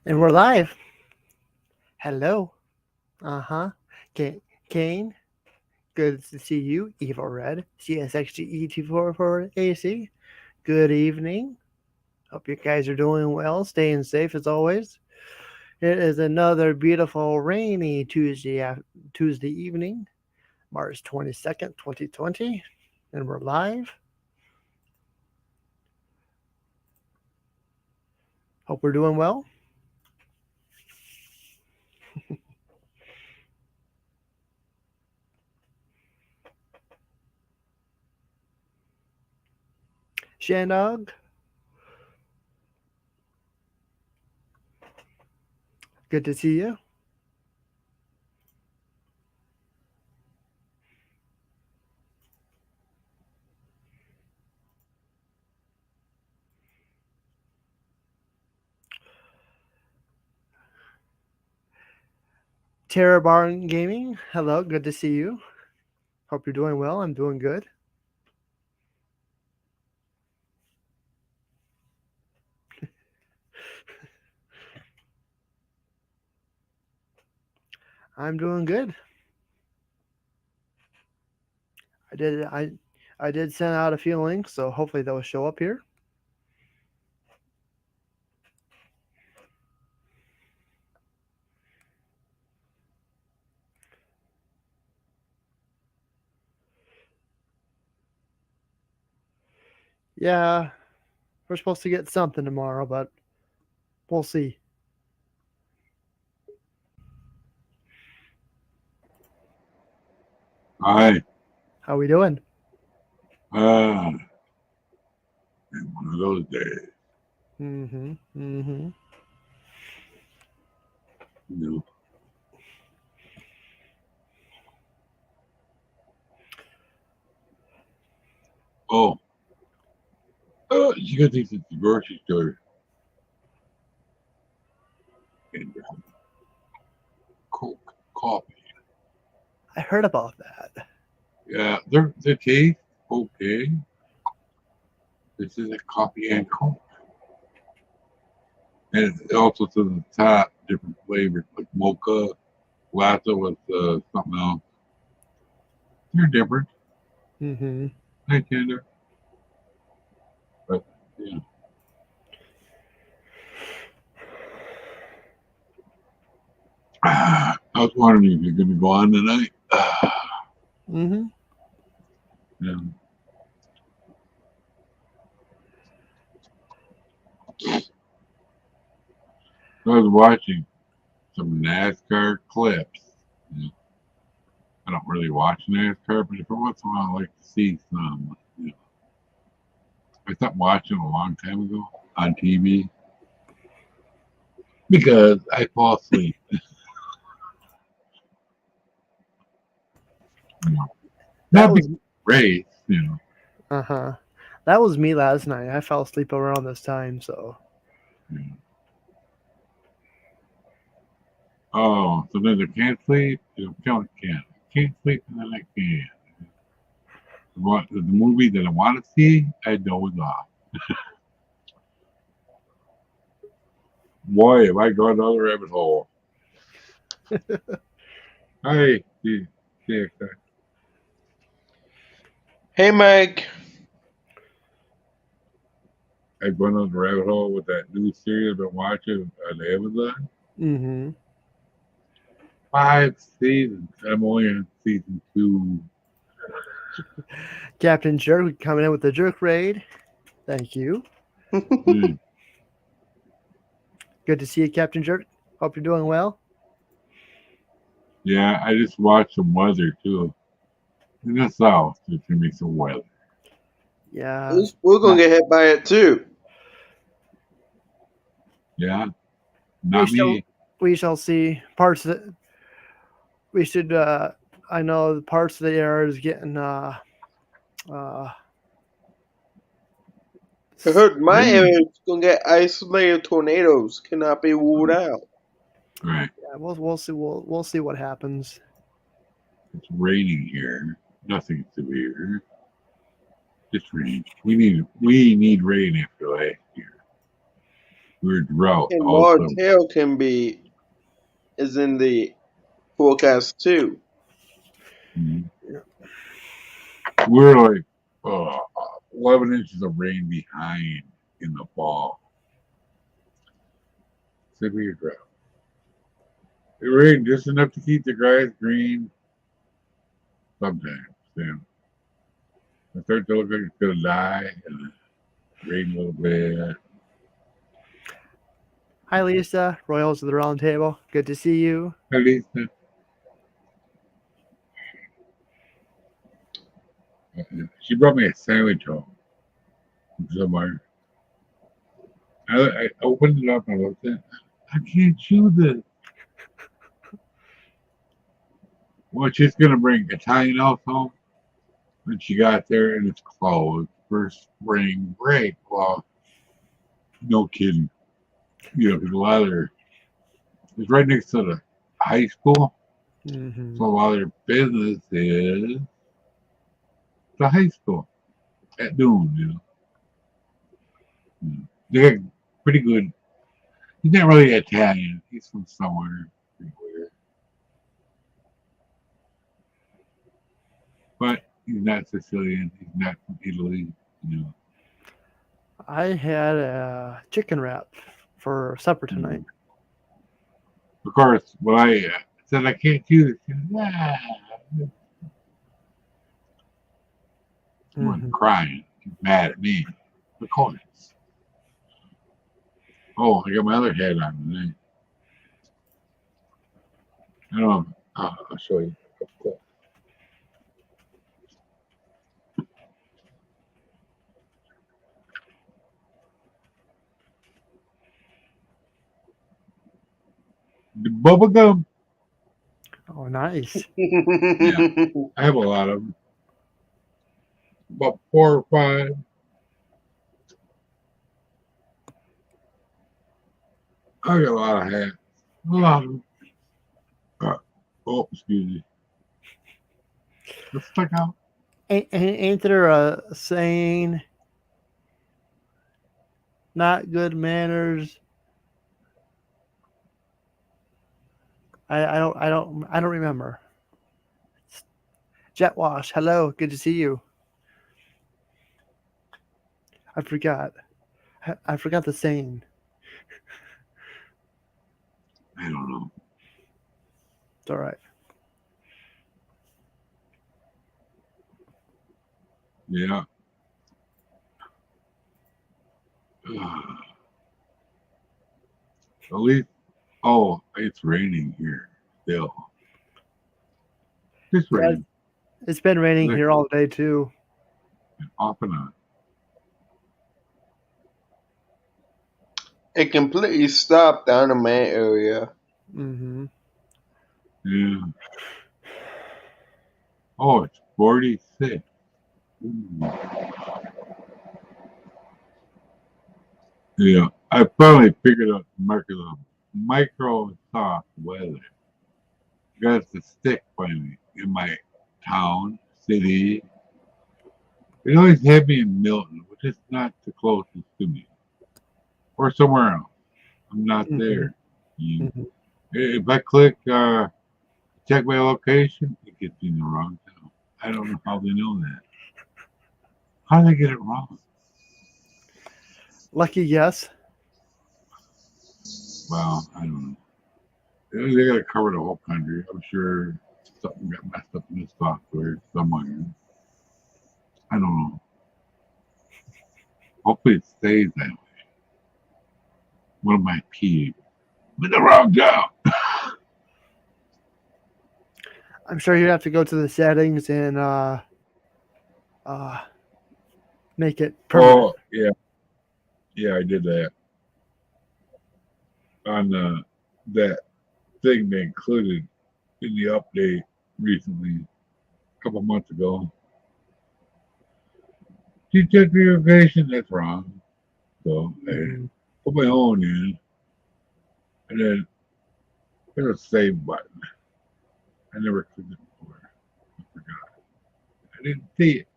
And we're live. Hello. Uh-huh. Kane, good to see you. Evil Red, CSXGE244AC. Good evening. Hope you guys are doing well, staying safe as always. It is another beautiful rainy Tuesday evening, March 22nd, 2020, and we're live. Hope we're doing well. Shandog, good to see you. Terra Barn Gaming, hello, good to see you. Hope you're doing well. I'm doing good. I'm doing good. I did I I did send out a few links, so hopefully they'll show up here. Yeah, we're supposed to get something tomorrow, but we'll see. Hi. How we doing? Uh, one of those days. Mm-hmm. Mm-hmm. You know. Oh, you got these at the grocery store and Coke, coffee. I heard about that. Yeah, they taste okay. This is a coffee and Coke, and it also to the top different flavors like mocha, latte with something else. They're different. Mm-hmm. I tender, but yeah. I was wondering if you're going to go on tonight. Mm-hmm. Yeah. I was watching some NASCAR clips. You know, I don't really watch NASCAR, but every once in a while I like to see some. You know, I stopped watching a long time ago on TV because I fall asleep. You know, That not because was race. You know. uh-huh. That was me last night. I fell asleep around this time, so You know. Oh, sometimes I can't sleep. You know, can't sleep, and then I can. The movie that I want to see, I doze off. Boy, have I gone down the rabbit hole. Hey, see, Hey, Mike. I've gone down the rabbit hole with that new series I've been watching on Amazon. mm-hmm. 5 seasons. I'm only on season 2. Captain Jerk coming in with the jerk raid. Thank you. Mm. Good to see you, Captain Jerk. Hope you're doing well. Yeah, I just watched some weather too. In the south, there's gonna be some weather. Yeah. We're going Not, to get hit by it, too. Yeah, we not shall me. we shall see. Parts of the, we should I know the parts of the air is getting uh I heard my Rain. area is going to get isolated tornadoes. Cannot be ruled out. Right. yeah, we'll see we'll see what happens. It's raining here. Nothing severe. Just rain. We need rain after last year. We're drought And all more summer. tail is in the forecast too. Mhm. We're like 11 inches of rain behind in the fall. Severe drought. It rained just enough to keep the grass green sometimes. Then it starts to look like it's going to die and rain a little bit. Hi, Lisa. Royals of the Round Table. Good to see you. At least she brought me a sandwich home from somewhere. I opened it up and I looked at it. I can't chew this. Well, she's going to bring Italian elf home. And she got there and it's closed for spring break. Well, no kidding. You know, because a lot of it's right next to the high school. Mm-hmm. So a lot of their business is the high school at noon, you know. They got pretty good. He's not really Italian. He's from somewhere pretty weird. But he's not Sicilian. He's not from Italy, you know. I had a chicken wrap for supper tonight. Of course, when I said I can't do this, she said, he wasn't crying. He's mad at me. Of course. Oh, I got my other head on today. I don't know. I'll show you. The bubble gum. Oh, nice. Yeah, I have a lot of them. About 4 or 5. I got a lot of hats. A lot of them. Oh, excuse me. Let's check out. Ain't there a saying, not good manners? I don't remember. Jet Wash, hello, good to see you. I forgot. I forgot the saying. I don't know. It's all right. Yeah. At least, oh, it's raining here still. It's Yeah, raining. it's been raining Like, here all day too. off and on. It completely stopped down in my area. Mm-hmm. Yeah. Oh, it's 46. Ooh. Yeah. I finally figured out the market of Microsoft weather. Got to stick finally in my town, city. It always had me in Milton, which is not the closest to me, or somewhere else. I'm not Mm-hmm. there. You, Mm-hmm. if I click check my location, it gets me in the wrong town. I don't know how they know that. How do they get it wrong? Lucky guess. Well, I don't know. They got to cover the whole country. I'm sure something got messed up in this software somewhere. I don't know. Hopefully it stays that way. One of my peeves. I'm in the wrong town. I'm sure you'd have to go to the settings and uh, make it permanent. Oh, yeah. Yeah, I did that on that thing they included in the update recently, a couple months ago. You check your location, that's wrong. So I Mm-hmm. put my own in, and then there's a save button. I never clicked it before. I forgot. I didn't see it.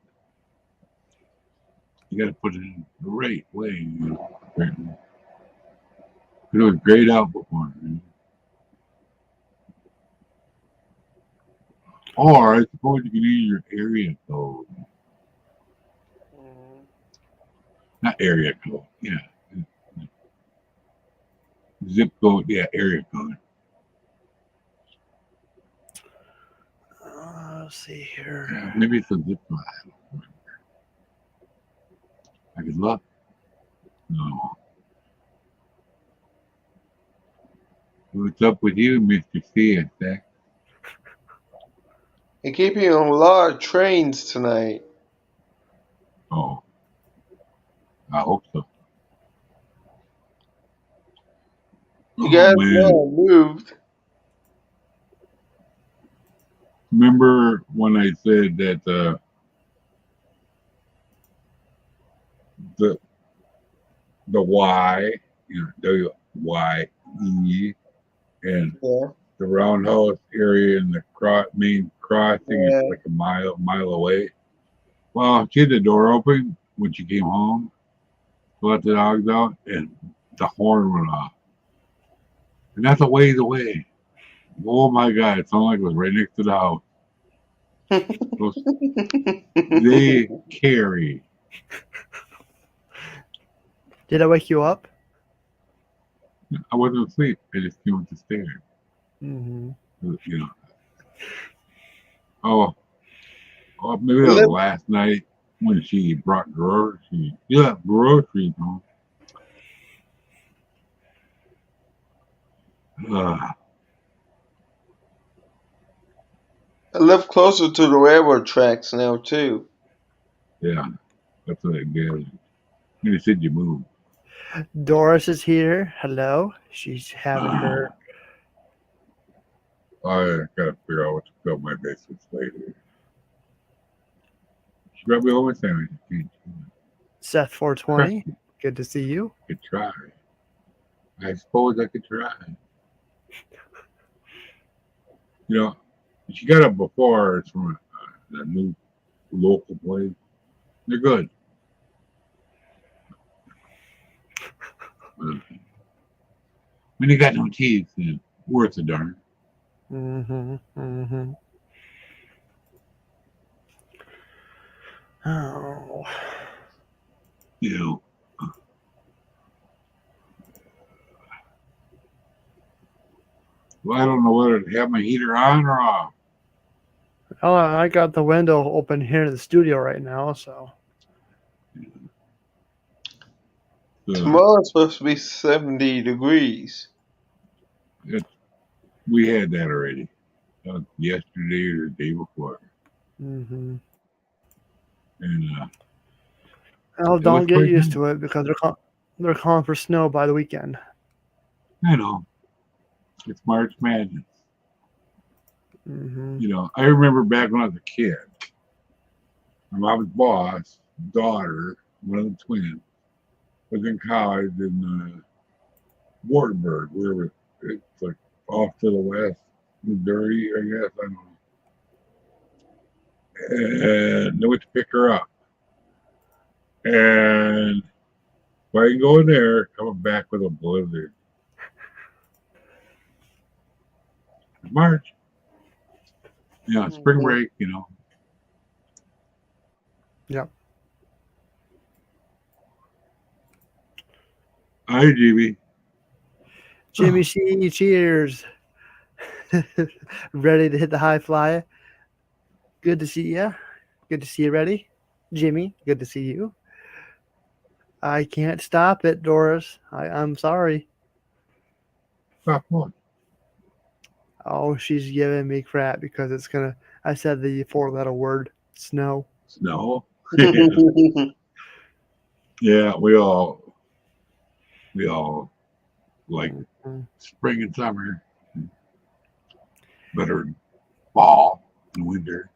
You got to put it in the right way. You know, apparently. It was grayed out before. Or I suppose you can use your area code. Not area code. Yeah. Zip code. Yeah, area code. Let's see here. Yeah, maybe it's a zip code. I could look. No. What's up with you, Mr. CSX? They're keeping on a lot of trains tonight. Oh, I hope so. You Oh, guys man. know I moved. Remember when I said that the Y, WYE, and Yeah. the roundhouse area and the main crossing is Yeah. like a mile away. Well, she had the door open when she came home, let the dogs out, and the horn went off. And that's a ways away. Oh my God, it sounded like it was right next to the house. They carry. Did I wake you up? I wasn't asleep. I just came up the stairs. Mm-hmm. You know. Oh, maybe that was last night when she brought groceries. Yeah, groceries home. I live closer to the railroad tracks now too. Yeah, that's what I did. You said you moved. Doris is here. Hello. She's having her. I gotta figure out what to fill my basements later. She brought me home a sandwich. Seth 420. Good to see you. Could try. I suppose I could try. You know, she got it before. It's from a new local place. They're good. When you got no teeth, then worth a darn. Mm-hmm. Mm-hmm. Oh. You know. Well, I don't know whether to have my heater on or off. Oh, I got the window open here in the studio right now, so. Tomorrow's supposed to be 70 degrees. We had that already. Yesterday or the day before. Mm-hmm. And Well, don't get used to it because they're calling for snow by the weekend. I know. It's March Madness. Mm-hmm. You know, I remember back when I was a kid, my mom's boss, daughter, one of the twins, was in college in Wartburg, where it's like off to the west, Missouri, I guess. I don't know. And they went to pick her up. And if I can go in there, coming back with a blizzard. March. Yeah, spring break, you know. Yep. Hi, GB. Jimmy C, cheers. Ready to hit the high fly? Good to see you. Good to see you, ready? Jimmy, good to see you. I can't stop it, Doris. I'm sorry. Stop what? Oh, she's giving me crap because I said the 4-letter word, snow. Snow? Yeah, we all like spring and summer. Better than fall and winter.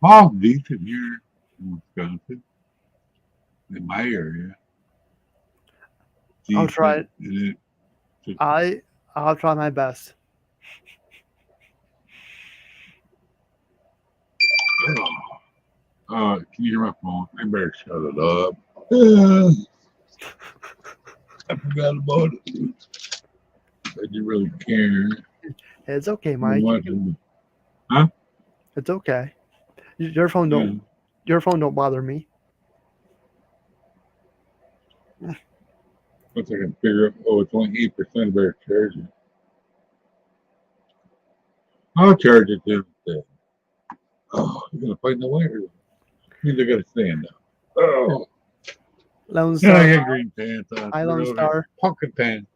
Fall's decent here in Wisconsin, in my area. I'll try it. I'll try my best. Can you hear my phone? I better shut it up. I forgot about it. I didn't really care. It's okay, I Mike. watching. Huh? It's okay. Your phone Yeah. don't. Your phone don't bother me. Once I can figure out, oh, it's only 8% of our charger. I'll charge it then. Oh, you're gonna find the wire. Means I gotta stand up. Oh, Lone yeah, I Star. got green pants on. Hi, Look Lone over here. Star. Pumpkin pants.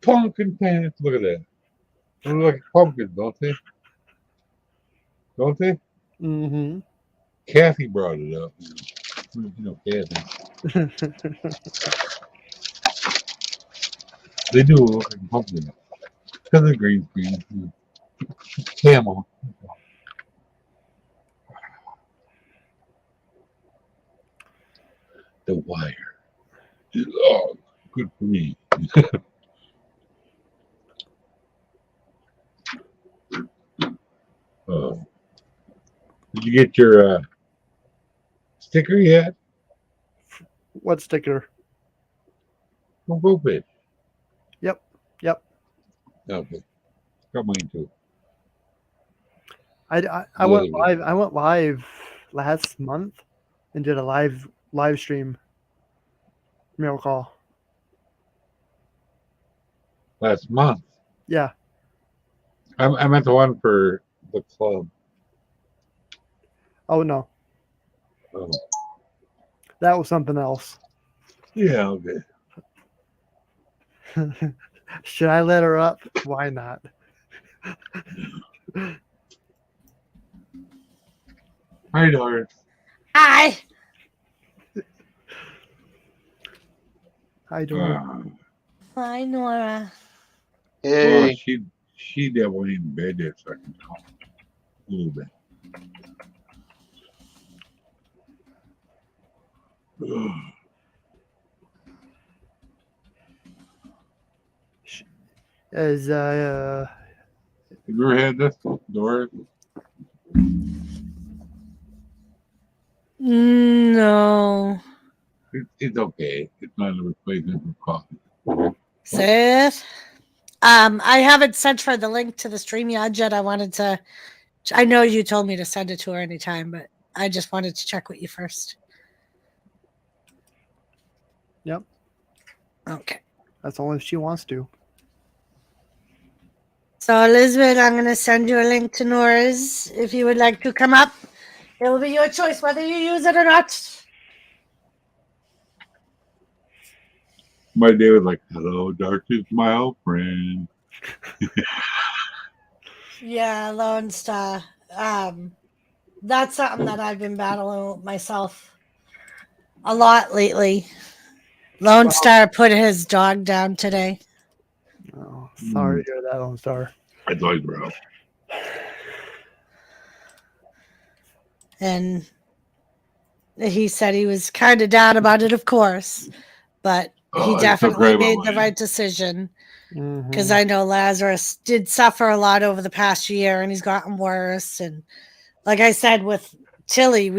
Pumpkin pants. Look at that. They look like pumpkins, don't they? Don't they? Mm-hmm. Kathy brought it up. You know, Kathy. They do look like pumpkins. Because of green screen. Camel. The wire. Oh, good for me. Oh. Did you get your sticker yet? What sticker? Don't go fish. Yep. Yep. Okay. Got mine too. I The went other one. live. I went live last month and did a live stream mail call. Last month. Yeah. I meant the one for the club. Oh no, Oh. that was something else. Yeah, okay. Should I let her up? Why not? Hi, Doris. Hi. Hi, Doris. Hi, Nora. Well, Hey, she definitely in bed there, so I can talk a little bit. Is Have you ever had this, Doris? No. It's okay. It's not a replacement for coffee. Seth? I haven't sent her the link to the StreamYard yet. I know you told me to send it to her anytime, but I just wanted to check with you first. Yep. Okay. That's only if she wants to. So, Elizabeth, I'm going to send you a link to Nora's. If you would like to come up, it will be your choice whether you use it or not. My day was like, hello, darkest my old friend. Yeah, Lone Star. That's something that I've been battling with myself a lot lately. Lone Star put his dog down today. Oh, sorry to hear that, Lone Star. It's always rough. And he said he was kind of down about it, of course, but he I still cry definitely about made the mine. right decision because Mm-hmm. I know Lazarus did suffer a lot over the past year and he's gotten worse. And like I said, with Tilly,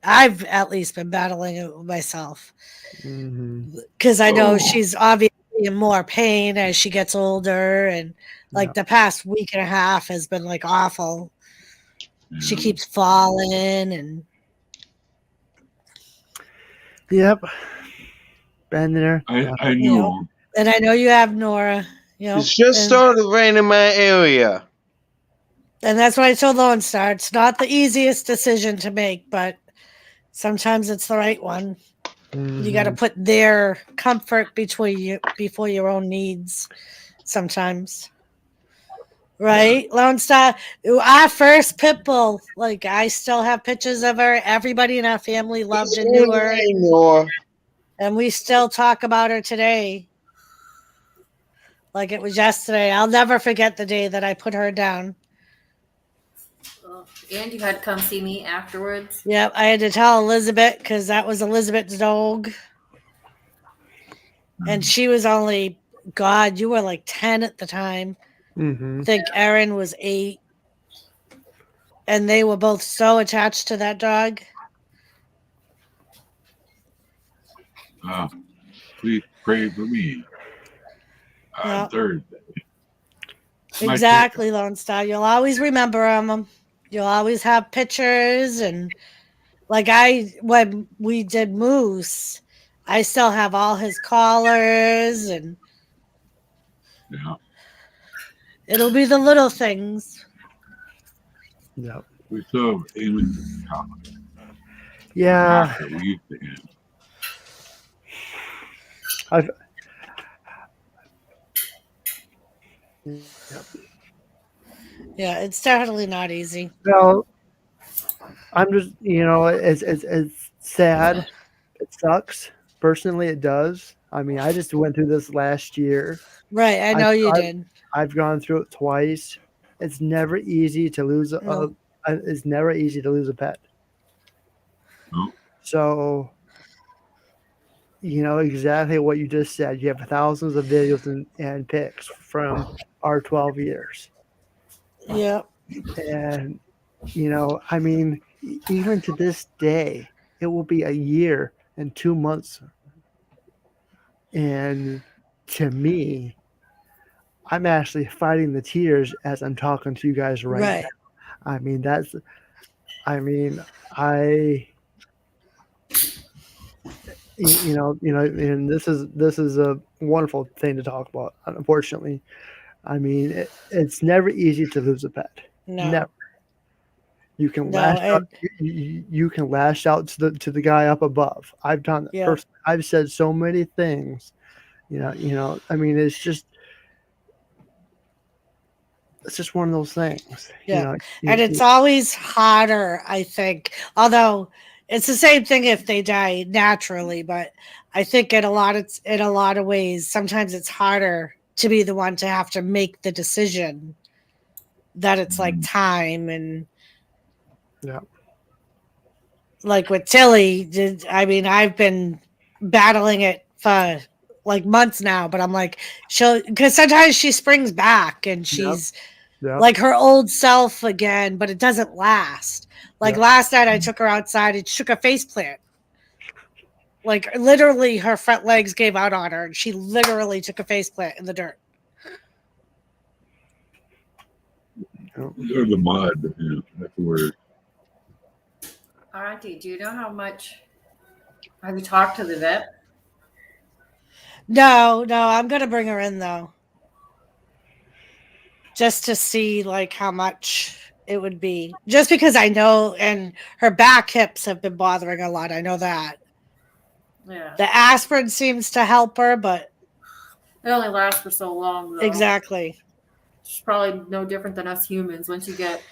I've at least been battling it myself Mm-hmm. because I know Oh, she's obviously in more pain as she gets older. And like Yep. the past week and a half has been like awful. She yeah. keeps falling and Yep. Been there. I you know, knew. and I know you have Nora, it's just started raining in my area. and that's what I told Lone Star. It's not the easiest decision to make, but sometimes it's the right one. You got to Mm-hmm. put their comfort before your own needs. Sometimes, right? Lone Star, our first pit bull. Like I still have pictures of her. Everybody in our family loved It's and knew going her, rain, Nora. and we still talk about her today. Like it was yesterday. I'll never forget the day that I put her down. And you had to come see me afterwards. Yep, I had to tell Elizabeth because that was Elizabeth's dog. And she was only, God, you were like 10 at the time. Mm-hmm. I think Erin was 8. And they were both so attached to that dog. Please pray for me on Yeah. Thursday. My Exactly, Lone Star. You'll always remember them. You'll always have pictures, and like when we did Moose, I still have all his collars, and Yeah, it'll be the little things. Yep. we still have Amos' collar. Yeah. That we used to have. I've. Yep. Yeah, it's definitely not easy. Well, I'm just, it's sad. It sucks. Personally, it does. I mean, I just went through this last year. Right, I I've know you I've, did. I've gone through it twice. It's never easy to lose No. it's never easy to lose a pet. No, So, exactly what you just said. You have thousands of videos and pics from our 12 years. Yeah. And, I mean, even to this day, it will be a year and 2 months. And to me, I'm actually fighting the tears as I'm talking to you guys right now. Right. I mean, I, and this is a wonderful thing to talk about. Unfortunately, I mean, it's never easy to lose a pet. No. Never. You can No. lash out. You can lash out to the guy up above. I've done that. Yeah. I've said so many things. I mean, it's just one of those things. Yeah. And it's always harder, I think. Although it's the same thing if they die naturally, but I think in a lot of ways, sometimes it's harder to be the one to have to make the decision that it's like time and Yeah. like with Tilly, I mean, I've been battling it for like months now, but I'm like, because sometimes she springs back and she's Yep. like her old self again, but it doesn't last. Like Yep. last night, I took her outside and shook a face plant. Like literally, her front legs gave out on her, and she literally took a face plant in the dirt. or the mud. Yeah, that's the word. Auntie, do you know how much? Have you talked to the vet? No, I'm gonna bring her in though, just to see like how much it would be. Just because I know, and her back hips have been bothering a lot. I know that. Yeah. The aspirin seems to help her, but It only lasts for so long, though. exactly. It's probably no different than us humans once you get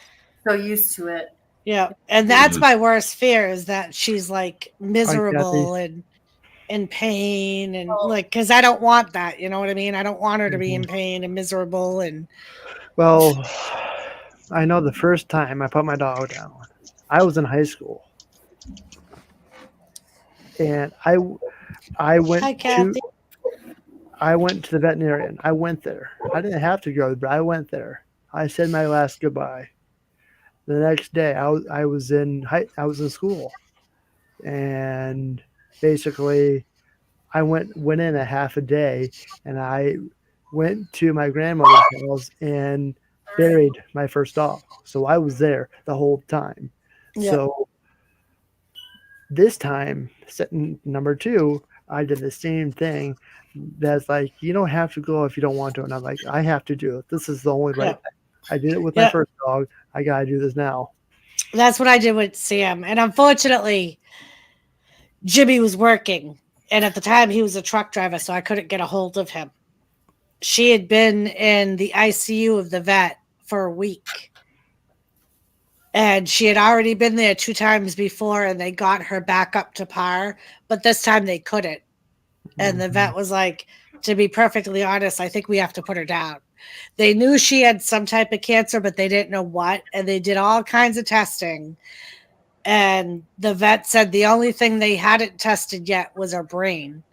so used to it. Yeah, and that's my worst fear is that she's like miserable and in pain and like because I don't want that. You know what I mean? I don't want her to be in pain and miserable and. Well, I know the first time I put my dog down, I was in high school, and I went Hi, Kathy. I went to the veterinarian. I went there. I didn't have to go, but I went there. I said my last goodbye. The next day, I was in school, and basically, I went in a half a day, and I went to my grandmother's house and buried my first dog. So I was there the whole time. Yep. So this time, number 2, I did the same thing. That's like, you don't have to go if you don't want to. And I'm like, I have to do it. This is the only right thing. I did it with my first dog. I got to do this now. That's what I did with Sam. And unfortunately, Jimmy was working. And at the time, he was a truck driver, so I couldn't get a hold of him. She had been in the ICU of the vet for a week. And she had already been there 2 times before, and they got her back up to par. But this time they couldn't. And the vet was like, to be perfectly honest, I think we have to put her down. They knew she had some type of cancer, but they didn't know what. And they did all kinds of testing. And the vet said the only thing they hadn't tested yet was her brain.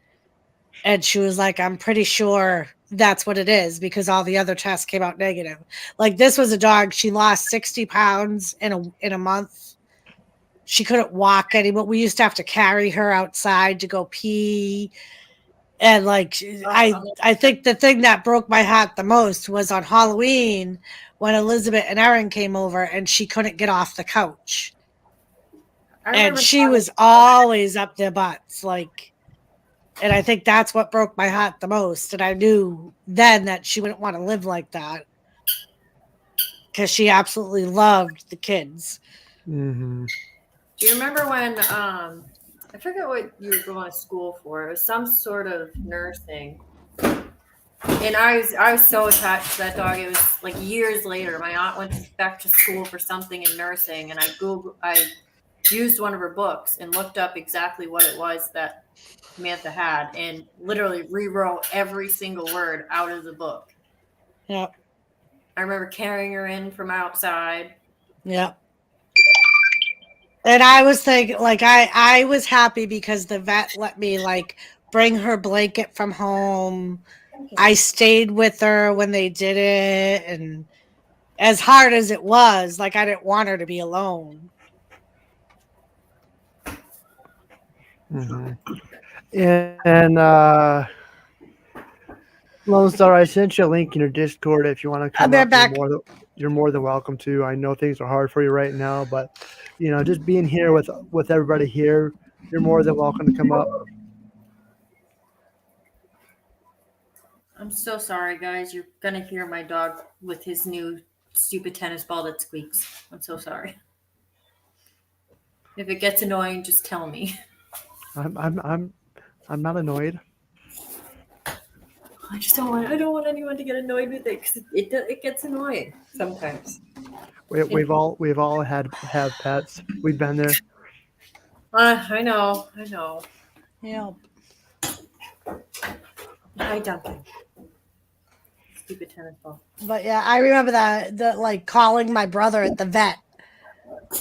And she was like, I'm pretty sure that's what it is because all the other tests came out negative. Like this was a dog. She lost 60 pounds in a month. she couldn't walk anymore. We used to have to carry her outside to go pee. And like I think the thing that broke my heart the most was on Halloween when Elizabeth and Erin came over and she couldn't get off the couch. And she was always up their butts, like, and I think that's what broke my heart the most. And I knew then that she wouldn't want to live like that because she absolutely loved the kids. Mm-hmm. Do you remember when I forget what you were going to school for? It was some sort of nursing. And I was so attached to that dog. It was like years later. My aunt went back to school for something in nursing, and I used one of her books and looked up exactly what it was that Samantha had, and literally rewrote every single word out of the book. Yep. I remember carrying her in from outside. Yep. And I was thinking, like, I was happy because the vet let me, like, bring her blanket from home. I stayed with her when they did it. And as hard as it was, like, I didn't want her to be alone. Mm-hmm. And Lone Star, I sent you a link in your Discord if you want to come I'll up. be back. You're more than welcome to. I know things are hard for you right now, but just being here with everybody here, you're more than welcome to come up. I'm so sorry, guys. You're gonna hear my dog with his new stupid tennis ball that squeaks. I'm so sorry. If it gets annoying, just tell me. I'm not annoyed. I don't want anyone to get annoyed with it because it gets annoying sometimes. We've all have pets. We've been there. I know. Yeah. Hi, Duncan. Stupid tennis ball. But yeah, I remember that like calling my brother at the vet.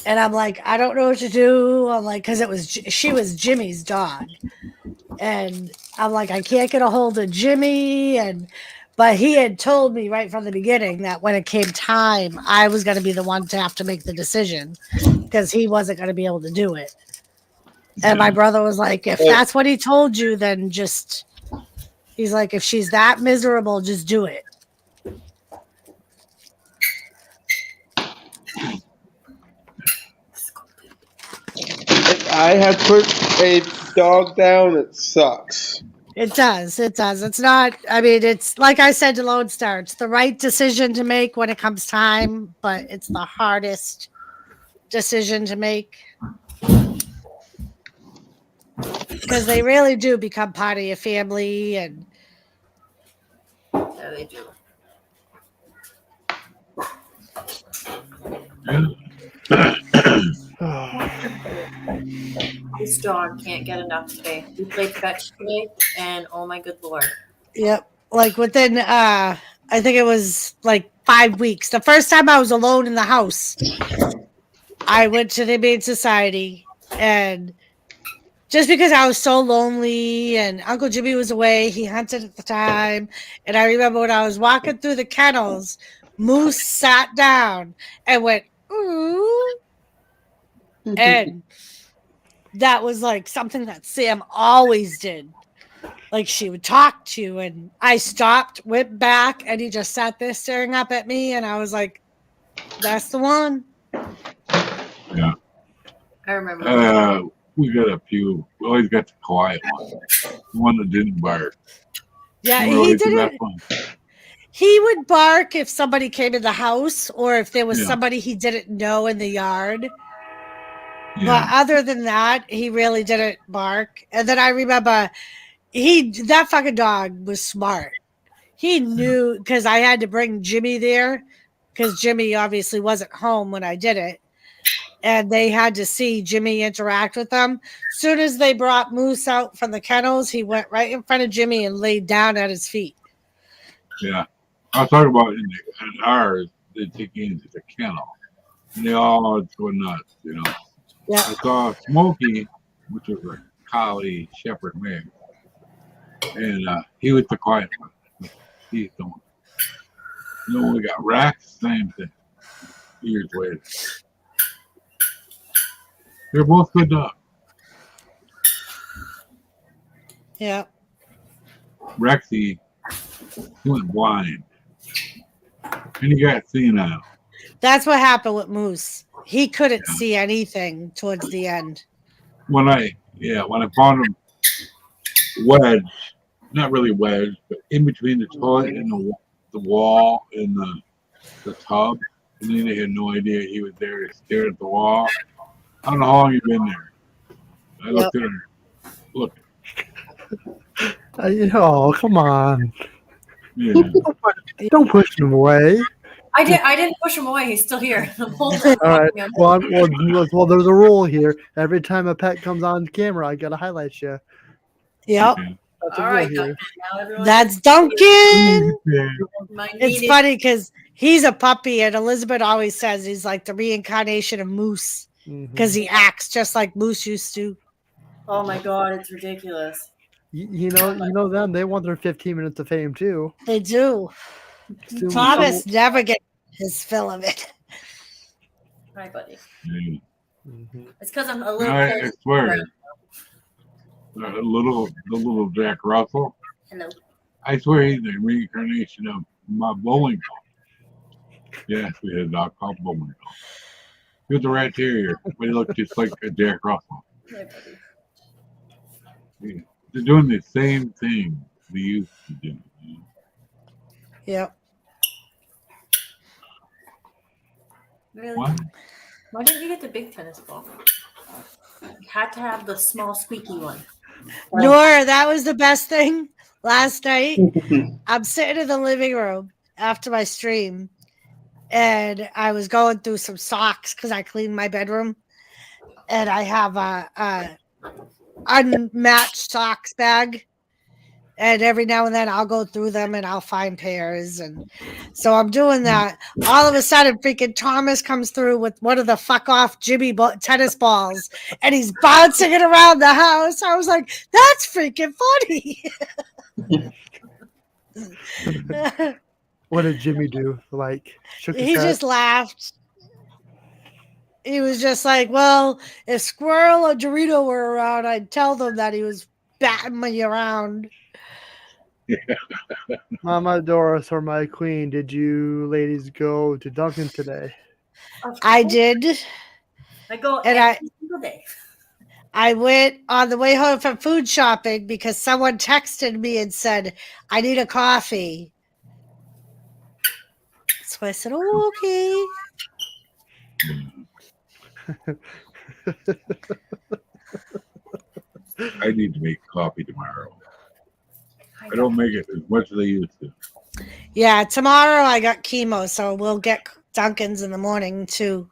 And I'm like, I don't know what to do. I'm like, because she was Jimmy's dog. And I'm like, I can't get a hold of Jimmy. But he had told me right from the beginning that when it came time, I was going to be the one to have to make the decision because he wasn't going to be able to do it. And my brother was like, if that's what he told you, then he's like, if she's that miserable, just do it. If I have put a dog down, it sucks. It does. It's not, I mean, it's like I said to Lone Star, it's the right decision to make when it comes time, but it's the hardest decision to make. Because they really do become part of your family. And Yeah, they do. This dog can't get enough today. We played fetch today, and oh my good lord. Yep. Like within, I think it was like 5 weeks. The first time I was alone in the house, I went to the Humane Society, and just because I was so lonely and Uncle Jimmy was away, he hunted at the time. And I remember when I was walking through the kennels, Moose sat down and went, ooh. And that was like something that Sam always did. Like she would talk to, and I stopped, went back, and he just sat there staring up at me. And I was like, that's the one. Yeah. I remember. We got a few. We always got the quiet one. The one that didn't bark. Yeah, He he didn't. He would bark if somebody came in the house or if there was somebody he didn't know in the yard. Yeah. But other than that, he really didn't bark. And then I remember that fucking dog was smart. He knew, because I had to bring Jimmy there because Jimmy obviously wasn't home when I did it. And they had to see Jimmy interact with them. As soon as they brought Moose out from the kennels, he went right in front of Jimmy and laid down at his feet. Yeah. I was talking about in ours, they take you into the kennel. And they all go nuts, you know. Yeah. I saw Smokey, which was a collie shepherd mix. And he was the quiet one. He's the one. You know, we got Rax, same thing. Years later. They're both good dogs. Yeah. Rexy, he went blind. And he got senile. That's what happened with Moose. He couldn't see anything towards the end. When I found him wedged, not really wedged, but in between the toilet and the wall and the tub, and then they had no idea he was there. They stared at the wall. I don't know how long you've been there. I looked at her. Look. Oh, come on. Yeah. Don't push him away. I didn't push him away. He's still here. The whole time. All right. Well, there's a rule here. Every time a pet comes on camera, I gotta highlight you. Yep. Okay. That's a All rule right, here. Duncan. Now everyone That's knows Duncan. Yeah. my It's needed- funny because he's a puppy, and Elizabeth always says he's like the reincarnation of Moose because he acts just like Moose used to. Oh my god, it's ridiculous. You know them. They want their 15 minutes of fame too. They do. Soon- Thomas never gets his fill of it. Hi, buddy. Yeah. Mhm. It's because I'm a little. I close. swear. The little Jack Russell. Hello. I swear he's the reincarnation of my bowling ball. Yes, we had a dog called Bowling Ball. He was a rat terrier, but he looked just like a Jack Russell. Hi, buddy. Yeah. They're doing the same thing we used to do. You know? Yep. Really? What? Why didn't you get the big tennis ball? You had to have the small squeaky one. Nora, that was the best thing last night. I'm sitting in the living room after my stream, and I was going through some socks because I cleaned my bedroom, and I have a unmatched socks bag, and every now and then I'll go through them and I'll find pairs, and so I'm doing that. All of a sudden, freaking Thomas comes through with one of the fuck off Jimmy tennis balls, and he's bouncing it around the house. I was like, that's freaking funny. What did Jimmy do? Like, shook his He head? just laughed. He was just like, well, if Squirrel or Dorito were around, I'd tell them that he was batting me around. Mama Doris or my queen, did you ladies go to Duncan today? I did. I go And every single day. I went on the way home from food shopping because someone texted me and said, I need a coffee. So I said, oh, okay. I need to make coffee tomorrow. I don't make it as much as I used to. Yeah, tomorrow I got chemo, so we'll get Dunkin's in the morning too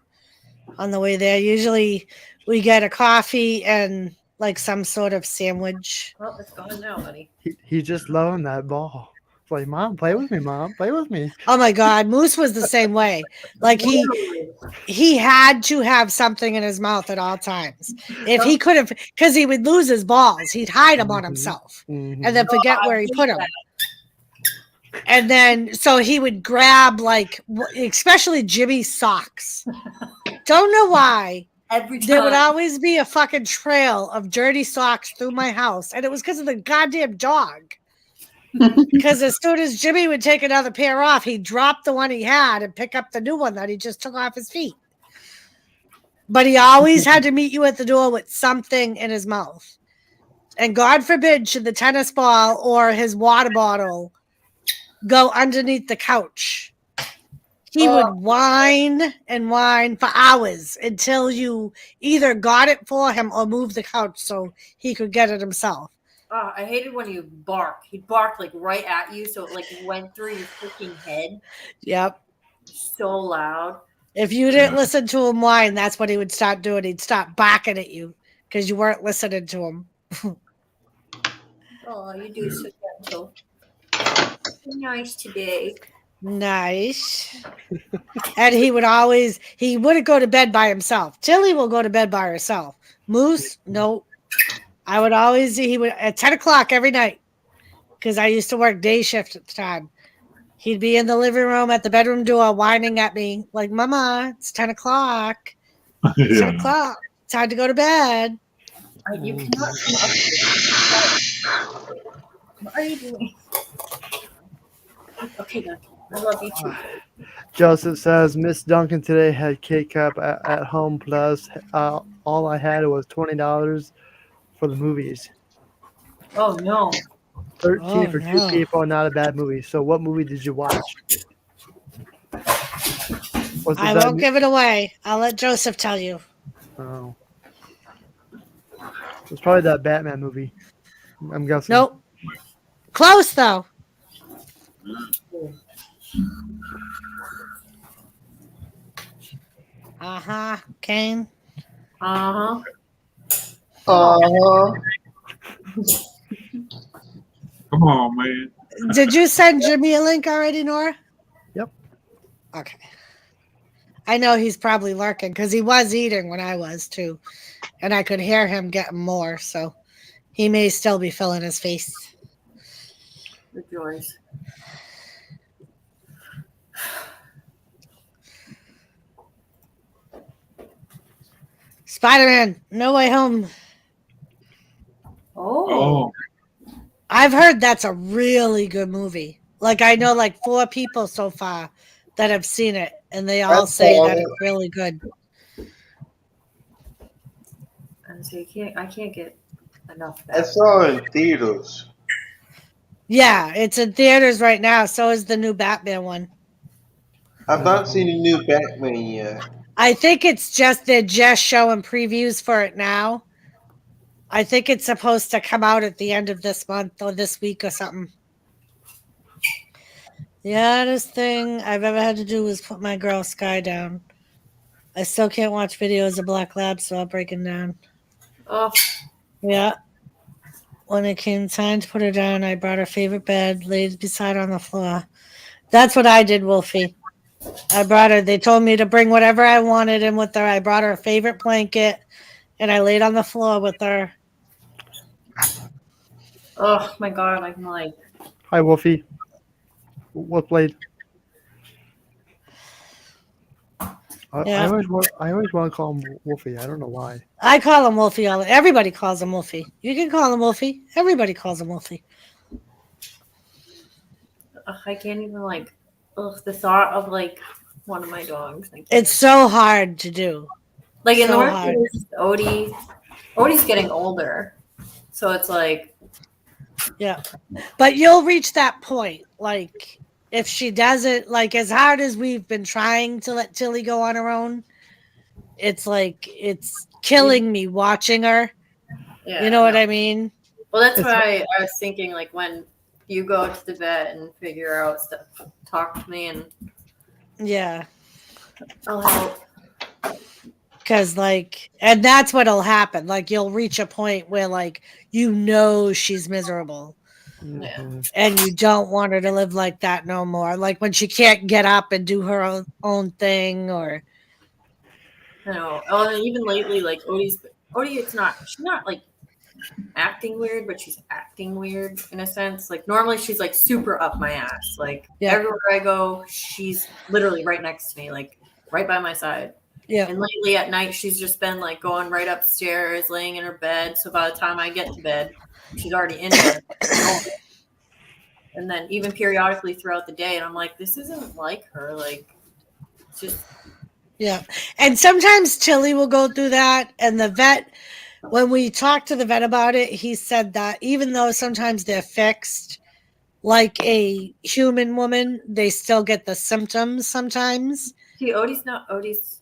on the way there. Usually we get a coffee and like some sort of sandwich. Well, it's gone now, buddy. He's just loving that ball. It's like, Mom, play with me, Mom. Play with me. Oh my God, Moose was the same way. Like he had to have something in his mouth at all times. If he could have, because he would lose his balls, he'd hide them on himself Mhm. and then forget where he put them. And then, so he would grab, like, especially Jimmy's socks. Don't know why. Every time. There would always be a fucking trail of dirty socks through my house. And it was because of the goddamn dog. Because as soon as Jimmy would take another pair off, he'd drop the one he had and pick up the new one that he just took off his feet. But he always had to meet you at the door with something in his mouth. And God forbid should the tennis ball or his water bottle go underneath the couch. He would whine and whine for hours until you either got it for him or moved the couch so he could get it himself. Oh, I hated when you bark. He'd bark like right at you, so it like went through your freaking head. Yep. So loud. If you didn't listen to him whine, that's what he would start doing. He'd stop barking at you because you weren't listening to him. Oh, you do so gentle. So nice today. Nice. And he wouldn't go to bed by himself. Tilly will go to bed by herself. Moose, no. He would at 10 o'clock every night because I used to work day shift at the time. He'd be in the living room at the bedroom door whining at me like, Mama, it's 10 o'clock. It's 10 o'clock. time to go to bed. You cannot come up here. What are you doing? Okay, Duncan. I love you too. Joseph says Miss Duncan today had K-Cup at home plus all I had was $20 for the movies. Oh no. 13 Oh for two no. people, not a bad movie. So what movie did you watch? Was it I that? won't give it away. I'll let Joseph tell you. Oh, it was probably that Batman movie. I'm guessing. Nope. Close though. Uh-huh. Kane. Uh-huh. Uh-huh. Come on, man. Did you send Jimmy a link already, Nora? Yep. Okay. I know he's probably lurking because he was eating when I was too. And I could hear him getting more, so he may still be filling his face. The joys. Spider-Man, No Way Home. Oh. I've heard that's a really good movie. Like I know like 4 people so far that have seen it, and they all say that it's really good. And so I can't get enough of I that. saw it in theaters. Yeah, it's in theaters right now. So is the new Batman one. I've not seen a new Batman yet. I think it's just they're just showing previews for it now. I think it's supposed to come out at the end of this month or this week or something. The hardest thing I've ever had to do was put my girl Sky down. I still can't watch videos of Black Labs without breaking down. Oh. Yeah. When it came time to put her down, I brought her favorite bed, laid beside her on the floor. That's what I did, Wolfie. I brought her. They told me to bring whatever I wanted in with her. I brought her a favorite blanket, and I laid on the floor with her. Oh my god, I'm like. Hi, Wolfie. What played? Yeah. I always want to call him Wolfie. I don't know why. I call him Wolfie. Everybody calls him Wolfie. You can call him Wolfie. Everybody calls him Wolfie. I can't even like. The thought of like one of my dogs. It's so hard to do. Like in so the hard. Odie's getting older, so it's like. Yeah, but you'll reach that point. Like if she doesn't, like as hard as we've been trying to let Tilly go on her own, it's like it's killing me watching her. Yeah, you know what I mean? Well, that's why I was thinking, like, when you go to the vet and figure out stuff, talk to me and Yeah, I'll help. because like, and that's what'll happen. Like you'll reach a point where like she's miserable. Mm-hmm. And you don't want her to live like that no more. Like when she can't get up and do her own thing, or You know, and even lately, like Odie, she's not like acting weird, but she's acting weird in a sense. Like normally she's like super up my ass. Like everywhere I go, she's literally right next to me, like right by my side. Yeah. And lately at night, she's just been like going right upstairs, laying in her bed. So by the time I get to bed, she's already in bed. And then even periodically throughout the day, and I'm like, this isn't like her. Like, it's just. Yeah. And sometimes Tilly will go through that. And the vet, when we talked to the vet about it, he said that even though sometimes they're fixed like a human woman, they still get the symptoms sometimes. See, Odie's.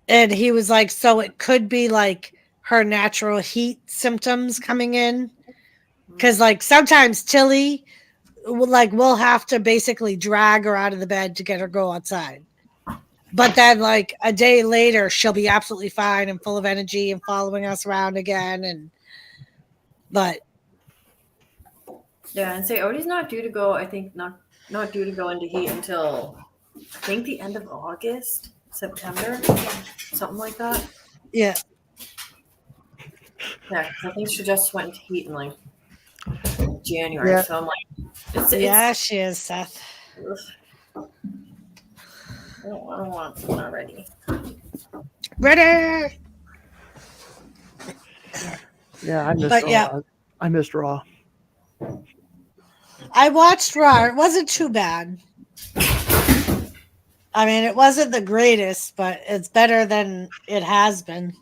And he was like, so it could be like her natural heat symptoms coming in. Because like sometimes Tilly, like we'll have to basically drag her out of the bed to get her go outside. But then like a day later, she'll be absolutely fine and full of energy and following us around again. But yeah, and say Odie's not due to go. I think not due to go into heat until I think the end of August, September, something like that. Yeah. Yeah, I think she just went into heat in like January. Yeah. So I'm like, she is, Seth. I don't want one already. Ready? Yeah, I missed But yeah, Raw. I missed Raw. I watched Raw. It wasn't too bad. I mean, it wasn't the greatest, but it's better than it has been.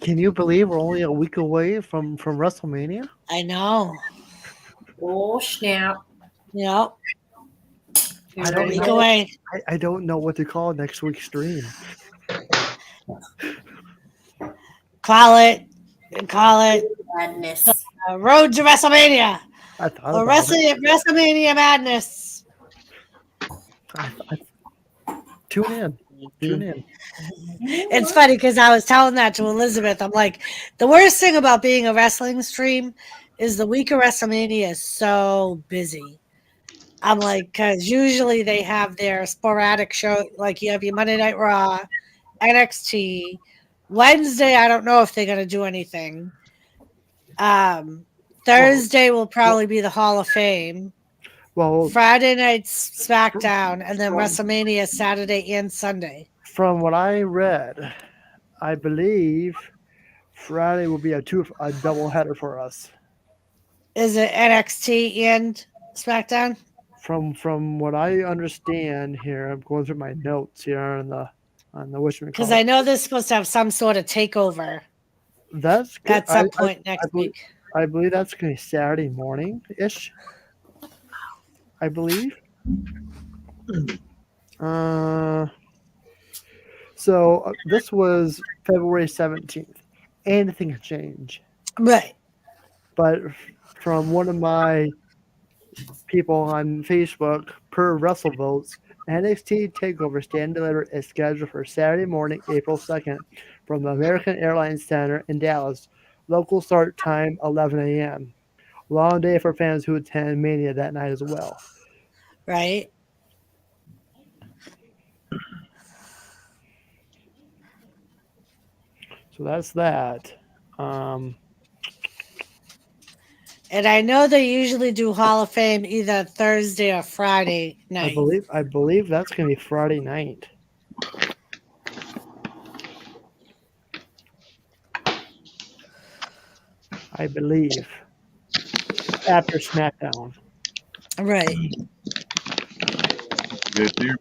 Can you believe we're only a week away from WrestleMania? I know. Oh snap! Yep. You I don't ready? Week know. away. I don't know what to call next week's stream. Call it. Call it Madness. Road to WrestleMania. I thought Or about it. WrestleMania Madness. I tune in. Tune in. It's funny because I was telling that to Elizabeth. I'm like, the worst thing about being a wrestling stream is the week of WrestleMania is so busy. I'm like, because usually they have their sporadic show, like you have your Monday Night Raw, NXT. Wednesday, I don't know if they're going to do anything. Thursday will probably be the Hall of Fame. Well, Friday night's SmackDown, and then WrestleMania Saturday and Sunday. from what I read, I believe Friday will be a double header for us. Is it NXT and SmackDown? From what I understand here, I'm going through my notes here on the Because I know they're supposed to have some sort of takeover That's good. at some point next believe, week. I believe that's going to be Saturday morning ish. I believe. So this was February 17th. Anything can change. Right. But from one of my people on Facebook, per WrestleVotes, NXT TakeOver Stand Deliver is scheduled for Saturday morning, April 2nd, from the American Airlines Center in Dallas. Local start time 11 a.m. Long day for fans who attend Mania that night as well. Right. So that's that. And I know they usually do Hall of Fame either Thursday or Friday night. I believe that's going to be Friday night. I believe after SmackDown. Right. Good deal.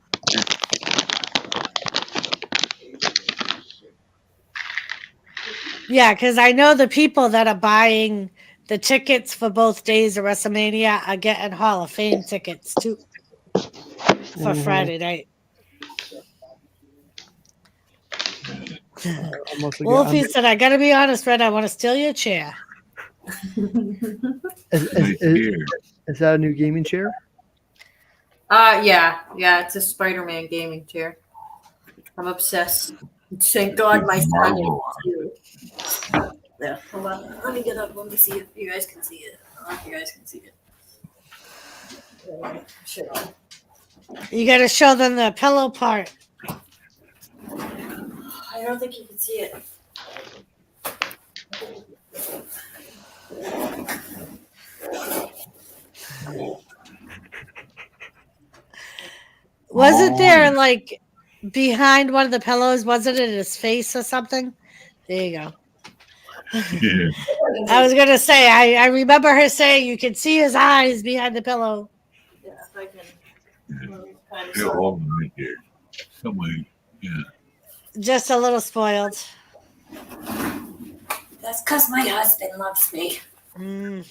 Yeah, because I know the people that are buying the tickets for both days of WrestleMania are getting Hall of Fame tickets too for Friday night. Wolfie said, I got to be honest, Red, I want to steal your chair. Is that a new gaming chair? Yeah, it's a Spider-Man gaming chair. I'm obsessed. Thank God my son is too. Yeah, hold on. Let me get up. Let me see if you guys can see it. I don't know if you guys can see it. Shit on. You got to show them the pillow part. I don't think you can see it. Wasn't there like behind one of the pillows? Wasn't it his face or something? There you go. Yeah. I was gonna say I remember her saying you can see his eyes behind the pillow. Yeah, if I can. He'll hold them right here. Somebody, yeah. Just a little spoiled. That's because my husband loves me. Mm.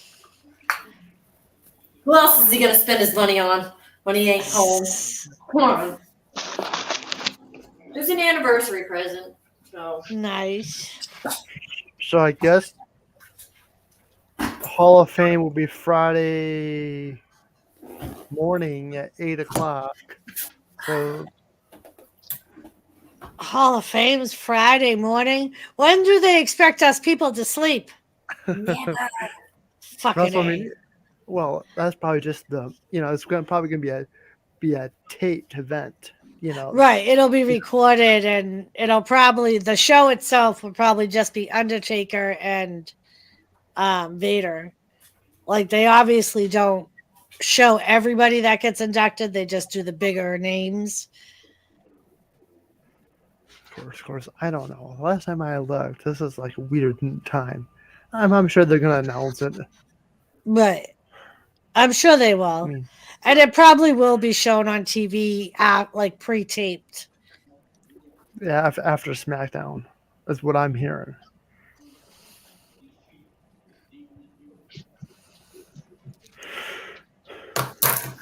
Who else is he gonna spend his money on when he ain't home? Come on. It was an anniversary present. So Nice. So I guess Hall of Fame will be Friday morning at 8 o'clock. So Hall of Fame's Friday morning. When do they expect us people to sleep? yeah. Fucking A. Well, that's probably just it's probably gonna be a taped event. Right. It'll be recorded and the show itself will probably just be Undertaker and Vader. Like they obviously don't show everybody that gets inducted. They just do the bigger names. Of course. I don't know. Last time I looked, this is like a weird time. I'm sure they're gonna announce it. Right. I'm sure they I will. mean, And it probably will be shown on TV like pre-taped. yeah, after SmackDown, is what I'm hearing.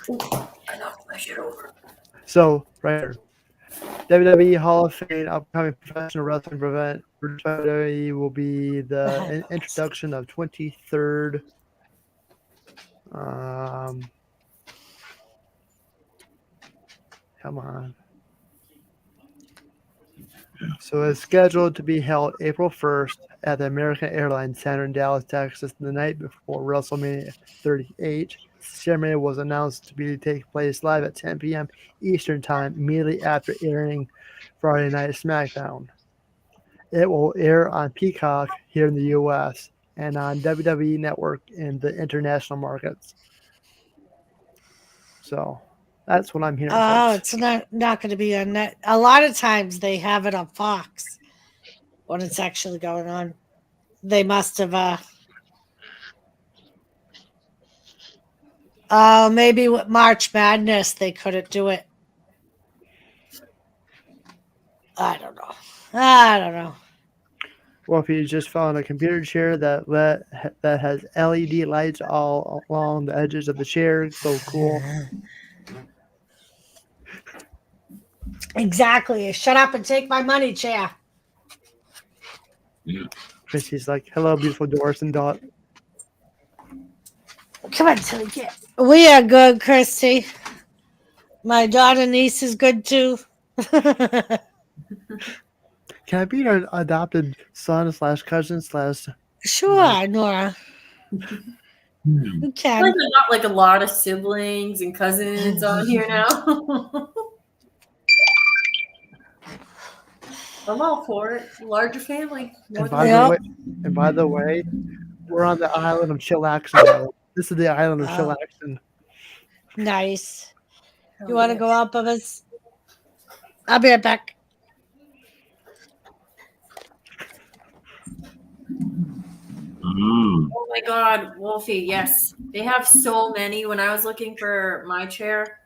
I knocked my shit over. So right here, WWE Hall of Fame upcoming professional wrestling event produced by WWE will be the introduction of 23rd. Come on. So it's scheduled to be held April 1st at the American Airlines Center in Dallas, Texas, the night before WrestleMania 38. The ceremony was announced to be take place live at 10 p.m. Eastern Time, immediately after airing Friday Night SmackDown. It will air on Peacock here in the U.S. and on WWE Network in the international markets. So that's what I'm hearing. Oh, Folks. it's not going to be on net. A lot of times they have it on Fox when it's actually going on. They must have. Maybe with March Madness they couldn't do it. I don't know. Well, if you just found a computer chair that has LED lights all along the edges of the chair, so cool. Exactly. Shut up and take my money, chair. Yeah. Chrissy's like, "Hello, beautiful Doris and Dot." Come on, Tilly, get. We are good, Christy. My daughter niece is good too. Can I be an adopted son / cousin / Sure, Nora. Hmm. You I can. like got like a lot of siblings and cousins on here now. I'm all for it. Larger family. And Yep. by the way, we're on the island of Chillaxin. This is the island of Oh. Chillaxin. Nice. You want to go out, Bubba's? I'll be right back. Oh my God, Wolfie, yes. They have so many. When I was looking for my chair,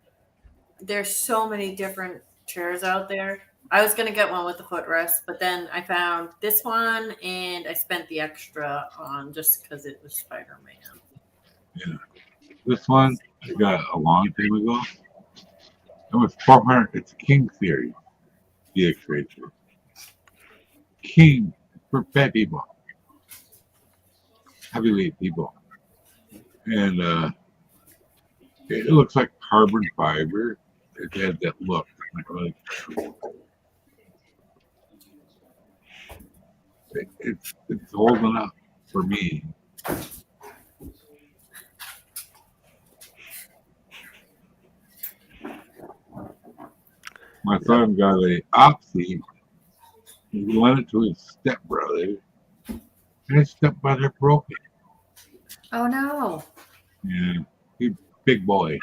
there's so many different chairs out there. I was going to get one with the footrest, but then I found this one and I spent the extra on just because it was Spider-Man. Yeah. This one I got a long time ago. It was 400. It's a King series. The X-ray chair. King for fat people. Heavyweight people. And it looks like carbon fiber. It has that look. It's holding up for me. My son got a Opsy. He lent it to his stepbrother. And his stepbrother broke it. Oh no. Yeah. He's a big boy.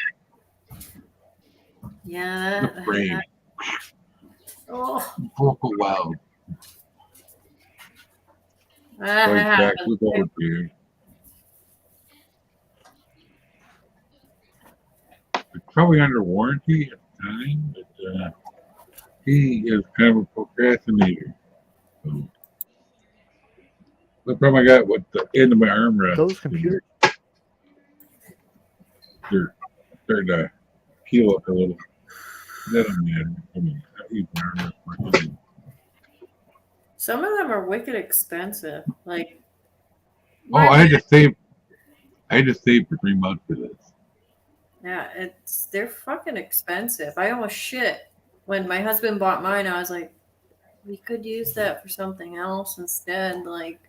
Yeah. The frame. Oh. Broke a well. Like back with old dude. It's probably under warranty at the time, but he is kind of a procrastinator. So the problem I got with the end of my armrest. Those computers. They're starting to peel up a little. That don't matter. I mean, I use my armrest for anything. Some of them are wicked expensive. Like, Oh, I had to save for 3 months for this. yeah, they're fucking expensive. I almost shit when my husband bought mine. I was like, we could use that for something else instead. Like,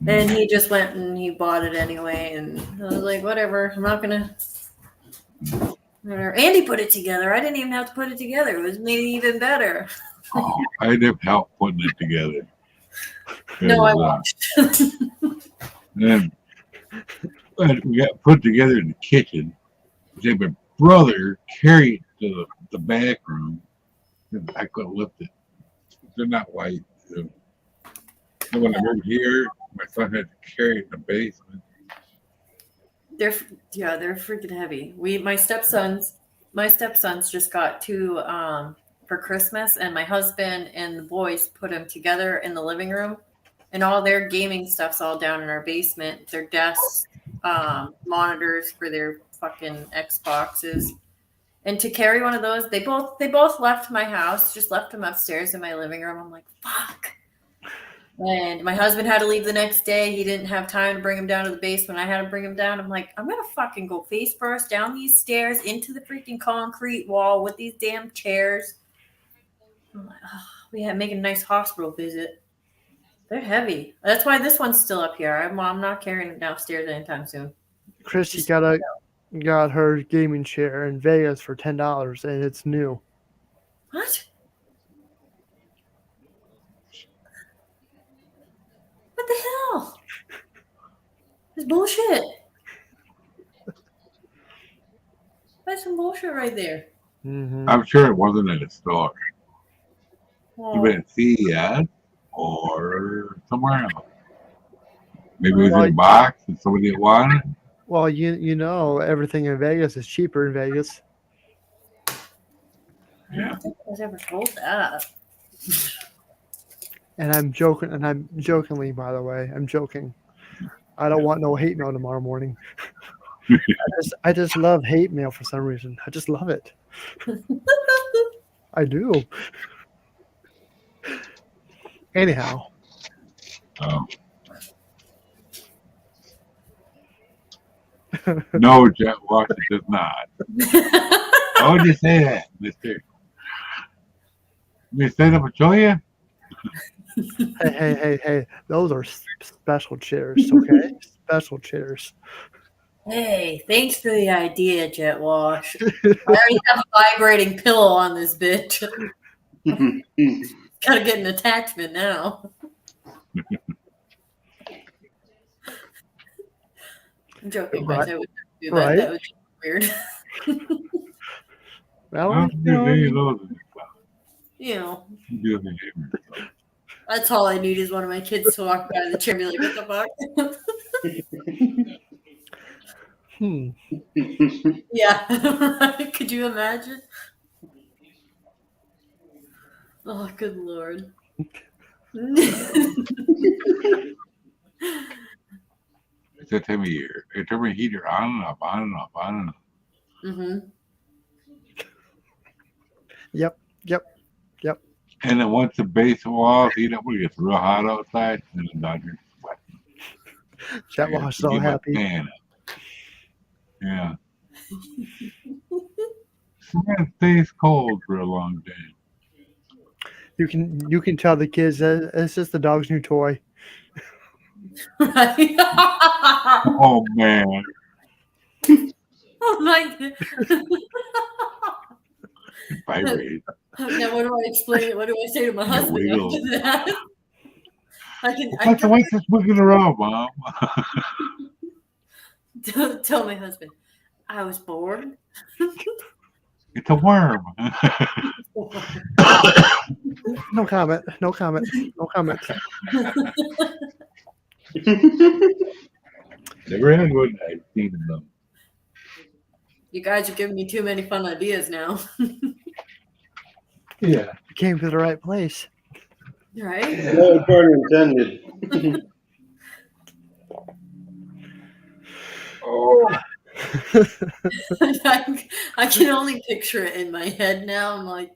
and he just went and he bought it anyway. And I was like, whatever. I'm not gonna. Whatever. Andy put it together. I didn't even have to put it together. It was made even better. Oh, I had to have help putting it together. No, I Because, watched. then we got put together in the kitchen. Then my brother carried it to the back room. And I couldn't lift it. They're not light. So when I moved here, my son had to carry it in the basement. They're freaking heavy. My stepsons just got two for Christmas, and my husband and the boys put them together in the living room, and all their gaming stuff's all down in our basement. Their desks, monitors for their fucking Xboxes. And to carry one of those, they both left my house, just left them upstairs in my living room. I'm like, fuck. And my husband had to leave the next day. He didn't have time to bring him down to the basement. I had to bring him down. I'm like, I'm gonna fucking go face first down these stairs into the freaking concrete wall with these damn chairs. I'm like, oh, we had making a nice hospital visit. They're heavy. That's why this one's still up here. I'm not carrying it downstairs anytime soon. Christy got her gaming chair in Vegas for $10, and it's new. What? What the hell? It's bullshit. That's some bullshit right there. Mm-hmm. I'm sure it wasn't at a store. Well, You went at CES or somewhere else. Maybe it was in a box and somebody didn't want it. Well, you know, everything in Vegas is cheaper in Vegas. I don't think I was ever told that. And I'm joking, jokingly, by the way, I'm joking. I don't want no hate mail tomorrow morning. I just love hate mail for some reason. I just love it. I do. Anyhow. No, Jet Watch does not. Why would you say that, mister? You stand up and show you? Hey. Those are special chairs, okay? Special chairs. Hey, thanks for the idea, Jet Wash. I already have a vibrating pillow on this bitch. Gotta get an attachment now. I'm joking, guys. I would never do that. Right. That would be weird. Well, You know, that's all I need is one of my kids to walk by the chair and be like, what the fuck? Yeah. Could you imagine? Oh, good Lord. It's that time of year. They turn my heater on and off, on and off, on and off. Mm-hmm. Yep. And then once the base walls heat up, when it gets real hot outside, and the Dodgers sweat. Jet Wash so happy. Yeah. It stays cold for a long time. You can tell the kids that it's just the dog's new toy. Right? Oh man. Oh my God. Vibrate. Now, what do I explain? What do I say to my husband Wiggle. after that? What's this wiggling around, Mom? Tell my husband, I was bored. It's a worm. No comment. Never had one. I've seen them. You guys are giving me too many fun ideas now. Yeah. You came to the right place. Right? No pun intended. Oh. I can only picture it in my head now. I'm like,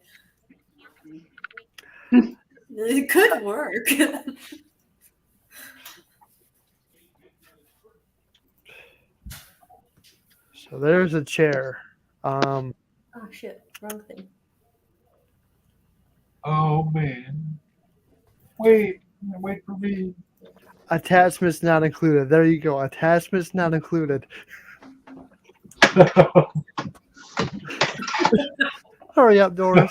it could work. So there's a chair. Oh shit, wrong thing. Oh man. Wait for me. Attachments not included. There you go. Attachments not included. Hurry up, Doris.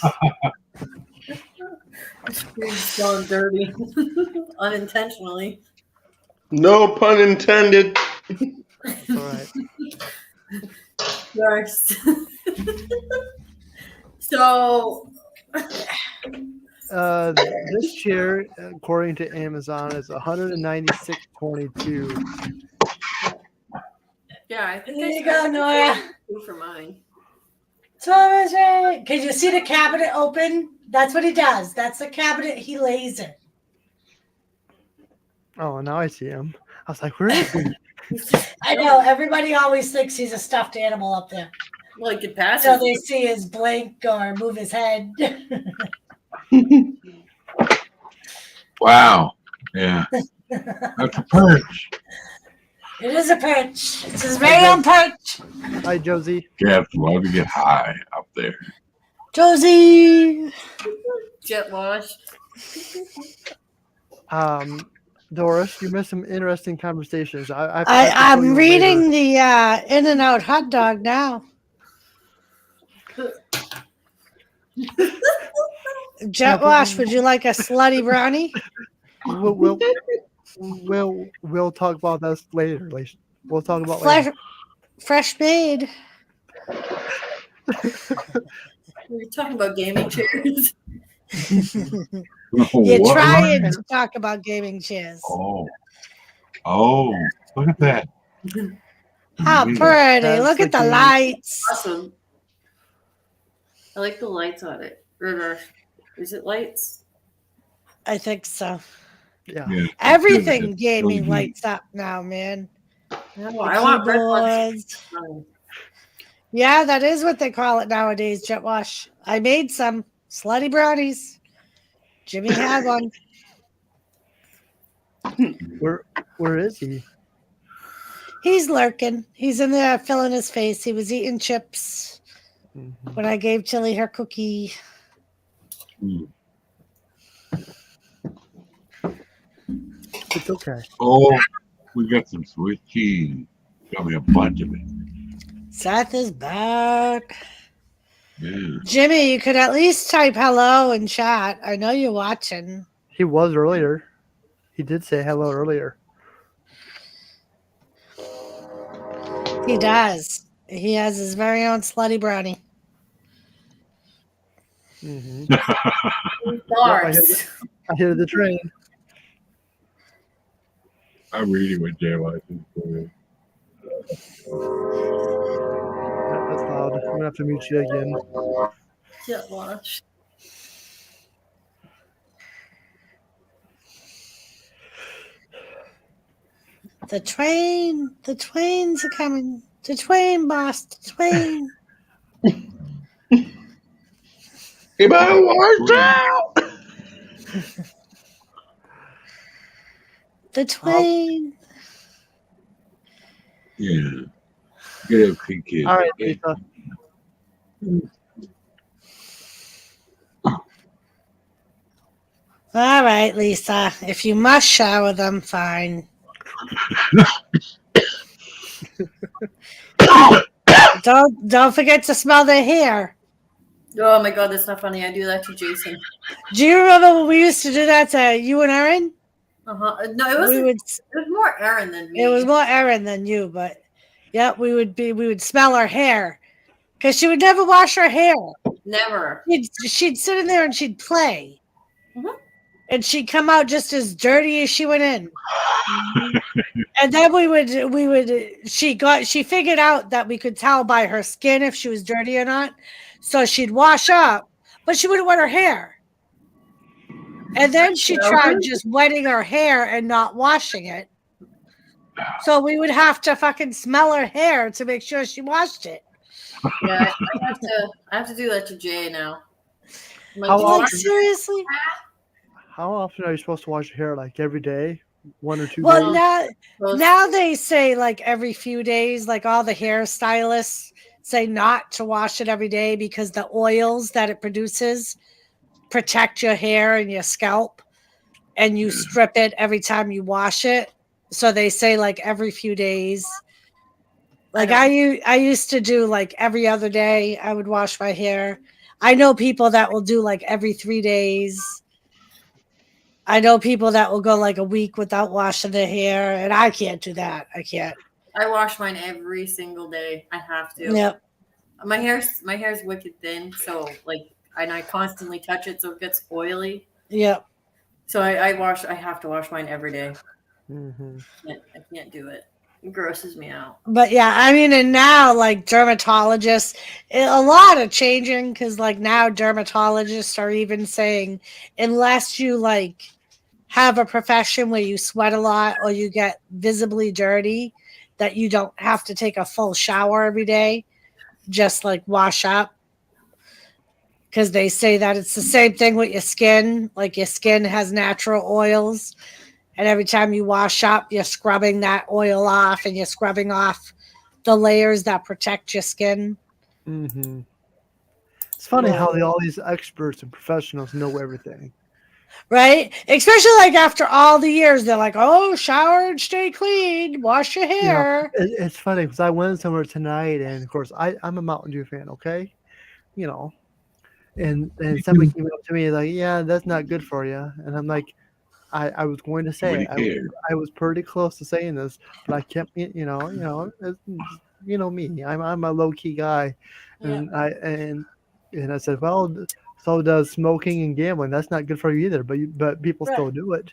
Screen's gone dirty. Unintentionally. No pun intended. All right. First. So This chair, according to Amazon, is $196.22. Yeah, I think There I you I go, think I Nora. paid $2 for mine. Thomas, can you see the cabinet open? That's what he does. That's the cabinet he lays in. Oh, now I see him. I was like, where is he? He's just I know. Everybody always thinks he's a stuffed animal up there. like it passes. So they see his blink or move his head. Wow. Yeah. That's a perch. It is a perch. It's his very own perch. Hi, Josie. Cats love to get high up there. Josie. Jet wash. Doris, you missed some interesting conversations. I have to show you I'm later. reading the In-N-Out hot dog now. Jet wash, would you like a slutty brownie? We'll talk about this later. We'll talk about later. Fresh made. We were talking about gaming chairs. You're What? trying to talk about gaming chairs. Oh, look at that. How Yeah. pretty. That's Look at the the- lights. Awesome. I like the lights on it. Or is it lights? I think so. Yeah. Yeah. Everything It's gaming LED. lights up now, man. No, The I want red keyboards. ones. Yeah, that is what they call it nowadays, Jet Wash. I made some slutty brownies. Jimmy had one. Where is he? He's lurking. He's in there filling his face. He was eating chips Mhm. when I gave Chili her cookie. Mm. It's okay. Oh, we got some Swiss cheese. Got me a bunch of it. Seth is back. Yeah. Jimmy, you could at least type hello in chat. I know you're watching. He was earlier. He did say hello earlier. He does. He has his very own slutty brownie. Mm-hmm. Bars. I hear the train. I'm reading what Jay likes. That's loud. I'm gonna have to mute you again. Jet wash. The trains are coming. The train, boss, the train. You better watch out! The train. Yeah. Get up, kid. All right, Okay? Lisa. All right, Lisa. If you must shower them, fine. Don't forget to smell their hair. Oh my god, that's not funny. I do that to Jason. Do you remember when we used to do that to you and Erin? No, it wasn't. It was more Aaron than me. It was more Erin than you, but yeah, we would smell her hair because she would never wash her hair. Never. She'd sit in there and she'd play, Mhm. and she'd come out just as dirty as she went in. And then she figured out that we could tell by her skin if she was dirty or not. So she'd wash up, but she wouldn't wet her hair. And then she tried just wetting her hair and not washing it. So we would have to fucking smell her hair to make sure she washed it. Yeah, I have to do that to Jay now. I'm like, How "Do you often? want Seriously? How often are you supposed to wash your hair? Like every day? 1 or 2 Well, days? now they say like every few days, like all the hairstylists say not to wash it every day because the oils that it produces protect your hair and your scalp, and you strip it every time you wash it. So they say like every few days. Like I used to do like every other day I would wash my hair. I know people that will do like every 3 days. I know people that will go like a week without washing their hair, and I can't do that. I can't. I wash mine every single day. I have to. Yep. My hair's wicked thin, so like and I constantly touch it so it gets oily. Yep. So I have to wash mine every day. Mm-hmm. I can't do it. It grosses me out. But yeah, I mean, and now like dermatologists, a lot of changing because like now dermatologists are even saying unless you like have a profession where you sweat a lot or you get visibly dirty, that you don't have to take a full shower every day, just like wash up. Because they say that it's the same thing with your skin. Like your skin has natural oils. And every time you wash up, you're scrubbing that oil off and you're scrubbing off the layers that protect your skin. Mm-hmm. It's funny how all these experts and professionals know everything. Right? Especially like after all the years, they're like, oh, shower and stay clean, wash your You know, hair. it's funny because I went somewhere tonight, and of course I'm a Mountain Dew fan. Okay, you know, and somebody came up to me like, yeah, that's not good for you, and I'm like, I was going to say Nobody it. cared. I was pretty close to saying this, but I kept, me. I'm a low key guy, Yeah. and I said, well, so does smoking and gambling. That's not good for you either. But people still Right. do it.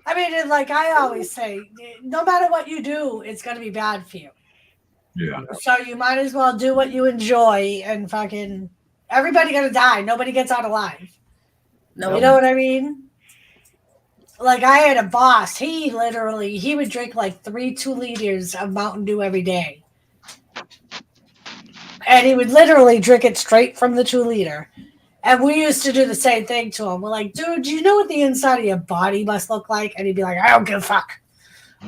I mean, and like I always say, no matter what you do, it's going to be bad for you. Yeah. So you might as well do what you enjoy and fucking everybody going to die. Nobody gets out alive. No, You know what I mean? Like I had a boss. He would drink like 2 liters of Mountain Dew every day. And he would literally drink it straight from the 2 liter. And we used to do the same thing to him. We're like, dude, do you know what the inside of your body must look like? And he'd be like, I don't give a fuck.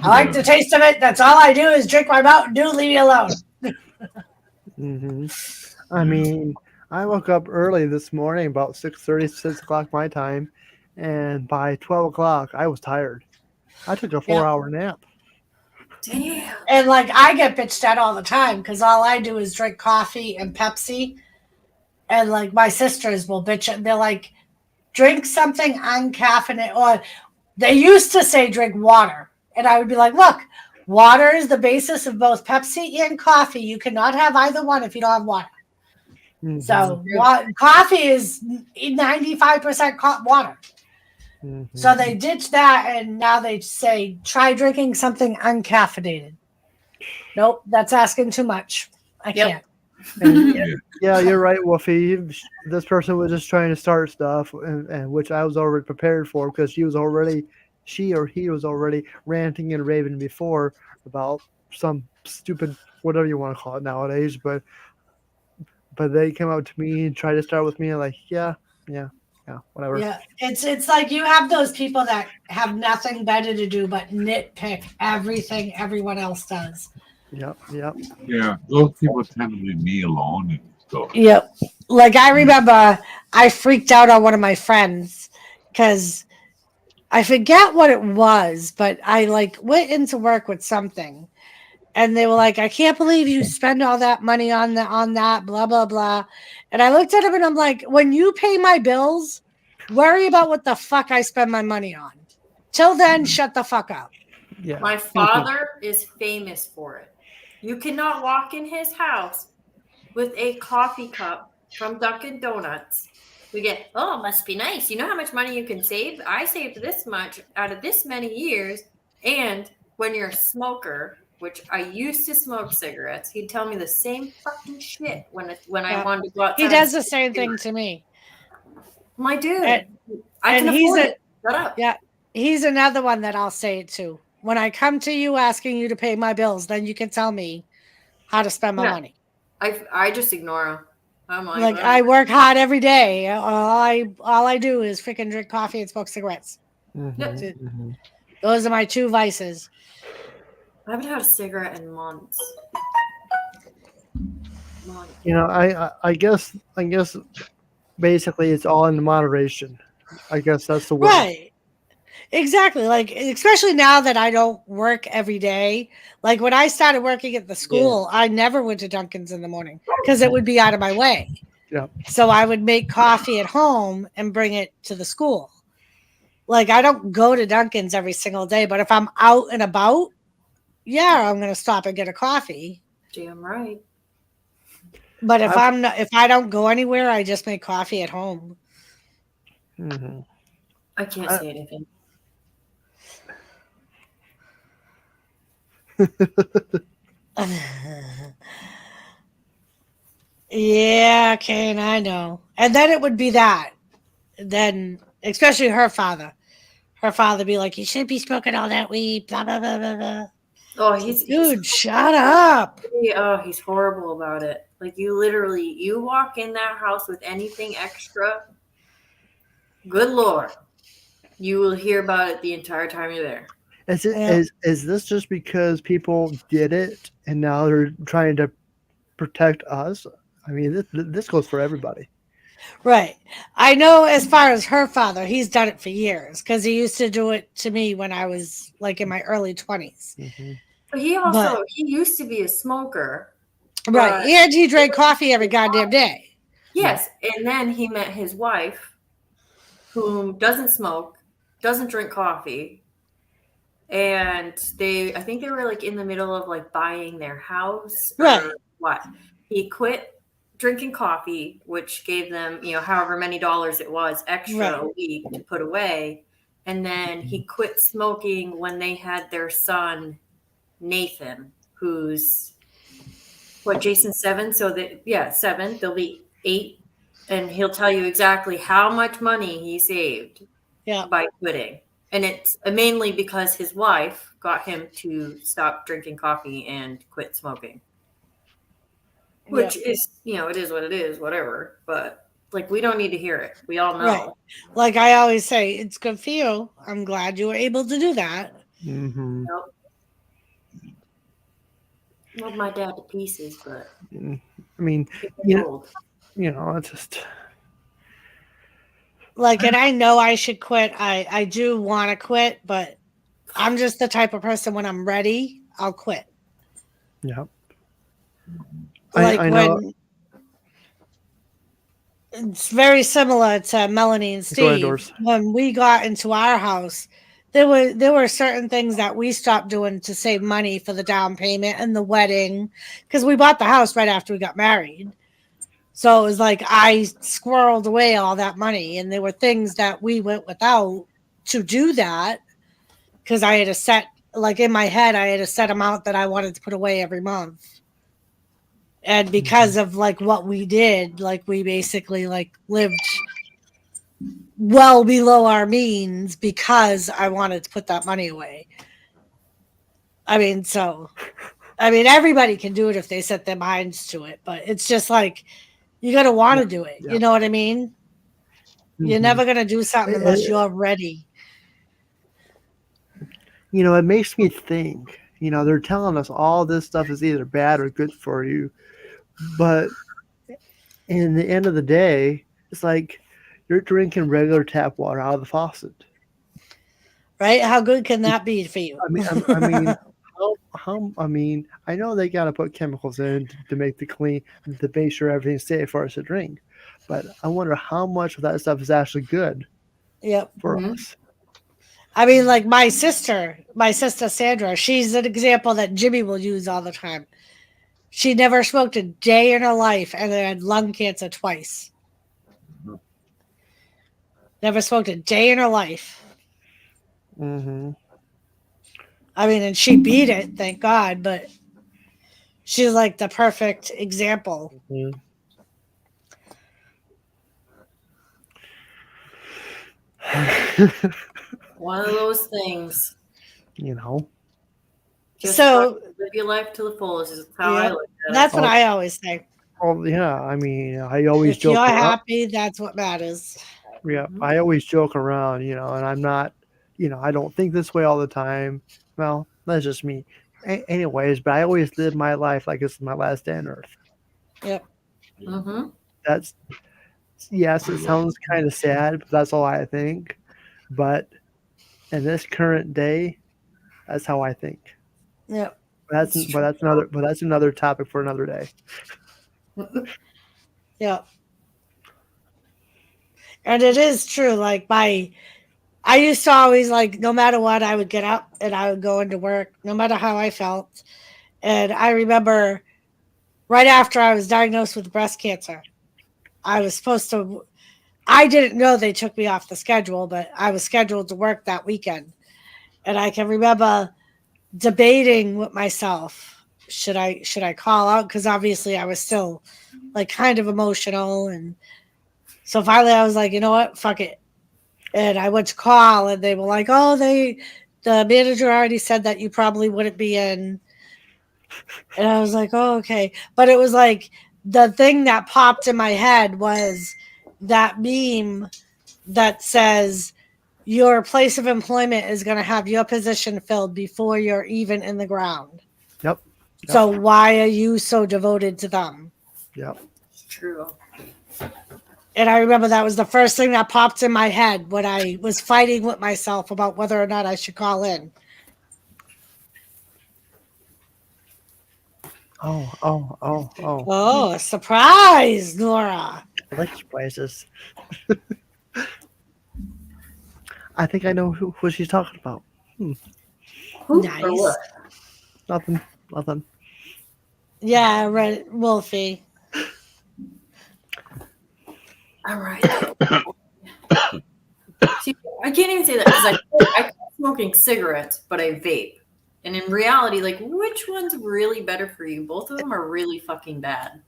I like the taste of it. That's all I do is drink my Mountain Dew. Leave me alone. Mm-hmm. I mean, I woke up early this morning, about 6:30, 6 o'clock my time, and by 12 o'clock I was tired. I took a 4 hour nap. damn. And like I get bitched at all the time because all I do is drink coffee and Pepsi. And like my sisters will bitch at, they're like, drink something uncaffeinated. Or they used to say drink water. And I would be like, look, water is the basis of both Pepsi and coffee. You cannot have either one if you don't have water. Mm-hmm. So coffee is 95% water. Mm-hmm. So they ditched that and now they say, try drinking something uncaffeinated. Nope, that's asking too much. I can't. And yeah, you're right, Wolfie. This person was just trying to start stuff, and which I was already prepared for because she or he was already ranting and raving before about some stupid whatever you want to call it nowadays. But they came up to me and tried to start with me, and like, yeah, whatever. Yeah, it's like you have those people that have nothing better to do but nitpick everything everyone else does. Yep. Yeah, those people tend to leave me alone and stuff. Yep. Like I remember I freaked out on one of my friends because I forget what it was, but I like went into work with something and they were like, I can't believe you spend all that money on that, blah, blah, blah. And I looked at him and I'm like, when you pay my bills, worry about what the fuck I spend my money on. Till then, shut the fuck up. Yeah. My father is famous for it. You cannot walk in his house with a coffee cup from Dunkin' Donuts. We get, oh, must be nice. You know how much money you can save? I saved this much out of this many years. And when you're a smoker, which I used to smoke cigarettes, he'd tell me the same fucking shit when I wanted to go outside. He does the same thing to me. My dude, I can afford it. Shut up. Yeah, he's another one that I'll say it to. When I come to you asking you to pay my bills, then you can tell me how to spend my money. I just ignore him. I'm like I work hard every day. All I do is freaking drink coffee and smoke cigarettes. Mm-hmm. Those are my two vices. I haven't had a cigarette in months. You know, I guess basically it's all in moderation. I guess that's the word. Right. Exactly. Like, especially now that I don't work every day. Like when I started working at the school, I never went to Dunkin's in the morning because it would be out of my way. Yeah. So I would make coffee at home and bring it to the school. Like I don't go to Dunkin's every single day, but if I'm out and about, yeah, I'm going to stop and get a coffee. Damn right. But if I've- if I don't go anywhere, I just make coffee at home. Mhm. I can't I- say anything. Yeah, Kane, I know. And then it would be that. Then, especially her father. Her father be like, "You shouldn't be smoking all that weed." Blah blah blah blah blah. Oh, Dude, shut up. he's horrible about it. Like you walk in that house with anything extra, good lord, you will hear about it the entire time you're there. Is it Yeah. is this just because people did it and now they're trying to protect us? I mean, this goes for everybody. Right. I know as far as her father, he's done it for years because he used to do it to me when I was like in my early 20s. Hmm. But he used to be a smoker. Right. But And he drank coffee every goddamn day. yes, and then he met his wife, who doesn't smoke, doesn't drink coffee, and I think they were like in the middle of like buying their house or Right. what. He quit drinking coffee, which gave them, however many dollars it was extra Right. a week to put away. And then he quit smoking when they had their son, Nathan, who's Jason 7. So that, 7, they'll be 8. And he'll tell you exactly how much money he saved Yeah. by quitting. And it's mainly because his wife got him to stop drinking coffee and quit smoking. Which is, it is what it is, whatever. But like, we don't need to hear it. We all know. Right. Like I always say, it's good for you. I'm glad you were able to do that. Hmm. Nope. Love my dad to pieces, but I mean, it's just Like, and I know I should quit. I do want to quit, but I'm just the type of person when I'm ready, I'll quit. yeah. Like I know. when it's very similar to Melanie and Go ahead, Steve. Doris. When we got into our house, there were certain things that we stopped doing to save money for the down payment and the wedding, because we bought the house right after we got married. So it was like I squirreled away all that money, and there were things that we went without to do that because I had a set, like in my head, I had a set amount that I wanted to put away every month. And because of like what we did, like we basically like lived well below our means because I wanted to put that money away. I mean, everybody can do it if they set their minds to it, but it's just like you got to want to do it. Yeah. You know what I mean? You're Mhm. never going to do something unless you're ready. It makes me think. They're telling us all this stuff is either bad or good for you, but in the end of the day, it's like you're drinking regular tap water out of the faucet. Right? How good can that be for you? I mean, how? I mean, I know they got to put chemicals in to make to make sure everything's safe for us to drink, but I wonder how much of that stuff is actually good Yep. for us. I mean, like my sister Sandra, she's an example that Jimmy will use all the time. She never smoked a day in her life and had lung cancer twice. Never smoked a day in her life. Mm-hmm. I mean, and she beat it, thank God, but she's like the perfect example. Mm-hmm. one of those things. Just So live your life to the fullest is how I look at that's it. what I always say. Oh yeah, I mean, I always If joke you're around. happy, that's what matters. Yeah, I always joke around, and I'm not, I don't think this way all the time. Well, that's just me. Anyways, but I always live my life like it's my last day on earth. Yep. Mm-hmm. That's, yes, it sounds kind of sad, but that's all I think. But in this current day, that's how I think. Yep. But that's another topic for another day. Yep. And it is true. Like I used to always like, no matter what, I would get up and I would go into work, no matter how I felt. And I remember right after I was diagnosed with breast cancer. I was supposed to. I didn't know they took me off the schedule, but I was scheduled to work that weekend, and I can remember debating with myself, should I call out, because obviously I was still like kind of emotional, and so finally I was like, you know what, fuck it. And I went to call, and they were like, oh, the manager already said that you probably wouldn't be in. And I was like, oh, okay. But it was like the thing that popped in my head was that meme that says your place of employment is going to have your position filled before you're even in the ground. Yep. So why are you so devoted to them? Yep. It's true. And I remember that was the first thing that popped in my head when I was fighting with myself about whether or not I should call in. Oh. Oh, a surprise, Nora. I like surprises. I think I know who she's talking about. Who Nice. or what? Nothing. Yeah, right, Wolfie. All right. See, I can't even say that because I quit smoking cigarettes, but I vape. And in reality, like, which one's really better for you? Both of them are really fucking bad.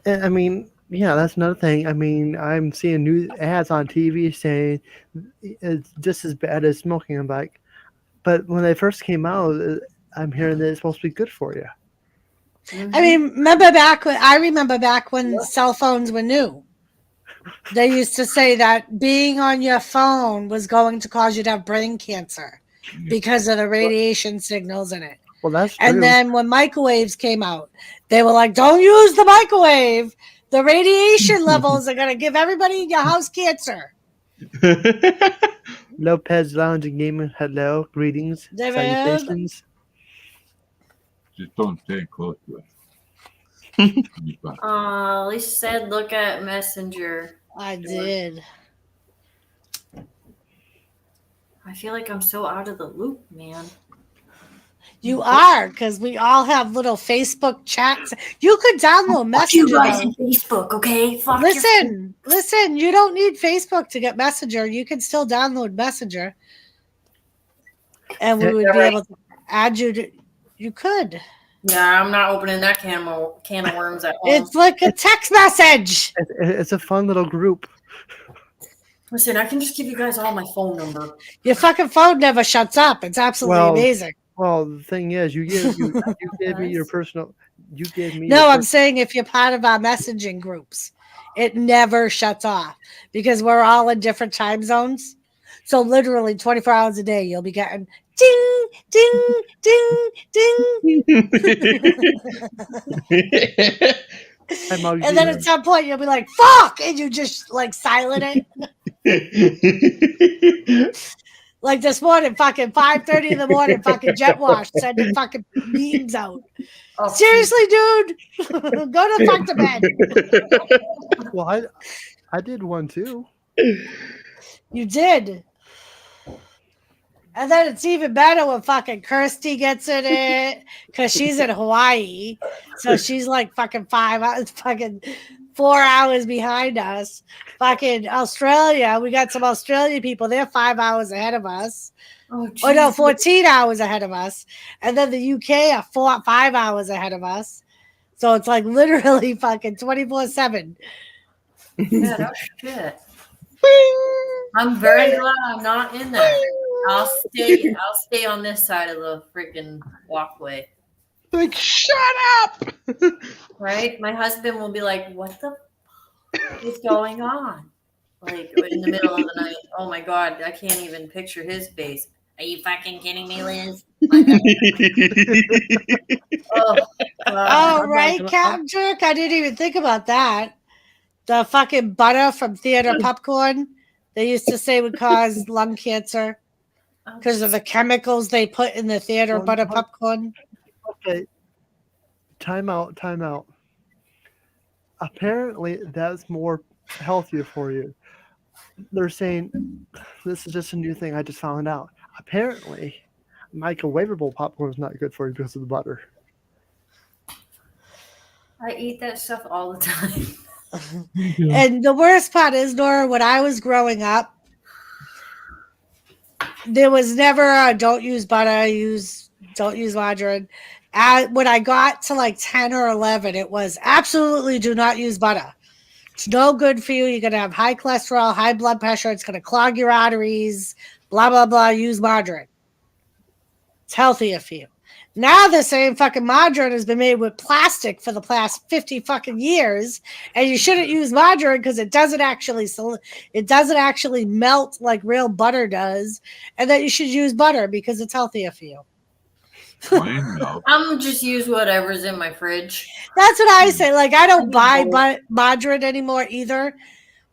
I mean, yeah, that's another thing. I mean, I'm seeing new ads on TV saying it's just as bad as smoking. I'm like, but when they first came out, I'm hearing that it's supposed to be good for you. Mm-hmm. I mean, I remember back when cell phones were new. They used to say that being on your phone was going to cause you to have brain cancer because of the radiation signals in it. Well, that's true. And then when microwaves came out, they were like, don't use the microwave. The radiation levels are going to give everybody in your house cancer. Lopez Lounge and Gaming, hello, greetings, David. salutations. Just don't stay close to it. Lisa said, look at Messenger. I did. I feel like I'm so out of the loop, man. You are, because we all have little Facebook chats. You could download Fuck you Messenger. guys in Facebook, okay? Fuck Listen, you don't need Facebook to get Messenger. You can still download Messenger. And we would be able to add you to, you could. Yeah, I'm not opening that can of worms at home. It's like a text message. It's a fun little group. Listen, I can just give you guys all my phone number. Your fucking phone never shuts up. It's absolutely amazing. Well, the thing is, you gave me your personal. You gave me. No, I'm saying if you're part of our messaging groups, it never shuts off because we're all in different time zones. So literally 24 hours a day, you'll be getting ding, ding, ding, ding. And then at some point you'll be like, fuck, and you just like silent it. Like this morning, fucking 5:30 in the morning, fucking jet wash, sending fucking memes out. Oh, seriously, dude, go to fuck to bed. Well, I did one too. You did. And then it's even better when fucking Kirsty gets in it because she's in Hawaii. So she's like fucking 5 hours, fucking 4 hours behind us. Fucking Australia, we got some Australian people. They're 5 hours ahead of us. Oh no, 14 hours ahead of us. And then the UK are 5 hours ahead of us. So it's like literally fucking 24/7. Yeah, no shit. I'm very glad I'm not in there. I'll stay on this side of the freaking walkway. Like, shut up! Right? My husband will be like, what the fuck is going on? Like, in the middle of the night. Oh my God, I can't even picture his face. Are you fucking kidding me, Liz? Oh, right, Captain Jerk. I didn't even think about that. The fucking butter from theater popcorn, they used to say would cause lung cancer because of the chemicals they put in the theater butter popcorn. Okay. Time out. Apparently, that's more healthier for you. They're saying this is just a new thing I just found out. Apparently, microwavable popcorn is not good for you because of the butter. I eat that stuff all the time. And the worst part is, Nora, when I was growing up, there was never a don't use butter, don't use margarine. When I got to like 10 or 11, it was absolutely do not use butter. It's no good for you. You're going to have high cholesterol, high blood pressure. It's going to clog your arteries, blah, blah, blah. Use margarine. It's healthier for you. Now the same fucking margarine has been made with plastic for the past 50 fucking years, and you shouldn't use margarine because it doesn't actually melt like real butter does, and that you should use butter because it's healthier for you. Plain milk. I'm just use whatever's in my fridge. That's what I say. Like, I don't buy margarine anymore either.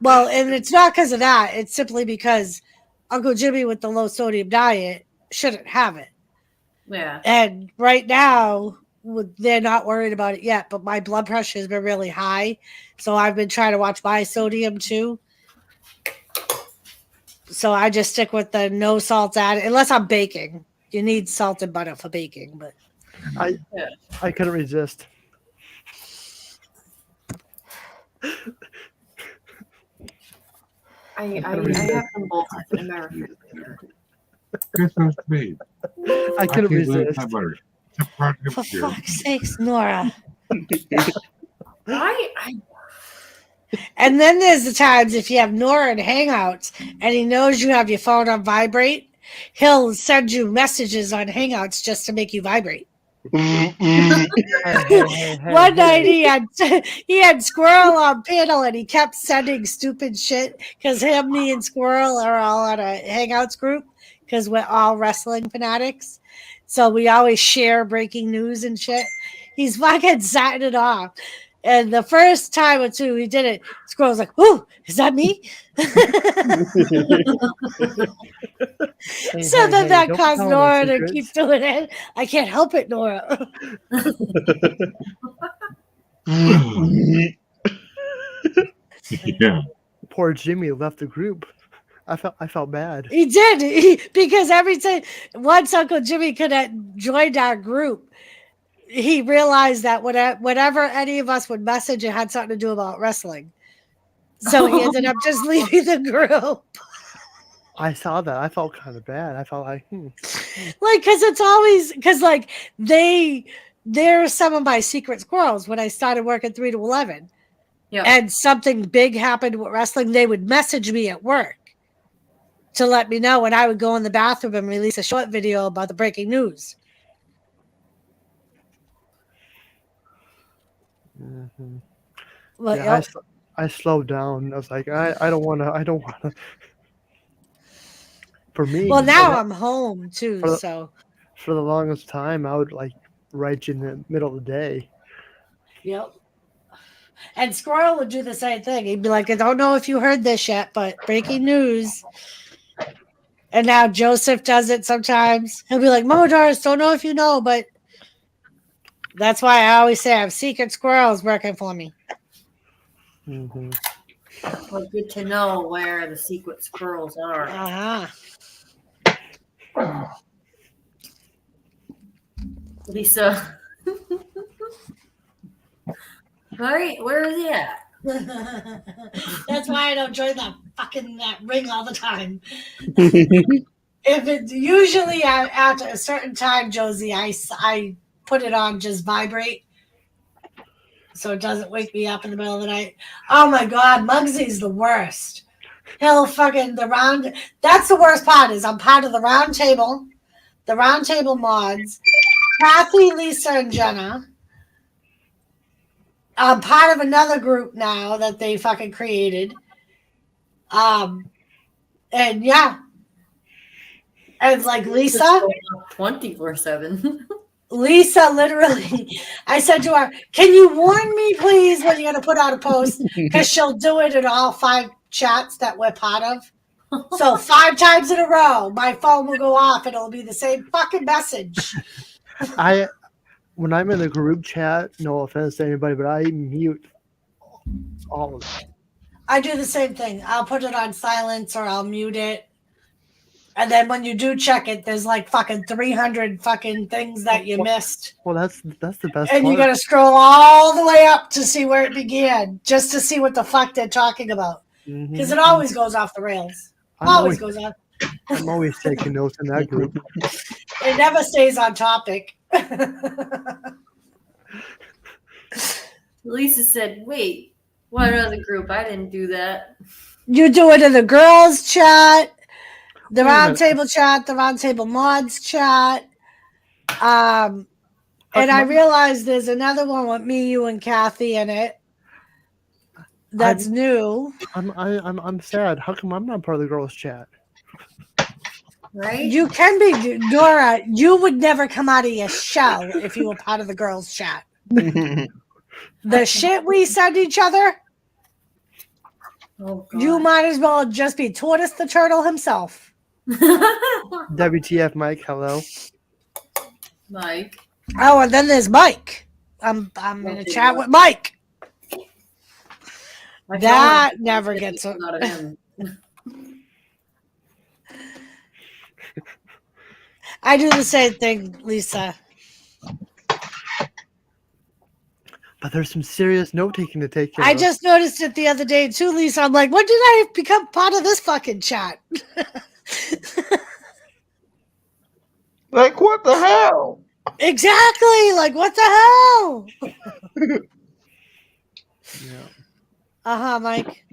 Well, and it's not because of that. It's simply because Uncle Jimmy with the low sodium diet shouldn't have it. Yeah. And right now, they're not worried about it yet, but my blood pressure has been really high. So I've been trying to watch my sodium too. So I just stick with the no salt added, unless I'm baking. You need salt and butter for baking, but I couldn't resist. I have them both in my refrigerator. Christmas Eve. I couldn't resist. for fuck's sakes, Nora. And then there's the times if you have Nora in Hangouts and he knows you have your phone on vibrate, he'll send you messages on Hangouts just to make you vibrate. One night he had Squirrel on panel and he kept sending stupid shit because him, me, and Squirrel are all on a Hangouts group because we're all wrestling fanatics. So we always share breaking news and shit. He's fucking setting it off. And the first time or two he did it, Squirrel's like, "Ooh, is that me?" So then that caused Nora to keep doing it. I can't help it, Nora. Yeah. Poor Jimmy left the group. I felt bad. He did because every time once Uncle Jimmy could have joined our group, he realized that whenever any of us would message, it had something to do about wrestling. So he ended up just leaving the group. I saw that. I felt kind of bad. I felt like, like, because it's always like they're some of my secret squirrels when I started working 3 to 11. Yeah. And something big happened with wrestling, they would message me at work to let me know, and I would go in the bathroom and release a short video about the breaking news. mm-hmm. Well, Yeah, I slowed down. I was like, I don't want to. For me. Well, now I'm home too, so. For the longest time, I would like write you in the middle of the day. Yep. And Squirrel would do the same thing. He'd be like, "I don't know if you heard this yet, but breaking news." And now Joseph does it sometimes. He'll be like, "Mama Doris, don't know if you know, but." That's why I always say I have secret squirrels working for me. Mm-hmm. Well, good to know where the secret squirrels are. Lisa. Right? Where is he at? That's why I don't join that ring all the time. If it's usually after a certain time, Josie, I put it on just vibrate so it doesn't wake me up in the middle of the night. Oh my God, Muggsy's the worst. He'll fucking that's the worst part is I'm part of the round table mods, Kathy, Lisa, and Jenna. I'm part of another group now that they fucking created. And yeah. And like Lisa 24/7. Lisa literally, I said to her, "Can you warn me, please, when you're going to put out a post?" Because she'll do it in all 5 chats that we're part of. So 5 times in a row, my phone will go off and it'll be the same fucking message. When I'm in the group chat, no offense to anybody, but I mute all of it. I do the same thing. I'll put it on silence or I'll mute it. And then when you do check it, there's like fucking 300 fucking things that you missed. Well, that's the best And part. you got to scroll all the way up to see where it began, just to see what the fuck they're talking about. Because it always goes off the rails. Always goes off. I'm always taking notes in that group. It never stays on topic. Lisa said, "Wait, what other group? I didn't do that." You do it in the girls' chat, the Wait a minute. roundtable chat, the roundtable mods chat. And I realized there's another one with me, you, and Kathy in it. That's new. I'm sad. How come I'm not part of the girls' chat? Right? You can be, Nora. You would never come out of your shell if you were part of the girls' chat. The shit we send each other, Oh, God. you might as well just be Tortoise the Turtle himself. WTF, Mike? Hello. Mike. Oh, and then there's Mike. I'm in a chat with Mike. That never gets out of him. I do the same thing, Lisa. But there's some serious note taking to take care I of. just noticed it the other day too, Lisa. I'm like, when did I become part of this fucking chat? Like, what the hell? Exactly. Like, what the hell? Yeah. Mike.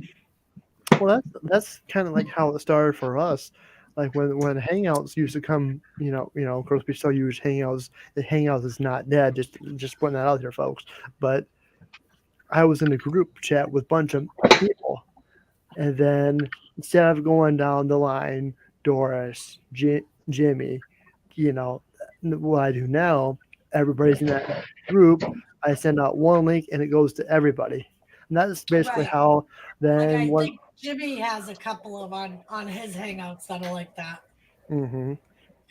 Well, that's kind of like how it started for us. Like when Hangouts used to come, of course we still use Hangouts. The Hangouts is not dead. Just putting that out there, folks. But I was in a group chat with a bunch of people, and then instead of going down the line, Doris, Jimmy, what I do now, everybody's in that group. I send out one link and it goes to everybody, and that's basically Right. how. Then Like, I think Jimmy has a couple of on his Hangouts that are like that. Mm-hmm.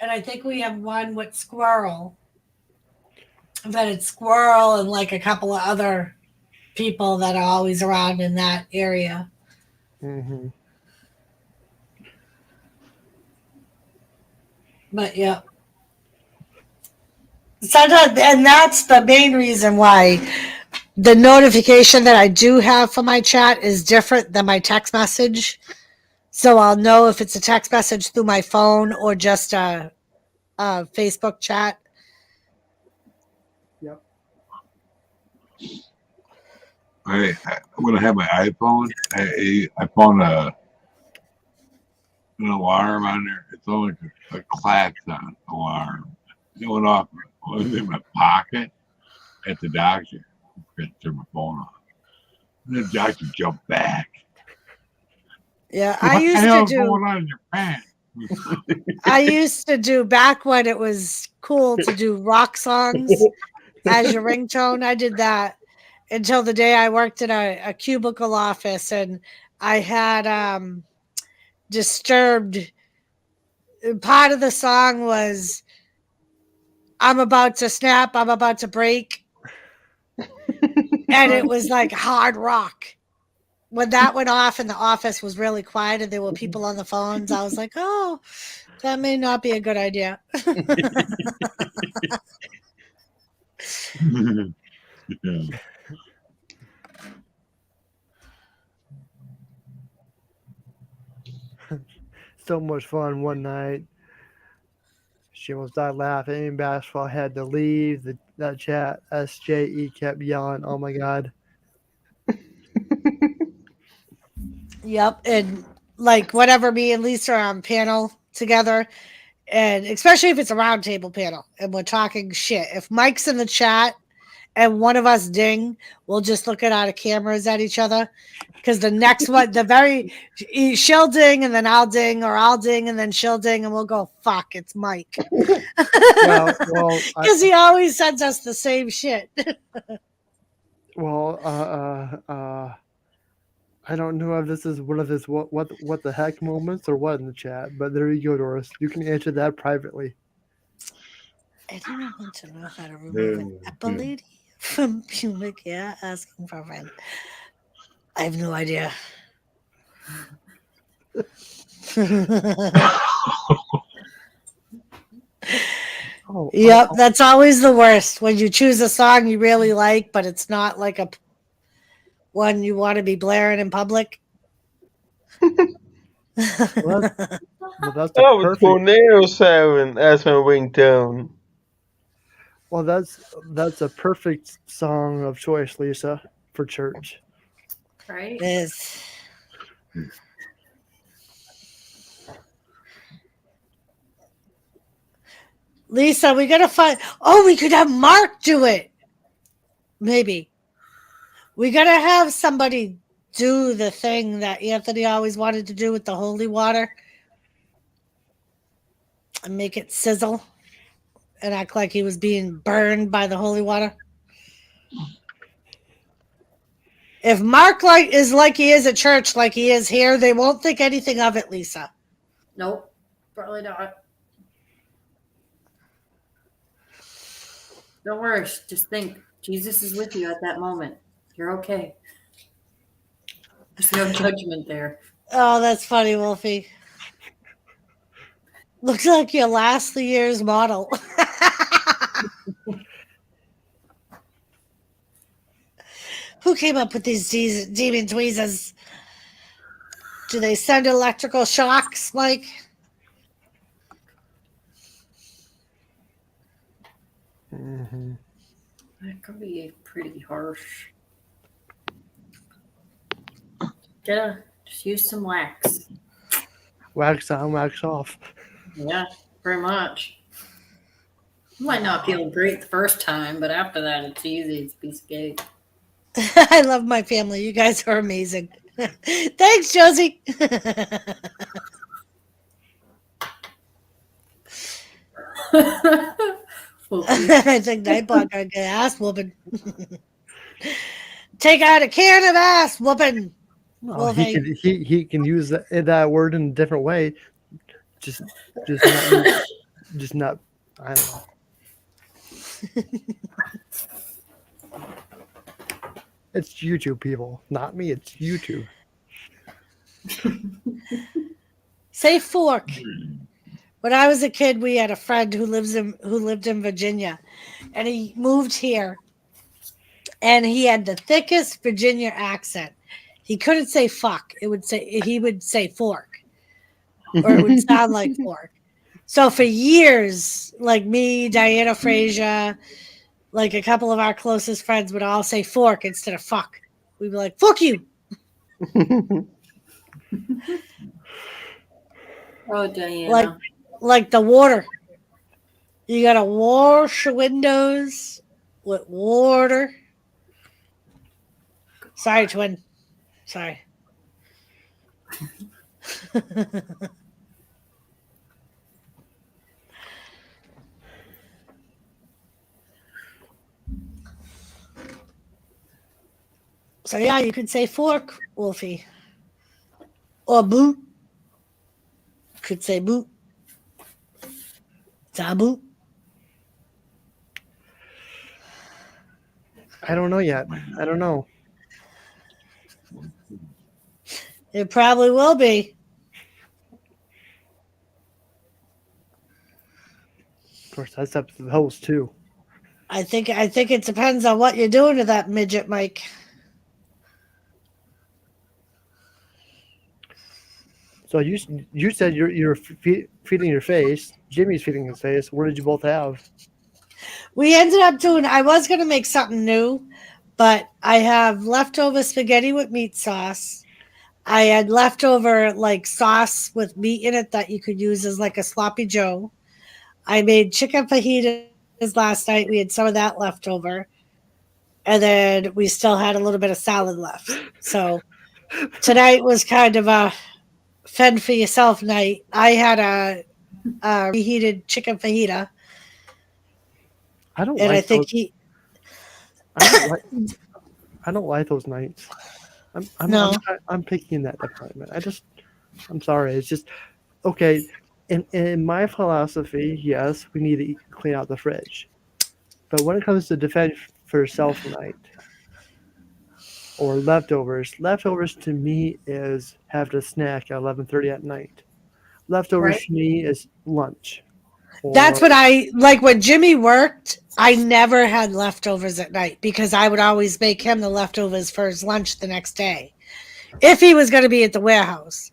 And I think we have one with Squirrel. That it's Squirrel and like a couple of other people that are always around in that area. Mm-hmm. But yeah. Sometimes, and that's the main reason why the notification that I do have for my chat is different than my text message. So I'll know if it's a text message through my phone or just a Facebook chat. Yep. When I have my iPhone, I found an alarm on there. It's only a klaxon alarm. It went off. I was in my pocket at the doctor. I forgot to turn my phone off. And the doctor jumped back. Yeah, What I used the hell to do. going on in your pants? I used to do back when it was cool to do rock songs as your ringtone. I did that until the day I worked in a cubicle office and I had Disturbed. Part of the song was I'm about to snap, I'm about to break. And it was like hard rock. When that went off and the office was really quiet and there were people on the phones, I was like, oh, that may not be a good idea. Yeah. So much fun one night. She almost died laughing. Basketball had to leave that chat. SJE kept yelling, "Oh my god!" Yep. And like whatever me and Lisa are on panel together, and especially if it's a roundtable panel and we're talking shit. If Mike's in the chat and one of us ding, we'll just look at our cameras at each other. Because the next one, she'll ding and then I'll ding, or I'll ding and then she'll ding, and we'll go, fuck, it's Mike. Well, Because he always sends us the same shit. I don't know if this is one of his what the heck moments or what in the chat, but there you go, Doris. You can answer that privately. I do not want to know how to remove an apple lady from pubic hair asking for a friend. I have no idea. Oh, Yep, that's always the worst when you choose a song you really like, but it's not like a one you want to be blaring in public. well, that's a Oh, with perfect. tornado siren as my ringtone. Well, that's a perfect song of choice, Lisa, for church. Right? Is Lisa, we gotta find. Oh, we could have Mark do it. Maybe we gotta have somebody do the thing that Anthony always wanted to do with the holy water and make it sizzle and act like he was being burned by the holy water. If Mark is like he is at church, like he is here, they won't think anything of it, Lisa. Nope. Probably not. Don't worry. Just think Jesus is with you at that moment. You're okay. There's no judgment there. Oh, that's funny, Wolfie. Looks like your last year's model. Who came up with these demon tweezers? Do they send electrical shocks, Mike? Mm-hmm. That could be pretty harsh. Just use some wax. Wax on, wax off. Yeah, pretty much. You might not feel great the first time, but after that, it's easy. It's a piece of cake. I love my family. You guys are amazing. Thanks, Josie. I think Nightbot got an ass whooping. Take out a can of ass whooping. Oh, he can use that word in a different way. Just not. I don't know. It's YouTube, people, not me. It's YouTube. Say fork. When I was a kid, we had a friend who lived in Virginia, and he moved here, and he had the thickest Virginia accent. He couldn't say fuck. He would say fork, or it would sound like fork. So for years, like me, Diana Frazier, like a couple of our closest friends would all say fork instead of fuck. We'd be like, fuck you. Oh, Diana. Like the water. You gotta wash your windows with water. Sorry, twin. Sorry. So yeah, you could say fork, Wolfie. Or boot. Could say boot. Taboo. I don't know yet. I don't know. It probably will be. Of course, that's up to the host too. I think it depends on what you're doing to that midget, Mike. So you said you're feeding your face. Jimmy's feeding his face. What did you both have? We ended up doing. I was gonna make something new, but I have leftover spaghetti with meat sauce. I had leftover like sauce with meat in it that you could use as like a sloppy Joe. I made chicken fajitas last night. We had some of that left over. And then we still had a little bit of salad left. So tonight was kind of a fend for yourself night. I had a reheated chicken fajita. I don't And like I think those. I don't like those nights. I'm picky in that department. I'm sorry. It's just okay. In my philosophy, yes, we need to clean out the fridge. But when it comes to defend for yourself night or leftovers to me is have a snack at 11:30 at night. Leftovers Right. to me is lunch. That's Or what I like when Jimmy worked. I never had leftovers at night because I would always make him the leftovers for his lunch the next day. If he was going to be at the warehouse,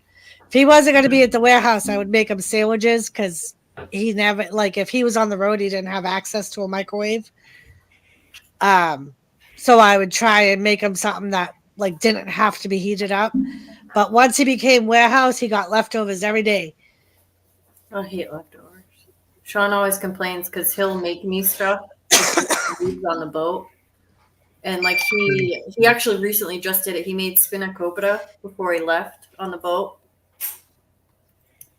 if he wasn't going to be at the warehouse, I would make him sandwiches because he never like if he was on the road, he didn't have access to a microwave. So I would try and make him something that like didn't have to be heated up. But once he became warehouse, he got leftovers every day. I hate leftovers. Sean always complains because he'll make me stuff to keep leaves on the boat. And like he actually recently just did it. He made spanakopita before he left on the boat.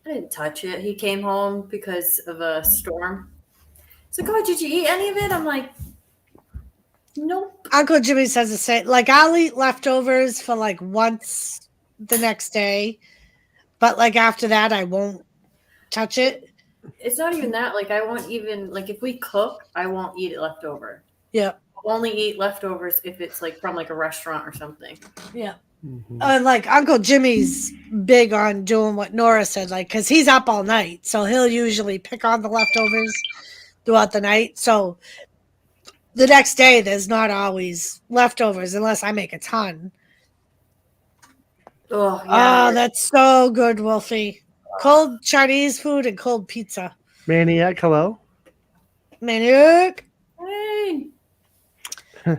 I didn't touch it. He came home because of a storm. He's like, "Oh, did you eat any of it?" I'm like, "Nope." Uncle Jimmy says the same. Like I'll eat leftovers for like once the next day, but like after that, I won't touch it. It's not even that. Like I won't even like if we cook, I won't eat it leftover. Yeah, I'll only eat leftovers if it's like from like a restaurant or something. yeah. Mhm. Like Uncle Jimmy's big on doing what Nora said, like because he's up all night, so he'll usually pick on the leftovers throughout the night. So the next day, there's not always leftovers unless I make a ton. Oh yeah. Oh, that's so good, Wolfie. Cold Chinese food and cold pizza. Maniac, hello. Maniac. Hey.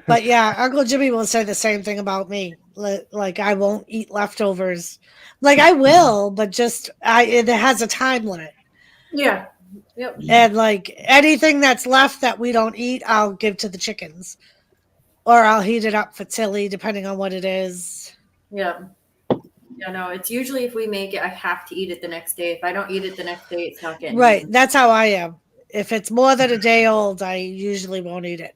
But yeah, Uncle Jimmy will say the same thing about me. Like I won't eat leftovers. Like I will, but just it has a time limit. Yeah. Yep. And like anything that's left that we don't eat, I'll give to the chickens. Or I'll heat it up for Tilly, depending on what it is. Yeah. Yeah, no, it's usually if we make it, I have to eat it the next day. If I don't eat it the next day, it's not getting Right. eaten. That's how I am. If it's more than a day old, I usually won't eat it.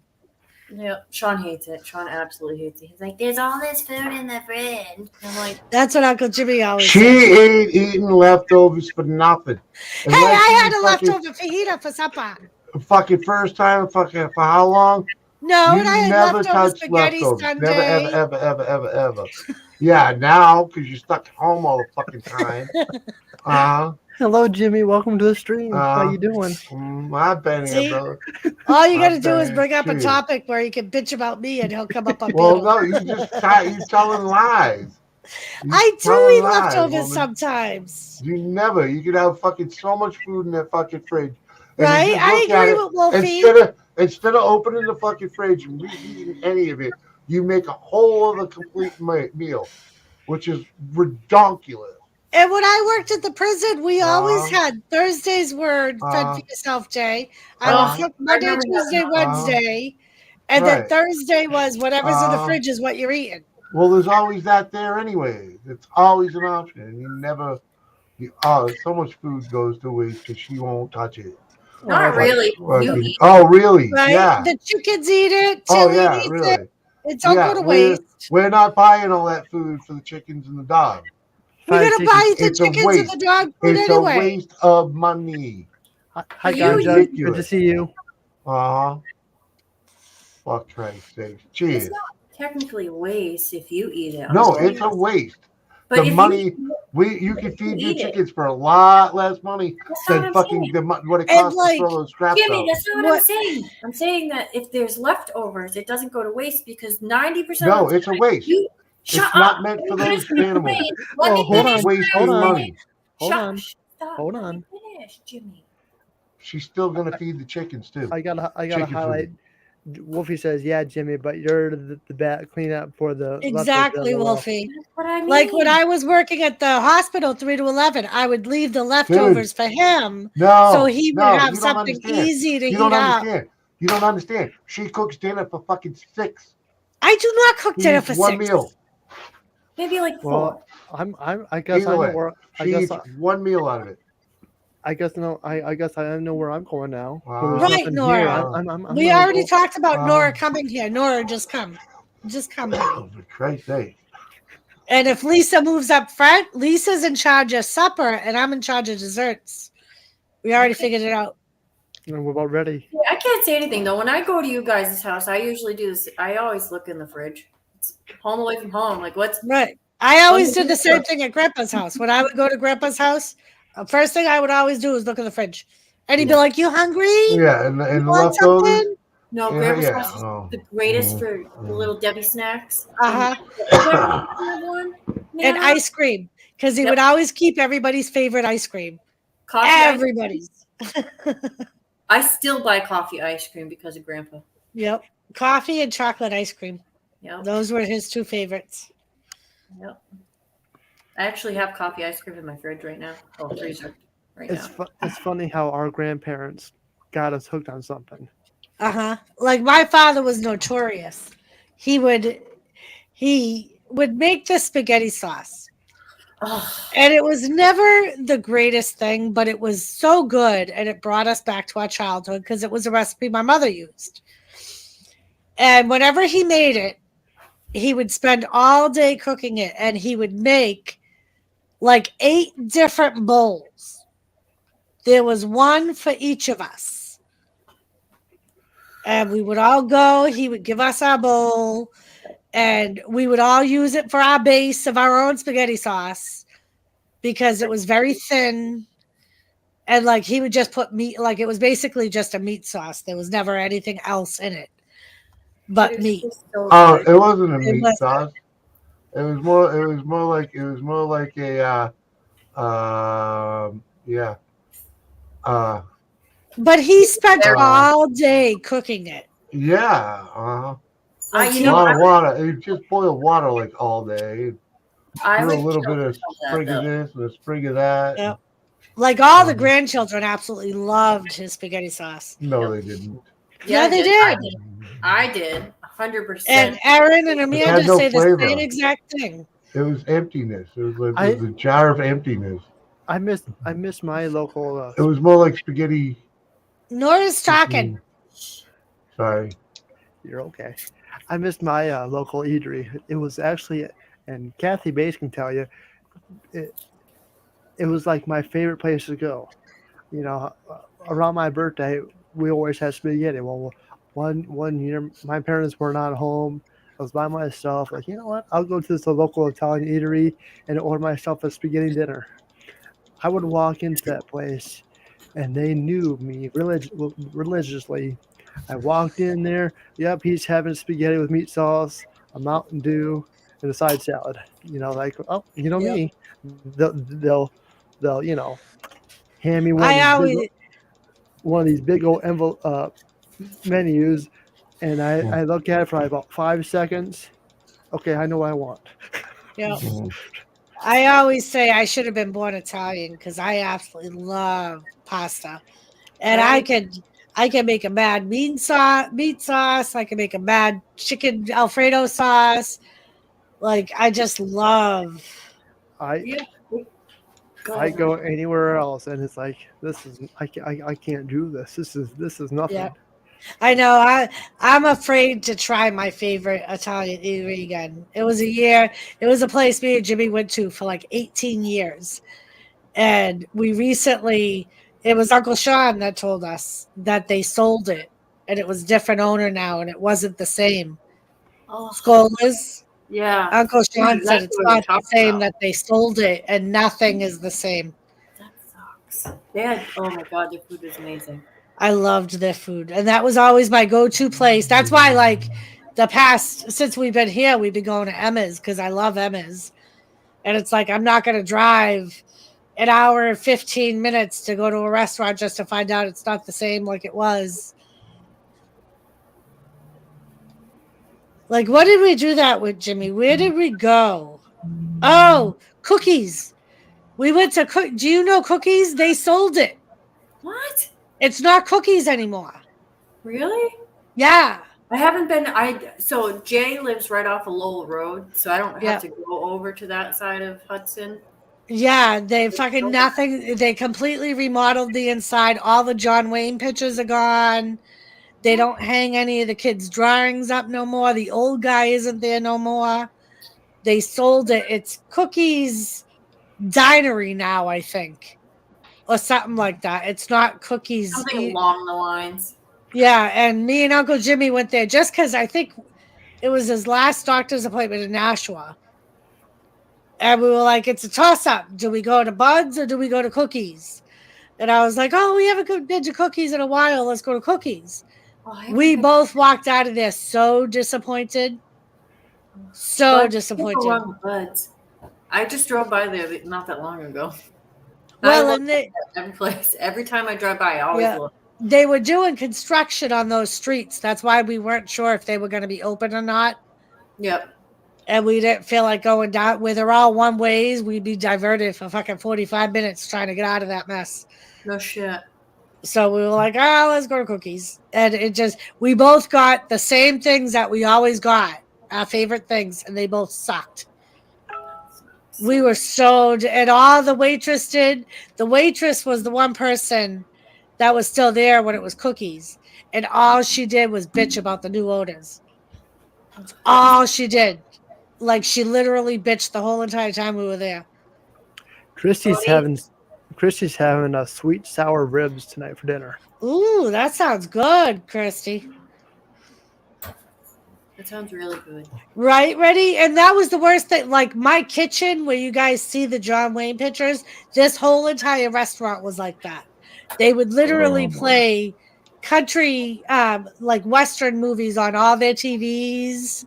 Yeah, Sean hates it. Sean absolutely hates it. He's like, "There's all this food in the fridge." I'm like, That's what Uncle Jimmy always She says. ain't eating leftovers for nothing. Hey, I had a leftover fajita for supper. Fucking first time, fucking for how long? No, You and I had never leftover touch spaghetti leftovers. Never, ever, Sunday. ever, ever, ever, ever. Yeah, now because you're stuck at home all the fucking time. Hello, Jimmy. Welcome to the stream. How you doing? I've been here, See? brother. All you got to I've do is been bring up a too. topic where you can bitch about me and he'll come up on Well, panel. no, you just you telling lies. You I do telling eat lies, leftovers woman. sometimes. You never. You could have fucking so much food in that fucking fridge. And Right? you just I look at agree it with Wolfie. instead of opening the fucking fridge and reheating any of it, you make a whole other complete meal, which is ridiculous. And when I worked at the prison, we always Uh-huh. had Thursdays were fed for yourself day. I would oh, cook I Monday, remember Tuesday, having Wednesday, and then Right. Thursday was whatever's in the Uh, fridge is what you're eating. Well, there's always that there anyway. It's always an option. And you never. So much food goes to waste because she won't touch it. Not really. You Fucking, eat. oh, really? Right? Yeah. The chickens eat it. Oh, Tilly yeah, eats it. really. It don't go to waste. We're not buying all that food for the chickens and the dog. We're Five, gonna six, buy the It's a chickens and waste. the dog food It's anyway. a waste of money. Hi, You Ganja. Good to ridiculous. see you. Fuck Christ's sake. It's Cheers. not technically waste if you eat it. No, I'm it's a waste. But The if money you you can feed your eat it. chickens for a lot less money That's not than what I'm fucking saying. what it And, costs to like, throw those scraps Jimmy, out. that's not what What- I'm saying. I'm saying that if there's leftovers, it doesn't go to waste because 90% No, of the it's a time, waste. you shut It's up. not meant for Let me those finish my animals. brain. Let Oh, me hold finish on, my wasting hold on. money. Hold Shut- on. Stop. Hold Let me on. finish, Jimmy. She's still gonna feed the chickens too. I gotta Chicken highlight. Wolfie says, "Yeah, Jimmy, but you're the bad cleanup for the Exactly, leftovers on the wall." Wolfie. That's what I mean. Like when I was working at the hospital 3 to 11, I would leave the leftovers for him No, so he would no, have you don't something understand. easy to You heat don't up. understand. You don't understand. She cooks dinner for fucking 6. I do not cook She dinner eats for one 6. meal. maybe like 4. Well, I guess Either I know way, where. I she guess eats one meal out of it. I guess I know where I'm going now. Wow. Well, there's Right, nothing Nora. here. Wow. I'm We gonna already go- talked about Wow. Nora coming here. Nora, just come. Just come, honey. For Christ's sake. And if Lisa moves up front, Lisa's in charge of supper and I'm in charge of desserts. We already figured it out. and we're about ready. I can't say anything though. When I go to you guys' house, I usually do this. I always look in the fridge. It's home away from home. Like what's Right. I always Let me did the do same it. thing at Grandpa's house. When I would go to Grandpa's house, First thing I would always do is look in the fridge. And he'd be Yeah. like, "You hungry? Yeah, and You the want leftovers. something?" No, Yeah, grandma's yeah. sauce is Oh. the greatest for the little Debbie snacks. Uh-huh. And you ever have one? And Nana? ice cream. Because he Yep. would always keep everybody's favorite ice cream. Coffee ice cream. Everybody's. I still buy coffee ice cream because of Grandpa. Yep. Coffee and chocolate ice cream. Yep. Those were his two favorites. Yep. I actually have coffee ice cream in my fridge right now. Oh, freezer right now. It's funny how our grandparents got us hooked on something. Uh-huh. Like my father was notorious. He would make the spaghetti sauce. Oh, And it was never the greatest thing, but it was so good and it brought us back to our childhood because it was a recipe my mother used. And whenever he made it, he would spend all day cooking it and he would make like 8 different bowls. There was one for each of us. And we would all go, he would give us our bowl, and we would all use it for our base of our own spaghetti sauce because it was very thin. And like he would just put meat, like it was basically just a meat sauce. There was never anything else in it but it meat. was so Oh, good. it wasn't a It meat wasn't. sauce. It was more like a yeah. But he spent Very- all day cooking it. Yeah. Like you he A know, lot I of water. You just boil water like all day. I Do a would little kill bit of for that, sprig of though. this and a sprig of that. Yep. Like all the Um, grandchildren absolutely loved his spaghetti sauce. No, they didn't. Yeah, they I did. did. I did. And 100%. Aaron and It Amanda had no say the flavor. same exact thing. It was emptiness. It was I- a jar of emptiness. I miss my local. It was more like spaghetti. Nora's talking. Sorry. You're okay. I missed my local eatery. It was actually, and Kathy Bates can tell you, it was like my favorite place to go. You know, around my birthday, we always had spaghetti. Well, one year, my parents were not home. I was by myself. Like, you know what? I'll go to this local Italian eatery and order myself a spaghetti dinner. I would walk into that place, and they knew me religiously. I walked in there. Yep, he's having spaghetti with meat sauce, a Mountain Dew, and a side salad. You know, like, oh, you know Yep. me. They'll hand me I always one of these big old envelope menus, and I look at it for like about 5 seconds. Okay, I know what I want. yep. I always say I should have been born Italian because I absolutely love pasta. And I can make a mad meat sauce. I can make a mad chicken Alfredo sauce. Like I just love. I Go I ahead. go anywhere else, and it's like I can't do this. This is nothing. Yeah. I know. I'm afraid to try my favorite Italian eatery again. It was a place me and Jimmy went to for like 18 years. And it was Uncle Sean that told us that they sold it and it was different owner now and it wasn't the same. Oh, Scholars, yeah. Uncle Sean That's said it's what we're not the talking same, about. that they sold it and nothing is the same. That sucks. Oh my God, their food is amazing. I loved their food. And that was always my go-to place. That's why, like, since we've been here, we've been going to Emma's because I love Emma's. And it's like, I'm not going to drive an hour and 15 minutes to go to a restaurant just to find out it's not the same like it was. Like, what did we do that with, Jimmy? Where did we go? Oh, cookies. We went to Do you know Cookies? They sold it. What? It's not Cookies anymore. Really? Yeah. I haven't been. So Jay lives right off of Lowell Road, so I don't have to go over to that side of Hudson. Yeah, they fucking nothing. They completely remodeled the inside. All the John Wayne pictures are gone. They don't hang any of the kids' drawings up no more. The old guy isn't there no more. They sold it. It's Cookies Dinery now, I think, or something like that. It's not Cookies. Something along the lines. Yeah, and me and Uncle Jimmy went there just because I think it was his last doctor's appointment in Nashua. And we were like, it's a toss-up. Do we go to Buds or do we go to Cookies? And I was like, oh, we haven't been to Cookies in a while. Let's go to Cookies. We both walked out of there so disappointed. So Buds, disappointed. wrong with Buds. I just drove by there not that long ago. Well, I and they, every place. Every time I drive by, I always look. they were doing construction on those streets. That's why we weren't sure if they were going to be open or not. Yep. And we didn't feel like going down where they're all one ways. We'd be diverted for fucking 45 minutes trying to get out of that mess. No shit. So we were like, oh, let's go to Cookies. And we both got the same things that we always got, our favorite things, and they both sucked. We were and all the waitress did. The waitress was the one person that was still there when it was Cookies. And all she did was bitch about the new owners. That's all she did. Like, she literally bitched the whole entire time we were there. Christy's having a sweet sour ribs tonight for dinner. Ooh, that sounds good, Christy. That sounds really good. Right, ready? And that was the worst thing. Like, my kitchen, where you guys see the John Wayne pictures, this whole entire restaurant was like that. They would literally play country, like Western movies on all their TVs.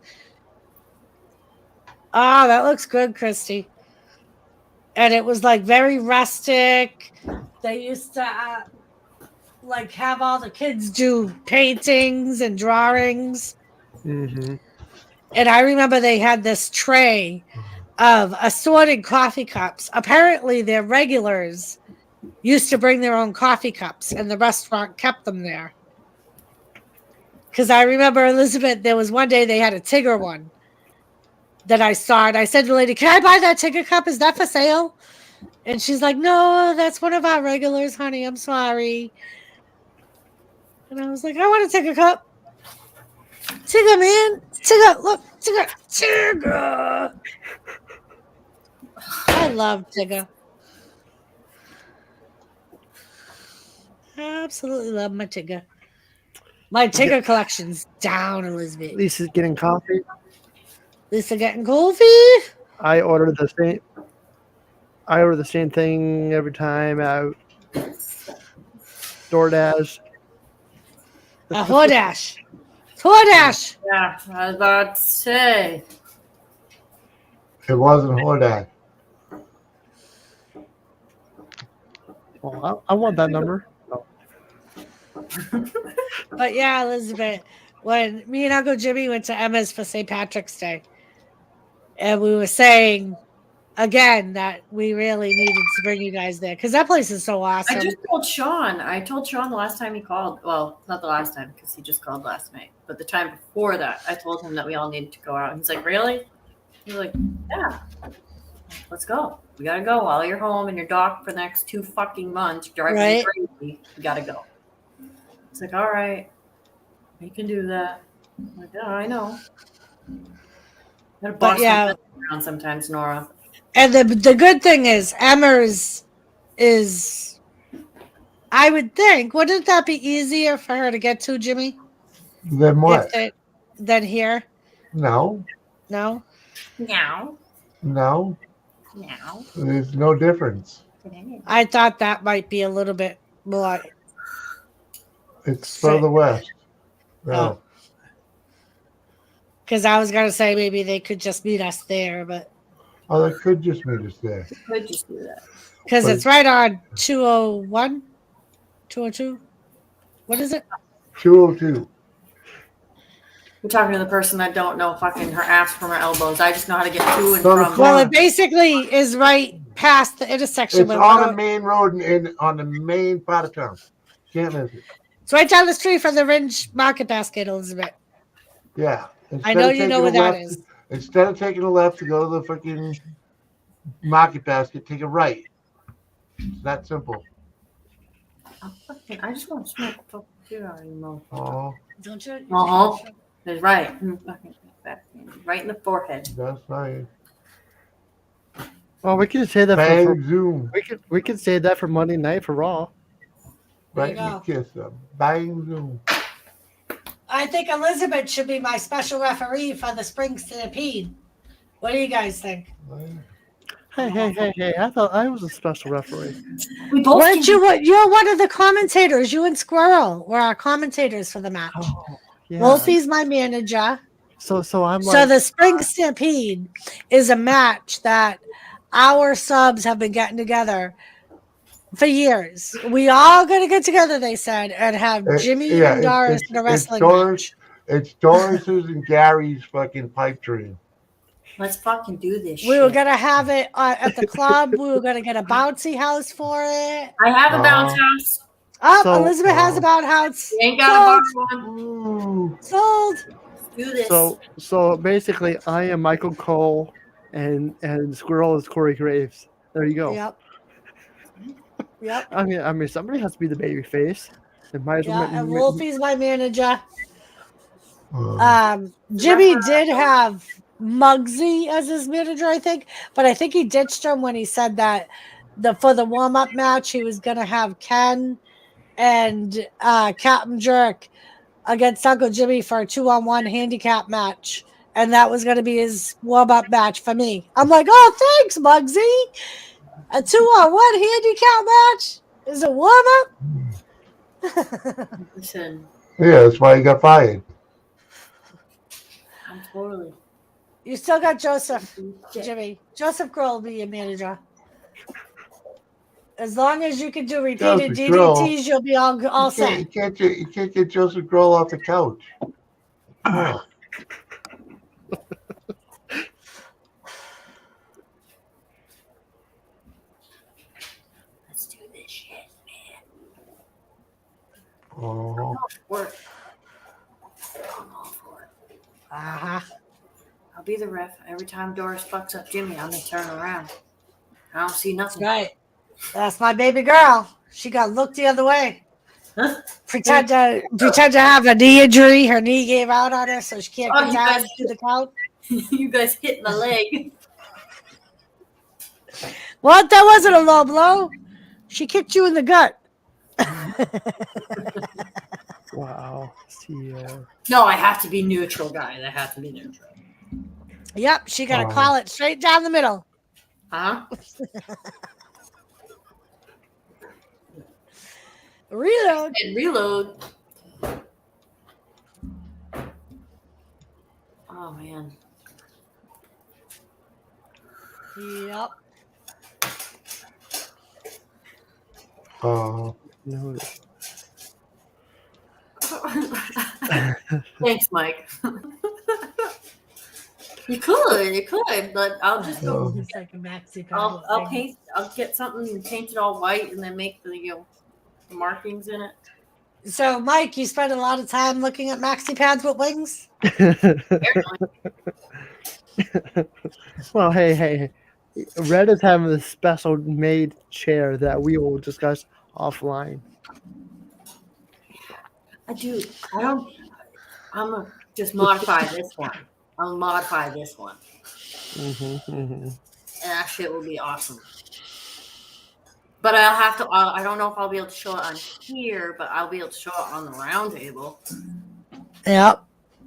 Oh, that looks good, Christy. And it was like very rustic. They used to like have all the kids do paintings and drawings. Mm-hmm. And I remember they had this tray of assorted coffee cups. Apparently, their regulars used to bring their own coffee cups, and the restaurant kept them there. Because I remember, Elizabeth, there was one day they had a Tigger one that I saw, and I said to the lady, can I buy that Tigger cup? Is that for sale? And she's like, no, that's one of our regulars, honey. I'm sorry. And I was like, I want a Tigger cup. Tigger, man. Tigger, look. Tigger. Tigger. I love Tigger. I absolutely love my Tigger. My Tigger collection's down, Elizabeth. Lisa's getting coffee. Lisa getting coffee? I order the same thing every time out. DoorDash. A Hordash. Hordash. Yeah, I was about to say. It wasn't Hordak. Well, I want that number. No. But yeah, Elizabeth, when me and Uncle Jimmy went to Emma's for St. Patrick's Day, and we were saying again that we really needed to bring you guys there because that place is so awesome. I just told Sean. I told Sean the last time he called. Well, not the last time because he just called last night. But the time before that, I told him that we all needed to go out. He's like, really? He's like, yeah. Let's go. We gotta go while you're home and you're docked for the next 2 fucking months. Driving Right. crazy. You gotta go. It's like, all right, we can do that. I'm like, yeah, I know. Gotta boss yeah. around sometimes, Nora. And the good thing is Emma's is, I would think, wouldn't that be easier for her to get to, Jimmy? Then what? Than here? No. No? Meow. No. Meow. There's no difference. I thought that might be a little bit more. It's further west. No. Oh. Because I was going to say maybe they could just meet us there, but. Oh, they could just meet us there. Could just do that. Because But- it's right on 201, 202. What is it? 202. We're talking to the person that don't know fucking her ass from her elbows. I just know how to get to and So the from. Well, it basically is right past the intersection. It's with on the main road and on the main part of town. Can't miss it. It's right down the street from the Ringe Market Basket, Elizabeth. Yeah. I know you know where that is. Instead of taking a left to go to the freaking market basket, take a right. It's that simple. I just want to smoke the fucking shit out of your mouth. Oh, Don't you? Uh-huh. That's right. Right in the forehead. that's fine. Well, we could say that Bang zoom. we could say that for Monday night for Raw. There Right you in the go. kiss them. Bang zoom. I think Elizabeth should be my special referee for the spring stampede. What do you guys think? Hey! I thought I was a special referee. We both Weren't can. you're one of the commentators. You and Squirrel were our commentators for the match. Oh, yeah. Wolfie's my manager. So I'm So like, the Spring Stampede is a match that our subs have been getting together for years. We all gonna get together, they said, and have Jimmy Yeah, and Doris in a it's wrestling Doris. match. It's Doris's and Gary's fucking pipe dream. Let's fucking do this We shit. were gonna have it at the club. We were gonna get a bouncy house for it. I have a bounce Uh, house. Oh, So- Elizabeth has a bounce house. You ain't got to Sold. borrow one. ooh. Sold. Let's do this. so basically, I am Michael Cole, and Squirrel is Corey Graves. There you go. Yep. Yep. I mean, somebody has to be the baby face. It might as well. Yeah. And Wolfie's my manager. Uh, Jimmy did have Muggsy as his manager, I think, but I think he ditched him when he said that for the warm up match he was gonna have Ken and Captain Jerk against Uncle Jimmy for a 2-on-1 handicap match, and that was gonna be his warm up match for me. I'm like, oh, thanks, Muggsy. A 2-on-1 handicap match is a warm up. Listen, yeah, that's why he got fired. I'm totally. You still got Joseph, Jimmy. Joseph Grohl will be your manager. As long as you can do repeated Joseph Grohl. DDTs, you'll be all You set. can't get Joseph Grohl off the couch. Oh. Let's do this shit, man. Oh. Work. I'm all for it. Uh-huh. I'll be the ref. Every time Doris fucks up Jimmy, I'm gonna turn around. I don't see That's nothing. right. That's my baby girl. She got looked the other way. Huh? Pretend to have a knee injury. Her knee gave out on her, so she can't Oh, get you down guys- to the couch. You guys hit my leg. What? That wasn't a low blow. She kicked you in the gut. Wow. See. No, I have to be neutral, guys. I have to be neutral. Yep, she got to Oh. call it straight down the middle. Huh? Reload. And reload. Oh man. Yep. No. Thanks, Mike. You could, but I'll just go. It's like a maxi I'll paint. I'll get something painted all white and then make the the markings in it. So, Mike, you spend a lot of time looking at maxi pads with wings? Apparently. Well, hey. Red is having this special made chair that we will discuss offline. I do. I don't. I'm gonna just modify this one. I'll modify this one, and that shit will be awesome. But I'll have to. I don't know if I'll be able to show it on here, but I'll be able to show it on the round table. Yep.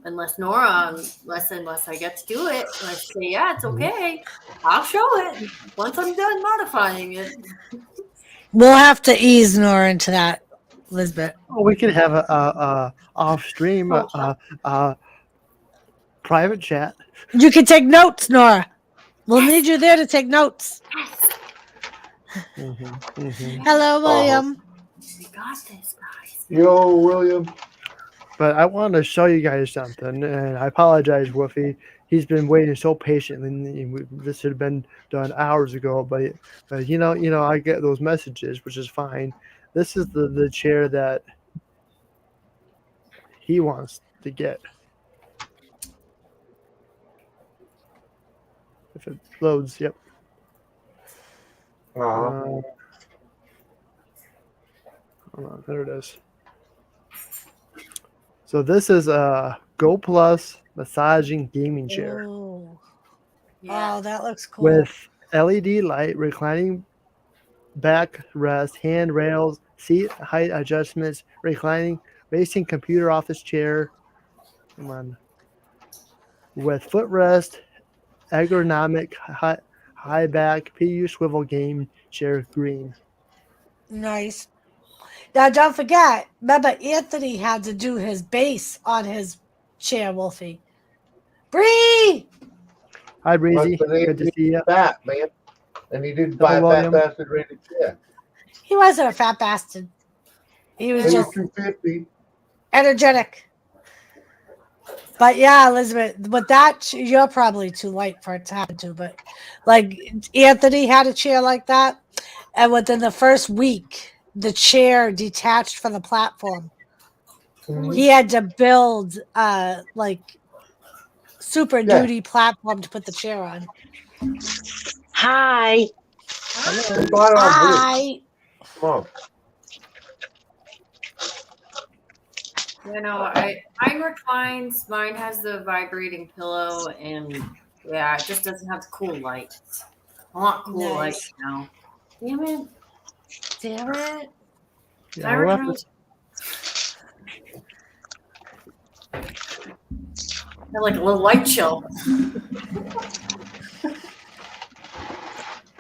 Unless NORA, unless I get to do it, and I say, yeah, it's okay. I'll show it once I'm done modifying it. We'll have to ease Nora into that, Lisbeth. Oh, we could have a off stream private chat. You can take notes, Nora. We'll need you there to take notes. Hello, William. We got this, guys. Yo, William. But I want to show you guys something, and I apologize, Woofy. He's been waiting so patiently. This should have been done hours ago, but you know, I get those messages, which is fine. This is the chair that he wants to get. If it loads, yep. Hold on, there it is. So this is a Go Plus massaging gaming chair Ooh. Yeah. Oh, that looks cool. with LED light, reclining backrest, handrails, seat height adjustments, reclining racing computer office chair. Come on. With footrest, ergonomic high back PU swivel game chair green. Nice. Now, don't forget, remember Anthony had to do his base on his chair, Wolfie. Bree! Hi, Breezy. Must have been Good to see you. fat, man. And he didn't Hello, buy a fat William. bastard rated chair. He wasn't a fat bastard. He was Maybe just 250. energetic. But yeah, Elizabeth, with that, you're probably too light for it to happen to. But like Anthony had a chair like that, and within the first week, the chair detached from the platform. He had to build like super duty platform to put the chair on. Hi. Hello. They bought it on blue. Hi. Come on. You know, mine reclines. Mine has the vibrating pillow, and yeah, it just doesn't have the cool lights. I want cool Nice. lights now. Damn it! Damn it. Yeah, I we'll have recline. to- Got like a little light chill.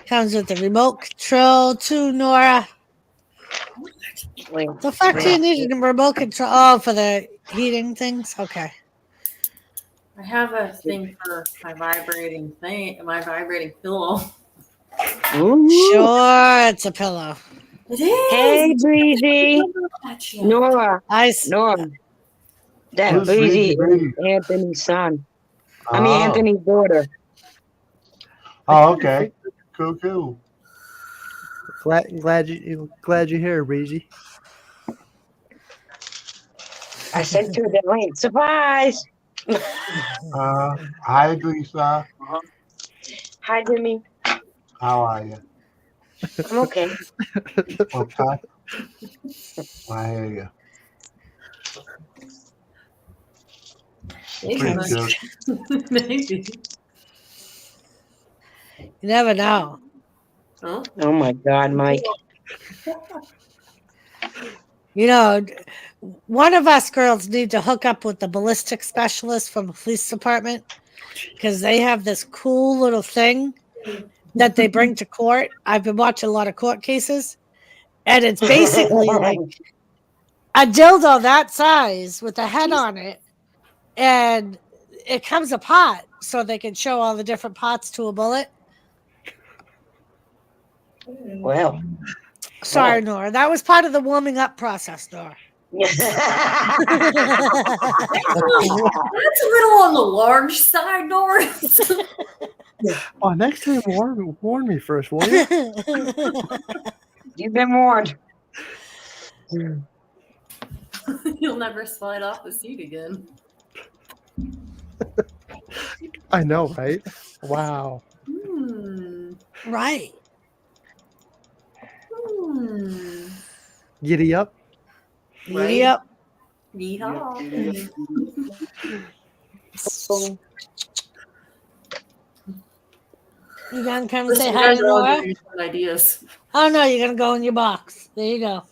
Comes with the remote control too, Nora. Wait, The fuck do you need a remote control? Oh, for the heating things? Okay. I have a thing for my vibrating pillow. Ooh. Sure, it's a pillow. It is. Hey, Breezy. That shit. Nora. Ice. Nora. That Who's Breezy Breezy? is Anthony's son. I mean, Oh. Anthony's daughter. Oh, okay. Cool. glad you're here, Breezy. I sent her the link. Surprise. Hi, Lisa. Hi, Jimmy. How are you? I'm okay. Okay. I hear you. Maybe. Pretty good. Maybe. You never know. Huh? Oh, my God, Mike. You know, one of us girls need to hook up with the ballistic specialist from the police department because they have this cool little thing that they bring to court. I've been watching a lot of court cases, and it's basically like a dildo that size with a head on it, and it comes apart so they can show all the different parts to a bullet. Well. Sorry, Nora. That was part of the warming up process, Nora. That's a little on the large side, Norris. Oh, next time warn me first, will you? You've been warned. You'll never slide off the seat again. I know, right? Wow. Right. Giddy up. Right? Yep. Yeehaw. You gonna come Listen, say you hi guys to are all Nora? giving me some ideas. Oh no, you're gonna go in your box. There you go.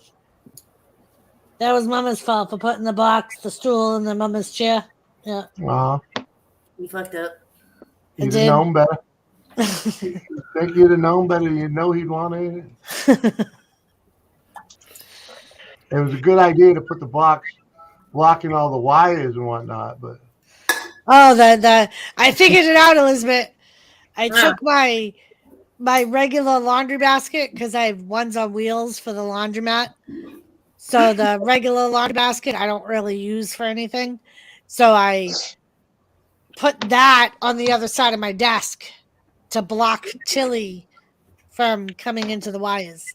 That was Mama's fault for putting the box, the stool, in the Mama's chair. Yeah. You fucked up. I You'd did. have known better. Think you'd have known better. You'd know he'd want it. It was a good idea to put the box blocking all the wires and whatnot, but Oh, the I figured it out, Elizabeth. I took my regular laundry basket because I have ones on wheels for the laundromat. So the regular laundry basket I don't really use for anything. So I put that on the other side of my desk to block Tilly from coming into the wires.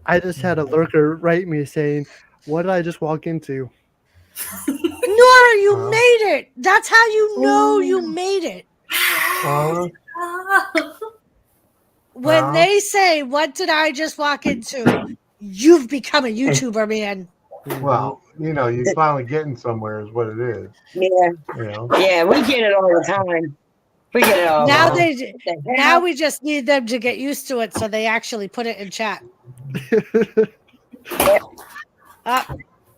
I just had a lurker write me saying, "What did I just walk into?" Nora, you made it. That's how you know you made it. When they say, "What did I just walk into?" You've become a YouTuber, man. well, you're finally getting somewhere is what it is. Yeah. Yeah, we get it all the time. We get it all the Now time. now we just need them to get used to it so they actually put it in chat.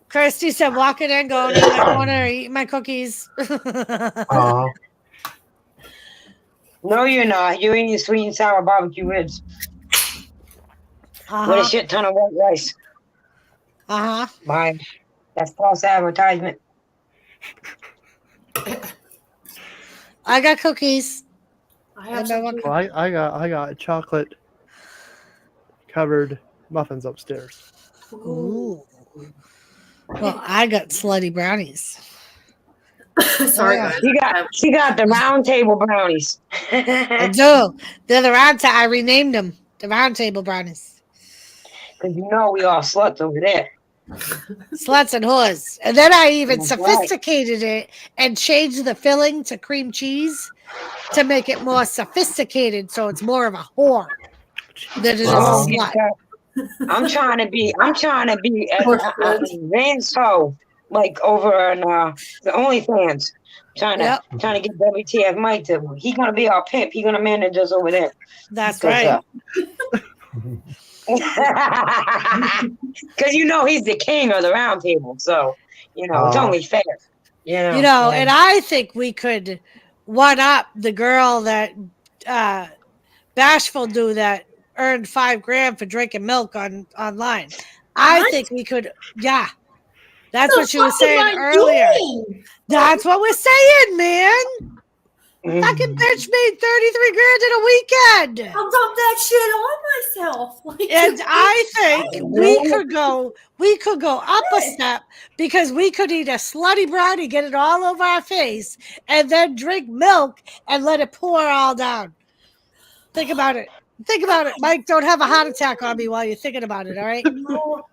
Kirsty said, walking in, going in my corner, eating my cookies. No, you're not. You're eating sweet and sour barbecue ribs with a Uh-huh. shit ton of white rice. Uh-huh. My, that's false advertisement. I got cookies. I have And I want- some. Well, I got chocolate covered muffins upstairs. Ooh. Well, I got slutty brownies. Sorry, Yeah. guys. She got the round table brownies. I do. They're the round I renamed them the round table brownies. Because you know we all sluts over there. Sluts and whores. And then I even That's right. sophisticated it and changed the filling to cream cheese to make it more sophisticated so it's more of a whore than it is a Wow. slut. I'm trying to be advanced hoe, like over on the OnlyFans. Trying to get WTF Mike to. He gonna be our pimp. He gonna manage us over there. That's right. Because you know he's the king of the round table, so it's only fair. And I think we could one up the girl that Bashful do that earned $5,000 for drinking milk online. I think we could. Yeah, that's what she was saying earlier. That's what we're saying, man. Fucking bitch made $33,000 in a weekend. I'll dump that shit on myself. And I think we could go up a step because we could eat a slutty brownie, get it all over our face, and then drink milk and let it pour all down. Think about it. Think about it. Mike, don't have a heart attack on me while you're thinking about it, all right? No,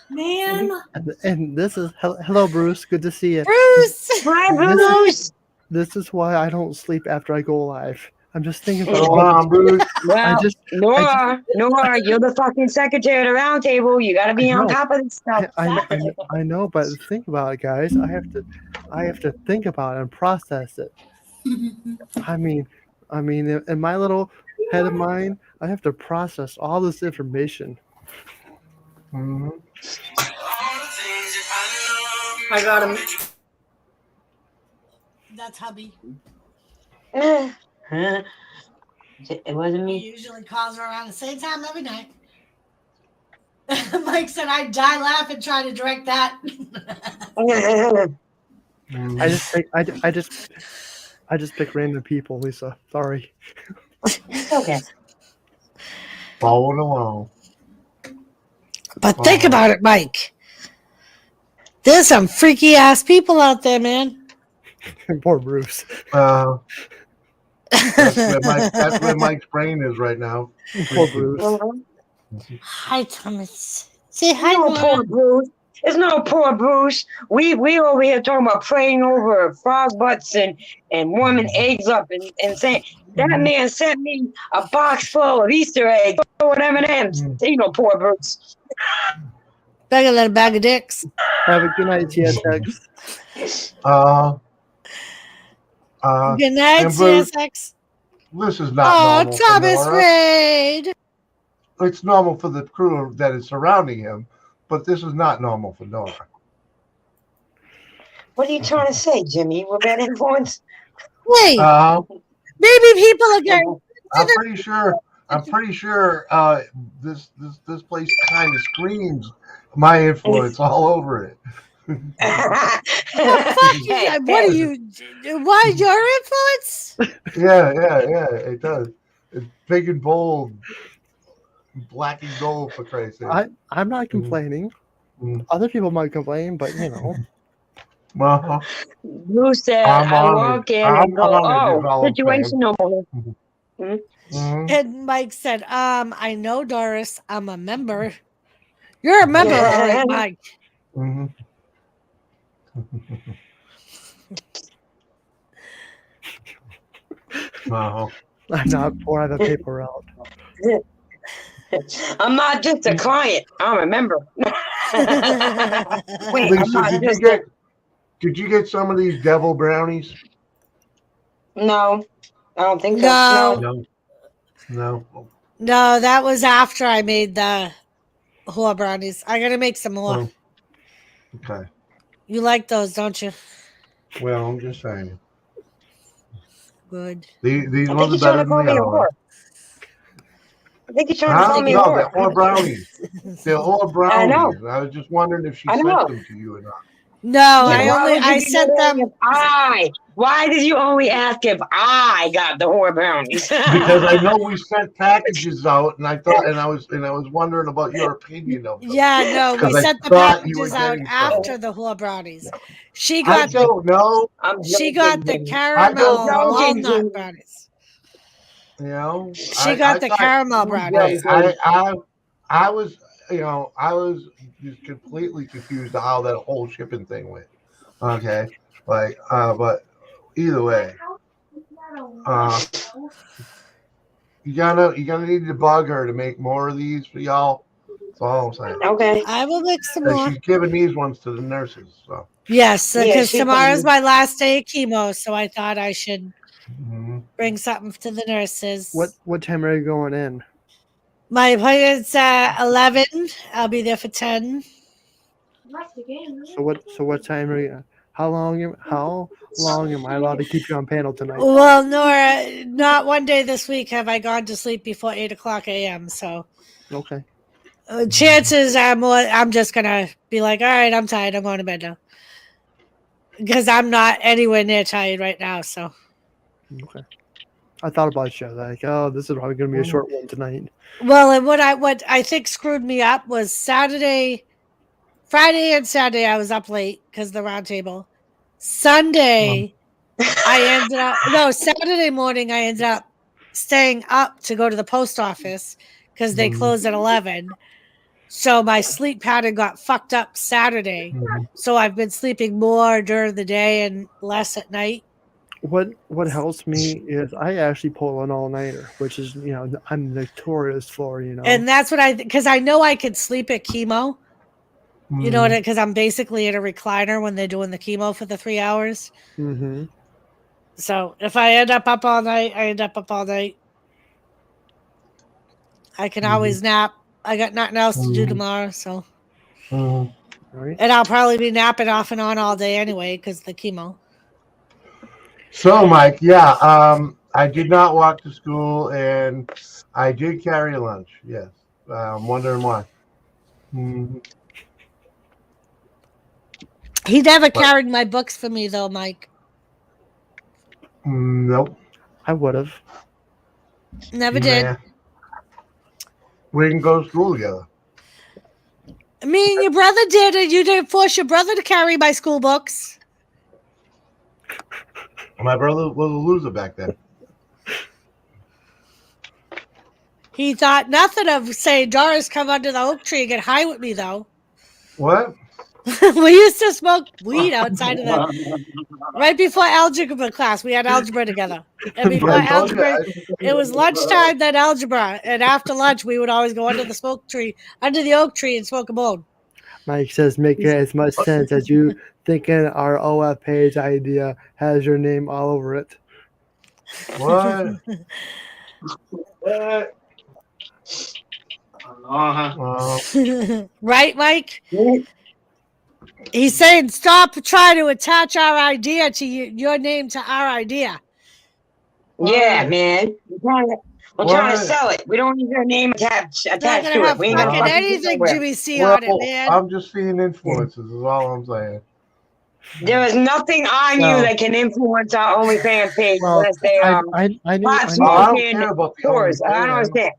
man. And this is hello, Bruce. Good to see you. Bruce. Hi, Bruce. This is why I don't sleep after I go live. I'm just thinking Come about on, Bruce. Well, Nora, you're the fucking secretary of the round table. You got to be on top of this stuff. I know, but think about it, guys. I have to think about it and process it. I mean, in my little head of mine, I have to process all this information. Mm-hmm. I got him. That's hubby. It wasn't He me. usually calls her around the same time every night. Mike said I'd die laughing trying to direct that. I just pick random people, Lisa. Sorry. Okay. Following along. But think about it, Mike. There's some freaky ass people out there, man. Poor Bruce. That's where Mike's brain is right now. Poor Bruce. Hi, Thomas. Say hi, No poor Bruce. There's no poor Bruce. We over here talking about praying over frog butts and warming eggs up and saying that man sent me a box full of Easter eggs full of M&Ms. You know, poor Bruce. Bag a little bag of dicks. Have a good night, TSX. Good night, TSX. This is not normal. Thomas Raid. It's normal for the crew that is surrounding him, but this is not normal for N.O.R.A. What are you trying to say, Jimmy? We're bad influence? Wait. Maybe people are getting. I'm pretty sure. This place kind of screams my influence all over it. What are you? Why your influence? Yeah. It does. It's big and bold, black and gold, for Christ's sake. I'm not complaining. Other people might complain, but you know. Bruce said, I walk in and go, situation no more. And Mike said, I know, Doris, I'm a member. You're a member, all right, Mike. I'm not poor. I have a paper route. I'm not just a client. I'm a member. Wait, Lisa, did you get some of these devil brownies? No, I don't think so. No. No, that was after I made the whore brownies. I gotta make some more. Okay. You like those, don't you? Well, I'm just saying. Good. These I think ones are he's trying better to than call the me a other whore. ones. I think he's trying to Huh? call me a No, whore. they're whore brownies. They're whore I know. brownies. And I was just wondering if she I sent know. them to you or not. No, Yeah, I sent them. Why did you only ask if I got the whore brownies? Because I know we sent packages out, and I was wondering about your opinion of them. Yeah, no, we Because I sent the thought you were packages out getting some. after the whore brownies. She I got the don't know. I'm she joking, got the Jimmy. caramel I'm joking, walnut Jimmy. brownies. You know, She got the thought. caramel I'm brownies. joking. I was, I was just completely confused of how that whole shipping thing went. Okay, like, but either way, you're gonna need to bug her to make more of these for y'all. That's all I'm saying. Okay. I will make some And more. she's giving these ones to the nurses. So. Yes, Yeah, because she tomorrow's can- my last day of chemo, so I thought I should Mhm. bring something to the nurses. What time are you going in? My appointment's at 11. I'll be there for 10. So what time are you? How long am I allowed to keep you on panel tonight? Well, Nora, not one day this week have I gone to sleep before 8 o'clock a.m. So Okay. chances are more. I'm just gonna be like, all right, I'm tired. I'm going to bed now because I'm not anywhere near tired right now. So Okay. I thought about you. Like, oh, this is probably going to be a short one tonight. well, and what I think screwed me up was Friday and Saturday I was up late because the round table. Sunday I ended up Saturday morning I ended up staying up to go to the post office because they closed at 11. So my sleep pattern got fucked up Saturday. So I've been sleeping more during the day and less at night. What helps me is I actually pull an all-nighter, which is I'm notorious for. And that's what because I know I could sleep at chemo. You know what? Because I'm basically in a recliner when they're doing the chemo for the 3 hours. Mm-hmm. So if I end up all night, I end up all night. I can always nap. I got nothing else to do tomorrow, so. Right. And I'll probably be napping off and on all day anyway because the chemo. So, Mike, I did not walk to school, and I did carry a lunch. Yes, I'm wondering why. He never carried my books for me though, Mike. Nope. I would have. Never did. We didn't go to school together. Me and your brother did, and you didn't force your brother to carry my school books. My brother was a loser back then. He thought nothing of saying, Doris, come under the oak tree and get high with me, though. What? We used to smoke weed outside of right before algebra class. We had algebra together. And before algebra, it was lunchtime, then algebra. And after lunch, we would always go under the oak tree and smoke a bone. Mike says, make as much sense as you thinking our OF page idea has your name all over it. What? Right, Mike? He's saying, stop trying to attach our idea to your name to our idea. Yeah, man. We're trying to sell it. We don't need your name attached to it. We ain't gonna fucking anything Jimmy C well, on it, man. I'm just seeing influences, is all I'm saying. There is nothing on you that can influence our OnlyFans page unless they I don't care about the whores. I don't understand.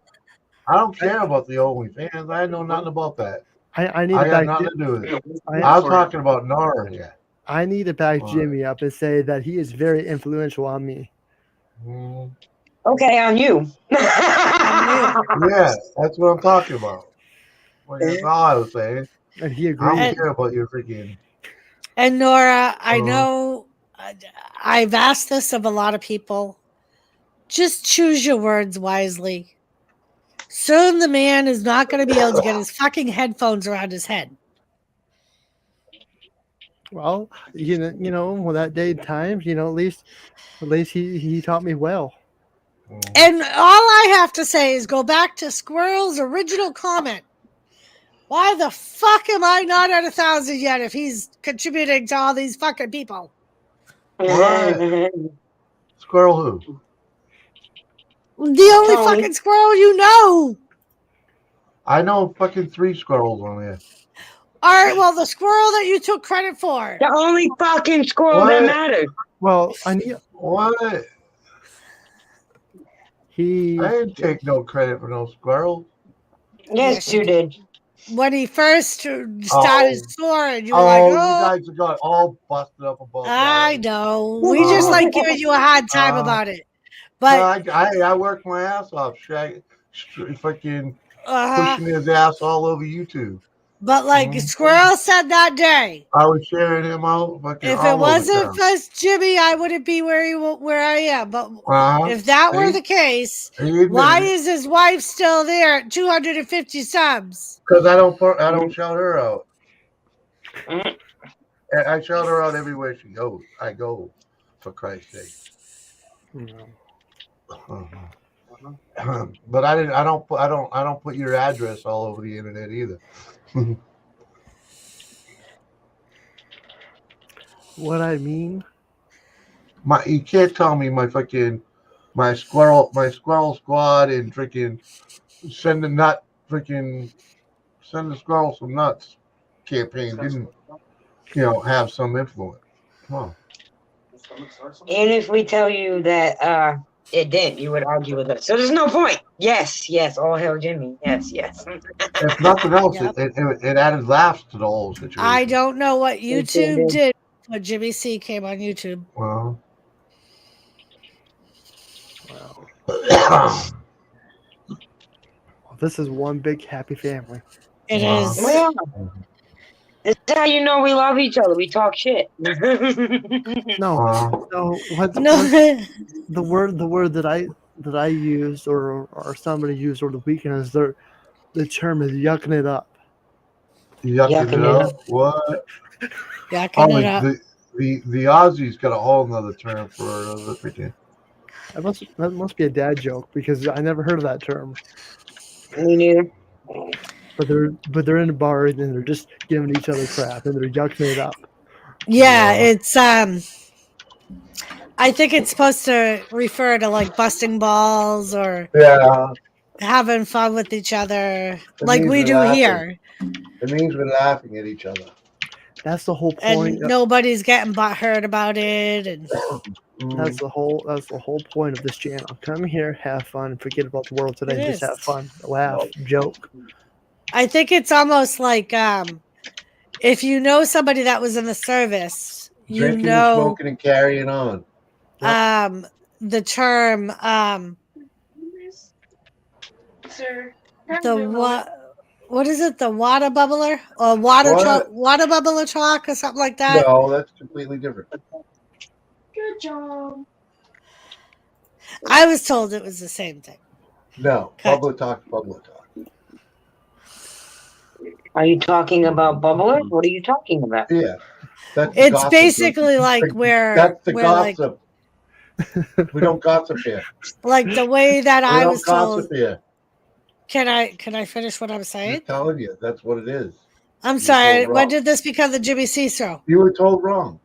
I don't care about the OnlyFans. I know nothing about that. I need I to got back nothing to do with it. I was talking about NORA here. I need to back Jimmy up and say that he is very influential on me. Okay, on you. Yeah, that's what I'm talking about. Well, that's all I was saying. And he agrees. I don't care about your freaking. And Nora, I know I've asked this of a lot of people. Just choose your words wisely. Soon the man is not going to be able to get his fucking headphones around his head. Well, well, that day times, at least he taught me well. And all I have to say is go back to Squirrel's original comment. Why the fuck am I not at 1,000 yet if he's contributing to all these fucking people? What? squirrel who? The only Tony. fucking squirrel you know. I know fucking 3 squirrels on there. All right, well, the squirrel that you took credit for. The only fucking squirrel that What? mattered. Well, I need What? he. I didn't take no credit for no squirrels. Yes, you did. When he first started Oh. soaring, you were like, You oh, guys got all busted up about I that. know. We just like giving you a hard time about it. But I worked my ass off, fucking pushing his ass all over YouTube. but like Squirrel said that day, I was sharing him out. Fucking if all it over wasn't town. for Jimmy, I wouldn't be where I am. But Uh-huh. if that were See? the case, He admitted why it. is his wife still there at 250 subs? Because I don't shout her out. I shout her out everywhere she goes. I go, for Christ's sake. But I don't put your address all over the internet either. What I mean? You can't tell me my squirrel squad and freaking send the squirrel some nuts campaign didn't have some influence. Come on. And if we tell you that it didn't, you would argue with us. So there's no point. Yes, all hail Jimmy. Yes. If nothing else, it added laughs to the whole situation. I don't know what YouTube did. did when Jimmy C came on YouTube. Well. This is one big happy family. It is. Well, this is how you know we love each other. We talk shit. No, what's No. the word that I used or somebody used over the weekend is the term is yucking it up. Yucking it up? What? Yucking it up. The Aussies got a whole nother term for the freaking. That must be a dad joke because I never heard of that term. Me neither. But they're in a bar and they're just giving each other crap and they're yucking it up. Yeah, it's I think it's supposed to refer to like busting balls or having fun with each other, like we do here. It means we're laughing at each other. That's the whole point. And nobody's getting butthurt about it. And that's the whole point of this channel. Come here, have fun, forget about the world today, just have fun, laugh, joke. I think it's almost like if you know somebody that was in the service, Drinking and smoking and carrying on. The term what is it? The water bubbler or water bubbler talk or something like that? No, that's completely different. Good job. I was told it was the same thing. No, public talk. Are you talking about bubbler? What are you talking about? Yeah. It's basically like where that's the where gossip. We don't gossip here. Like the way that I was told. Here. Can I finish what I'm saying? I'm telling you, that's what it is. I'm sorry. When did this become the Jimmy C show? You were told wrong.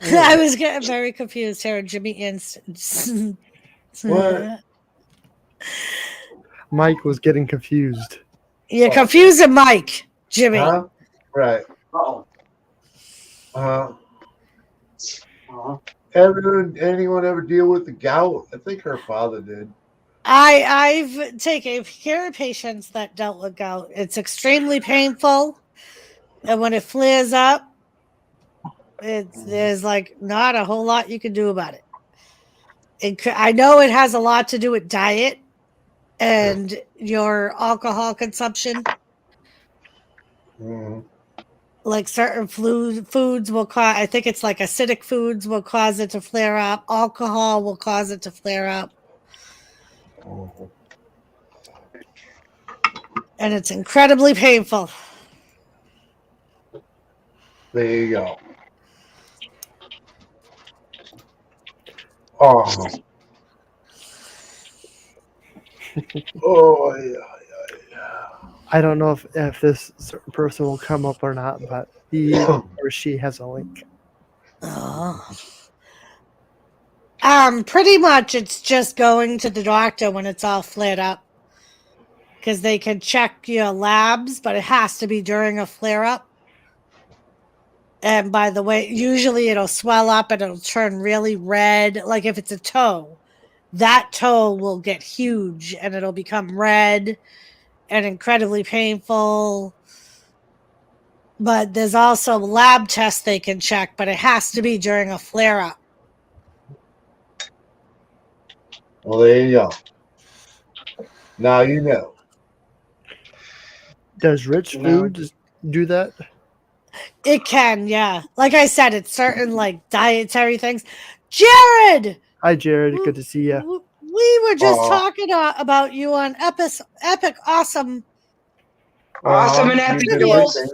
I was getting very confused here, Jimmy and What? Mike was getting confused. You're confusing Mike, Jimmy. Huh? Right. Anyone ever deal with the gout? I think her father did. I've taken care of patients that dealt with gout. It's extremely painful, and when it flares up, there's like not a whole lot you can do about it. I know it has a lot to do with diet and your alcohol consumption. Mm-hmm. Like certain foods will cause, I think it's like acidic foods will cause it to flare up. Alcohol will cause it to flare up. Mm-hmm. And it's incredibly painful. There you go. Oh. Oh, yeah. I don't know if this certain person will come up or not, but he or she has a link. Oh. Pretty much it's just going to the doctor when it's all flared up. Because they can check your labs, but it has to be during a flare up. And by the way, usually it'll swell up and it'll turn really red. Like if it's a toe, that toe will get huge and it'll become red and incredibly painful. But there's also lab tests they can check, but it has to be during a flare up. Well, there you go. Now you know. Does rich No. foods do that? It can, yeah. Like I said, it's certain like dietary things. Jared, Hi, Jared. Good to see you. we were just Aw. talking about you on Epic Awesome. Awesome and You've epic. been Video. missing.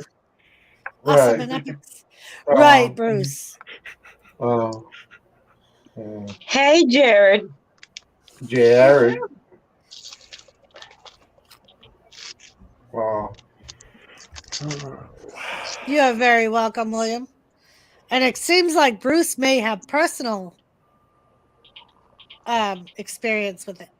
Awesome Right. and Epics. Right, Um, Bruce. Hey, Jared. Jared. You are very welcome, William. And it seems like Bruce may have personal experience with it.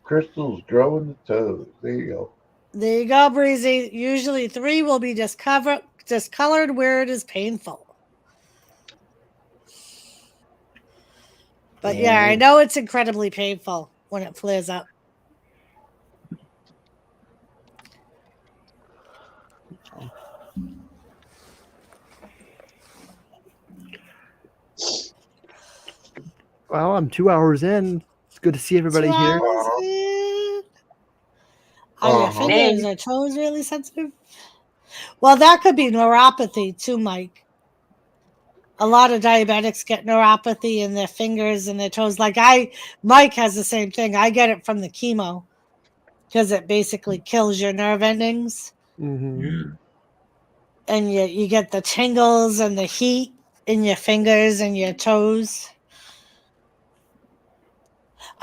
Crystals growing the toes. There you go. There you go, Breezy. Usually 3 will be discolored where it is painful. But yeah, I know it's incredibly painful when it flares up. Well, I'm 2 hours in. It's good to see everybody 2 here. hours in. Are your fingers or toes really sensitive? Well, that could be neuropathy too, Mike. A lot of diabetics get neuropathy in their fingers and their toes. Like Mike has the same thing. I get it from the chemo because it basically kills your nerve endings. Mm-hmm. Yeah. And you get the tingles and the heat in your fingers and your toes.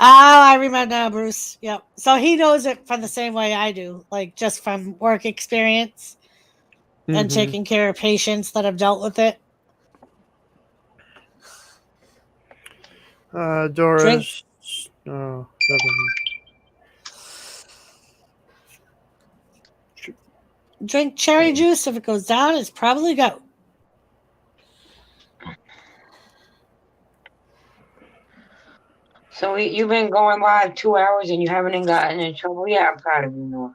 Oh, I remember now, Bruce. Yep. So he knows it from the same way I do, like just from work experience and Mm-hmm. taking care of patients that have dealt with it. Doris. Oh, Drink cherry juice. If it goes down, it's probably gout. So you've been going live 2 hours and you haven't gotten in trouble yet. I'm proud of you, Nora.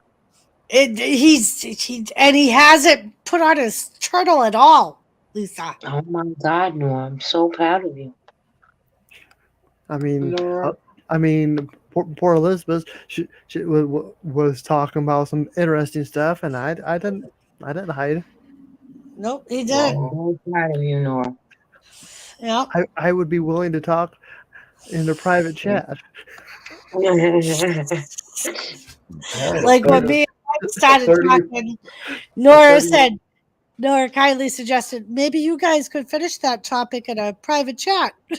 He hasn't put on his turtle at all, Lisa. Oh my God, Nora! I'm so proud of you. I mean, Nora. poor Elizabeth. She was talking about some interesting stuff, and I didn't hide. Nope, he didn't. I'm so proud of you, Nora. Yep. I would be willing to talk in a private chat. Like when me and Mike started talking, Nora kindly suggested maybe you guys could finish that topic in a private chat. I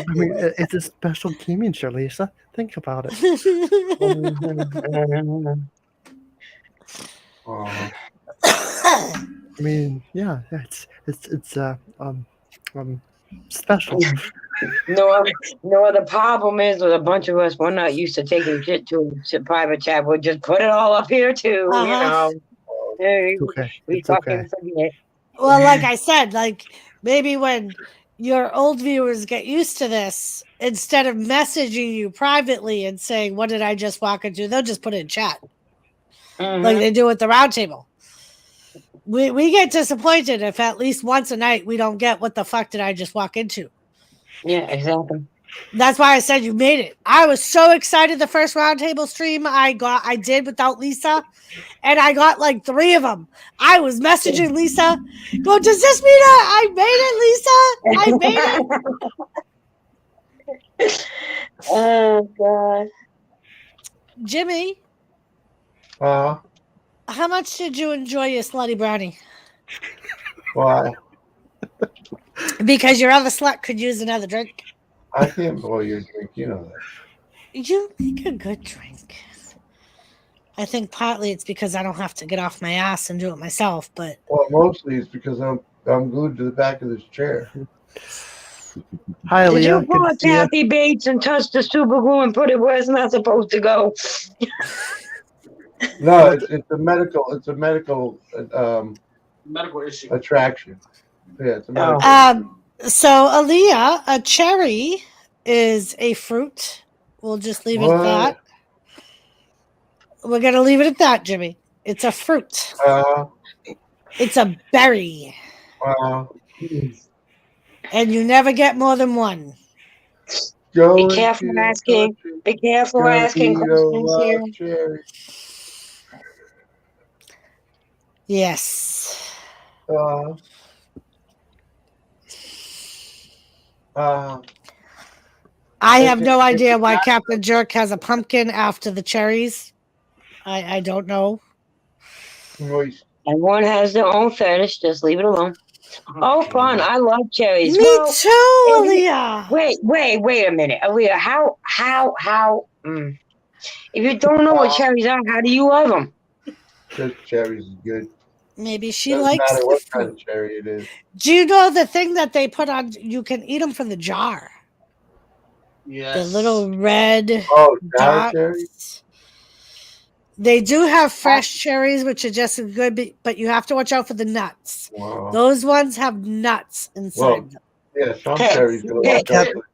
mean, it's a special gaming show, Lisa. Think about it. I mean, yeah, it's special. No, the problem is with a bunch of us, we're not used to taking shit to private chat. We'll just put it all up here too, you know. It's okay. We It's fucking okay. forget. Well, like I said, like maybe when your old viewers get used to this, instead of messaging you privately and saying, "What did I just walk into?" they'll just put it in chat, like they do at the roundtable. We get disappointed if at least once a night we don't get what the fuck did I just walk into. Yeah, exactly. That's why I said you made it. I was so excited the first roundtable stream I did without Lisa, and I got like 3 of them. I was messaging Lisa, go, does this mean I made it, Lisa? I made it. Oh God. Jimmy, how much did you enjoy your slutty brownie? Why? Because your other slut could use another drink. I can't boil your drink. You know that. You make a good drink. I think partly it's because I don't have to get off my ass and do it myself, but Well, mostly it's because I'm glued to the back of this chair. Hi, Did Leah. you Good pull to a see you. Kathy Bates and touch the super glue and put it where it's not supposed to go? No, it's a medical Medical issue. attraction. Yeah, it's a medical. So Aaliyah, a cherry is a fruit. We'll just leave it at that. We're gonna leave it at that, Jimmy. It's a fruit. It's a berry. And you never get more than one. Be careful asking. Be careful asking questions here. Cherry. Yes. I have no idea why Captain Jerk has a pumpkin after the cherries. I don't know. Moist. Everyone has their own fetish. Just leave it alone. Oh, fun. I love cherries. Me Well, too, Aaliyah. Wait a minute. Aaliyah, how, if you don't know what cherries are, how do you love them? Because cherries is good. Maybe she Doesn't likes matter the what fruit. kind of cherry it is. Do you know the thing that they put on? You can eat them from the jar. Yes. The little red Jar dots. cherries? They do have fresh cherries, which are just as good, but you have to watch out for the nuts. Wow. Those ones have nuts inside them. Yeah, some cherries gonna watch out for.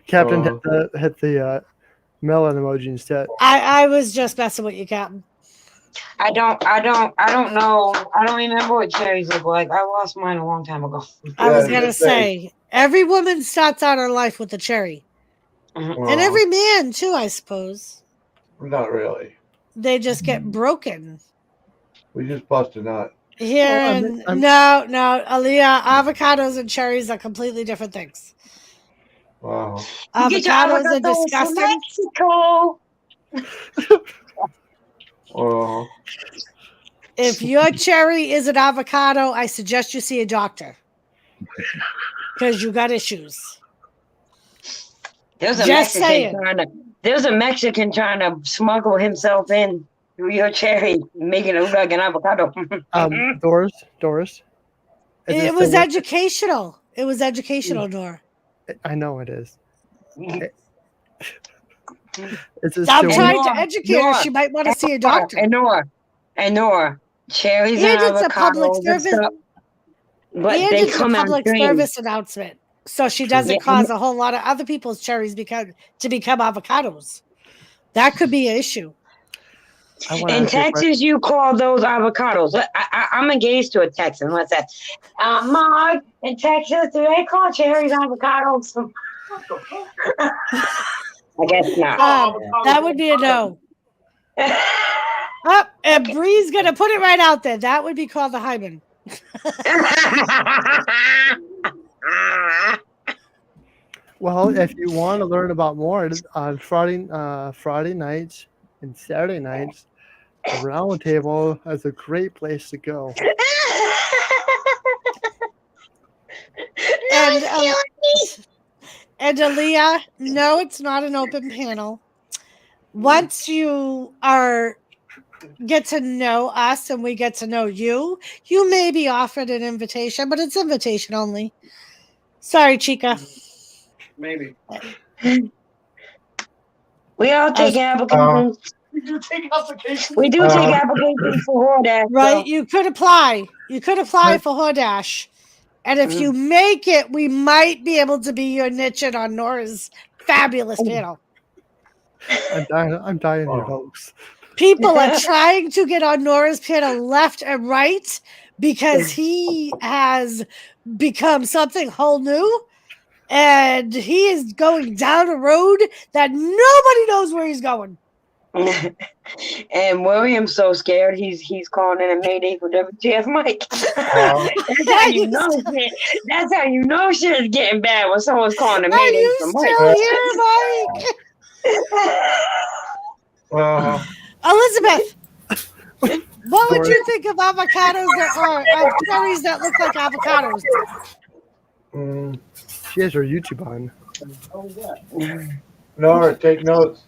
Captain hit the melon emoji instead. I was just messing with you, Captain. I don't know. I don't remember what cherries look like. I lost mine a long time ago. I was gonna say every woman starts out her life with a cherry, and every man too, I suppose. Not really. They just get broken. We just bust a nut. Here no, Aaliyah, avocados and cherries are completely different things. Wow. Avocados are disgusting. Mexico. If your cherry is an avocado, I suggest you see a doctor because you got issues. There's a Mexican trying to smuggle himself in through your cherry, making it look like an avocado. Doris. It was educational. It was educational, Nora. I know it is. I'm trying to educate her. She might want to see a doctor. N.O.R.A. Cherries and and it's a public service. But and they it's come a public out service announcement, so she doesn't cause a whole lot of other people's cherries to become avocados. That could be an issue. In Texas, you call those avocados. I'm engaged to a Texan. What's that? Mark, in Texas, do they call cherries avocados? I guess not. That would be a no. And Bree's gonna put it right out there. That would be called the hymen. Well, if you want to learn about more on Friday nights and Saturday nights, the round table is a great place to go. And Aaliyah, no, it's not an open panel. Once you get to know us and we get to know you, you may be offered an invitation, but it's invitation only. Sorry, Chica. Maybe. We all take applications. We do take applications. We do take applications for HORDASH. Right? So. You could apply. You could apply for HORDASH. And if you make it, we might be able to be your niche on NORA's fabulous panel. I'm dying here, folks. People are trying to get on NORA's panel left and right because he has become something whole new. And he is going down a road that nobody knows where he's going. And William's so scared he's calling in a mayday for WTF Mike. That's how you know shit. That's how you know shit is getting bad when someone's calling a mayday for Mike. Are you still here, Mike? Elizabeth, what would you think of avocados of cherries that look like avocados? She has her YouTube on. How was that? Nora, take notes.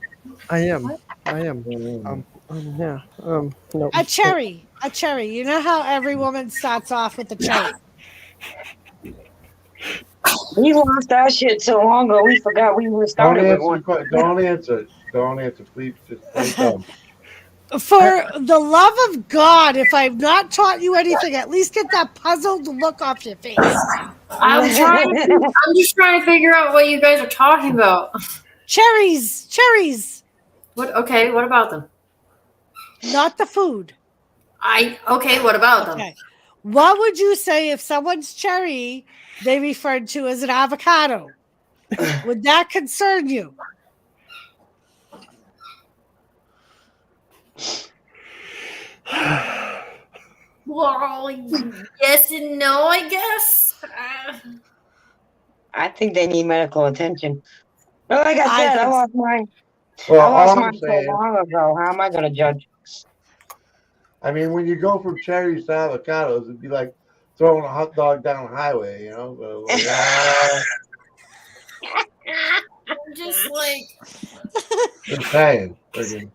I am. Yeah. No. A cherry. A cherry. You know how every woman starts off with a cherry? We lost our shit so long ago, we forgot we were Don't started with answer the one. question. Don't answer. Don't answer. Please just play dumb. For the love of God, if I've not taught you anything, at least get that puzzled look off your face. I'm just trying to figure out what you guys are talking about. Cherries. Cherries. What? Okay, what about them? Not the food. Okay, what about them? Okay. What would you say if someone's cherry they referred to as an avocado? Would that concern you? Well, yes and no, I guess. I think they need medical attention. But like I said, I think lost mine. Well, I lost all I'm mine so saying, long ago. How am I going to judge? I mean, when you go from cherries to avocados, it'd be like throwing a hot dog down the highway, you know? So, like, I'm just like, just saying. Freaking,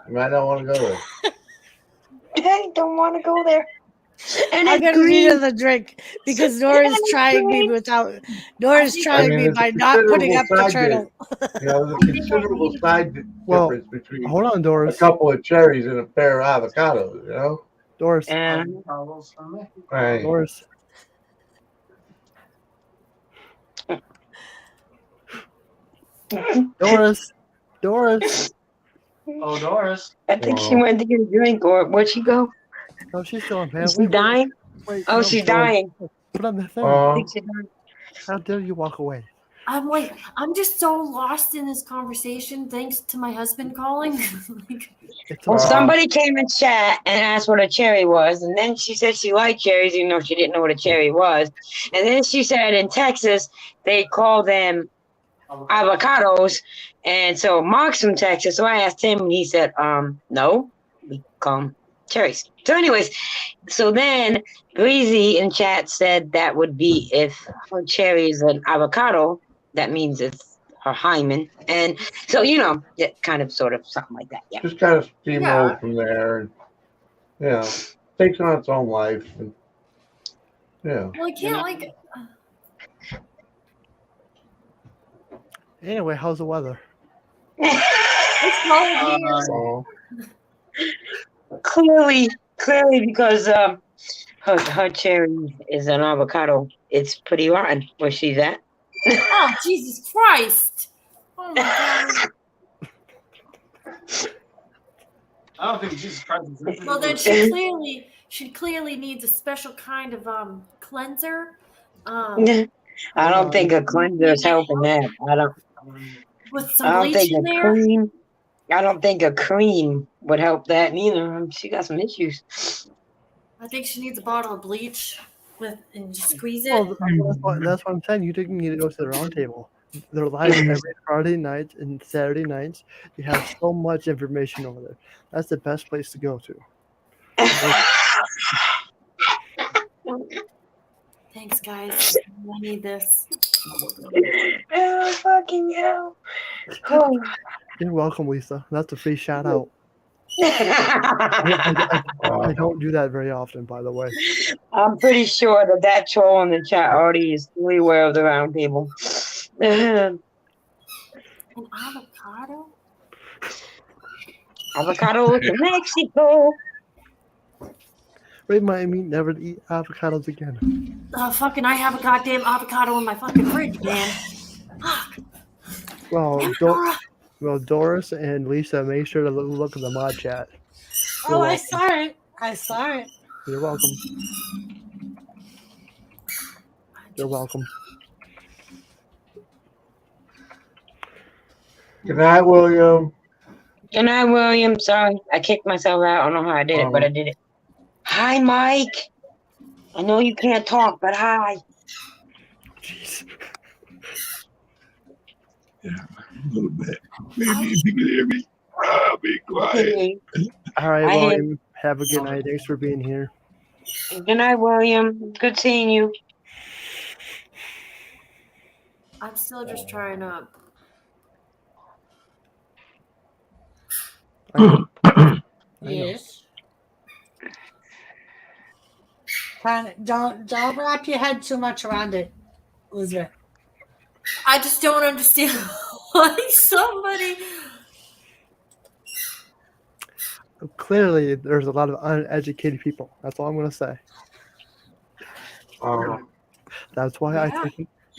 you might not want to go there. I don't want to go there. And I'm it's gonna need green. another drink because Nora's trying me without. Nora's trying me there's by a not putting up the considerable turtle. You know, there's a considerable side Well, difference between hold on, a Doris. couple of cherries and a pair of avocados, you know? Doris. And Right. Doris. Doris. Doris. Oh, Doris. I think she went to get a drink, or where'd she go? No, she's still in bed. Is she dying? Wait, Oh, no, she's dying. put on the thing. I think she's dying. How dare you walk away? I'm just so lost in this conversation thanks to my husband calling. Like, Well, somebody came in chat and asked what a cherry was, and then she said she liked cherries, even though she didn't know what a cherry was. And then she said in Texas they call them avocados, and so Mark's from Texas, so I asked him, and he said, no, we call them cherries. So, anyways, so then Greasy in chat said that would be if her cherry is an avocado, that means it's her hymen, and so it kind of sort of something like that. Yeah. Just kind of steamrolled from there, and takes on its own life. And, well, I can't like. Anyway, how's the weather? It's cold here. Clearly, because her cherry is an avocado. It's pretty rotten where she's at. Oh, Jesus Christ! Oh my God! I don't think Jesus Christ is. Well, then she clearly needs a special kind of cleanser. I don't think a cleanser is helping that. With some bleach in there. I don't think a cream would help that neither. She got some issues. I think she needs a bottle of bleach and just squeeze it. Well, that's what I'm saying. You didn't need to go to the round table. They're live every Friday night and Saturday nights. You have so much information over there. That's the best place to go to. Thanks, guys. I need this. Oh, fucking hell. Oh. You're welcome, Lisa. That's a free shout out. I don't do that very often, by the way. I'm pretty sure that troll in the chat already is fully aware of the round table. An avocado? Avocado to Mexico. Remind me never to eat avocados again. Fucking, I have a goddamn avocado in my fucking fridge, man. Fuck. Well, Doris and Lisa, make sure to look at the mod chat. Oh, I saw it. You're welcome. You're welcome. Good night, William. Good night, William. Sorry, I kicked myself out. I don't know how I did it, but I did it. Hi, Mike. I know you can't talk, but hi. Jeez. Yeah, a little bit. Maybe if you can hear me, I'll be quiet. All right, William. Have a good night. Thanks for being here. Good night, William. Good seeing you. I'm still just trying to. I know. I know. Yes. Don't wrap your head too much around it, Elizabeth. I just don't understand why somebody. Clearly, there's a lot of uneducated people. That's all I'm going to say. That's why Yeah.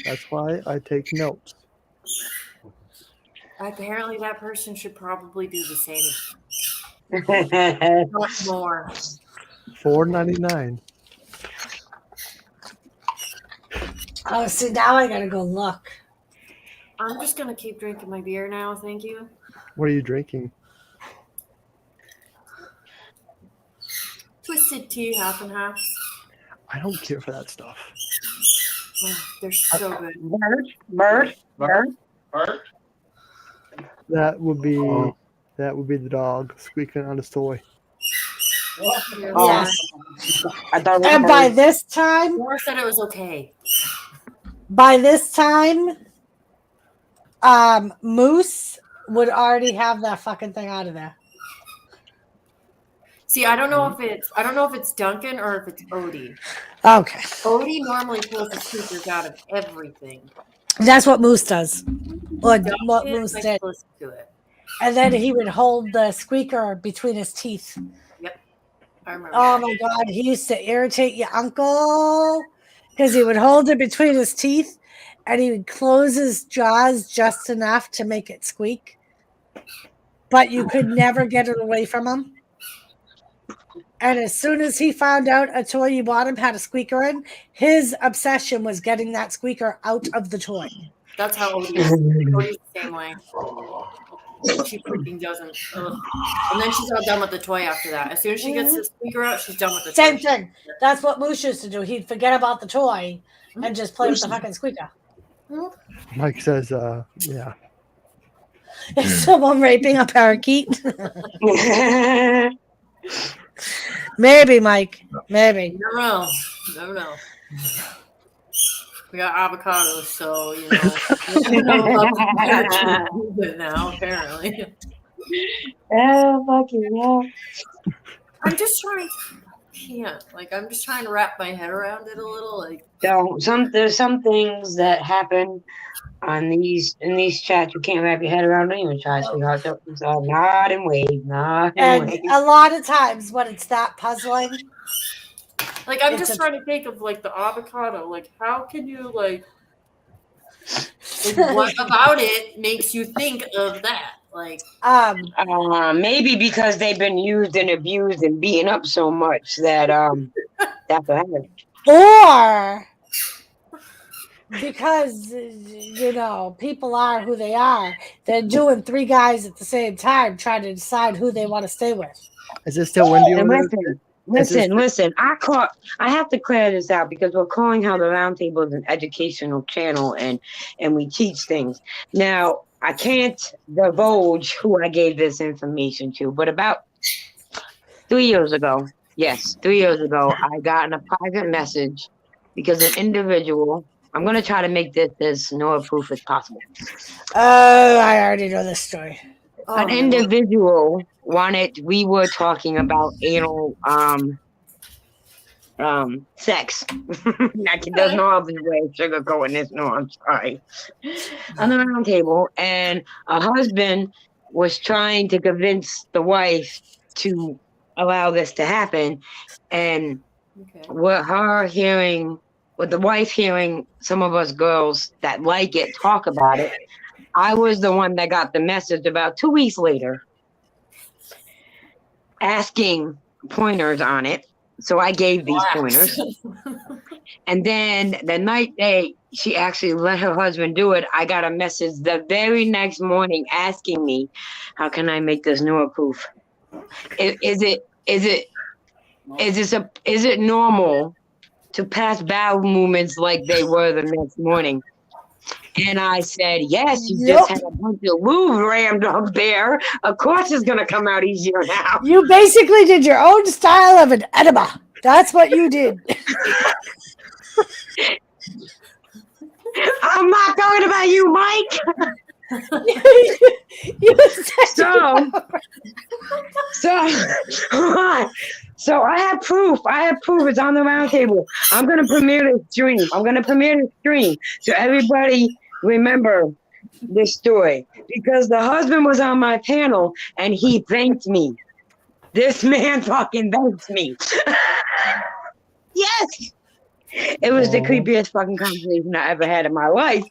That's why I take notes. Apparently, that person should probably do the same. Well, Not more. $4.99. Oh, see, now I gotta go look. I'm just gonna keep drinking my beer now. Thank you. What are you drinking? Twisted tea, half and half. I don't care for that stuff. Oh, they're so good. Bird. Bert? That would be the dog squeaking on his toy. Yes. I thought it was And by bird. this time, Nora said it was okay. Moose would already have that fucking thing out of there. See, I don't know if it's Duncan or if it's Odie. Okay. Odie normally pulls the speakers out of everything. That's what Moose does. Or what Duncan Moose likes did. to listen to it. And then he would hold the squeaker between his teeth. Yep, I remember. Oh my God, he used to irritate your uncle because he would hold it between his teeth and he would close his jaws just enough to make it squeak. But you could never get it away from him. And as soon as he found out a toy you bought him had a squeaker in, his obsession was getting that squeaker out of the toy. That's how Odie is. Odie's the same way. She freaking doesn't. Ugh. And then she's all done with the toy after that. As soon as she gets the squeaker out, she's done with the Same toy. thing. That's what Moose used to do. He'd forget about the toy and just play with the fucking squeaker. Mike says, yeah. Is someone raping a parakeet? Maybe, Mike. Maybe. Never know. We got avocados, so we know about the parakeet movement now. Apparently, Oh, fucking yeah. I'm just trying. I'm just trying to wrap my head around it a little. Like, There's some things that happen in these chats you can't wrap your head around anyway, try, sweetheart. So not in ways. And a lot of times when it's that puzzling, I'm just trying to think of like the avocado. Like, how can you like what about it makes you think of that? Like, maybe because they've been used and abused and beaten up so much that that's what happened. or because people are who they are, they're doing 3 guys at the same time trying to decide who they want to stay with. Is it still windy over there? Listen. I have to clear this out because we're calling How the Roundtable is an educational channel and we teach things. Now, I can't divulge who I gave this information to, but about 3 years ago, I got in a private message because an individual, I'm going to try to make this as NORA proof as possible. Oh, I already know this story. An individual we were talking about anal sex. There's no other way of sugarcoating this. No, I'm sorry. On the round table, and a husband was trying to convince the wife to allow this to happen, and with the wife hearing some of us girls that like it talk about it, I was the one that got the message about 2 weeks later asking pointers on it. So I gave these pointers. And then the night she actually let her husband do it, I got a message the very next morning asking me, how can I make this NORA proof? Is it normal to pass bowel movements like they were the next morning? And I said, yes, you just had a bunch of lube rammed up there. Of course it's going to come out easier now. You basically did your own style of an enema. That's what you did. I'm not talking about you, Mike. You said So I have proof. It's on the round table. I'm gonna premiere this stream. So everybody remember this story. Because the husband was on my panel and he thanked me. This man fucking thanked me. Yes. It was the creepiest fucking conversation I ever had in my life.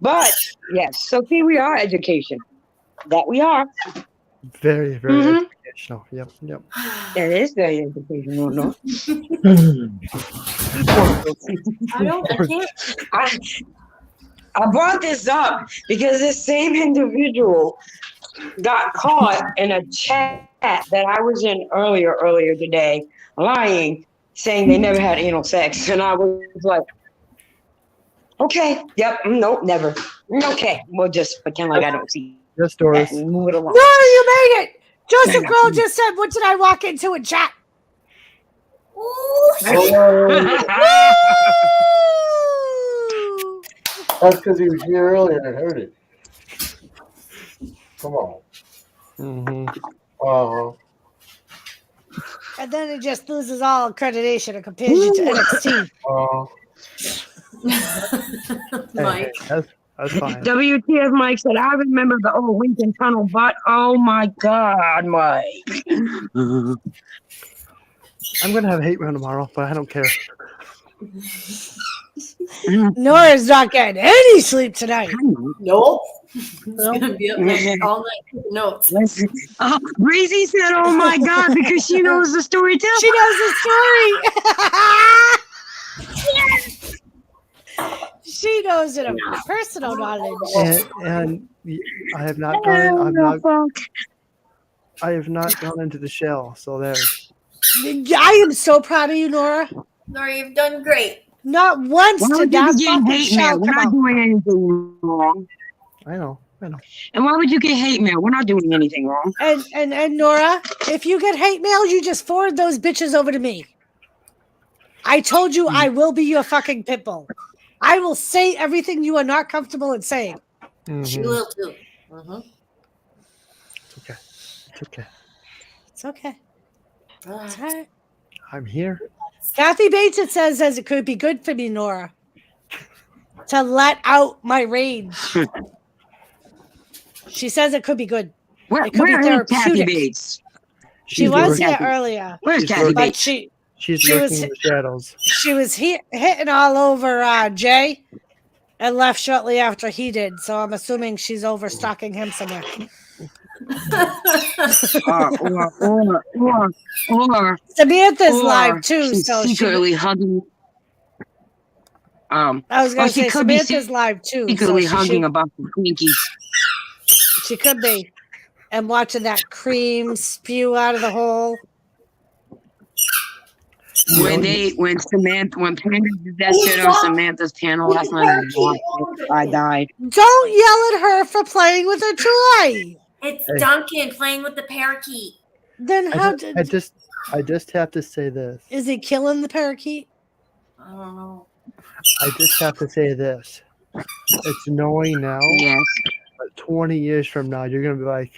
But yes, so here we are, education. That we are. Very, very educational. Yep. It is very educational, no? I can't. I brought this up because this same individual got caught in a chat that I was in earlier today, lying, saying they never had anal sex. And I was like, okay, yep, nope, never. Okay, we'll just pretend like I don't see Yes, that Doris. and move it along. No, you made it. Joseph Girl just said, "What did I walk into a chat?" That's because he was here earlier and heard it. Come on. And then it just loses all accreditation and compares you to NXT. Mike. That's fine. WTF Mike said, I remember the old Lincoln Tunnel, but oh my God, Mike. I'm gonna have hate mail tomorrow, but I don't care. Nora's not getting any sleep tonight. Nope. It's gonna be up there all night. Notes. Breezy said, oh my God, because she knows the story too. She knows the story. She knows it of personal knowledge. And I have not I have not gone into the shell, so there. I am so proud of you, Nora. Nora, you've done great. Not once did that fucking shell We're come not out. doing anything wrong. I know. And why would you get hate mail? We're not doing anything wrong. And Nora, if you get hate mail, you just forward those bitches over to me. I told you I will be your fucking pit bull. I will say everything you are not comfortable in saying. She will too. It's okay. It's okay. It's okay. It's all right. I'm here. Kathy Bates, it says it could be good for me, Nora, to let out my rage. She says it could be good. Where It could be is Kathy therapeutic. Bates? She was here earlier, Where's Kathy but Bates? She's She lurking was- in the shadows. she was hitting all over Jay and left shortly after he did. So I'm assuming she's overstalking him somewhere. Or Samantha's live too, she's so secretly hugging. I was going to she say could be Samantha's live too. secretly So hugging about the Twinkies. she could be, and watching that cream spew out of the hole. When Panda did that shit on Samantha's panel last night, I died. Don't yell at her for playing with her toy. It's Duncan playing with the parakeet. Then how I just have to say this. is he killing the parakeet? I don't know. I just have to say this. It's knowing now, Yes. but 20 years from now, you're gonna be like,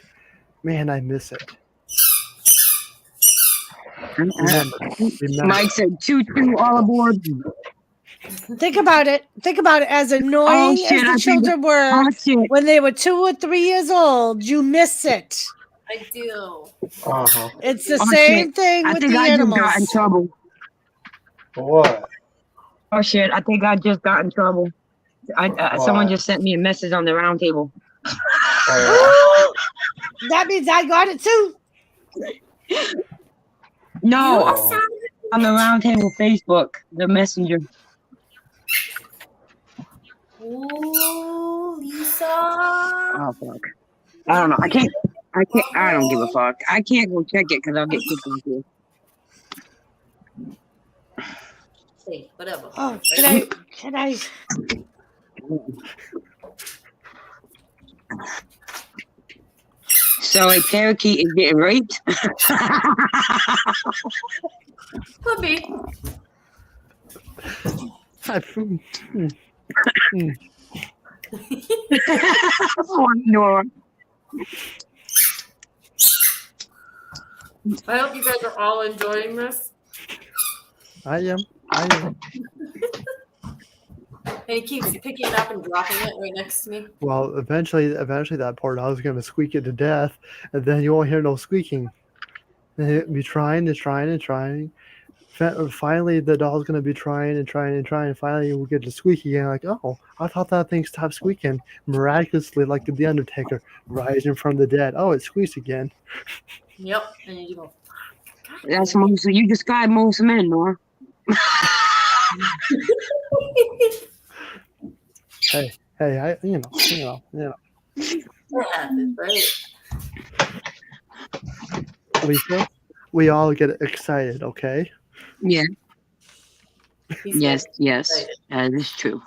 man, I miss it. Remember. Mike said, choo-choo, all aboard. Think about it. Think about it. As annoying shit, as I the children were Oh, shit. when they were 2 or 3 years old, you miss it. I do. It's the Oh, same shit. thing I with think the I just animals. got in trouble. For what? Oh, shit. I think I just got in trouble. Someone Why? just sent me a message on the round table. That means I got it too. No, Oh. on the round table Facebook, the messenger. Ooh, Lisa. Oh, fuck. I don't know. I don't give a fuck. I can't go check it because I'll get kicked off here. Hey, whatever. Oh, can I? So a parakeet is getting raped? Could be. Oh, Nora. I hope you guys are all enjoying this. I am. And he keeps picking it up and dropping it right next to me. Well, eventually that poor dog's going to squeak it to death, and then you won't hear no squeaking. And he'll be trying and trying and trying. Finally, the dog's going to be trying and trying and trying. And finally, we'll get to squeaky again. Like, oh, I thought that thing stopped squeaking. Miraculously, like the Undertaker rising from the dead. Oh, it squeaks again. Yep. And you go, That's most. You describe most men, Nora. Hey, you know. that happens, right? Lisa, we all get excited, okay? Yeah. He Yes. said, Yes. excited. That is true.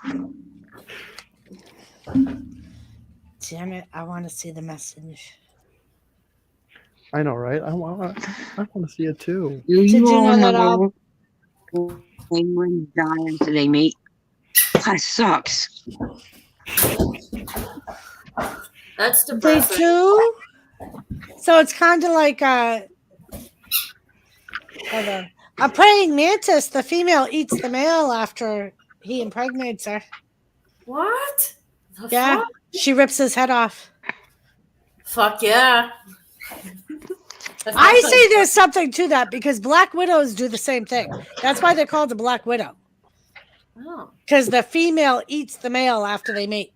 Damn it! I want to see the message. I know, right? I want to see it too. Do Did you you all know that all? know penguins dying today, mate? That sucks. That's They depressing. do. So it's kind of like a praying mantis. The female eats the male after he impregnates her. What? The Yeah, fuck? she rips his head off. Fuck yeah. That's I not say there's something to that because black widows do the same thing. That's why they're called a black widow. Oh, Because the female eats the male after they mate.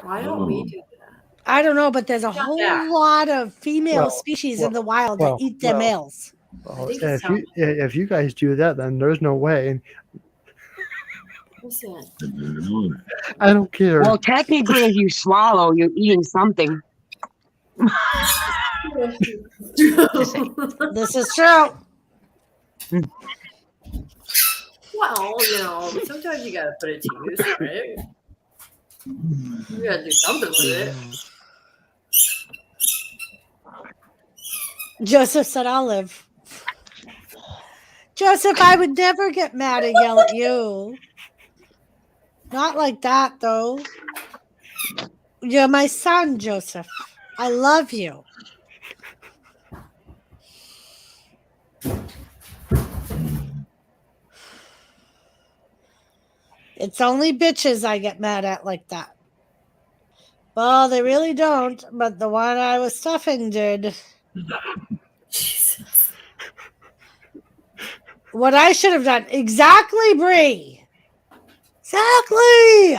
why don't we do that? I don't know, but there's a Not whole that. lot of female Well, species well, in the wild that eat their males. Well, think it's if you guys do that, then there's no way. Listen. I don't care. Well, technically, if you swallow, you're eating something. This is true. Well, sometimes you gotta put it to use, right? You gotta do something with it. Joseph said, I'll live. Joseph, I would never get mad and yell at you. Not like that, though. You're my son, Joseph. I love you. It's only bitches I get mad at like that. Well, they really don't, but the one I was stuffing did. Jesus. What I should have done. Exactly, Bree. Exactly.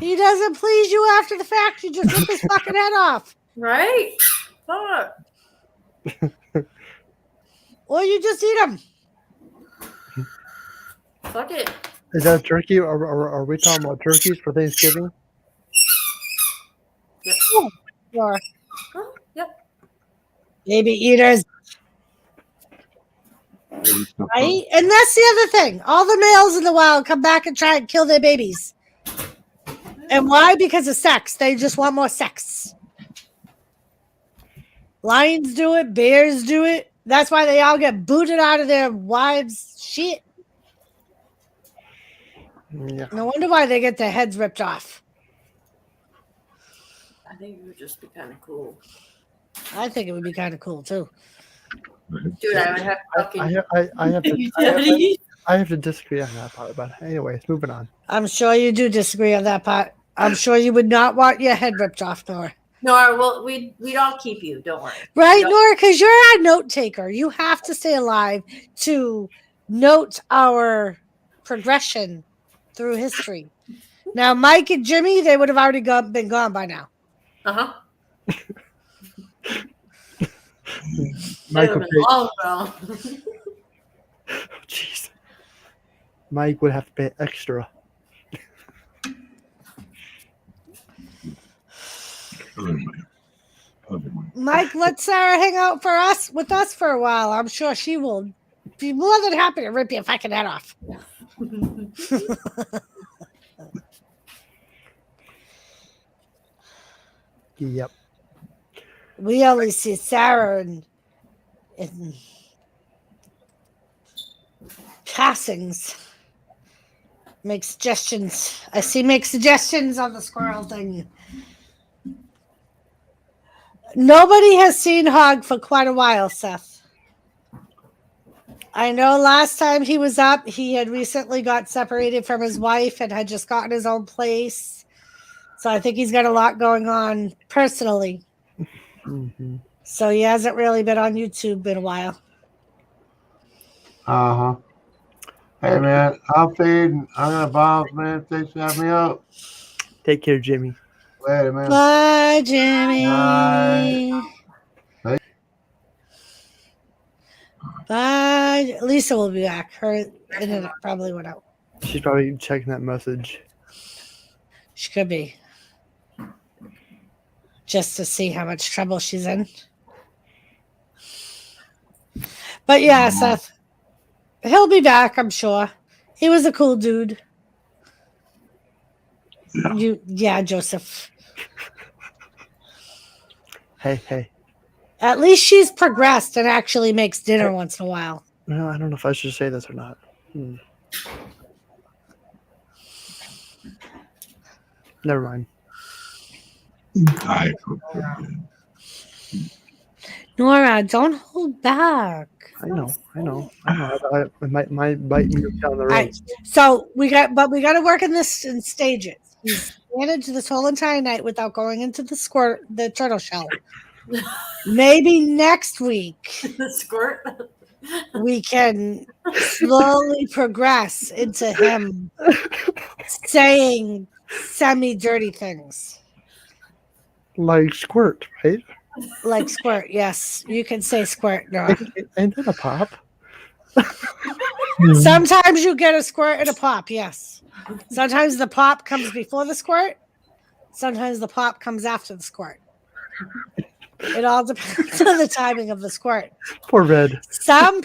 He doesn't please you after the fact. You just rip his fucking head off. Right? Fuck. Or you just eat him. Fuck it. Is that turkey? Are we talking about turkeys for Thanksgiving? Yep. Or Huh? Yep. baby eaters. Right? And that's the other thing. All the males in the wild come back and try and kill their babies. And why? Because of sex. They just want more sex. Lions do it. Bears do it. That's why they all get booted out of their wives' shit. Yeah. No wonder why they get their heads ripped off. I think it would just be kind of cool. I think it would be kind of cool too. Dude, I would have fucking. I have to disagree on that part. But anyways, moving on. I'm sure you do disagree on that part. I'm sure you would not want your head ripped off, Nora. No, well, we'd all keep you. Don't worry. Right, Nope. Nora? Because you're a note taker. You have to stay alive to note our progression through history. Now, Mike and Jimmy, they would have already been gone by now. Uh huh. Mike would pay, All of them. jeez. Mike would have to pay extra. Mike, let Sarah hang out with us for a while. I'm sure she will be more than happy to rip your fucking head off. Yep. We only see Sarah in passings. Make suggestions. I see make suggestions on the squirrel thing. Nobody has seen Hog for quite a while, Seth. I know last time he was up, he had recently got separated from his wife and had just gotten his own place. So I think he's got a lot going on personally. Mm-hmm. So he hasn't really been on YouTube in a while. Uh-huh. Hey, man, I'm fading. I'm going to bounce, man. Thanks for having me up. Take care, Jimmy. Later, man. Bye, Jimmy. Bye. Bye. Lisa will be back. Her internet probably went out. She's probably checking that message. She could be. Just to see how much trouble she's in. But yeah, Seth. He'll be back, I'm sure. He was a cool dude. Yeah, Joseph. Hey. At least she's progressed and actually makes dinner once in a while. No, I don't know if I should say this or not. Never mind. NORA, don't hold back. I know. It might bite me down the road. So we got to work in this in stages. He's managed this whole entire night without going into the turtle shell. Maybe next week The squirt. we can slowly progress into him saying semi-dirty things. Like squirt, right? Like squirt, yes. You can say squirt, Nora. Ain't that a pop? Sometimes you get a squirt and a pop, yes. Sometimes the pop comes before the squirt. Sometimes the pop comes after the squirt. It all depends on the timing of the squirt. Poor Red. Some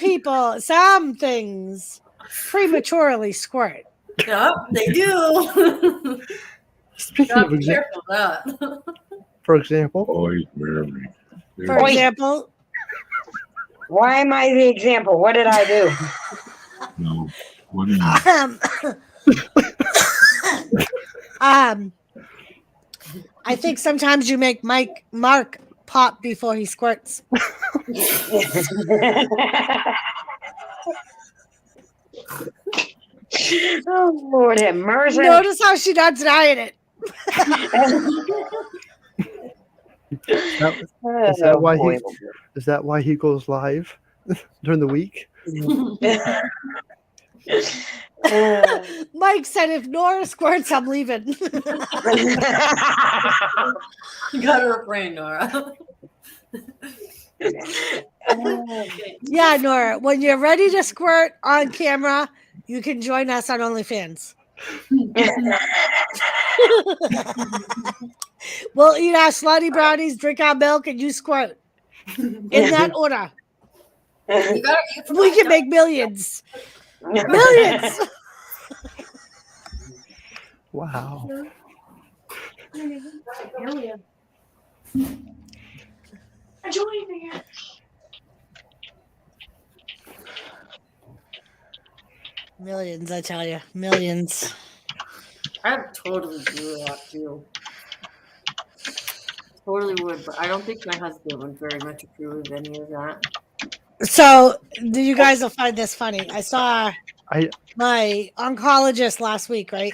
things prematurely squirt. Yep, they do. Speaking Gotta of be example, careful of that. for example, Boys, wherever. For example, Why am I the example? What did I do? No. What do you? I think sometimes you make Mark pop before he squirts. Oh, Lord have mercy. Notice how she not denying it. Is that why he goes live during the week? Mike said, "If NORA squirts, I'm leaving." You gotta refrain, Nora. Yeah, NORA, when you're ready to squirt on camera, you can join us on OnlyFans. We'll eat our slutty brownies, drink our milk, and you squirt. In that order. You gotta, We can make millions. Millions! Wow. Millions, I tell you. Millions. I totally do that too. Totally would, but I don't think my husband would very much approve of any of that. So, you guys will find this funny. I saw my oncologist last week, right?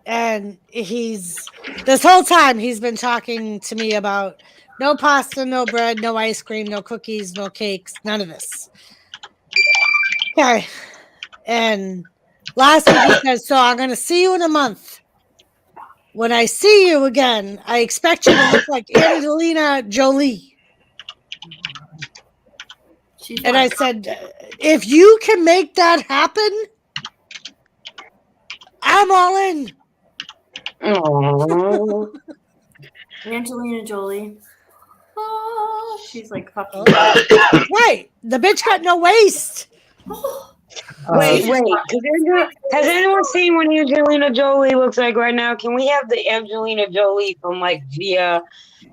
And this whole time he's been talking to me about no pasta, no bread, no ice cream, no cookies, no cakes, none of this. Okay. And last week he said, so I'm going to see you in a month. When I see you again, I expect you to look like Angelina Jolie. And I said, if you can make that happen, I'm all in. Oh. Angelina Jolie. Oh, she's like fucking. Right. The bitch got no waist. Wait. Has anyone seen what Angelina Jolie looks like right now? Can we have the Angelina Jolie from like Via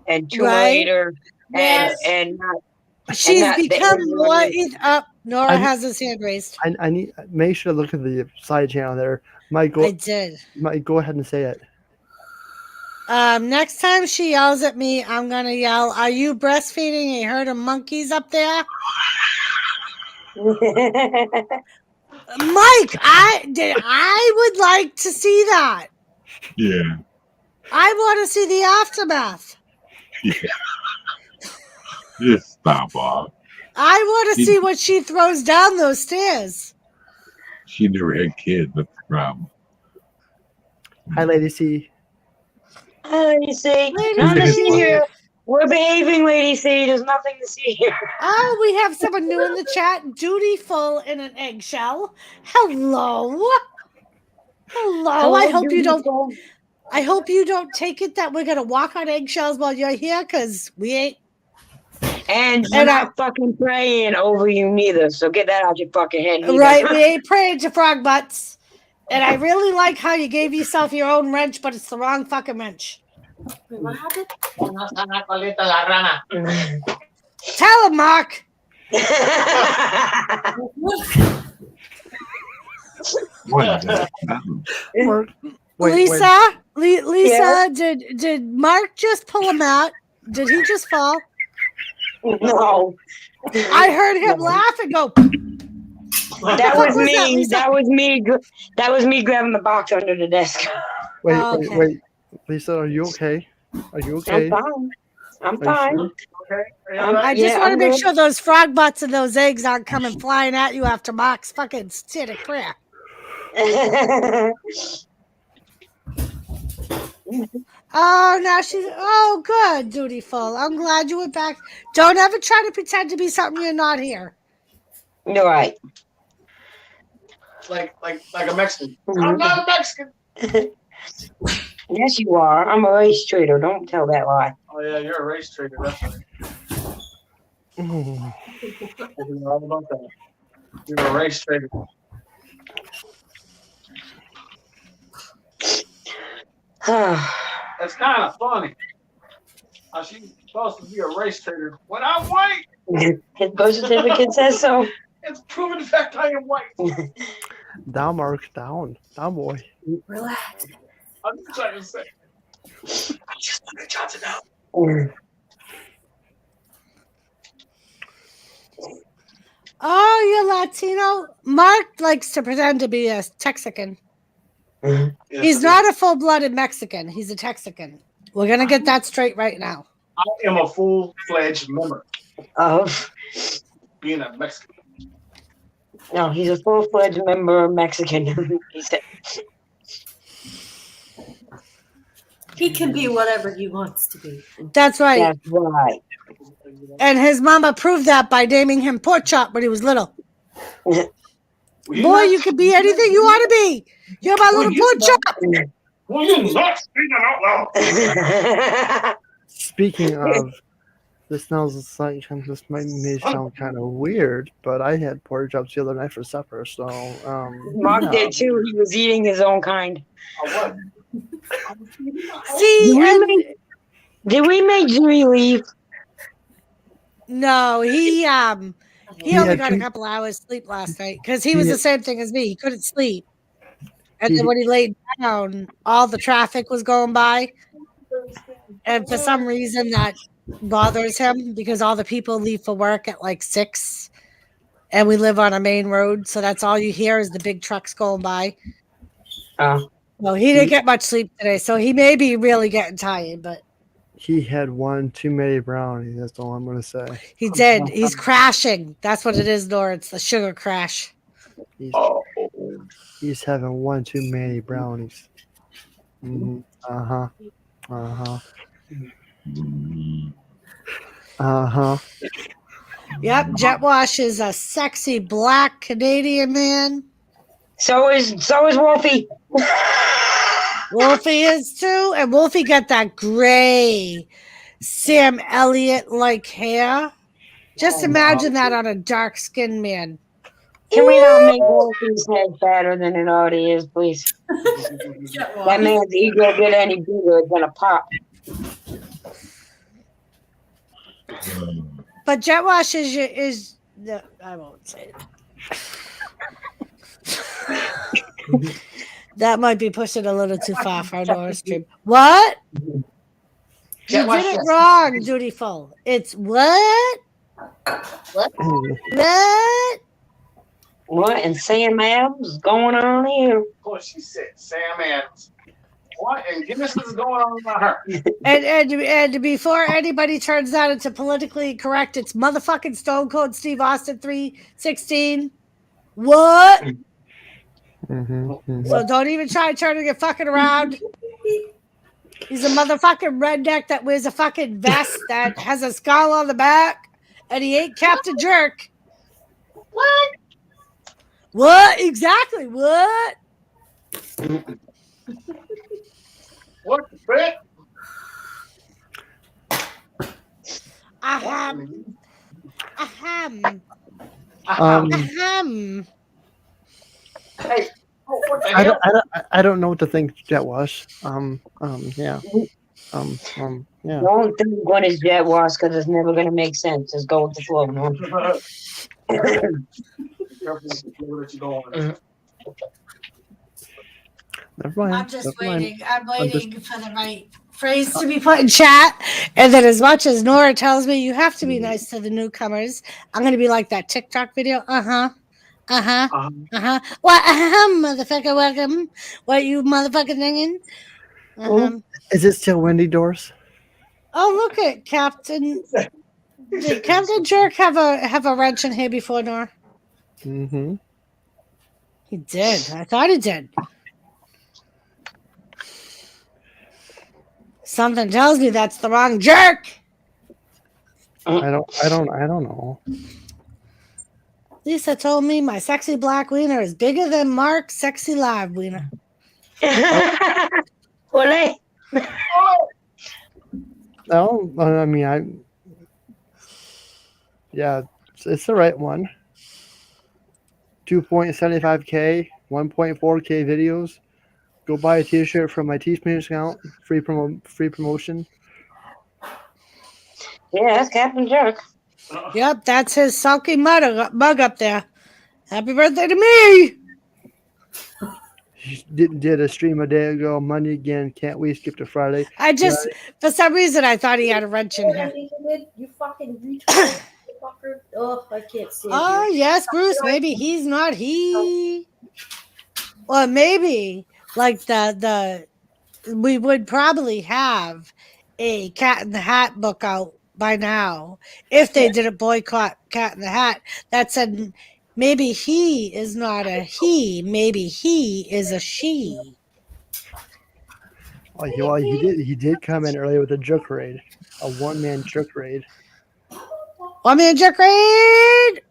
and Tomb Raider Yes. and She's not the become Asian more. women. Nora I- has his hand raised. I need make sure to look at the side channel there. Mike, I did. Go ahead and say it. Next time she yells at me, I'm gonna yell, "Are you breastfeeding a herd of monkeys up there?" Mike, I would like to see that. Yeah. I want to see the aftermath. Just stop, Bob. I want to see what she throws down those stairs. She never had kids. That's the problem. Hi, Lady C. Hi, Lady C. Lady Nothing to C. see here. We're behaving, Lady C. There's nothing to see here. Oh, we have someone new in the chat. Dutiful in an eggshell. Hello. Hello. I hope you don't. I hope you don't take it that we're gonna walk on eggshells while you're here, because we ain't. And we're not fucking praying over you neither. So get that out your fucking head. Neither. Right, we ain't praying to frog butts. And I really like how you gave yourself your own wrench, but it's the wrong fucking wrench. Wait, what happened? Tell him, Mark. What is that? Mark, wait. Lisa, Lisa, Yes? did Mark just pull him out? Did he just fall? No. I heard him laugh and go. That was was that, me. Lisa? That was me. That was me grabbing the box under the desk. Wait, Oh, okay. wait. Lisa, are you okay? Are you okay? I'm fine. I'm Are you fine. sure? I just Yeah, want to I'm make good. sure those frog butts and those eggs aren't coming flying at you after Mark's fucking static prayer. Oh, now she's good, dutiful. I'm glad you went back. Don't ever try to pretend to be something you're not here. You're right. Like a Mexican. I'm not a Mexican. Yes, you are. I'm a race trader. Don't tell that lie. Oh yeah, you're a race trader. That's right. Mm. I know all about that. You're a race trader. That's kind of funny. How she's supposed to be a race trader when I'm white. His birth certificate says so. It's proven fact I am white. Down, Mark. Down, boy. Relax. I'm just trying to say. I just want Johnson out. Oh, you're Latino? Mark likes to pretend to be a Texican. He's not a full-blooded Mexican. He's a Texican. We're going to get that straight right now. I am a full-fledged member Of being a Mexican. no, he's a full-fledged member Mexican. He said. He can be whatever he wants to be. That's right. That's right. And his mama proved that by naming him Pork Chop when he was little. Boy, you can be anything you want to be. You're my little Pork Chop. Well, you're not speaking out loud. Speaking of, this sounds like this may sound kind of weird, but I had pork chops the other night for supper. So, Mark yeah. did too. He was eating his own kind. What? See, Did we make Jimmy leave? no, he only had got a two- couple hours sleep last night because he He was had- the same thing as me. He couldn't sleep. And then He- when he laid down, all the traffic was going by. And for some reason that bothers him because all the people leave for work at like 6. And we live on a main road. So that's all you hear is the big trucks going by. Oh. Well, he didn't get much sleep today. So he may be really getting tired, but He had one too many brownies. That's all I'm going to say. he did. He's crashing. That's what it is, Nora. It's the sugar crash. He's having one too many brownies. Mm-hmm. Uh-huh. Uh-huh. Uh-huh. Yep, Jet Wash is a sexy black Canadian man. So is Wolfie. Wolfie is too, and Wolfie got that gray Sam Elliott like hair. Just imagine that on a dark skinned man. Can we not make Wolfie's head fatter than it already is, please? That man's ego get any bigger, it's gonna pop. but jet wash is no, I won't say it. That might be pushing a little too far for our NORA stream. What? Jet You wash, did it yes. wrong, Dutiful. It's what? What? What? What and Sam Adams going on here? Of course, she said Sam Adams. What in Guinness is going on with her? And before anybody turns that into politically correct, it's motherfucking Stone Cold Steve Austin 316. What? Mm-hmm. So don't even try turning it fucking around. He's a motherfucking redneck that wears a fucking vest that has a skull on the back, and he ain't Captain Jerk. What? What? Exactly. What? What the frick? Ahem. Ahem. Um, Hey, what the I hell? I don't know what to think. Jet wash. Yeah. Yeah. Don't think what is jet wash because it's never gonna make sense. Just go with the flow, man. Never mind. I'm just never mind. waiting. I'm I'm just- waiting for the right phrase to be put in chat. And then, as much as NORA tells me you have to be nice to the newcomers, I'm going to be like that TikTok video. What? Motherfucker, welcome. What you motherfucking thinking? Oh, is it still windy, Doris? Oh, look at Captain. Did Captain Jerk have a wrench in here before, NORA? Mm-hmm. He did. I thought he did. Something tells me that's the wrong jerk. I don't know. Lisa told me my sexy black wiener is bigger than Mark's sexy live wiener. Ole. No, I mean yeah, it's the right one. 2.75K, 1.4K videos. Go buy a T-shirt from my Teespring account. Free promotion. Yeah, that's Captain Jerk. Yep, that's his sulky mug up there. Happy birthday to me! He did a stream a day ago. Monday again. Can't wait. Skip to Friday. I just, for some reason, I thought he had a wrench in here. You fucking retard, fucker. Oh, I can't see it. Oh, yes, Bruce. Maybe he's not he. Or maybe, like, we would probably have a Cat in the Hat book out by now if they didn't boycott Cat in the Hat. That said, maybe he is not a he. Maybe he is a she. Well, he did come in earlier with a jerk raid, a one-man jerk raid. Want me a jerk raid?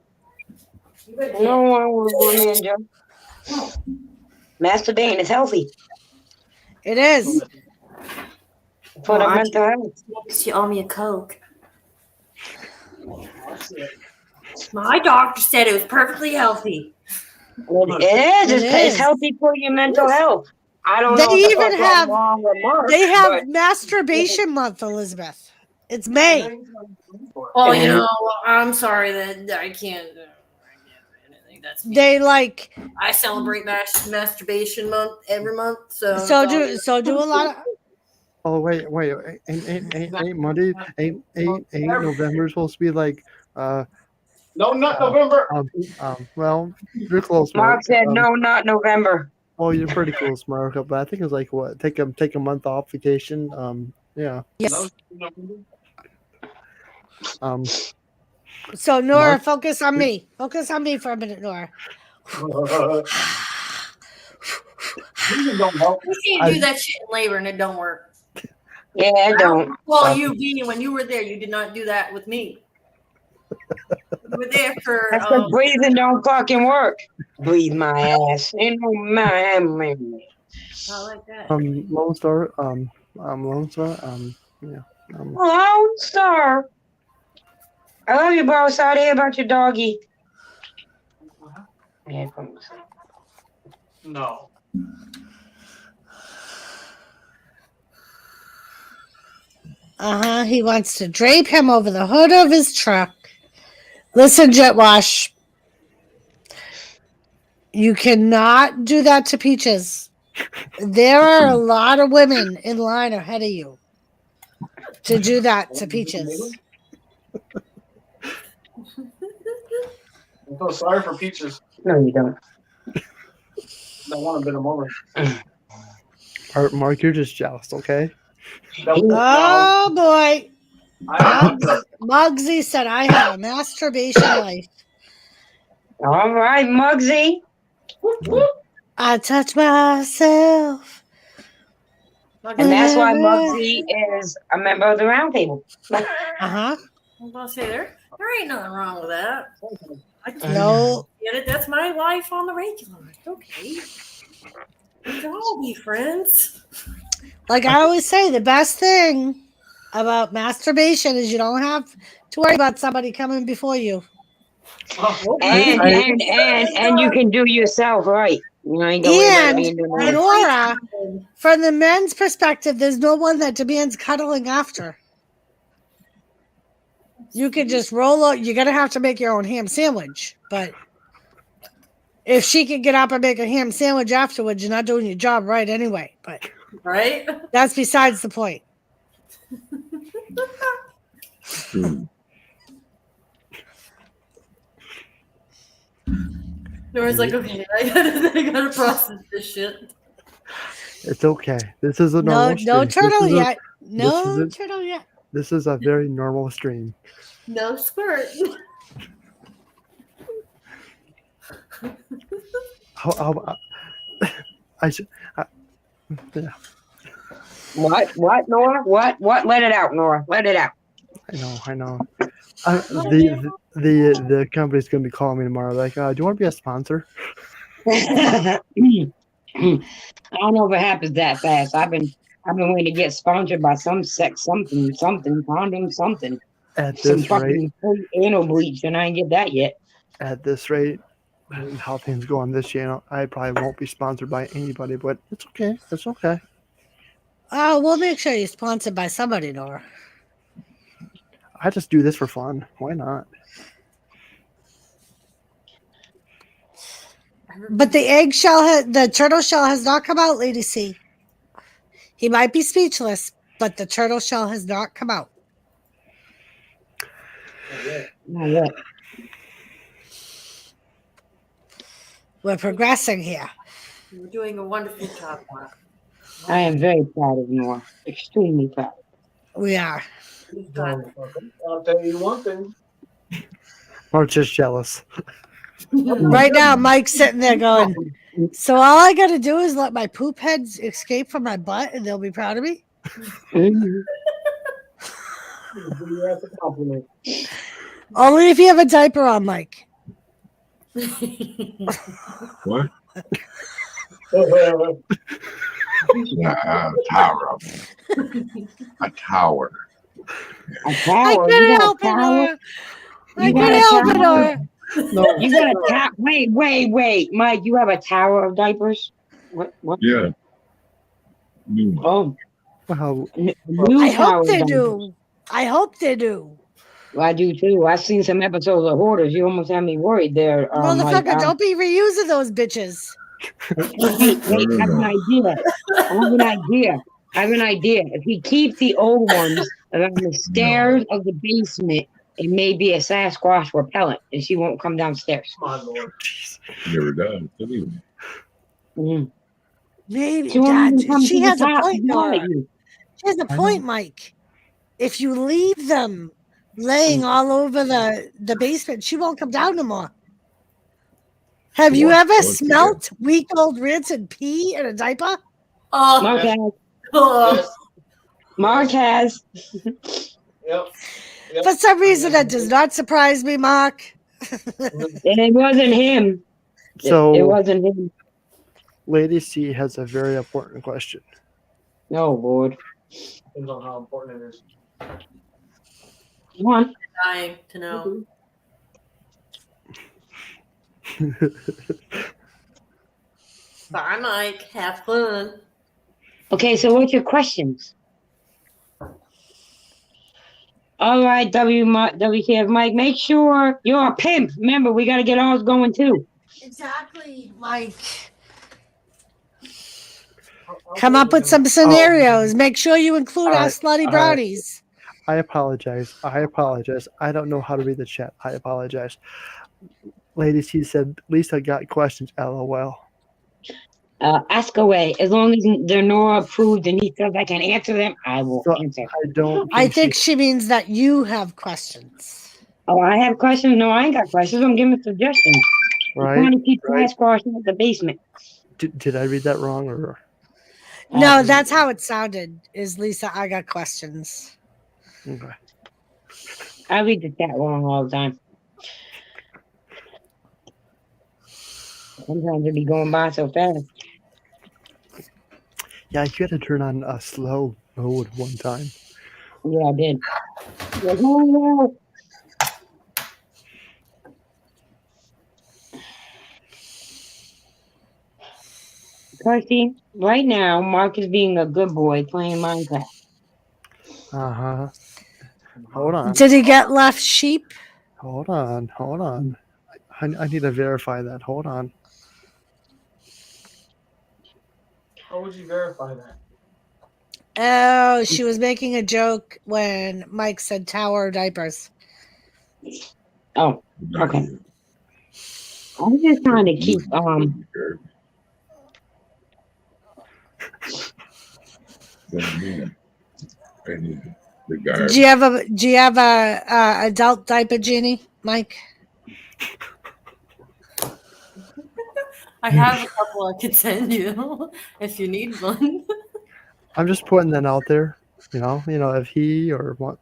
No, I want man Jerk. Masturbating is healthy It is. for the mental health. She owe me a Coke. My doctor said it was perfectly healthy. It is. It It's is. healthy for your mental health. I don't They know. even what's have- wrong with Mark, They have but masturbation month, Elizabeth. It's May. Well, you know, I'm sorry that I can't. Anything. That's me. They like I celebrate masturbation month every month. So do a lot of. Oh wait, ain't Monday, ain't November supposed to be like No, not November. well, you're close, Mark Mark. said no, not November. Well, you're pretty close, Mark. But I think it was like what? Take a month off vacation. Yeah. Yes. Um, So NORA, Mark- focus on me. Focus on me for a minute, NORA. Don't help. you can't do that shit in labor and it don't work. Yeah, I don't. Well, you being when you were there, you did not do that with me. You were there for That's because breathing don't fucking work. Breathe my ass. Ain't no man. I like that. Lone Star. Lone Star. Yeah. Lone Star. I love you, bro. Sorry to hear about your doggy. Yeah, No. He wants to drape him over the hood of his truck. Listen, Jet Wash. You cannot do that to Peaches. There are a lot of women in line ahead of you to do that to Peaches. I feel sorry for Peaches. No, you don't. Don't want to bend them over. Mark, you're just jealous, okay? Oh boy. I Muggsy said I have a masturbation life. All right, Muggsy. I touch myself. And that's why whenever. Muggsy is a member of the round table. Uh-huh. I'm gonna say there ain't nothing wrong with that. I No. get it. That's my life on the regular. It's okay. We can all be friends. Like I always say, the best thing about masturbation is you don't have to worry about somebody coming before you. And you can do yourself right. You know, ain't gonna worry about it being done And wrong. Nora, from the men's perspective, there's no one that demands cuddling after. You can just roll out. You're gonna have to make your own ham sandwich, but if she can get up and make a ham sandwich afterwards, you're not doing your job right anyway. But Right? that's besides the point. Nora's like, okay, I gotta process this shit. It's okay. This is a normal stream. No turtle yet. No Turtle yet. This is a very normal stream. No squirt. How I should. Yeah, What, Nora? What? Let it out, Nora. Let it out. I know. The company's gonna be calling me tomorrow. Like, do you want to be a sponsor? I don't know if it happens that fast. I've been waiting to get sponsored by some something condom something. At Some this rate, fucking anal bleach, and I ain't get that yet. at this rate, how things go on this channel, I probably won't be sponsored by anybody. But it's okay. It's okay. Oh, we'll make sure you're sponsored by somebody, Nora. I just do this for fun. Why not? But the the turtle shell has not come out, Lady C. He might be speechless, but the turtle shell has not come out. Not yet. We're progressing here. You're doing a wonderful job, Mark. I am very proud of Nora. Extremely proud. We are. You've got I'll tell you one thing. Or just jealous. Right now, Mike's sitting there going, so all I got to do is let my poop heads escape from my butt and they'll be proud of me? That's a compliment. Only if you have a diaper on, Mike. What? Yeah, a tower. A tower. A I tower. couldn't You got help a it, tower? Nora. I You got couldn't a help it, tower? Nora. No. You got a tower? Wait, Mike. You have a tower of diapers? What? Yeah. New one. Oh, Well, new I tower hope of they diapers. do. I hope they do. Well, I do too. I've seen some episodes of Hoarders. You almost had me worried there, Mike. Motherfucker, don't be reusing those bitches. Wait, I have an idea. I have an idea. If we keep the old ones around the stairs of the basement, it may be a Sasquatch repellent, and she won't come downstairs. My lord. Never does. Anyway. Mhm. Maybe, She won't even God, come she to the has a top point, to yell Nora. at you. She has a point, Mike. If you leave them laying all over the basement, she won't come down no more. Have you ever smelt week-old rancid pee in a diaper? Mark has. Oh, Mark has. Yep. For some reason, that does not surprise me, Mark. And it wasn't him. so It wasn't him. Lady C has a very important question. No, Lord. Depends on how important it is. Come on. dying to know. Bye, Mike. Have fun. Okay, so what's your questions? All right, WKF Mike, make sure you're a pimp. Remember, we got to get ours going too. Exactly, Mike. Come up with some scenarios. Make sure you include All our right, slutty all right. brownies. I apologize. I don't know how to read the chat. I apologize. Ladies, he said, Lisa got questions. LOL. Ask away. As long as they're NORA approved and he says I can answer them, I will So answer. I don't I think think she means that you have questions. Oh, I have questions? No, I ain't got questions. I'm giving suggestions. I'm right. trying to keep Right. trash crossing at the basement. Did I read that wrong or? No, that's how it sounded. Is Lisa? I got questions. Okay. I read the chat wrong all the time. Sometimes it be going by so fast. Yeah, you had to turn on a slow mode one time. Yeah, I did. Like, oh, no. Kirsty, right now, Mark is being a good boy playing Minecraft. Uh-huh. Hold on. Did he get left sheep? Hold on. I need to verify that. Hold on. How would you verify that? Oh, she was making a joke when Mike said tower diapers. Oh, okay. I'm just trying to keep Do you have a adult diaper genie, Mike? I have a couple I could send you if you need one. I'm just putting that out there. You know, if he or what,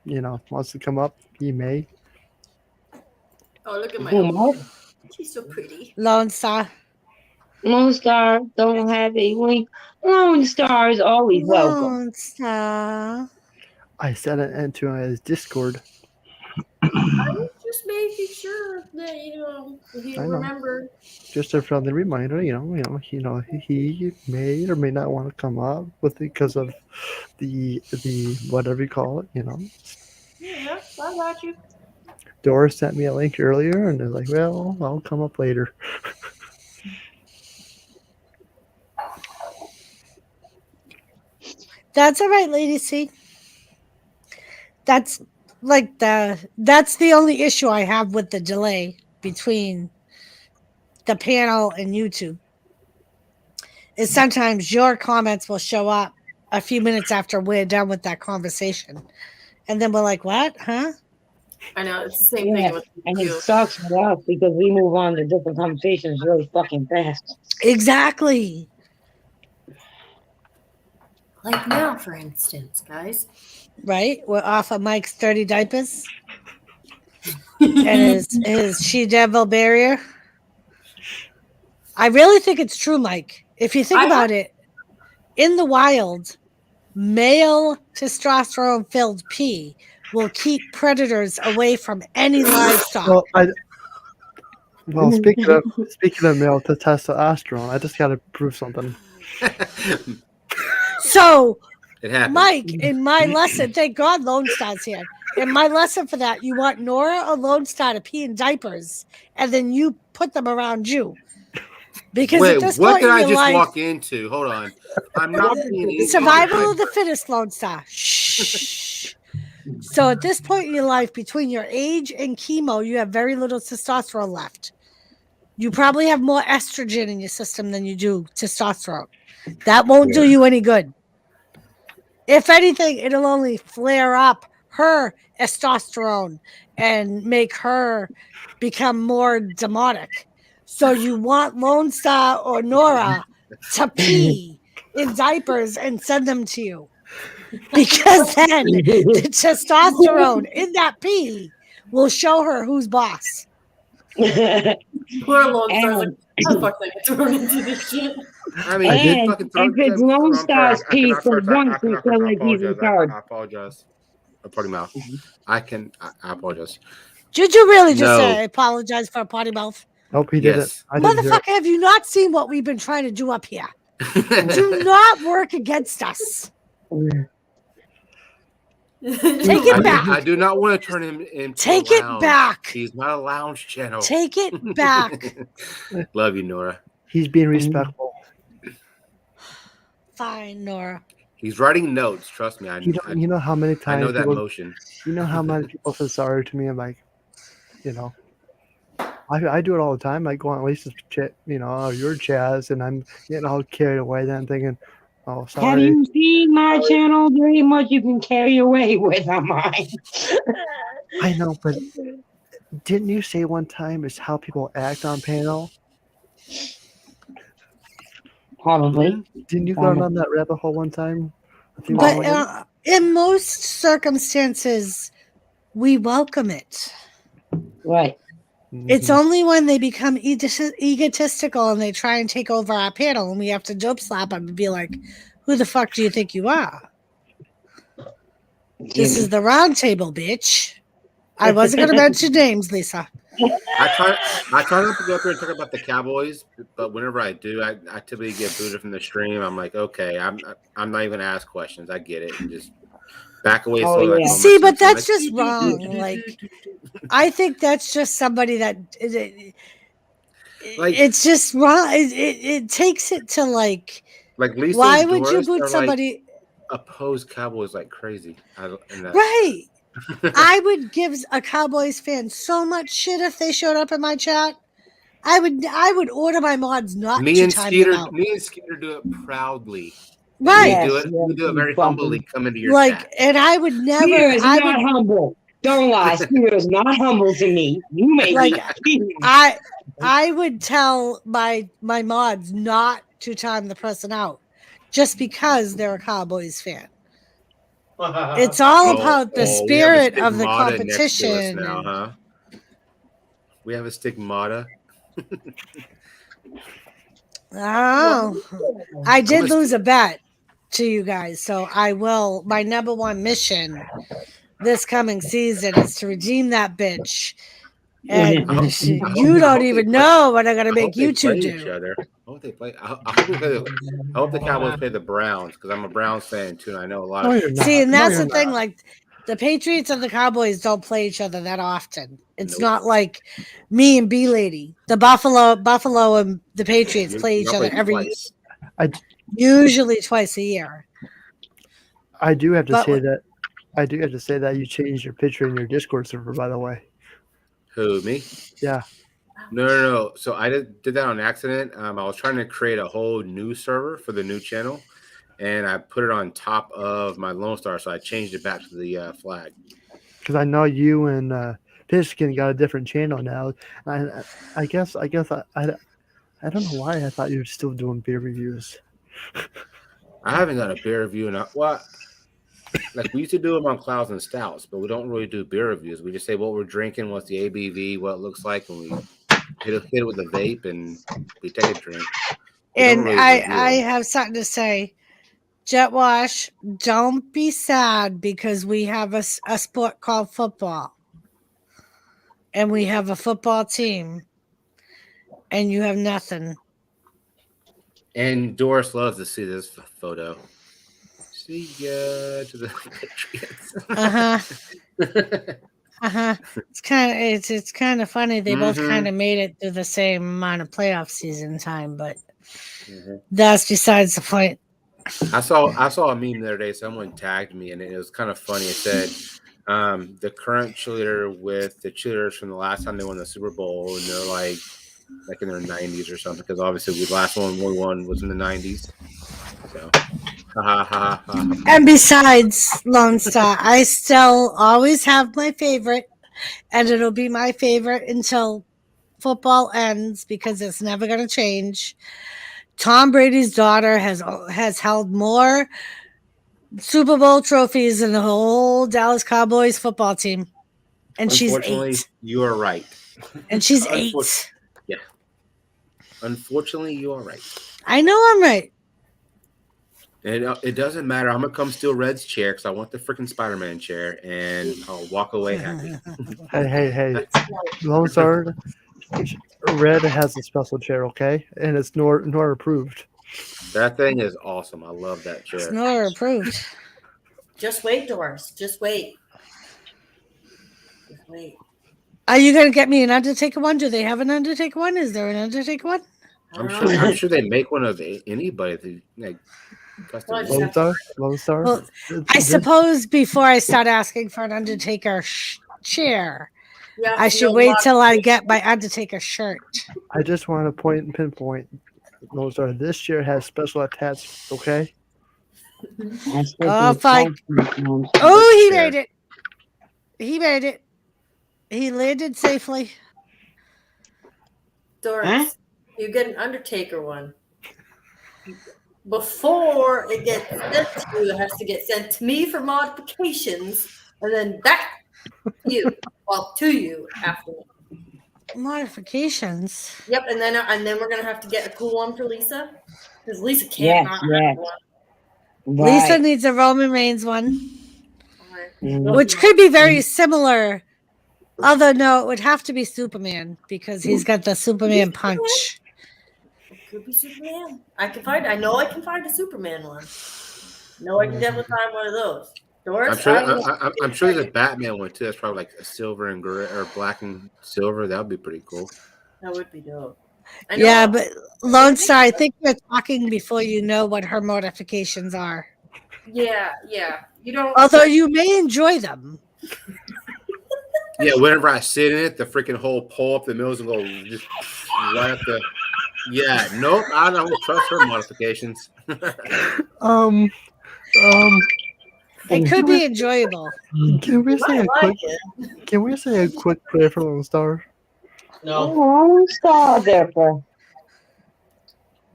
wants to come up, he may. Oh, look at my Who, Mark? She's so pretty. Lone Star. Lone Star don't have a link. Lone Star is always welcome. Lone Star. I sent it into his Discord. I was just making sure that he I know. remembered. Just a friendly reminder, he may or may not want to come up with it because of the whatever you call it, Yeah, I got you. Doris sent me a link earlier, and they're like, "Well, I'll come up later." That's all right, Lady C. That's the only issue I have with the delay between the panel and YouTube. Is sometimes your comments will show up a few minutes after we're done with that conversation, and then we're like, "What? Huh?" I know it's the same thing with And you. it sucks for us because we move on to different conversations really fucking fast. Exactly. Like now, for instance, guys. Right? We're off of Mike's 30 diapers and his she-devil barrier. I really think it's true, Mike. If you think about it, in the wild, male testosterone-filled pee will keep predators away from any livestock. Well, speaking of male testosterone, I just got to prove something. So, It happened. Mike, in my lesson, thank God Lone Star's here. In my lesson for that, you want NORA or Lone Star to pee in diapers, and then you put them around you. Because Wait, at this what point did in I your just life, walk into? Hold on. I'm not being survival of the fittest, Lone Star. Shh. So at this point in your life, between your age and chemo, you have very little testosterone left. You probably have more estrogen in your system than you do testosterone. That won't do you any good. If anything, it'll only flare up her testosterone and make her become more demonic. So you want Lone Star or NORA to pee in diapers and send them to you. Because then the testosterone in that pee will show her who's boss. Poor Lone Star's like, how the fuck did I get thrown into this shit? I mean, And fucking throw, if it's Lone Star's pee for once, we feel like he's retarded. I apologize. A potty mouth. I apologize. Did you really just No. say apologize for a potty mouth? Nope, he did it. Yes. I didn't hear it. Motherfucker, have you not seen what we've been trying to do up here? Do not work against us. Take it back. I do not want to turn him into Take a it lounge. back. He's not a lounge channel. Take it back. Love you, Nora. He's being respectful. Fine, Nora. He's writing notes. Trust me. You know how many I times know that people, motion. you know how many people feel sorry to me. I'm like, you know, I do it all the time. I go on Lisa's chat, you know, or your chats, and I'm getting all carried away. Then I'm thinking, oh, Have sorry. you seen my channel? Very much you can carry away with on mine. I know, but didn't you say one time it's how people act on panel? Probably. Didn't you go down that rabbit hole one time? But in most circumstances, we welcome it. Right. It's only when they become egotistical and they try and take over our panel and we have to dope slap them and be like, who the fuck do you think you are? This is the round table, bitch. I wasn't going to mention names, Lisa. I try not to go up here and talk about the Cowboys, but whenever I do, I typically get booted from the stream. I'm like, okay, I'm not even gonna ask questions. I get it and just back away. Oh, yeah. See, but that's just wrong. Like, I think that's just somebody that like it's just wrong. It takes it to like Lisa. Why would you boot somebody? Oppose Cowboys like crazy. Right. I would give a Cowboys fan so much shit if they showed up in my chat. I would order my mods not to time them out. Me and Skeeter do it proudly. Right. We do it very humbly. Come into your like, chat. and I would never. Skeeter is not humble. Don't lie. Skeeter is not humble to me. You may like. be. I would tell my mods not to time the person out, just because they're a Cowboys fan. It's all about the spirit of the competition. Now, huh? We have a stigmata. Oh, I did lose a bet to you guys, so I will. My number one mission this coming season is to redeem that bitch. And you don't even know what I'm gonna make you two do. Each other. I hope they play. I hope the Cowboys play the Browns because I'm a Browns fan too. And I know a lot of. See, and that's the thing. Like, the Patriots and the Cowboys don't play each other that often. It's not like me and B Lady. The Buffalo and the Patriots play each other usually twice a year. I do have to say that. I do have to say that you changed your picture in your Discord server, by the way. Who, me? Yeah. No. So I did that on accident. I was trying to create a whole new server for the new channel, and I put it on top of my Lone Star, so I changed it back to the flag. Because I know you and Piskin got a different channel now. I guess I don't know why I thought you were still doing beer reviews. I haven't done a beer review in what. Like we used to do them on Clouds and Stouts, but we don't really do beer reviews. We just say what we're drinking, what's the ABV, what it looks like, and we hit it with a vape and we take a drink. And I have something to say. Jet Wash, don't be sad because we have a sport called football. And we have a football team. And you have nothing. And Doris loves to see this photo. See ya to the Patriots. It's kind of funny. They both kind of made it through the same amount of playoff season time, but that's besides the point. I saw a meme the other day. Someone tagged me, and it was kind of funny. It said the current cheerleader with the cheerleaders from the last time they won the Super Bowl, and they're like in their 90s or something. Because obviously, the last one we won was in the 90s. So. And besides Lone Star, I still always have my favorite, and it'll be my favorite until football ends because it's never going to change. Tom Brady's daughter has held more Super Bowl trophies than the whole Dallas Cowboys football team, and she's 8. You are right. And she's 8. Yeah. Unfortunately, you are right. I know I'm right. And it doesn't matter. I'm gonna come steal Red's chair because I want the freaking Spider-Man chair, and I'll walk away happy. Hey, Lone Star, Red has a special chair, okay, and it's NORA approved. That thing is awesome. I love that chair. It's NORA approved. Just wait, Doris. Just wait. Just wait. Are you gonna get me an Undertaker one? Do they have an Undertaker one? Is there an Undertaker one? I don't know. I'm sure they make one of anybody. Like custom. Well, I just made. have Lone Star. Well, I suppose before I start asking for an Undertaker chair, Yeah, I should no wait till I modification. get my Undertaker shirt. I just want to pinpoint. Lone Star. This chair has special attachments. Okay. Oh, fine. Oh, he made it. He made it. He landed safely. Doris, Huh? you get an Undertaker one. Before it gets sent to you, it has to get sent to me for modifications, and then back to you. Well, to you after. Modifications. Yep, and then we're gonna have to get a cool one for Lisa, because Lisa can't Yes, not yes. have one. Lisa Right. needs a Roman Reigns one, Alright. Mhm. which could be very similar. Although no, it would have to be Superman because he's got the Superman punch. It could be Superman. I know I can find a Superman one. No, I can definitely find one of those. Doris, I'm sure there's a Batman one too. That's probably like a silver and gray or black and silver. That would be pretty cool. That would be dope. I know. Yeah, but Lone Star, I think you're talking before you know what her modifications are. Yeah. You don't. Although you may enjoy them. Yeah, whenever I sit in it, the freaking whole pull up the mills and go just right up the. Yeah, nope. I don't trust her modifications. It could be enjoyable. Can we say a I quick? like it. Can we say a quick prayer for Lone Star? No. Oh, stop there for.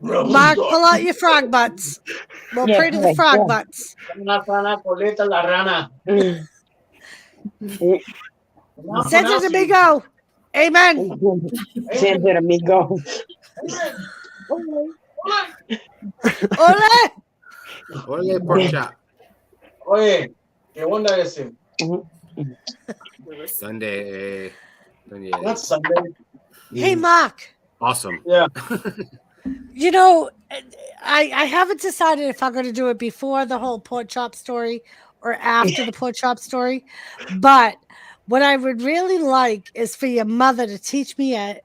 Mark, pull out your frog butts. We'll Yeah, pray to the yeah, frog yeah. butts. Una rana, coleta la rana. Santa Domingo. Amen. Send it, amigo. Ole. Oye, pork chop. Oye, ¿qué onda ese? Sunday. That's Sunday. Hey, Mark. Awesome. Yeah. You know, I haven't decided if I'm going to do it before the whole pork chop story or after the pork chop story. But what I would really like is for your mother to teach me a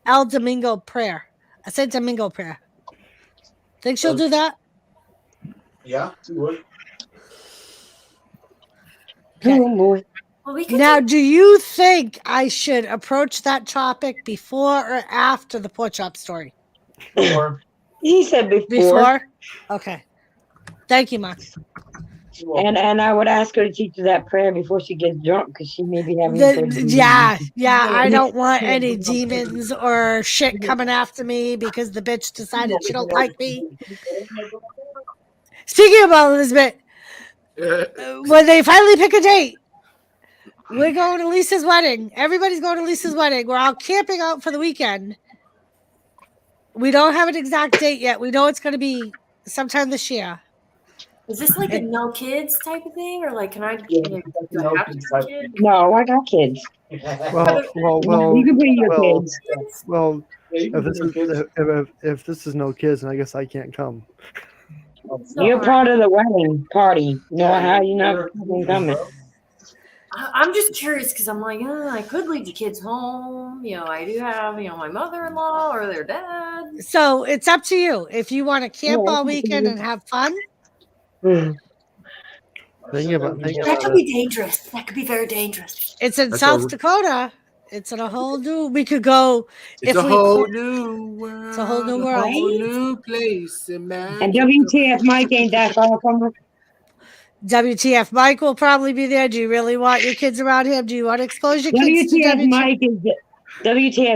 El Domingo prayer. I said Domingo prayer. Think she'll do that? Yeah, she would. Okay. Oh, Well, we could Now, do you think I should approach that topic before or after the pork chop story? Or he said before. Before? Okay. Thank you, Mark. And I would ask her to teach her that prayer before she gets drunk because she may be having. Yeah. I don't want any demons or shit coming after me because the bitch decided she don't like me. Speaking about Elizabeth, when they finally pick a date, we're going to Lisa's wedding. Everybody's going to Lisa's wedding. We're all camping out for the weekend. We don't have an exact date yet. We know it's going to be sometime this year. Is this like a no kids type of thing, or like can I? Yeah, do no I have kids to have type. kids? No, I got kids. Well. You can bring your well, kids. Well, Yeah, you can if this bring is kids. if this is no kids, then I guess I can't come. You're part of the wedding party. You know how you not fucking coming? I'm just curious because I'm like, I could leave the kids home. I do have, my mother-in-law or their dad. So it's up to you. If you want to camp all weekend and have fun, Think about That could be dangerous. That could be very dangerous. it's in That's South what Dakota. It's in a whole new. We could go. It's if a we whole could- new world. It's a whole new A world. whole new place. Imagine. And WTF Mike ain't that far from us. WTF Mike will probably be there. Do you really want your kids around him? Do you want to expose your kids to WTF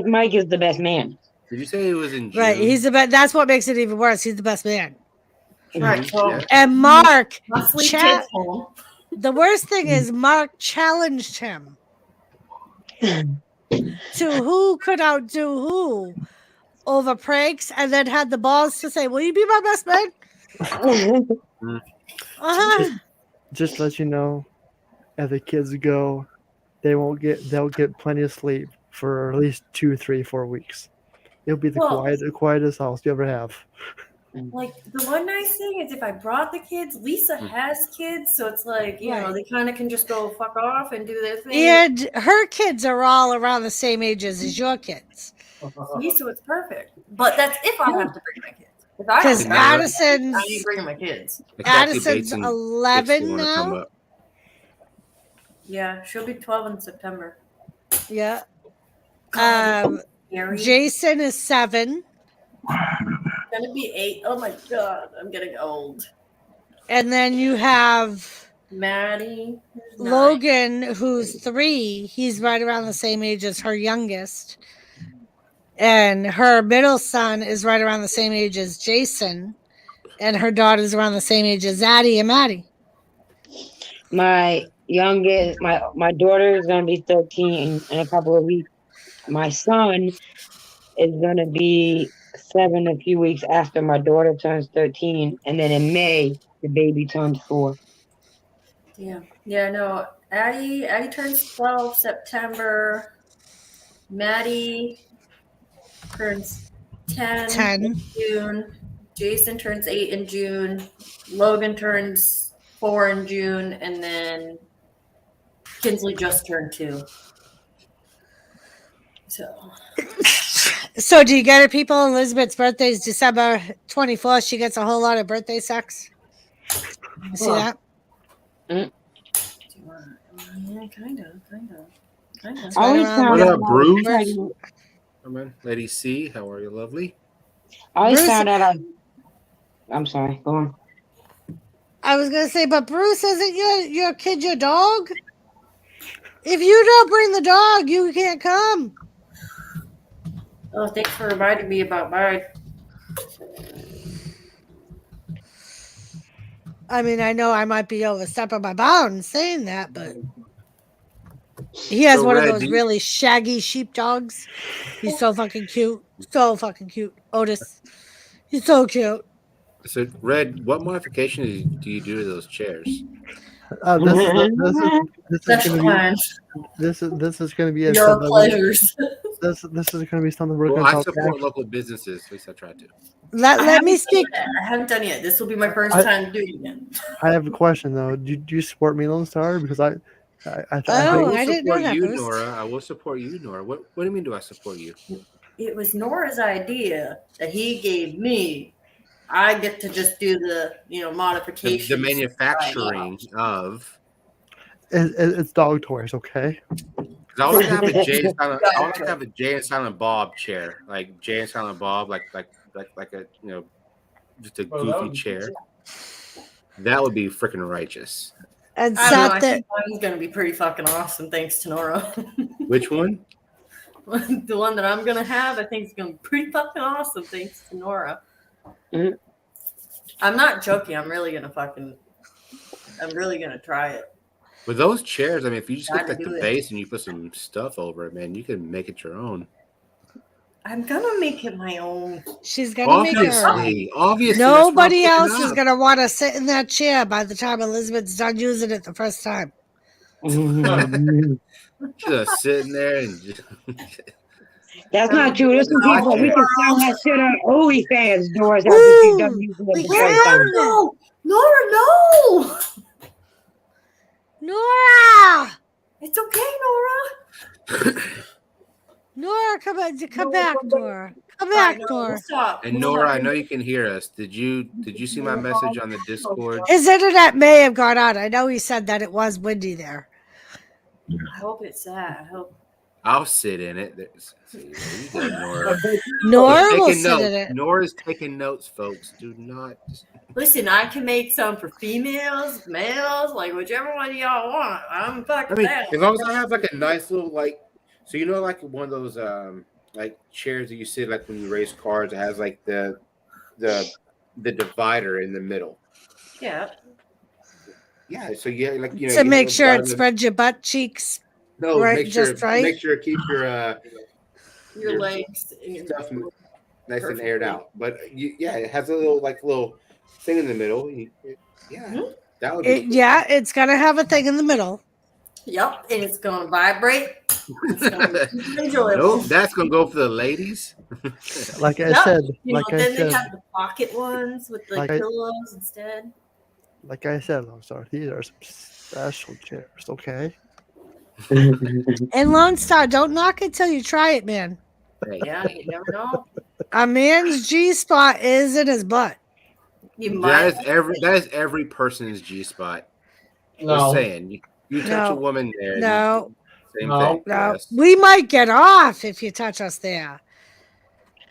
Mike is the best man. Did you say he was in June? Right, he's the best. That's what makes it even worse. He's the best man. Right. So Yeah. And Mark, let's leave Chat- kids home. the worst thing is Mark challenged him to who could outdo who over pranks, and then had the balls to say, "Will you be my best man?" just to let you know, as the kids go, they'll get plenty of sleep for at least 2, 3, 4 weeks. It'll be the Well- quietest house you ever have. Like the one nice thing is if I brought the kids, Lisa has kids, so it's like, you know, Right. they kind of can just go fuck off and do their thing. And her kids are all around the same ages as your kids. See, so it's perfect. But that's if I have to bring my kids. If I have Because to bring my kids, I Addison's ain't bringing my kids. Addison's Bates 11 wanna come now. up. Yeah, she'll be 12 in September. Yeah. Scary. Jason is 7. Gonna be 8. Oh my god, I'm getting old. And then you have Maddie, who's 9. Logan, who's 3. He's right around the same age as her youngest. And her middle son is right around the same age as Jason. And her daughter's around the same age as Addie and Maddie. My youngest, my daughter is gonna be 13 in a couple of weeks. My son is gonna be 7 a few weeks after my daughter turns 13, and then in May the baby turns 4. Yeah, no. Addie turns 12 September. Maddie turns 10 in June. Jason turns 8 in June. Logan turns 4 in June, and then Kinsley just turned 2. So do you get it, people? Elizabeth's birthday is December 24th. She gets a whole lot of birthday sex. You see that? Yeah, kind of. I always found What out up, Bruce? pregnant. Come in. Lady C, how are you, lovely? I always Bruce- found out I'm sorry, go on. I was gonna say, but Bruce, isn't your kid your dog? If you don't bring the dog, you can't come. Oh, thanks for reminding me about mine. I mean, I know I might be overstepping my bounds saying that, but he has So, one of Red, those do you- really shaggy sheep dogs. He's so fucking cute. So fucking cute. Otis. He's so cute. So, Red, what modifications do you do to those chairs? This is going to be a Your pleasures. This is going to be something we're Well, going to I talk support about. local businesses. At least I try to. Let me speak. I haven't done it yet. This will be my first time doing it. I have a question though. Do you support Milan Star? Because I Oh, think I didn't know support that, you, Bruce. Nora. I will support you, Nora. What do you mean? Do I support you? It was Nora's idea that he gave me. I get to just do the modifications. The manufacturing of. it's dog toys, okay? I want to have a Jay and Silent. I want to have a Jay and Silent Bob chair, like Jay and Silent Bob, like a just a goofy chair. That would be freaking righteous. And I don't know, I Seth, think mine's gonna be pretty fucking awesome thanks to Nora. Which one? The one that I'm gonna have, I think is gonna be pretty fucking awesome thanks to Nora. Mhm. I'm not joking. I'm really gonna try it. With those chairs, I mean, if you just get Gotta like do the it. base and you put some stuff over it, man, you can make it your own. I'm gonna make it my own. she's gonna make her. Obviously, Nobody else is gonna want to sit in that chair by the time Elizabeth's done using it the first time. Just sitting there and just. That's not true. There's some people we can sell that shit on OnlyFans doors after Woo! she's done using it We the first can. time. No, Nora, no. Nora! It's okay, Nora. Nora, come back, Nora. Come All back, right, Nora. Stop. And Nora, I know you can hear us. Did you see my message on the Discord? His internet may have gone out. I know he said that it was windy there. I hope it's that. I hope. I'll sit in it. There you go, Nora. Nora will Taking sit notes. in it. Nora's taking notes, folks. Do not. Listen, I can make some for females, males, like whichever one y'all want. I'm fucking I mean, down. as long as I have like a nice little like, so you know, like one of those like chairs that you sit like when you race cars. It has like the divider in the middle. Yeah. Yeah. So yeah, like you know, To you make have sure it divider- spreads your butt cheeks. No, right, make sure just right. make sure it keeps your legs and your stuff nice perfectly. and aired out. But yeah, it has a little thing in the middle. Yeah, that would be. Yeah, it's gonna have a thing in the middle. Yep, and it's going to vibrate. It's going to be super enjoyable. Nope, that's gonna go for the ladies. Like I Yep. said, You know, like I then they said, have the pocket ones with the Like I- pillows instead. like I said, I'm sorry. These are some special chairs. Okay. And Lone Star, don't knock it till you try it, man. Hey, Yeah, you never know. A man's G spot is in his butt. You that might. is every person's G spot. Just No, saying, you touch a No. woman there. No. Same No. thing. No, Yes. we might get off if you touch us there.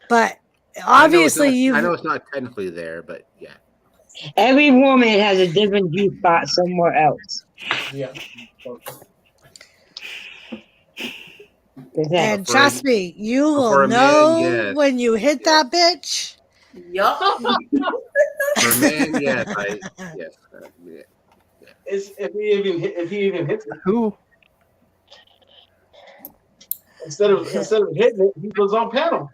But obviously, I know you. it's not technically there, but yeah. Every woman has a different G spot somewhere else. yeah. And trust me, you for will a man, know yes. when you hit that bitch. Yup. For a man, yes, yes. Yeah. If he even hits it, Who? instead of hitting it, he was on panel.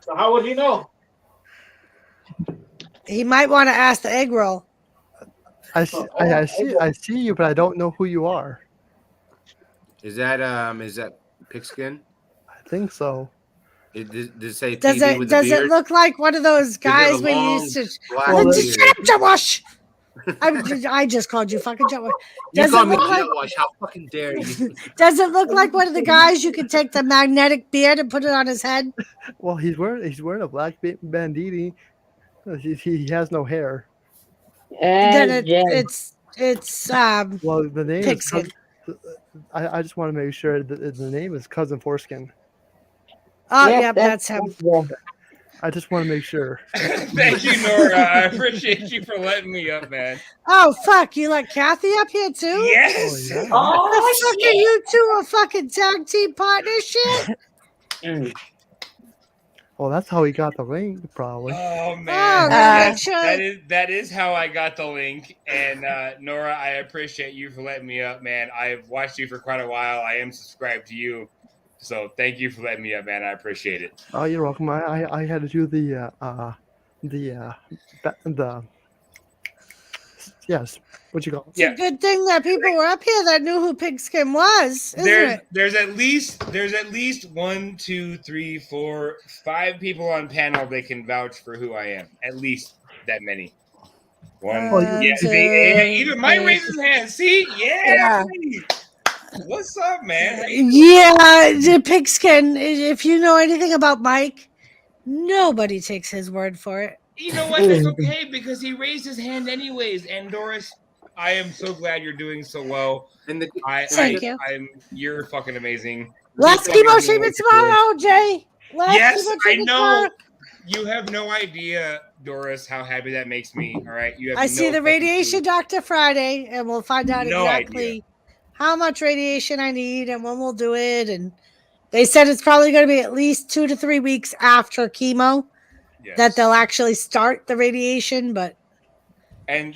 So how would he know? He might want to ask the egg roll. I see you, but I don't know who you are. Is that pigskin? I think so. Does it say Does PB it with does the beard? it look like one of those Does it have guys a when you long used to? black Well, beard? Shut up, Josh! I just called you fucking Josh. You Does call it me look like? Josh? How fucking dare you? Does it look like one of the guys you could take the magnetic beard and put it on his head? Well, he's wearing a black banditti. He has no hair. Then Yeah. it's Well, the name pigskin. is. I just want to make sure that the name is Cousin Foreskin. Oh, Yep, yep, that's him. I just want to make sure. Thank you, Nora. I appreciate you for letting me up, man. Oh fuck! You let Kathy up here too? Yes. Oh, yeah. Oh, Fucking you two are fucking tag team partnership. Well, that's how he got the link, probably. Oh Oh, man, that's that is how I got the link. And Nora, I appreciate you for letting me up, man. I've watched you for quite a while. I am subscribed to you, so thank you for letting me up, man. I appreciate it. Oh, you're welcome. I had to do the yes. What you call it? It's a good thing that people were up here that knew who Pigskin was, isn't it? There's at least 1, 2, 3, 4, 5 people on panel that can vouch for who I am. At least that many. Even Mike raised his hand. See, yeah. What's up, man? Yeah, the Pigskin. If you know anything about Mike, nobody takes his word for it. You know what? That's okay because he raised his hand anyways. And Doris, I am so glad you're doing so well. And Thank you. You're fucking amazing. Last chemo treatment tomorrow, Jay. Yes, chemo I treatment know. tomorrow. You have no idea, Doris, how happy that makes me. All right, you have. I see the radiation doctor Friday, and we'll find out No exactly idea. how much radiation I need and when we'll do it. And they said it's probably going to be at least 2 to 3 weeks after chemo that they'll actually start the radiation. But and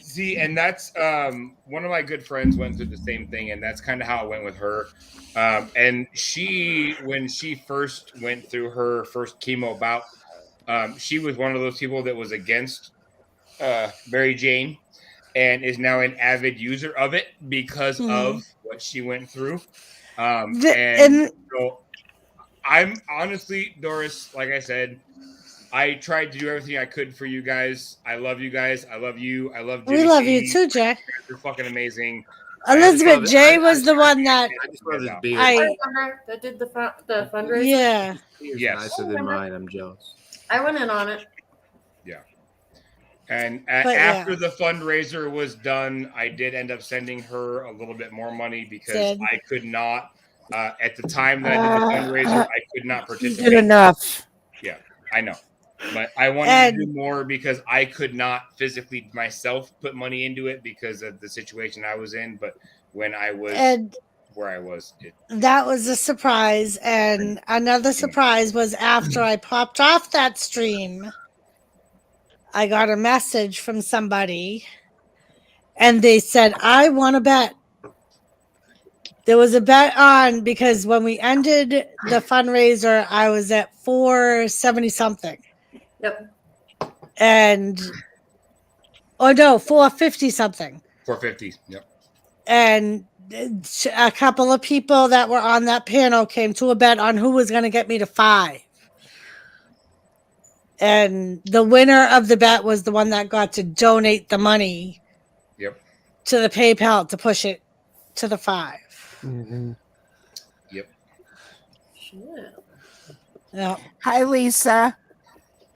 that's one of my good friends went through the same thing, and that's kind of how it went with her. And when she first went through her first chemo bout, she was one of those people that was against Mary Jane and is now an avid user of it because of what she went through. So I'm honestly, Doris, like I said, I tried to do everything I could for you guys. I love you guys. I love you. I love Jimmy. We love you too, Jay. You're fucking amazing. Elizabeth Jay was the one that I just love his beard. I remember that did the fundraiser. Yeah. Yes. Nicer than mine. I'm jealous. I went in on it. Yeah. And after the fundraiser was done, I did end up sending her a little bit more money because I could not, at the time that I did the fundraiser, I could not participate. Good enough. Yeah, I know. But I wanted to do more because I could not physically myself put money into it because of the situation I was in. But when I was where I was, that was a surprise. And another surprise was after I popped off that stream, I got a message from somebody and they said, I want to bet. There was a bet on because when we ended the fundraiser, I was at 470 something. Yep. And 450 something. 450. Yep. And a couple of people that were on that panel came to a bet on who was going to get me to 5. And the winner of the bet was the one that got to donate the money Yep. to the PayPal to push it to the 5. Mm-hmm. Yep. Shit. Yeah. Hi, Lisa.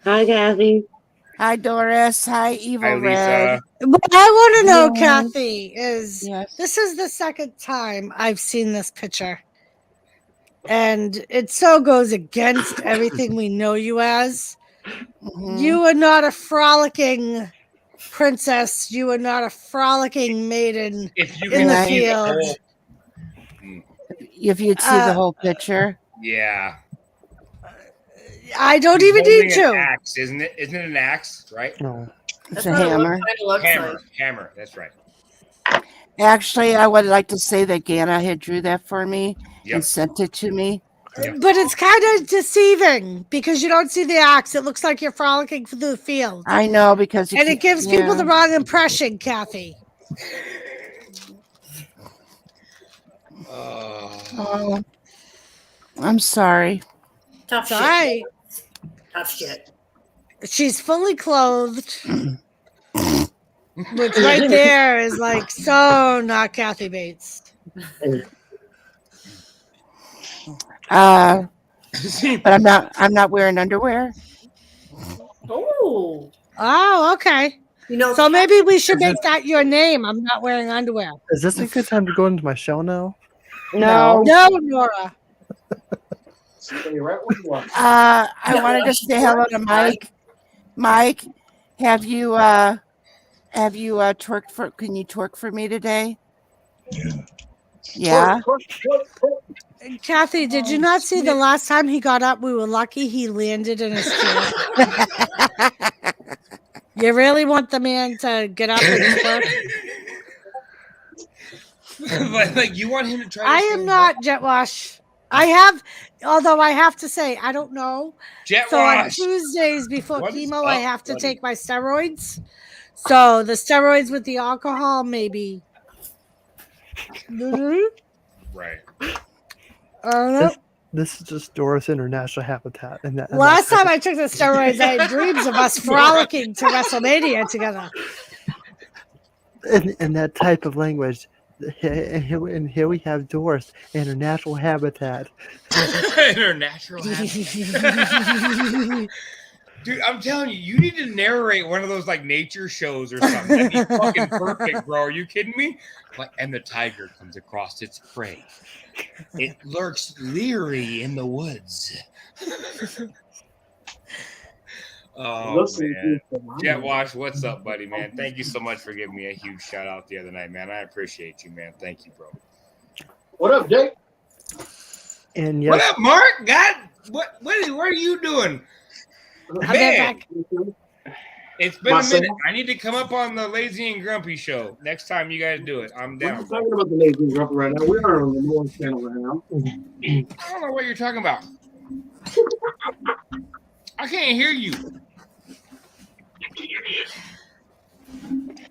Hi, Kathy. Hi, Doris. Hi, Evil Hi, Red. Lisa. What I want to know, Yeah. Kathy, is Yes. this is the second time I've seen this picture. And it so goes against everything we know you as. Mhm. You are not a frolicking princess. You are not a frolicking maiden If you in can the see the field. whole, If you'd see the whole picture. yeah. I don't He's even holding need an to. axe, isn't it? Isn't it an axe, right? No. It's That's a what it hammer. kind of looks Hammer. like. Hammer. That's right. Actually, I would like to say that Gana had drew that for me Yep. and sent it to me. But it's kind of deceiving because you don't see the axe. It looks like you're frolicking through the field. I know because And it gives people the wrong impression, Kathy. Oh, I'm sorry. Tough It's shit. all right. Tough shit. She's fully clothed, which right there is like so not Kathy Bates. But I'm not wearing underwear. Oh. Oh, okay. You know, So maybe we should Is make this- that your name. I'm not wearing underwear. Is this a good time to go into my show now? No. No, Nora. Stay right where you are. I wanted to say hello to Mike. Mike, have you twerked for? Can you twerk for me today? Yeah. Kathy, did you not see the last time he got up? We were lucky he landed in his chair. You really want the man to get up and twerk? Like you want him to try. I am not Jet Wash. Although I have to say, I don't know. Jet So on Wash. Tuesdays before What is chemo, I up, have to buddy? take my steroids. So the steroids with the alcohol, maybe. Right. I don't know. This is just Doris International Habitat. And Last time I took the steroids, I had dreams of us frolicking to WrestleMania together. in that type of language. And here we have Doris in her natural habitat. In her natural habitat. Dude, I'm telling you, you need to narrate one of those like nature shows or something. That'd be fucking perfect, bro. Are you kidding me? Like, and the tiger comes across its prey. It lurks leery in the woods. Oh man, Jet Wash, what's up, buddy, man? Thank you so much for giving me a huge shout out the other night, man. I appreciate you, man. Thank you, bro. What up, Jake? And yes, What up, Mark? God, what are you doing? Man, it's been a minute. I need to come up on the Lazy and Grumpy show next time you guys do it. I'm We're down. not talking about the Lazy and Grumpy right now. We are on the NORA channel right now. I don't know what you're talking about. I can't hear you.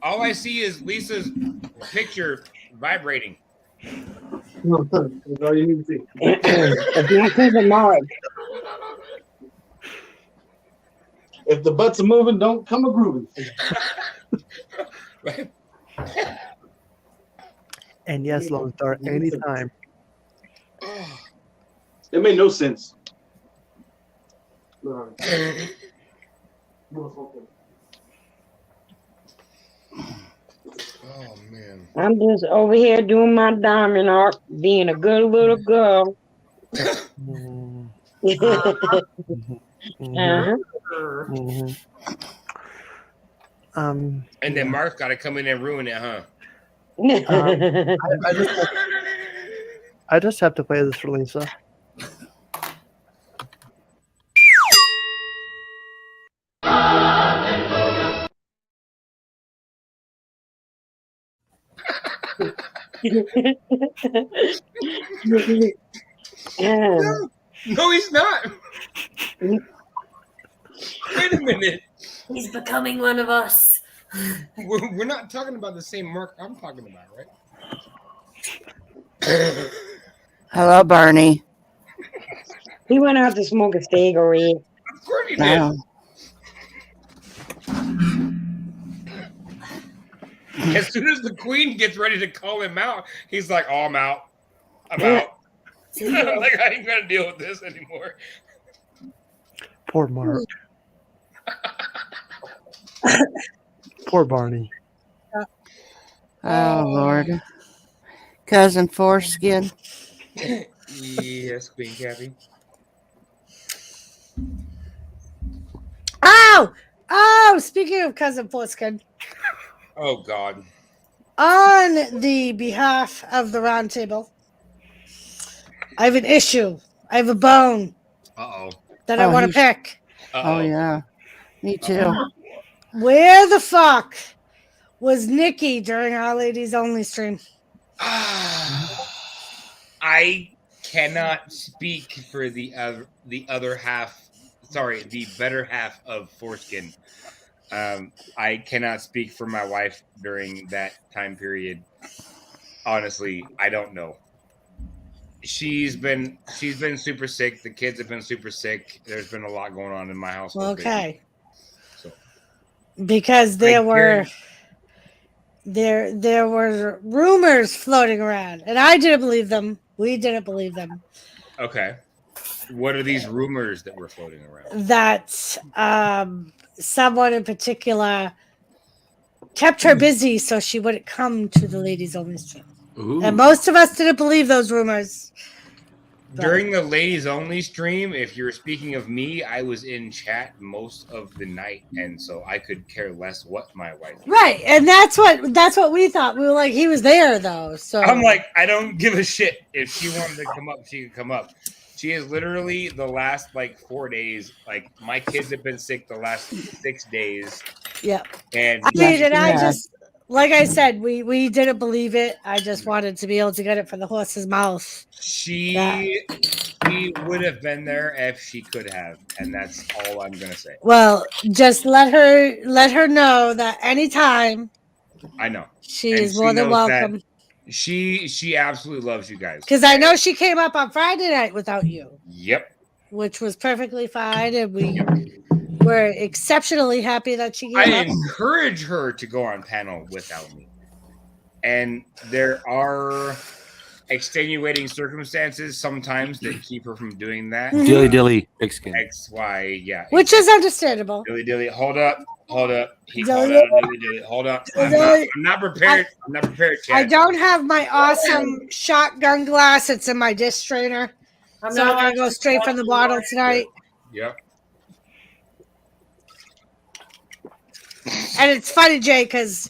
All I see is Lisa's picture vibrating. That's all you need to see. If you see the mark. If the butts are moving, don't come a grooving. Right? and yes, Lone Star, anytime. It made no sense. Oh man. I'm just over here doing my diamond art, being a good little girl. Mhm. Uh-huh. Mhm. And then Mark's got to come in and ruin it, huh? I just have to play this for Lisa. No, he's not. Wait a minute. He's becoming one of us. We're not talking about the same Mark I'm talking about, right? Hello, Barney. He went out to smoke a cigarette. Of course he did. No. As soon as the queen gets ready to call him out, he's like, "Oh, I'm out. I'm Yeah. out. Like I ain't gonna deal with this anymore." Poor Mark. Poor Barney. Oh, Lord. Cousin Foreskin. Yes, Queen Kathy. Oh, speaking of cousin Foreskin, Oh God. on the behalf of the round table, I have an issue. I have a bone Uh that I Oh, want to he's- pick. oh. Oh, yeah. Me too. Where the fuck was Nikki during Our Ladies Only stream? I cannot speak for the other half. Sorry, the better half of Foreskin. I cannot speak for my wife during that time period. Honestly, I don't know. She's been super sick. The kids have been super sick. There's been a lot going on in my household. lately. Okay, So because there were guarantee- there were rumors floating around, and I didn't believe them. We didn't believe them. Okay. What are these rumors that were floating around? That someone in particular kept her busy so she wouldn't come to the Ladies Only stream. Ooh. And most of us didn't believe those rumors. During the ladies only stream, if you're speaking of me, I was in chat most of the night, and so I could care less what my wife. Right, and that's what we thought. We were like, he was there though. So I'm like, I don't give a shit. If she wanted to come up, she could come up. She is literally the last like 4 days. Like my kids have been sick the last 6 days. yeah. And I mean, and I Yeah. just, like I said, we didn't believe it. I just wanted to be able to get it from the horse's mouth. she would have been there if she could have, and that's all I'm gonna say. Well, just let her know that anytime I know she And is she more than knows that welcome. she absolutely loves you guys. Because I know she came up on Friday night without you, Yep. which was perfectly fine, and we were exceptionally happy that she I came up. encourage her to go on panel without me. And there are extenuating circumstances sometimes that keep her from doing that. Dilly dilly, pigskin. X, Y, yeah. Which is understandable. Dilly dilly. Hold up. He Dilly called out a dilly dilly. Hold up. I'm not prepared. I'm not prepared, I Chad. don't have my awesome shotgun glass. It's in my dish strainer. I'm So I'm not going to go straight from the bottle tonight. Yep. And it's funny, Jay, because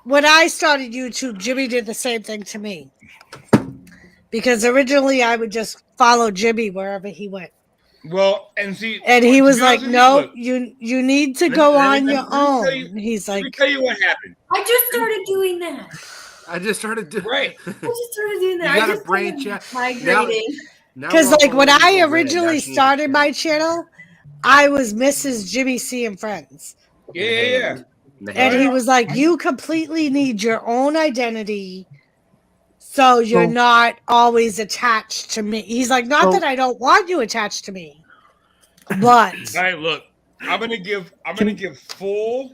when I started YouTube, Jimmy did the same thing to me. Because originally I would just follow Jimmy wherever he went. Well, and see, And he to was be like, honest with you, no, look, you need to go on your own. He's let me like, tell you what happened. I just started doing that. I just started doing Right. I just started doing that. You I gotta just branch started out. migrating. because like when I originally That's started my channel, I was Mrs. Jimmy C and Friends. Yeah. And he was like, you completely need your own identity. So you're So- not always attached to me. He's like, not So- that I don't want you attached to me, but All right, look, I'm gonna give full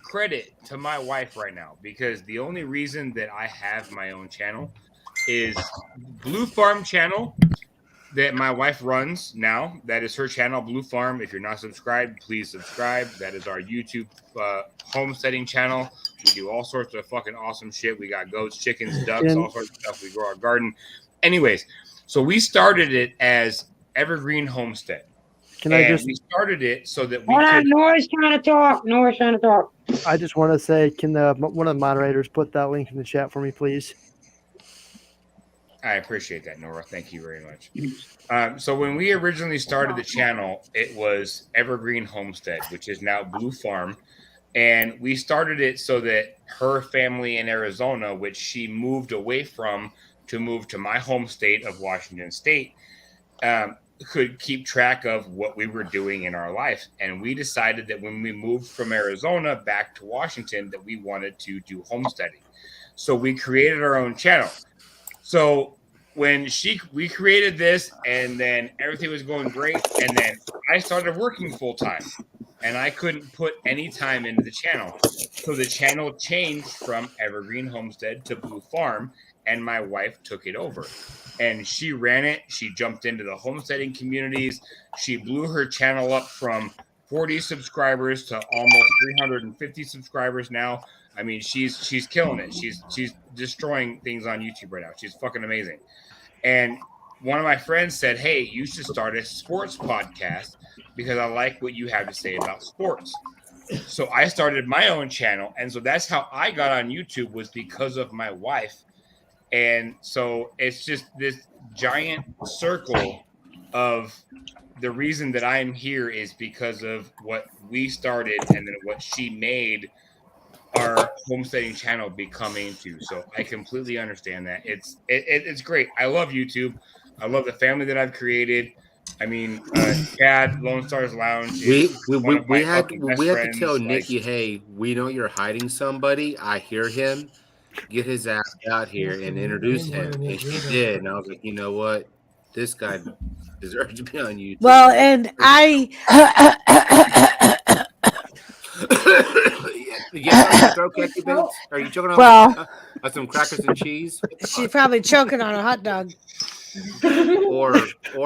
credit to my wife right now because the only reason that I have my own channel is Blue Farm channel that my wife runs now. That is her channel, Blue Farm. If you're not subscribed, please subscribe. That is our YouTube homesteading channel. We do all sorts of fucking awesome shit. We got goats, chickens, ducks, all sorts of stuff. We grow our garden. Anyways, so we started it as Evergreen Homestead. Can I just? We started it so that we Hold on, could. Nora's trying to talk. Nora's trying to talk. I just want to say, can one of the moderators put that link in the chat for me, please? I appreciate that, Nora. Thank you very much. So when we originally started the channel, it was Evergreen Homestead, which is now Blue Farm. And we started it so that her family in Arizona, which she moved away from to move to my home state of Washington State, could keep track of what we were doing in our life. And we decided that when we moved from Arizona back to Washington, that we wanted to do homesteading. So we created our own channel. So when we created this, and then everything was going great, and then I started working full time, and I couldn't put any time into the channel. So the channel changed from Evergreen Homestead to Blue Farm, and my wife took it over. And she ran it. She jumped into the homesteading communities. She blew her channel up from 40 subscribers to almost 350 subscribers now. I mean, she's killing it. She's destroying things on YouTube right now. She's fucking amazing. And one of my friends said, "Hey, you should start a sports podcast because I like what you have to say about sports." So I started my own channel, and so that's how I got on YouTube, was because of my wife. And so it's just this giant circle of the reason that I'm here is because of what we started and then what she made our homesteading channel become into. So I completely understand that. It's great. I love YouTube. I love the family that I've created. I mean, Chad, Lone Stars Lounge is one of my fucking best we had to friends. tell Like, Nikki, hey, we know you're hiding somebody. I hear him. Get his ass out here and introduce him. And she did. And I was like, you know what? This guy deserves to be on YouTube. Well, and I You get something in your throat, Kathy Bates? Are you choking on Well- some crackers and cheese? she's probably choking on a hot dog. or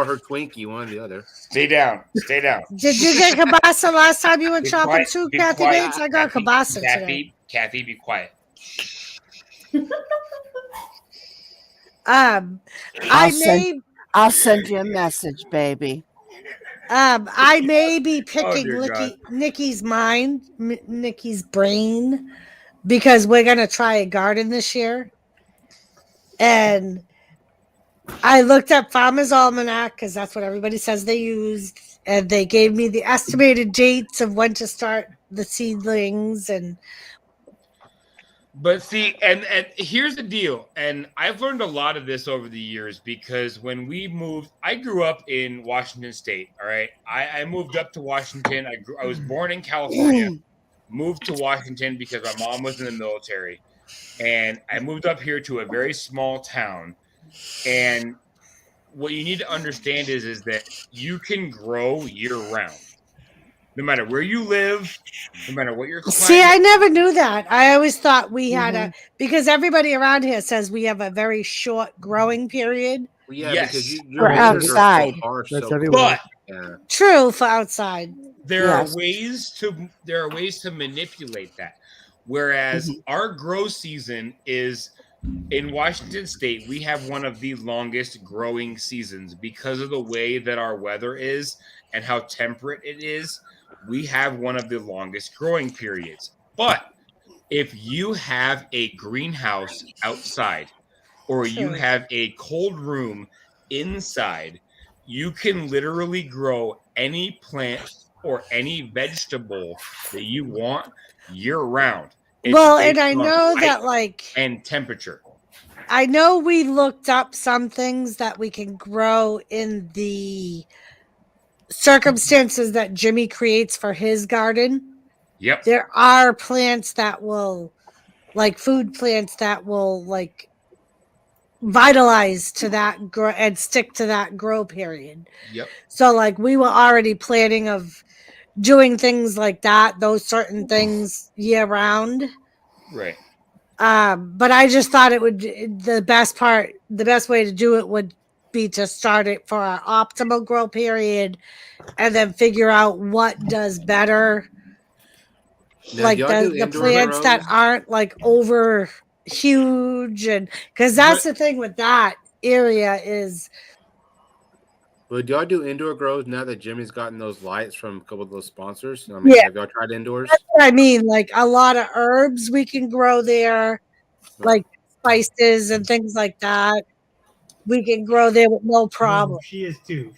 her Twinkie, one or the other. Stay down. Stay down. Did you get kielbasa last time you went Be shopping quiet, too, be Kathy quiet. Bates? I got kielbasa today. Kathy, be quiet. I may I'll send you a message, baby. I may be picking dear God. Nikki's mind, Nikki's brain, because we're gonna try a garden this year. And I looked up Farmer's Almanac because that's what everybody says they use, and they gave me the estimated dates of when to start the seedlings. And But see, and here's the deal, and I've learned a lot of this over the years because when we moved, I grew up in Washington State. All right, I moved up to Washington. I was born in California, moved to Washington because my mom was in the military, and I moved up here to a very small town. And what you need to understand is that you can grow year round, no matter where you live, no matter what your climate. see, I never knew that. I always thought we had because everybody around here says we have a very short growing period. Well, yeah, Yes. because For outside. That's everywhere. But True for outside. there Yes. are ways to manipulate that. Whereas our grow season is in Washington State, we have one of the longest growing seasons because of the way that our weather is and how temperate it is. We have one of the longest growing periods. But if you have a greenhouse outside or you True. have a cold room inside, you can literally grow any plant or any vegetable that you want year round. It's Well, and based I on know height that, like, and temperature. I know we looked up some things that we can grow in the circumstances that Jimmy creates for his garden. Yep. There are plants that will, like food plants that will, like, vitalize to that and stick to that grow period. Yep. So, like, we were already planning of doing things like that, those certain things year round. Right. But I just thought it would, the best way to do it would be to start it for our optimal grow period and then figure out what does better. Now, Like do y'all do the indoor plants that grows? aren't like over huge, and because that's But- the thing with that area is But do y'all do indoor grows now that Jimmy's gotten those lights from a couple of those sponsors? I mean, Yeah. have y'all tried indoors? that's what I mean. Like a lot of herbs we can grow there, like spices and things like that. We can grow there with no problem. She is too.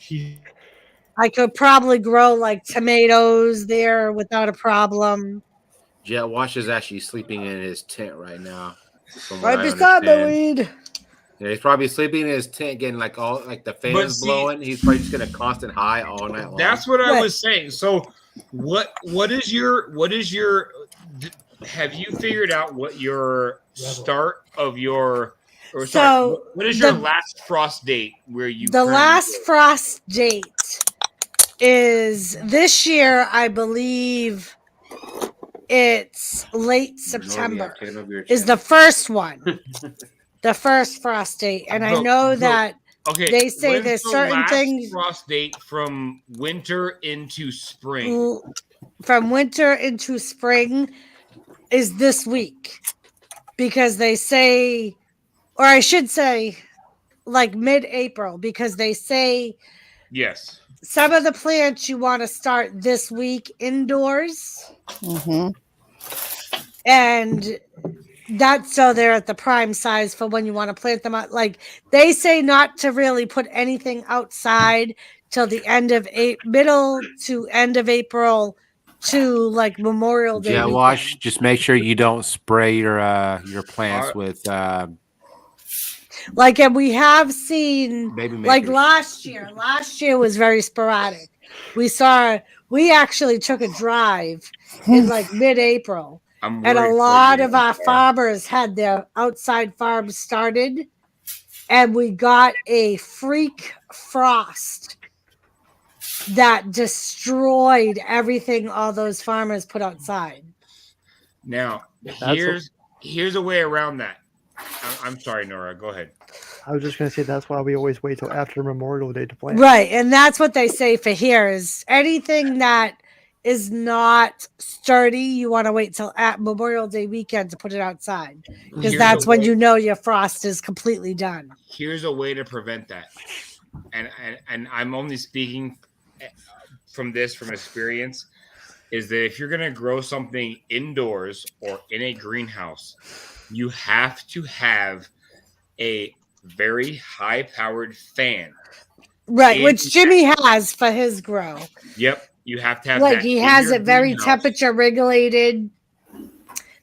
I could probably grow like tomatoes there without a problem. Jet Wash is actually sleeping in his tent right now. From what Right I beside the understand. weed. Yeah, he's probably sleeping in his tent, getting like all like the fans see, blowing. He's probably just gonna constant high all night long. That's what I Right. was saying. So, what is your have you figured out what your start of your or sorry, So what is your the- last frost date where you The currently last live? frost date is this year, I believe it's late September is the first one, the first frost date. And I know that Okay, they say when's there's the certain last things frost date from winter into spring? from winter into spring is this week, because they say, or I should say like mid-April, because they say Yes. some of the plants you want to start this week indoors. Mm-hmm. And that's so they're at the prime size for when you want to plant them out. Like they say not to really put anything outside till the end of middle to end of April to like Memorial Day Jet weekend. wash. Just make sure you don't spray your plants with like, and we have seen baby like makers. last year was very sporadic. We actually took a drive in like mid-April, and a lot of our farmers had their outside farms started, and we got a freak frost that destroyed everything all those farmers put outside. Now, here's a way around that. I'm sorry, Nora. Go ahead. I was just going to say that's why we always wait till after Memorial Day to plant. Right, and that's what they say for here is anything that is not sturdy, you want to wait till at Memorial Day weekend to put it outside, because that's when you know your frost is completely done. Here's a way to prevent that, and I'm only speaking from experience, is that if you're going to grow something indoors or in a greenhouse, you have to have a very high-powered fan. Right, which Jimmy has for his grow. Yep, you have to have like that. He has it very temperature regulated.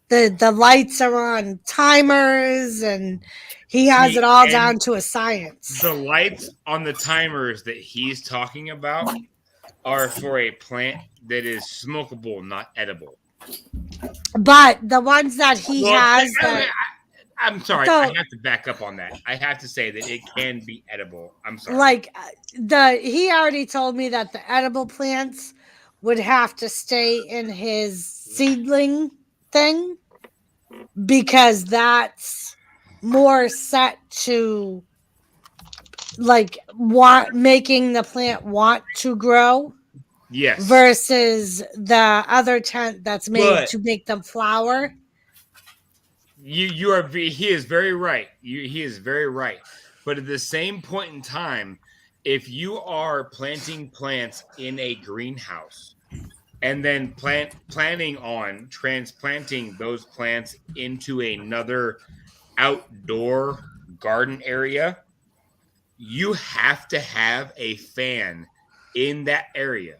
The lights are on timers, and he has it all down to a science. The lights on the timers that he's talking about are for a plant that is smokable, not edible. But the ones that he has that I'm sorry, I have to back up on that. I have to say that it can be edible. I'm sorry. Like he already told me that the edible plants would have to stay in his seedling thing, because that's more set to like making the plant want to grow. Yes. Versus the other tent that's made to make them flower. He is very right. He is very right. But at the same point in time, if you are planting plants in a greenhouse and then planning on transplanting those plants into another outdoor garden area, you have to have a fan in that area.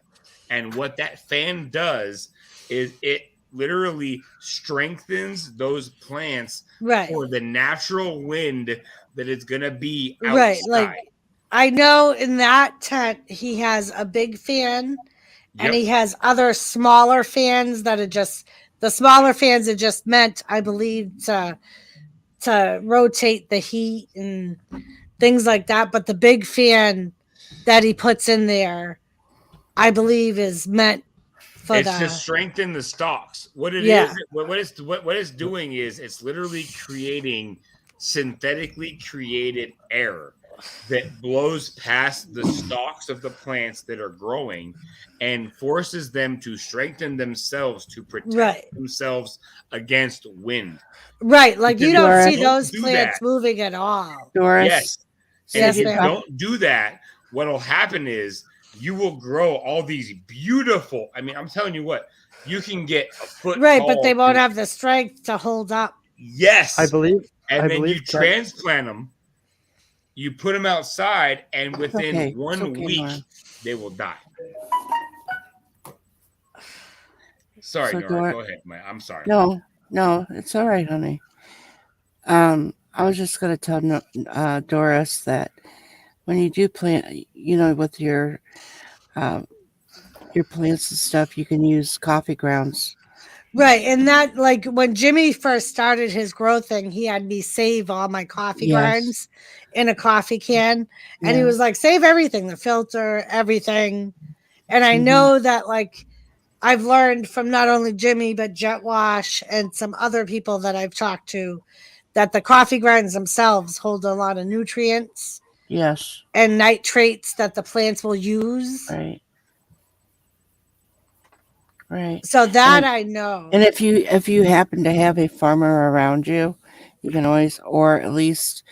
And what that fan does is it literally strengthens those plants for the natural wind that it's going to be outside. Right. Like I know in that tent, he has a big fan and he has other smaller fans that are just, the smaller fans are just meant, I believe, to rotate the heat and things like that. But the big fan that he puts in there, I believe, is meant for to strengthen the stalks. What it's doing is it's literally creating synthetically created air that blows past the stalks of the plants that are growing and forces them to strengthen themselves to protect themselves against wind. Right, like you don't see those plants moving at all. Yes. And if you don't do that, what'll happen is you will grow all these beautiful, I mean, I'm telling you what, you can get a foot tall, but they won't have the strength to hold up. Yes. I believe. And then you transplant them, you put them outside, and within 1 week, Nora. they will die. Sorry, Nora, go ahead. I'm sorry. No, it's all right, honey. I was just going to tell Doris that when you do plant, with your plants and stuff, you can use coffee grounds. Right. And that, like, when Jimmy first started his growth thing, he had me save all my coffee Yes. grinds in a coffee can. And he Yeah. was like, save everything, the filter, everything. And I Mhm. know that, like, I've learned from not only Jimmy, but Jet Wash and some other people that I've talked to that the coffee grinds themselves hold a lot of nutrients Yes. and nitrates that the plants will use. Right. Right. So that And I know. and if you happen to have a farmer around you, you can always, or at least,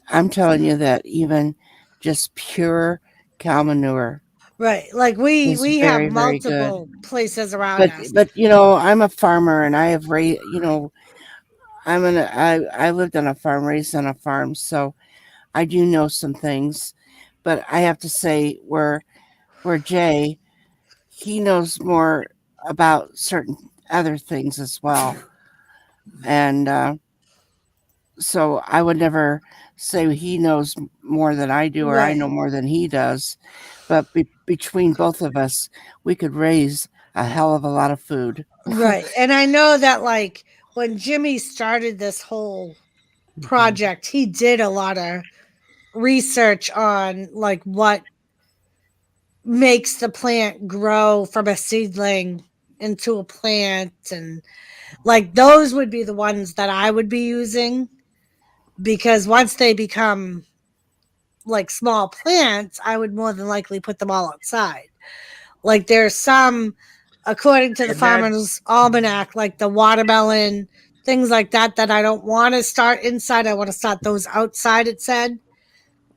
I'm telling you that even just pure cow manure Right. Like is we have very, very good. multiple places around us. But I'm a farmer and I have I lived on a farm, raised on a farm, so I do know some things. But I have to say, where Jay, he knows more about certain other things as well, and so I would never say he knows more than I do or I Right. know more than he does. But between both of us, we could raise a hell of a lot of food. Right. And I know that, like, when Jimmy started this whole project, he did a lot of research on, like, what makes the plant grow from a seedling into a plant. And, like, those would be the ones that I would be using, because once they become like small plants, I would more than likely put them all outside. Like, there's some, according to the And that Farmer's Almanac, like the watermelon, things like that, that I don't want to start inside. I want to start those outside, it said.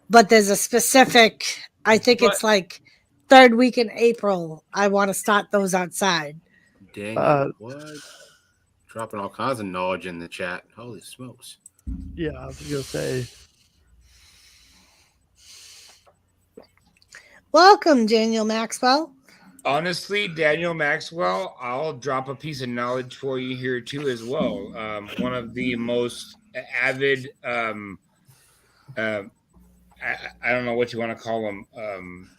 But there's a specific, I think But it's like third week in April, I want to start those outside. Daniel, what? Dropping all kinds of knowledge in the chat. Holy smokes. Yeah, I was gonna say. Welcome, Daniel Maxwell. honestly, Daniel Maxwell, I'll drop a piece of knowledge for you here too as well. One of the most avid, I don't know what you want to call them.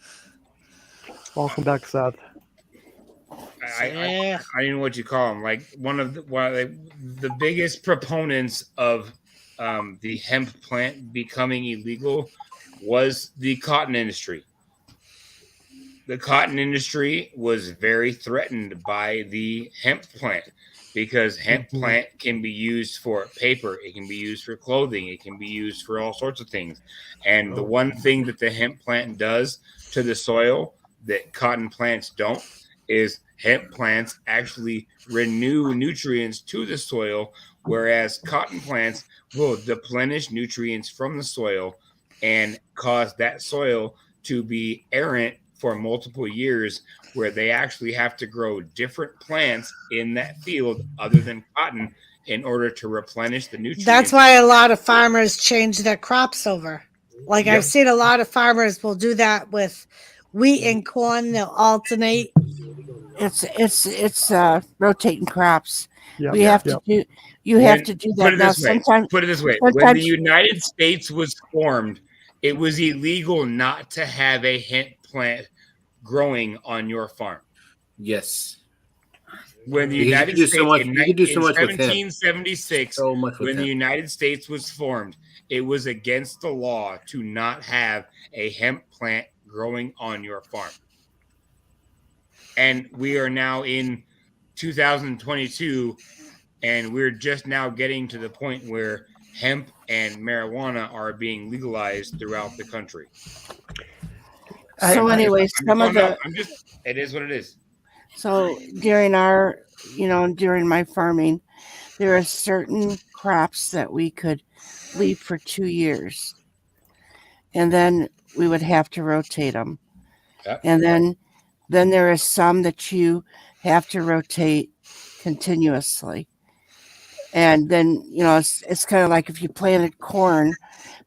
Welcome back, Seth. Yeah. I don't know what you call them. Like one of the biggest proponents of the hemp plant becoming illegal was the cotton industry. The cotton industry was very threatened by the hemp plant because hemp plant can be used for paper, it can be used for clothing, it can be used for all sorts of things. And the one thing that the hemp plant does to the soil that cotton plants don't is hemp plants actually renew nutrients to the soil, whereas cotton plants will deplenish nutrients from the soil and cause that soil to be errant for multiple years, where they actually have to grow different plants in that field other than cotton in order to replenish the nutrients. That's why a lot of farmers change their crops over. Like, Yep. I've seen a lot of farmers will do that with wheat and corn. They'll alternate. It's rotating crops. Yep, We have to do. You have to do that now. Put it this way. When the sometimes United States was formed, it was illegal not to have a hemp plant growing on your farm. Yes. When the You United could do States so much. in, You could do so much with hemp. 1776, So much with when the hemp. United States was formed, it was against the law to not have a hemp plant growing on your farm. And we are now in 2022, and we're just now getting to the point where hemp and marijuana are being legalized throughout the country. So anyway, it is what it is. So during during my farming, there are certain crops that we could leave for 2 years, and then we would have to rotate them. Yep. And then there is some that you have to rotate continuously. And then, it's kind of like if you planted corn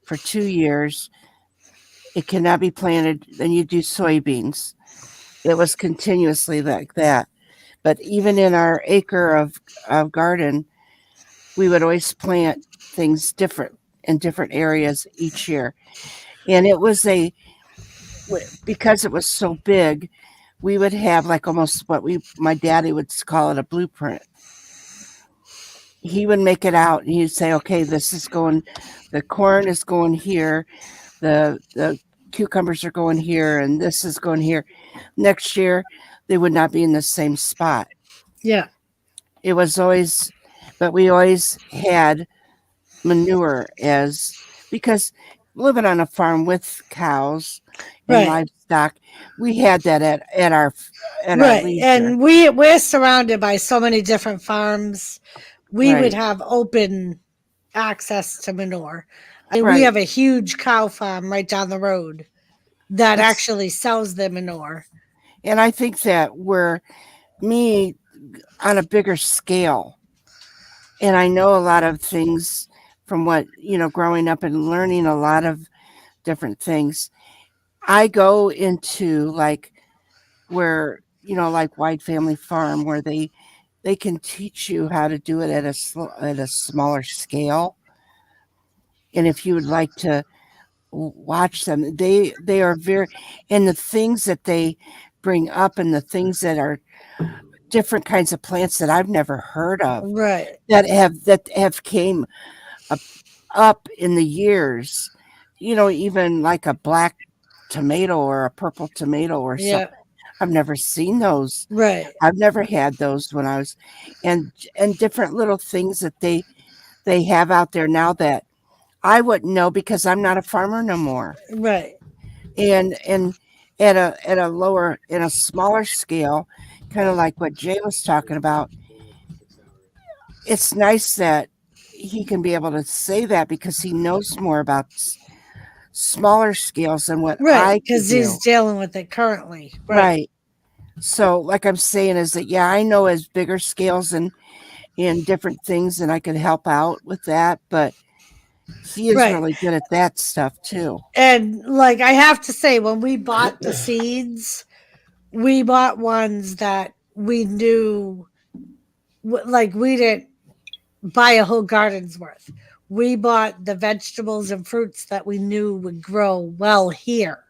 for 2 years, it cannot be planted. Then you do soybeans. It was continuously like that. But even in our acre of garden, we would always plant things different in different areas each year. And it was because it was so big, we would have like almost my daddy would call it a blueprint. He would make it out and he'd say, okay, this is going, the corn is going here, the cucumbers are going here, and this is going here. Next year, they would not be in the same spot. Yeah. It was always, but we always had manure because living on a farm with cows and livestock, we had that at our leisure. And we're surrounded by so many different farms. We would have open access to manure. We have a huge cow farm right down the road that actually sells the manure. And I think that me on a bigger scale, and I know a lot of things from what, growing up and learning a lot of different things. I go into like where, like Wide Family Farm, where they can teach you how to do it at a smaller scale. And if you would like to watch them, they are very, and the things that they bring up and the things that are different kinds of plants that I've never heard of, that have came up in the years, even like a black tomato or a purple tomato or something. I've never seen those. I've never had those when I was, and different little things that they have out there now that I wouldn't know because I'm not a farmer no more. And at a lower, in a smaller scale, kind of like what Jay was talking about, it's nice that he can be able to say that because he knows more about smaller scales than what I can because he's dealing with it currently. Right. So like I'm saying is that, I know as bigger scales and different things, and I can help out with that, but he is really good at that stuff too. And like I have to say, when we bought the seeds, we bought ones that we knew, like we didn't buy a whole garden's worth. We bought the vegetables and fruits that we knew would grow well here.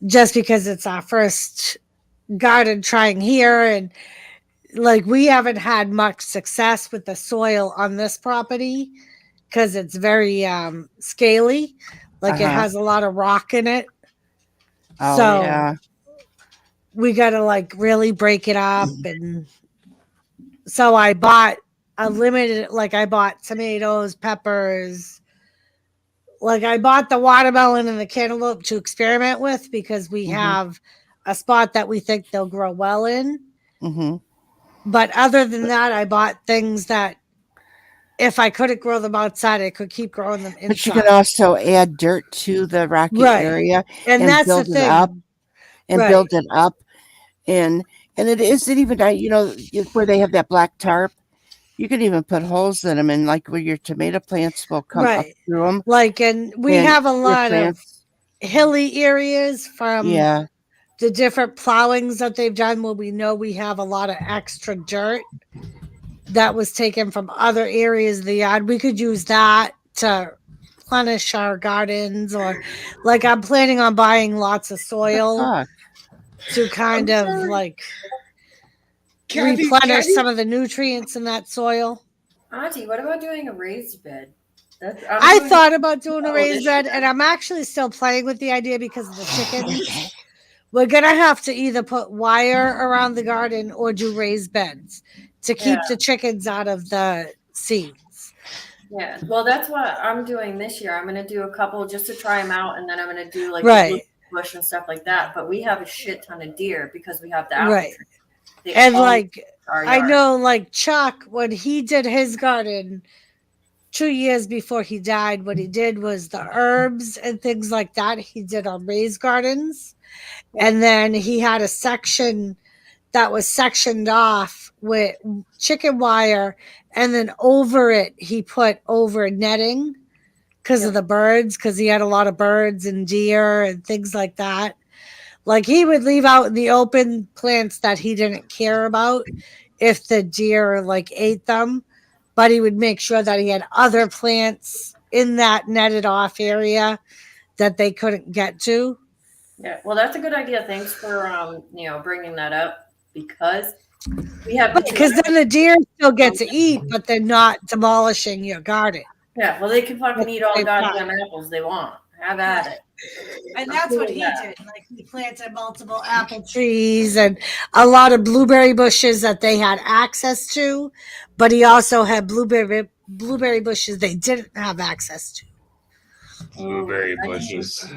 Just because it's our first garden trying here, and like we haven't had much success with the soil on this property because it's very scaly. Like it has a lot of rock in it. So we got to like really break it up. And so I bought a limited, like I bought tomatoes, peppers. Like I bought the watermelon and the cantaloupe to experiment with because we have a spot that we think they'll grow well in. But other than that, I bought things that if I couldn't grow them outside, I could keep growing them inside. But you can also add dirt to the rocky area and that's build the thing. It up and build it up. And it isn't even, where they have that black tarp, you can even put holes in them, and like where your tomato plants will come up through them. Like, and we have a lot of hilly areas from the different plowings that they've done where we know we have a lot of extra dirt that was taken from other areas of the yard. We could use that to replenish our gardens, or like I'm planning on buying lots of soil to kind of like replenish some of the nutrients in that soil. Auntie, what about doing a raised bed? I thought about doing a raised bed, and I'm actually still playing with the idea because of the chickens. We're going to have to either put wire around the garden or do raised beds to keep the chickens out of the seeds. Yeah, well, that's what I'm doing this year. I'm going to do a couple just to try them out, and then I'm going to do like the bush and stuff like that. But we have a shit ton of deer because we have the apple tree. And like I know, like Chuck, when he did his garden 2 years before he died, what he did was the herbs and things like that he did on raised gardens. And then he had a section that was sectioned off with chicken wire, and then over it he put over netting because of the birds, because he had a lot of birds and deer and things like that. Like he would leave out in the open plants that he didn't care about if the deer like ate them, but he would make sure that he had other plants in that netted off area that they couldn't get to. Yeah, well, that's a good idea. Thanks for bringing that up, because we have the Because then the deer still get to eat, but they're not demolishing your garden. Yeah, well, they can fucking eat all the Same time. goddamn apples they want. Have at it. And that's what he did. Like, he planted multiple apple trees and a lot of blueberry bushes that they had access to, but he also had blueberry bushes they didn't have access to. Blueberry bushes.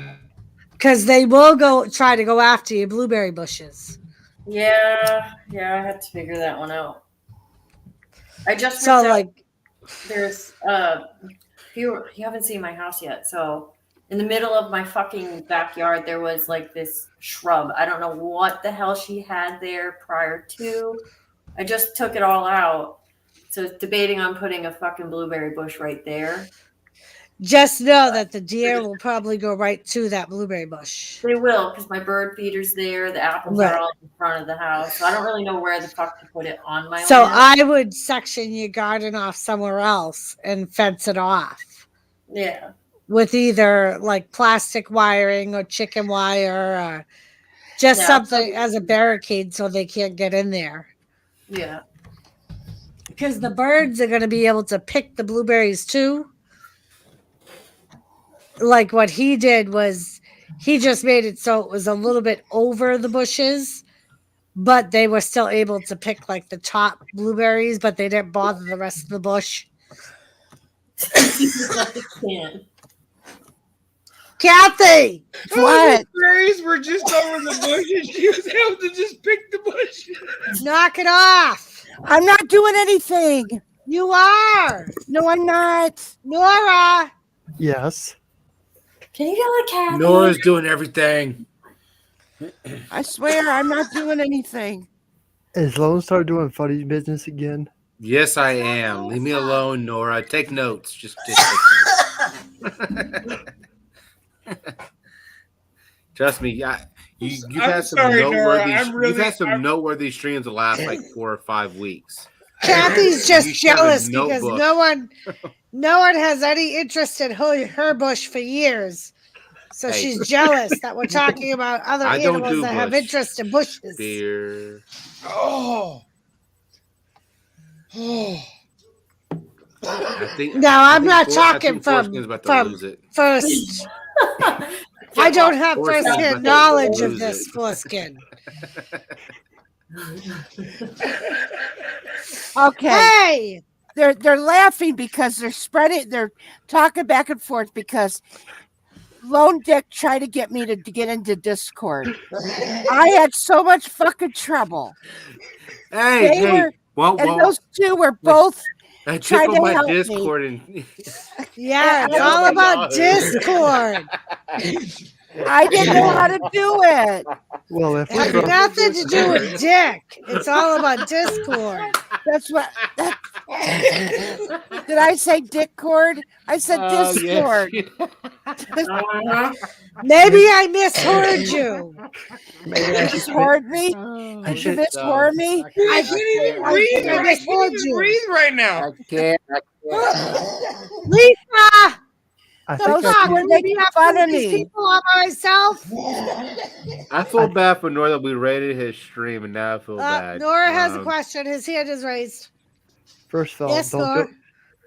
Because they will try to go after your blueberry bushes. Yeah, I had to figure that one out. I just So, missed out. like, There's you haven't seen my house yet, so in the middle of my fucking backyard there was like this shrub. I don't know what the hell she had there prior to. I just took it all out. So debating on putting a fucking blueberry bush right there. just know that the deer will probably go right to that blueberry bush. They will, because my bird feeder's there. The apples Right. are all in front of the house. So I don't really know where the fuck to put it on my So land. I would section your garden off somewhere else and fence it off Yeah. with either like plastic wiring or chicken wire or just Yeah. something as a barricade so they can't get in there. Yeah. Because the birds are going to be able to pick the blueberries too. Like what he did was he just made it so it was a little bit over the bushes, but they were still able to pick like the top blueberries, but they didn't bother the rest of the bush. Kathy! What? Blueberries were just over the bushes. She was able to just pick the bush. Knock it off! I'm not doing anything. You are! No, I'm not. NORA! Yes. Can you yell at Kathy? Nora's doing everything. I swear I'm not doing anything. Is Lone Star doing funny business again? Yes, I am. Leave me alone, Nora. Take notes. Just trust me. You've I'm had some sorry, Nora. noteworthy. You've had some I'm- noteworthy streams the last like 4 or 5 weeks. Kathy's You just should have a jealous because notebook. no one has any interest in her bush for years. So Hey. she's jealous that we're talking about other I don't animals do that have bush. interest in bushes. Beer. Oh. I think. No, I I'm think not I talking think from Forskin's about to lose it. first. I don't have Forskin's about first-hand to knowledge of lose this it. foreskin. Okay. Hey, They're laughing because they're talking back and forth because Lone Dick tried to get me to get into Discord. I had so much fucking trouble. Hey, They were- well, And those two were both I tried took to on my help me. Discord and yeah, it's Yeah, all I about know. Discord. I didn't know how to do it. Well, if It we has broke, nothing to do with Dick. It's all about Discord. That's what. Did I say Dickcord? I said Oh, Discord. yes. Uh-huh. Maybe I misheard you. maybe I should Misheard me? Oh, Did you shit, misheard me? I can't even breathe. I I misheard can't even you. breathe right now. I can't. Lisa, I Those think I fuck, two are can, making have fun of these me. people on myself. I feel bad for Nora that we rated his stream, and now I feel bad. Nora has a question. His hand is raised. first of all, Yes, don't Nora. feel,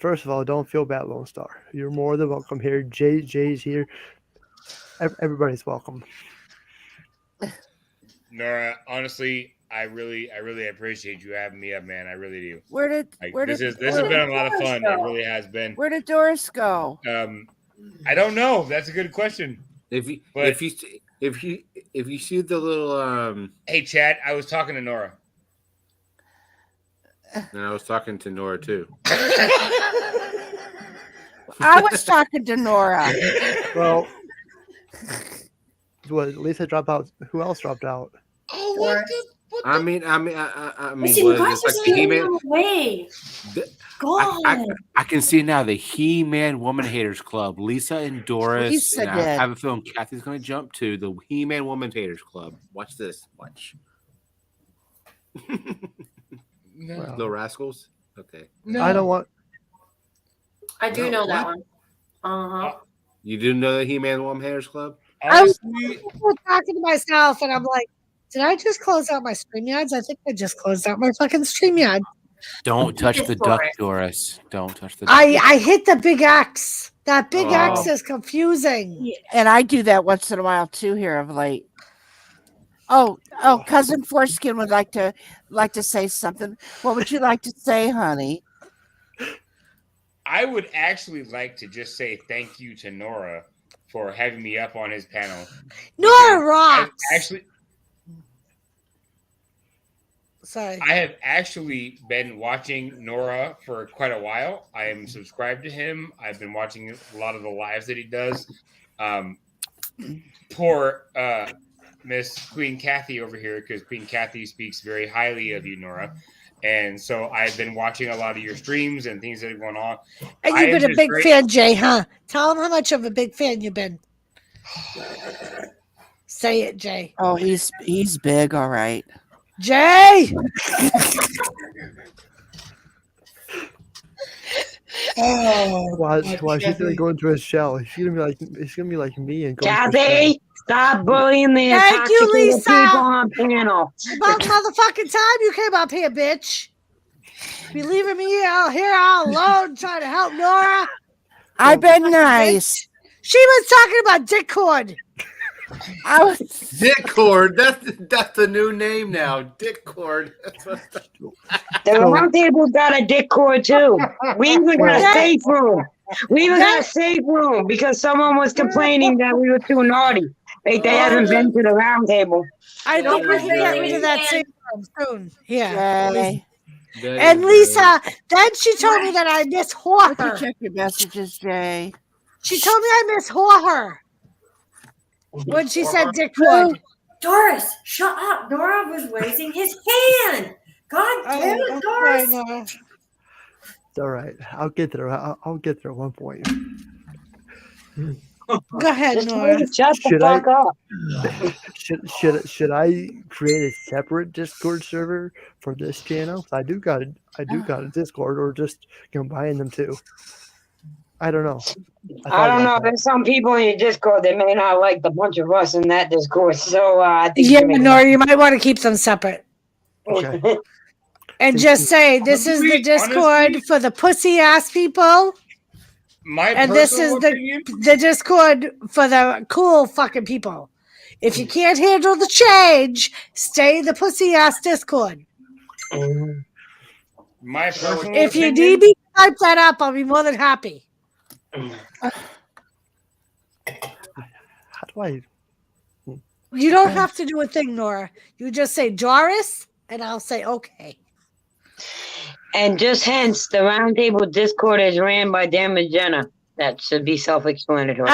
first of all, don't feel bad, Lone Star. You're more than welcome here. Jay's here. Everybody's welcome. Nora, honestly, I really appreciate you having me up, man. I really do. Where did This has been a lot of fun. It really has been. Where did Doris go? I don't know. That's a good question. If you But- if you see the little Hey, Chad, I was talking to Nora. and I was talking to Nora too. I was talking to Nora. Well, what? Lisa dropped out. Who else dropped out? Oh, what the? I mean, Listen, you was guys this are like standing He-Man? in the way. God. I can see now the He-Man Woman Haters Club. Lisa and Doris. Lisa And I did. have a feeling Kathy's going to jump to the He-Man Woman Haters Club. Watch this. Watch. No. Well, Little rascals. Okay. No. I don't want. I do know that what? one. Uh-huh. You do know the He-Man Warm Hairs Club? I was Honestly, talking to myself, and I'm like, did I just close out my StreamYards? I think I just closed out my fucking StreamYard. Don't touch the Just duck, for it. Doris. Don't touch the duck. I hit the big X. That big X Oh. is confusing. Yeah, and I do that once in a while too here of late. Oh, cousin Foreskin would like to say something. What would you like to say, honey? I would actually like to just say thank you to Nora for having me up on his panel. Nora I've rocks. Sorry. I have actually been watching Nora for quite a while. I am subscribed to him. I've been watching a lot of the lives that he does. Poor Miss Queen Kathy over here, because Queen Kathy speaks very highly of you, Nora. And so I've been watching a lot of your streams and things that are going on. And you've been a big fan, Jay, huh? Tell him how much of a big fan you've been. Say it, Jay. Oh, he's big, all right. Jay! Why she's gonna go into a shell? She's gonna be like me and go into a shell. Kathy, stop bullying the Thank you, intoxicated Lisa. people on panel. About motherfucking time you came up here, bitch. Be leaving me out here all alone trying to help Nora. I've been nice. She was talking about Discord. Discord. That's the new name now. Discord. The round table got a Discord too. We even got a safe room. We even got a safe room because someone was complaining that we were too naughty. Like they haven't been to the round table. I think we can get rid of that safe room soon. Yeah. Yay. And Lisa, then she told me that I miss Let me her. check your messages, Jay. She told me I miss her when she said Discord. Doris, shut up. Nora was raising his hand. God damn it, Doris. It's all right. I'll get there. I'll get there at one point. Go ahead, Nora. Shut the fuck up. Should I create a separate Discord server for this channel? I do got a Discord, or just combine them too. I don't know. I don't know. There's some people in your Discord that may not like the bunch of us in that Discord. So I think Nora, you might want to keep them separate. Okay. And just say this is the Discord for the pussy ass people. And this is the Discord for the cool fucking people. If you can't handle the change, stay the pussy ass Discord. My personal If you opinion, need me to type that up, I'll be more than happy. How do I? You don't have to do a thing, Nora. You just say Doris, and I'll say okay. And just hence, the roundtable Discord is ran by Dan Magena. That should be self-explanatory.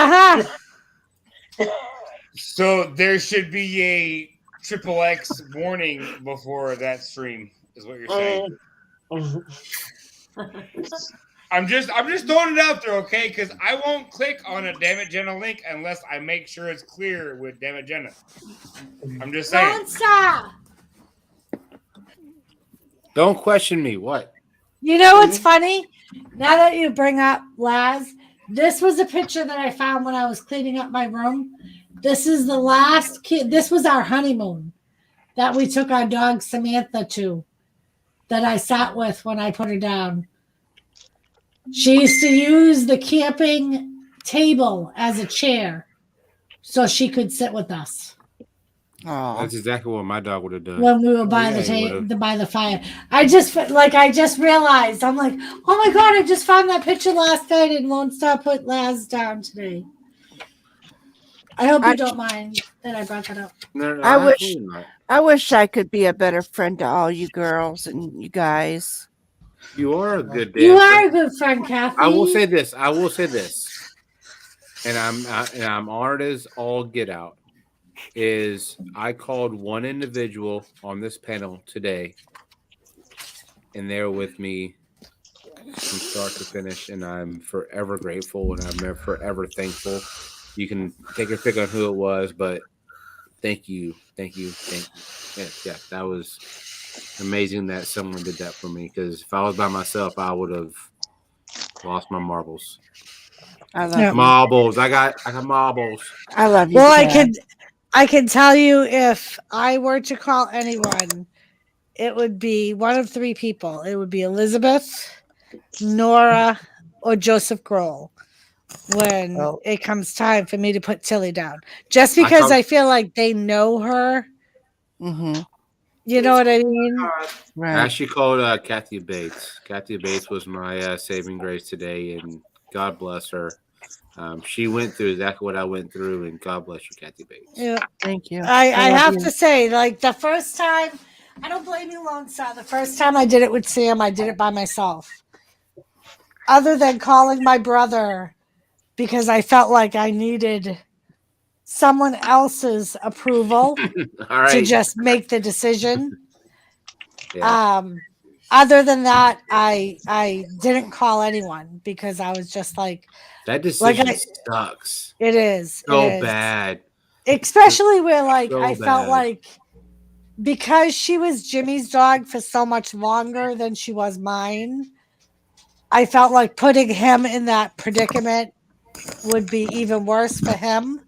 so there should be a XXX warning before that stream, is what you're saying. I'm just throwing it out there, okay? Because I won't click on a Damn It Jenna link unless I make sure it's clear with Damn It Jenna. I'm just saying. Don't stop. Don't question me. What? You know what's funny? Now that you bring up Laz, this was a picture that I found when I was cleaning up my room. This is the last kid. This was our honeymoon that we took our dog Samantha to, that I sat with when I put her down. She used to use the camping table as a chair so she could sit with us. Oh, That's exactly what my dog would have done. When we were by by the fire. I just realized, I'm like, oh my God, I just found that picture last night and Lone Star put Laz down today. I hope you don't mind that I brought that up. No, I wish I could be a better friend to all you girls and you guys. You are a good dancer. You are a good friend, Kathy. I will say this. And I'm honored as all get out. Is I called one individual on this panel today, and they're with me from start to finish, and I'm forever grateful and I'm forever thankful. You can take your pick on who it was, but thank you. Yeah, that was amazing that someone did that for me, because if I was by myself, I would have Lost my marbles. I love Yeah. you. Marbles. I got marbles. I love you. Well, Chad. I can tell you if I were to call anyone, it would be one of three people. It would be Elizabeth, Nora, or Joseph Grohl when Well, it comes time for me to put Tilly down. Just I because call- I feel like they know her. Mm-hmm. You know what I mean? I Right. actually called Kathy Bates. Kathy Bates was my saving grace today, and God bless her. She went through exactly what I went through, and God bless you, Kathy Bates. Yeah. Thank you. I love have you. to say, like the first time, I don't blame you, Lone Star. The first time I did it with Sam, I did it by myself. Other than calling my brother because I felt like I needed someone else's approval All right. to just make the decision. Yeah. Other than that, I didn't call anyone because I was just like That decision I, sucks. it is So it is. bad. Especially where like So I felt bad. like because she was Jimmy's dog for so much longer than she was mine, I felt like putting him in that predicament would be even worse for him.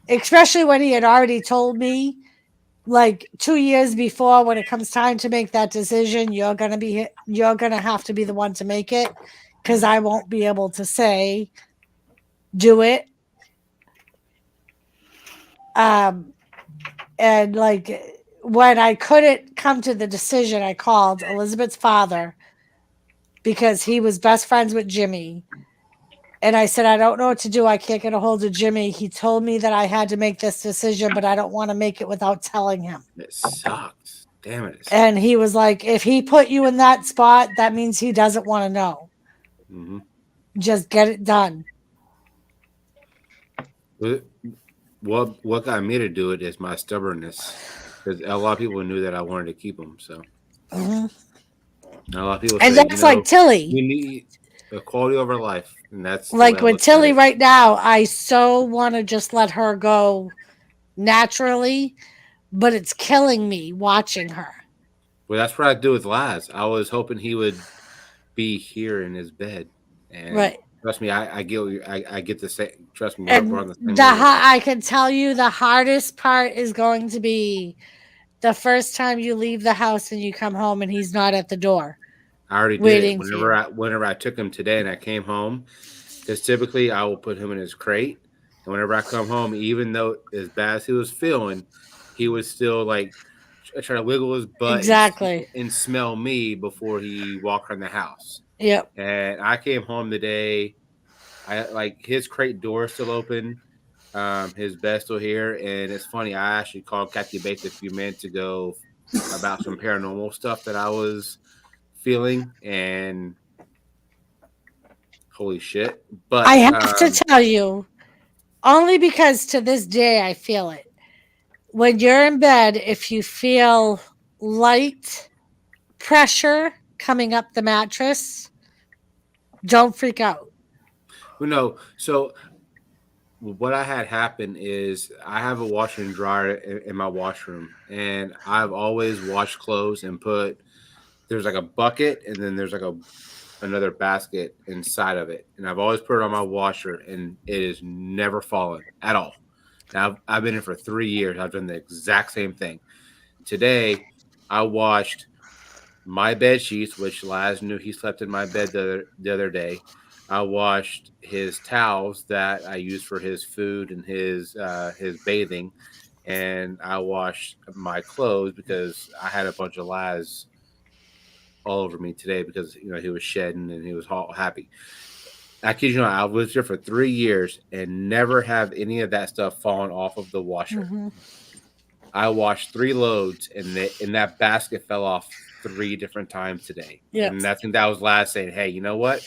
Especially when he had already told me like 2 years before, when it comes time to make that decision, you're gonna have to be the one to make it because I won't be able to say do it. And like when I couldn't come to the decision, I called Elizabeth's father because he was best friends with Jimmy. And I said, I don't know what to do. I can't get a hold of Jimmy. He told me that I had to make this decision, but I don't want to make it without telling him. It sucks. Damn it. And he was like, if he put you in that spot, that means he doesn't want to know. Mm-hmm. Just get it done. What got me to do it is my stubbornness, because a lot of people knew that I wanted to keep them. So Mm-hmm. a lot of people And say, that's like Tilly. We need a quality over life, and that's like with Tilly right now. I so want to just let her go naturally, but it's killing me watching her. Well, that's what I do with Laz. I was hoping he would be here in his bed, and Right. trust me, I get the same. Trust me, And we're on the same level. I can tell you the hardest part is going to be the first time you leave the house and you come home and he's not at the door. I already did it whenever I took him today and I came home, because typically I will put him in his crate, and whenever I come home, even though as bad as he was feeling, he would still like try to wiggle his butt Exactly. and smell me before he walked around the house. Yep. And I came home today, I like his crate door is still open, his bed's still here, and it's funny. I actually called Kathy Bates a few minutes ago about some paranormal stuff that I was feeling, and holy shit. But I have to tell you, only because to this day I feel it. When you're in bed, if you feel light pressure coming up the mattress, don't freak out. no, so what I had happen is I have a washer and dryer in my washroom, and I've always washed clothes and there's like a bucket, and then there's like another basket inside of it, and I've always put it on my washer, and it is never fallen at all. Now I've been in for 3 years. I've done the exact same thing. Today I washed my bed sheets, which Laz knew he slept in my bed the other day. I washed his towels that I used for his food and his bathing, and I washed my clothes because I had a bunch of Laz all over me today because he was shedding and he was all happy. I kid you not, I was here for 3 years and never have any of that stuff fallen off of the washer. Mm-hmm. I washed 3 loads, and that basket fell off 3 different times today. Yep. And I think that was Laz saying, "Hey, you know what?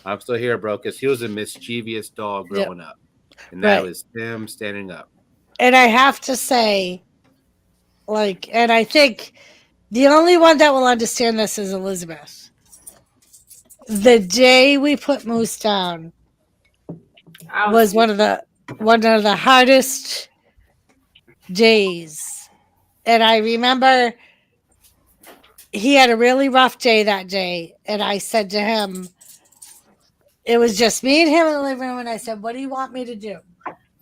I'm still here, bro," because he was a mischievous dog growing up, and that was him standing up. And I have to say, and I think the only one that will understand this is Elizabeth. The day we put Moose down was one of the hardest days. And I remember he had a really rough day that day. And I said to him, it was just me and him in the living room, and I said, "What do you want me to do?"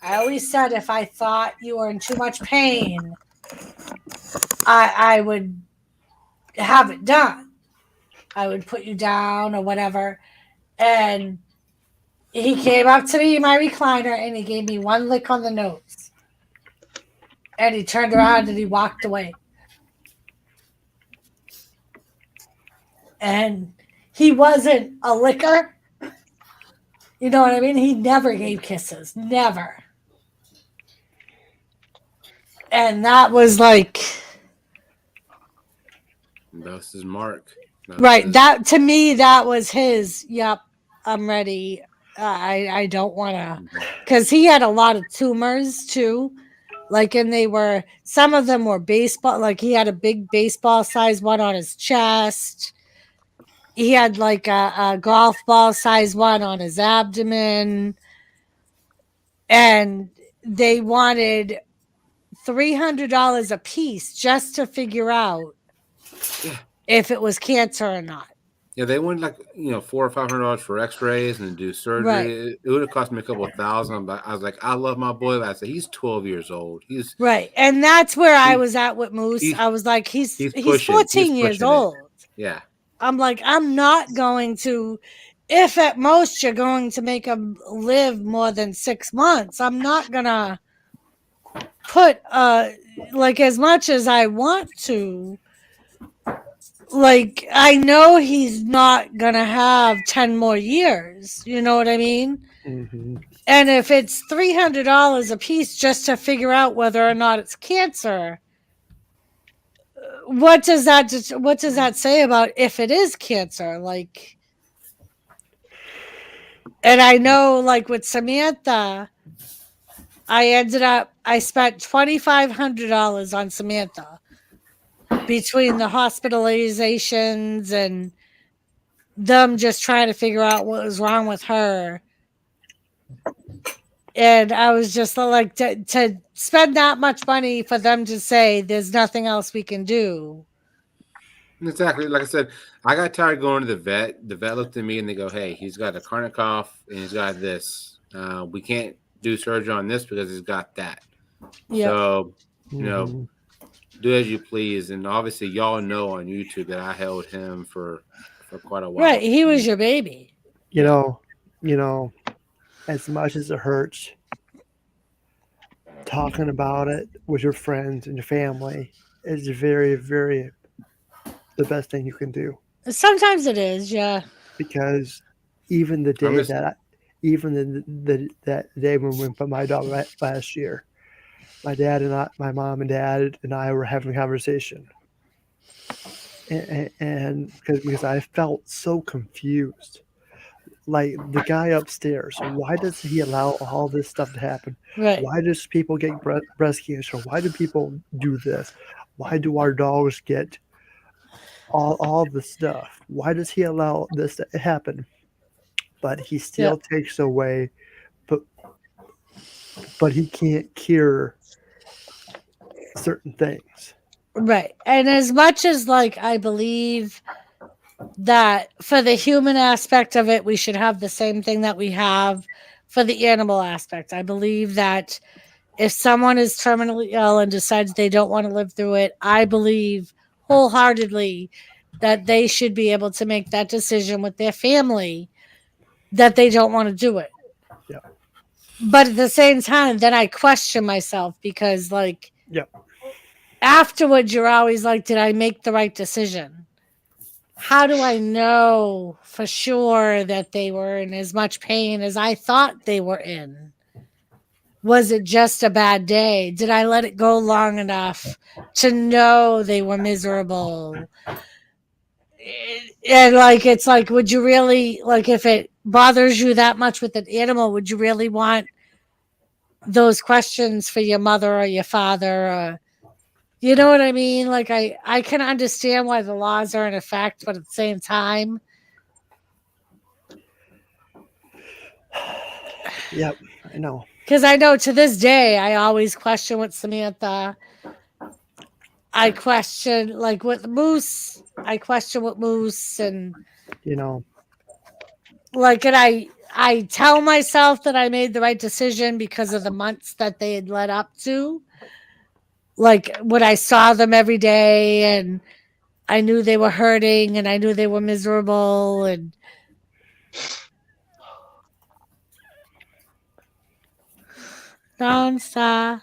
I always said if I thought you were in too much pain, I would have it done. I would put you down or whatever. And he came up to me in my recliner and he gave me one lick on the nose. And he turned around and he walked away. And he wasn't a licker. You know what I mean? He never gave kisses. Never. And that was like... That's his mark. Right. That, to me, that was his, yep, I'm ready. I don't want to... Because he had a lot of tumors, too. Like, and they were... Some of them were baseball. Like, he had a big baseball-sized one on his chest. He had, like, a golf ball-sized one on his abdomen. And they wanted $300 a piece just to figure out if it was cancer or not. Yeah, they wanted like $400 or $500 for X-rays and do surgery. Right. It would have cost me a couple of $1,000, but I was like, I love my boy. I said he's 12 years old. He's right, and that's where I was at with Moose. I was like, he's 14 years old. Yeah, I'm like, I'm not going to. If at most you're going to make him live more than 6 months, I'm not gonna put like as much as I want to. Like, I know he's not gonna have 10 more years. You know what I mean? Mm-hmm. And if it's $300 a piece just to figure out whether or not it's cancer, what does that say about if it is cancer? Like, and I know, like with Samantha, I spent $2,500 on Samantha between the hospitalizations and them just trying to figure out what was wrong with her. And I was just like, to spend that much money for them to say there's nothing else we can do. Exactly. Like I said, I got tired going to the vet. The vet looked at me and they go, "Hey, he's got a chronic cough and he's got this. We can't do surgery on this because he's got that." Yep. So, do as you please. And obviously, y'all know on YouTube that I held him for quite a while. Right. He was your baby. You know, as much as it hurts, talking about it with your friends and your family is very, very the best thing you can do. Sometimes it is, yeah. Because even the day that day when we put my dog last year, my mom and dad and I were having a conversation, and because I felt so confused. Like the guy upstairs, why does he allow all this stuff to happen? Right. Why does people get breast cancer? Why do people do this? Why do our dogs get all the stuff? Why does he allow this to happen? But he still takes away, but he can't cure certain things. Right. And as much as like I believe that for the human aspect of it, we should have the same thing that we have for the animal aspect. I believe that if someone is terminally ill and decides they don't want to live through it, I believe wholeheartedly that they should be able to make that decision with their family that they don't want to do it. Yeah. But at the same time, then I question myself because like afterwards you're always like, did I make the right decision? How do I know for sure that they were in as much pain as I thought they were in? Was it just a bad day? Did I let it go long enough to know they were miserable? And like, it's like, would you really, like, if it bothers you that much with an animal, would you really want those questions for your mother or your father? Or, you know what I mean? Like, I can understand why the laws are in effect, but at the same time. Yep, I know. Because I know to this day, I always question with Samantha. I question, like with Moose, I question with Moose and, you know, like, and I tell myself that I made the right decision because of the months that they had led up to. Like when I saw them every day and I knew they were hurting and I knew they were miserable and don't stop.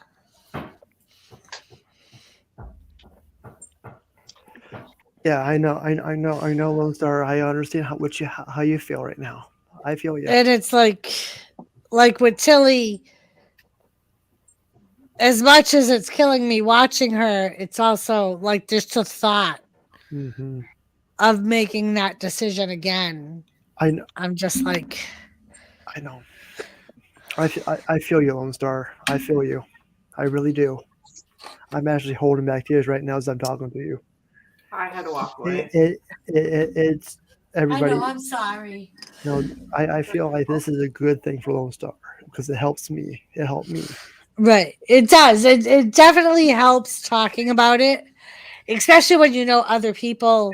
Yeah, I know, I know, Lone Star. I understand how you feel right now. I feel you. And it's like with Tilly, as much as it's killing me watching her, it's also like just a thought Mm-hmm. of making that decision again. I know. I'm just like, I know. I feel you, Lone Star. I feel you. I really do. I'm actually holding back tears right now as I'm talking to you. I had to walk away. It's everybody. I know, I'm sorry. No, I feel like this is a good thing for Lone Star because it helps me. It helped me. Right. It does. It definitely helps talking about it, especially when you know other people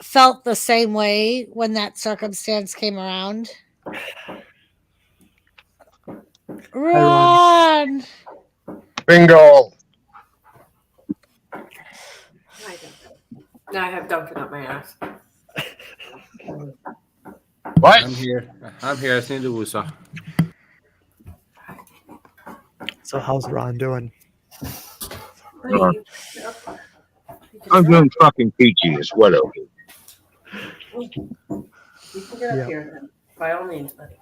felt the same way when that circumstance came around. Hi, Ron. Run! Bingo. Now I have Duncan up my ass. What? I'm here. I just need to woosah. So how's Ron doing? I'm doing fucking peachy as well. You can get up here then. By all means, buddy.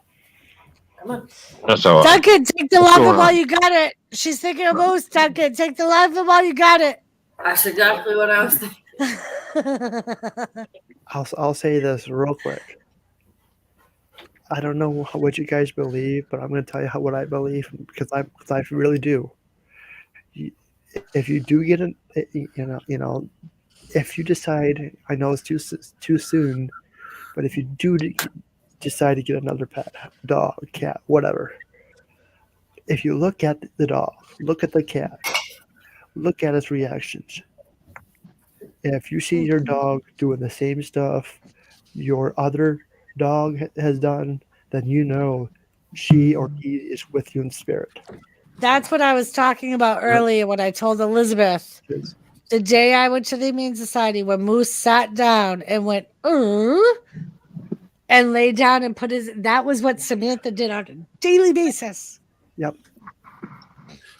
Come on. That's all right. Duncan, take the What's lava going while on? you got it. She's thinking of moose. Duncan, take the lava while you got it. That's exactly what I was thinking. I'll say this real quick. I don't know what you guys believe, but I'm going to tell you what I believe because I really do. If you do get if you decide, I know it's too soon, but if you do decide to get another pet, dog, cat, whatever, if you look at the dog, look at the cat, look at its reactions. If you see your dog doing the same stuff your other dog has done, then you know she or he is with you in spirit. That's what I was talking about earlier when I told Elizabeth the day I went to the Humane Society when Moose sat down and went, and lay down and put his, that was what Samantha did on a daily basis. Yep.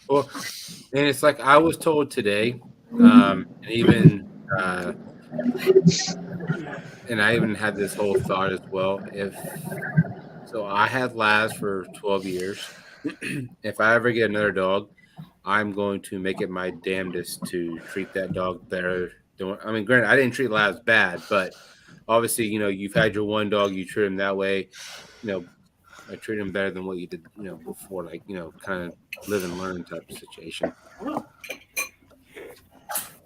Well, and it's like I was told today, and even and I even had this whole thought as well. So I had Laz for 12 years. If I ever get another dog, I'm going to make it my damnedest to treat that dog better. I mean, granted, I didn't treat Laz bad, but obviously, you've had your one dog, you treat him that way. I treat him better than what you did, before, like, kind of live and learn type of situation.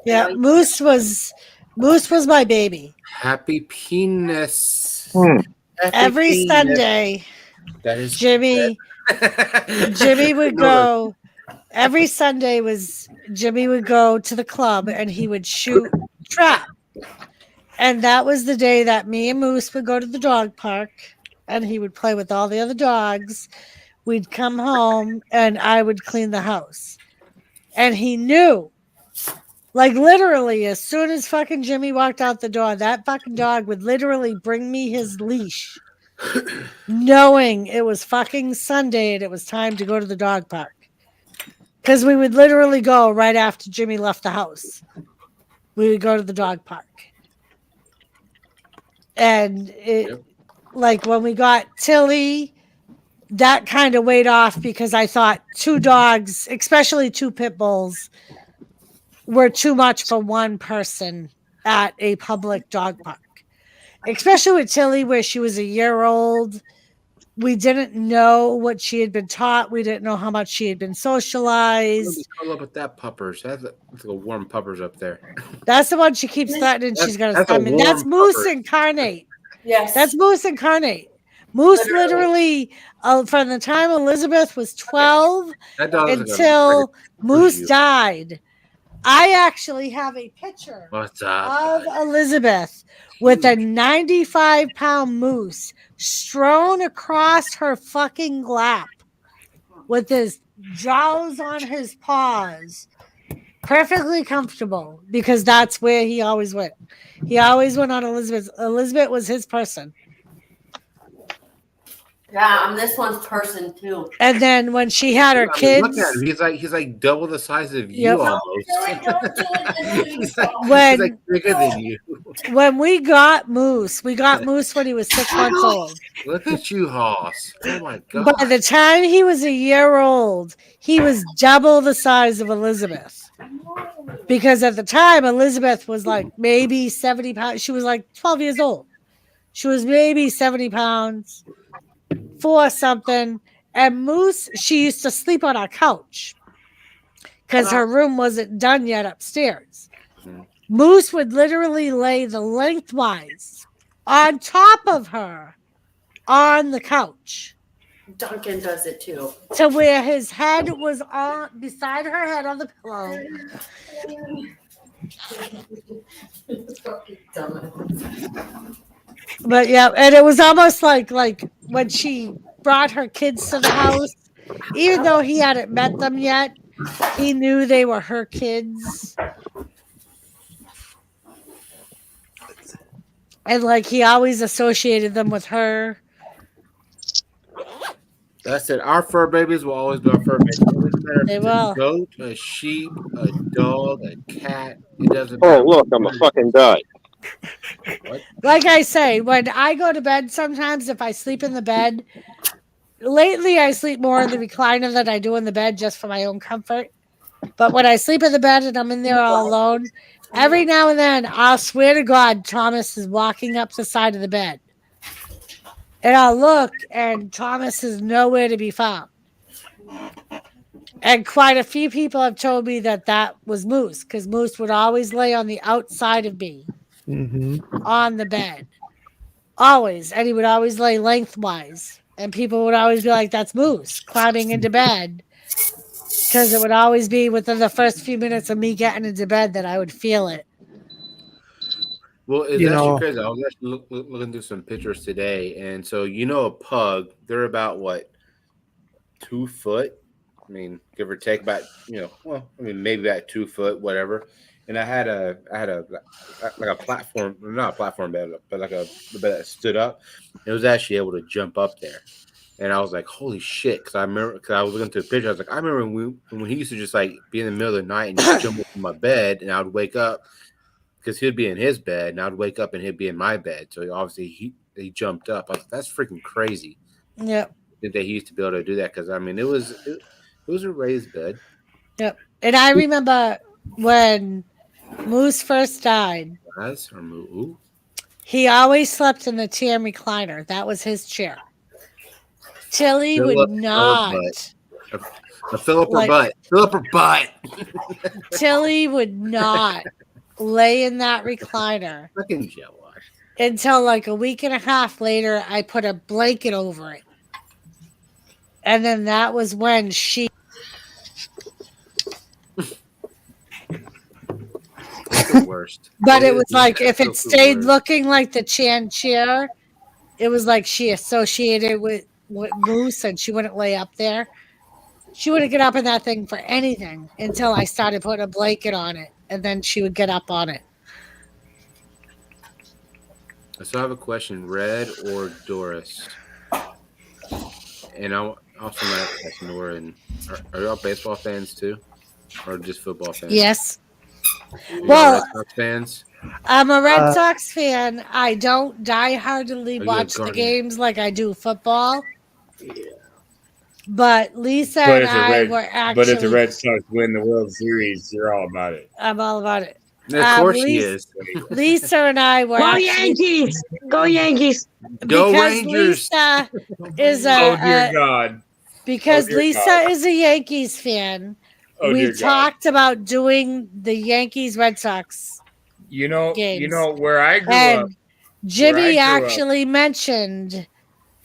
Yeah, Moose was my baby. Happy penis. Every Sunday, That is Jimmy would go. Every Sunday Jimmy would go to the club and he would shoot trap. And that was the day that me and Moose would go to the dog park and he would play with all the other dogs. We'd come home and I would clean the house. And he knew, like literally, as soon as fucking Jimmy walked out the door, that fucking dog would literally bring me his leash, knowing it was fucking Sunday and it was time to go to the dog park. Because we would literally go right after Jimmy left the house. We would go to the dog park. And like when we got Tilly, that kind of weighed off because I thought 2 dogs, especially 2 pit bulls, were too much for one person at a public dog park. Especially with Tilly, where she was a year old. We didn't know what she had been taught. We didn't know how much she had been socialized. Cuddle up with that puppers. That's a warm puppers up there. That's the one she keeps threatening. She's going to that's summon. That's Moose incarnate. Yes. That's Moose incarnate. Moose literally from the time Elizabeth was 12 until Moose died. I actually have a picture What's up? of Elizabeth with a 95-pound moose strewn across her fucking lap with his jaws on his paws. Perfectly comfortable because that's where he always went. He always went on Elizabeth. Elizabeth was his person. Yeah, I'm this one's person too. And then when she had her I mean, look kids, at him. He's like double the size of Yep. you almost. he's like when bigger than you. when we got Moose when he was 6 months old. Look at you, Hoss. Oh my god. By the time he was a year old, he was double the size of Elizabeth. Because at the time, Elizabeth was like maybe 70 pounds. She was like 12 years old. She was maybe 70 pounds, 4 something. And Moose, she used to sleep on our couch because her room wasn't done yet upstairs. Moose would literally lay the lengthwise on top of her on the couch. Duncan does it too. To where his head was on beside her head on the pillow. But yeah, and it was almost like when she brought her kids to the house, even though he hadn't met them yet, he knew they were her kids. And like he always associated them with her. That's it. Our fur babies will always be our fur babies. It doesn't matter if They it's will. a goat, a sheep, a dog, a cat. It doesn't Oh, matter. look, I'm a fucking guy. What? Like I say, when I go to bed, sometimes if I sleep in the bed, lately I sleep more in the recliner than I do in the bed just for my own comfort. But when I sleep in the bed and I'm in there all alone, every now and then I'll swear to God Thomas is walking up the side of the bed. And I'll look and Thomas is nowhere to be found. And quite a few people have told me that was Moose, because Moose would always lay on the outside of me on the bed. Always. And he would always lay lengthwise. And people would always be like, that's Moose climbing into bed. Because it would always be within the first few minutes of me getting into bed that I would feel it. Well, it's You actually know- crazy. I was actually looking through some pictures today, and so a pug, they're about what, 2 foot? I mean, give or take, about maybe about 2 foot, whatever. And I had a like a platform, not a platform bed, but like a bed that stood up. It was actually able to jump up there, and I was like, holy shit! Because I was looking through the picture. I was like, I remember when he used to just like be in the middle of the night and just jump up in my bed, and I would wake up. Because he'd be in his bed, and I'd wake up and he'd be in my bed. So obviously he jumped up. I was like, that's freaking crazy. Yep. That he used to be able to do that. Because I mean, it was a raised bed. Yep. And I remember when Moose first died, he always slept in the TM recliner. That was his chair. Tilly would not. Fill up her butt. Tilly would not lay in that recliner Fucking jealous. until like a week and a half later. I put a blanket over it, and then that was when she. That's the worst. But it was like if it stayed looking like the Chan chair, it was like she associated with Moose, and she wouldn't lay up there. She wouldn't get up in that thing for anything until I started putting a blanket on it, and then she would get up on it. So I have a question: Red or Doris? And I also might ask Nora. And are y'all baseball fans too, or just football fans? Yes. Well, Red Sox fans. I'm a Red Sox fan. I don't die-heartedly watch the Guardian? games like I do football. Yeah. But Lisa But and I were actually. But if the Red Sox win the World Series, you're all about it. I'm all about it. Of course she is. Lisa and I were. Go Yankees! Go Yankees! Go Because Rangers! Lisa is a. Oh dear God! Because dear Lisa God. is a Yankees fan. Oh, We dear God. talked about doing the Yankees Red Sox. You know games. where I grew up. And Jimmy Where I grew up. actually mentioned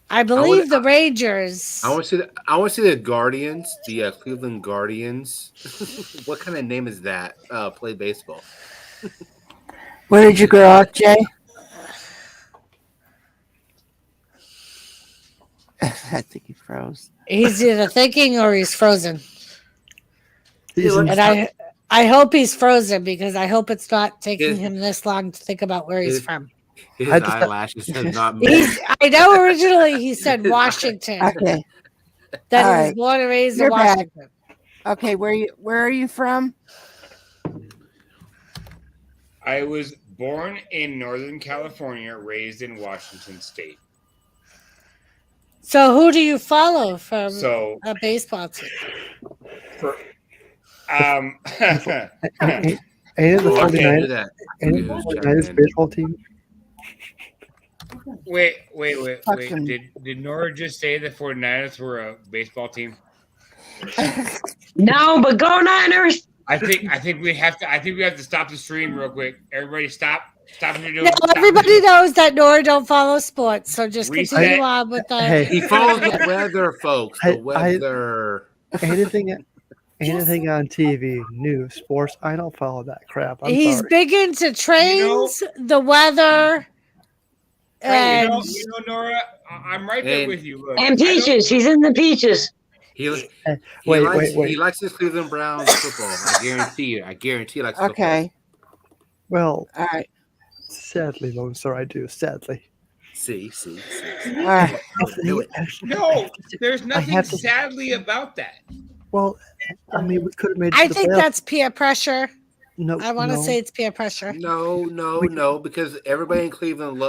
I believe the Rangers. I want to see the Guardians, the Cleveland Guardians. What kind of name is that? Play baseball. Where did you grow up, Jay? I think he froze. He's either thinking or he's frozen. And I hope he's frozen because I hope it's not taking him this long to think about where he's from. His eyelashes have not moved. I know originally he said Washington. Okay. That All he was right. born and raised in You're back. Washington. Okay, where are you from? I was born in Northern California, raised in Washington State. So who do you follow from So a baseball team? Ain't it the 49ers baseball team? Wait. Did Nora just say the 49ers were a baseball team? No, but go Niners. I think we have to stop the stream real quick. Everybody stop what you're doing. No, Stop everybody knows that Nora don't follow sports, so just continue on with the. Hey. He follows the weather, folks. The weather. Anything on TV, news, sports, I don't follow that crap. He's sorry. big into trains, the weather, and you know, Nora, I'm right there with you. Look, And peaches. He's in the peaches. He Wait. He likes his Cleveland Browns football. I guarantee he likes football. Okay. Well, all right. Sadly, Lone Star, I do. Sadly. See. All right. No, there's nothing sadly about that. Well, I mean, we could have made. I think that's peer pressure. No, I want to say it's peer pressure. No, because everybody in Cleveland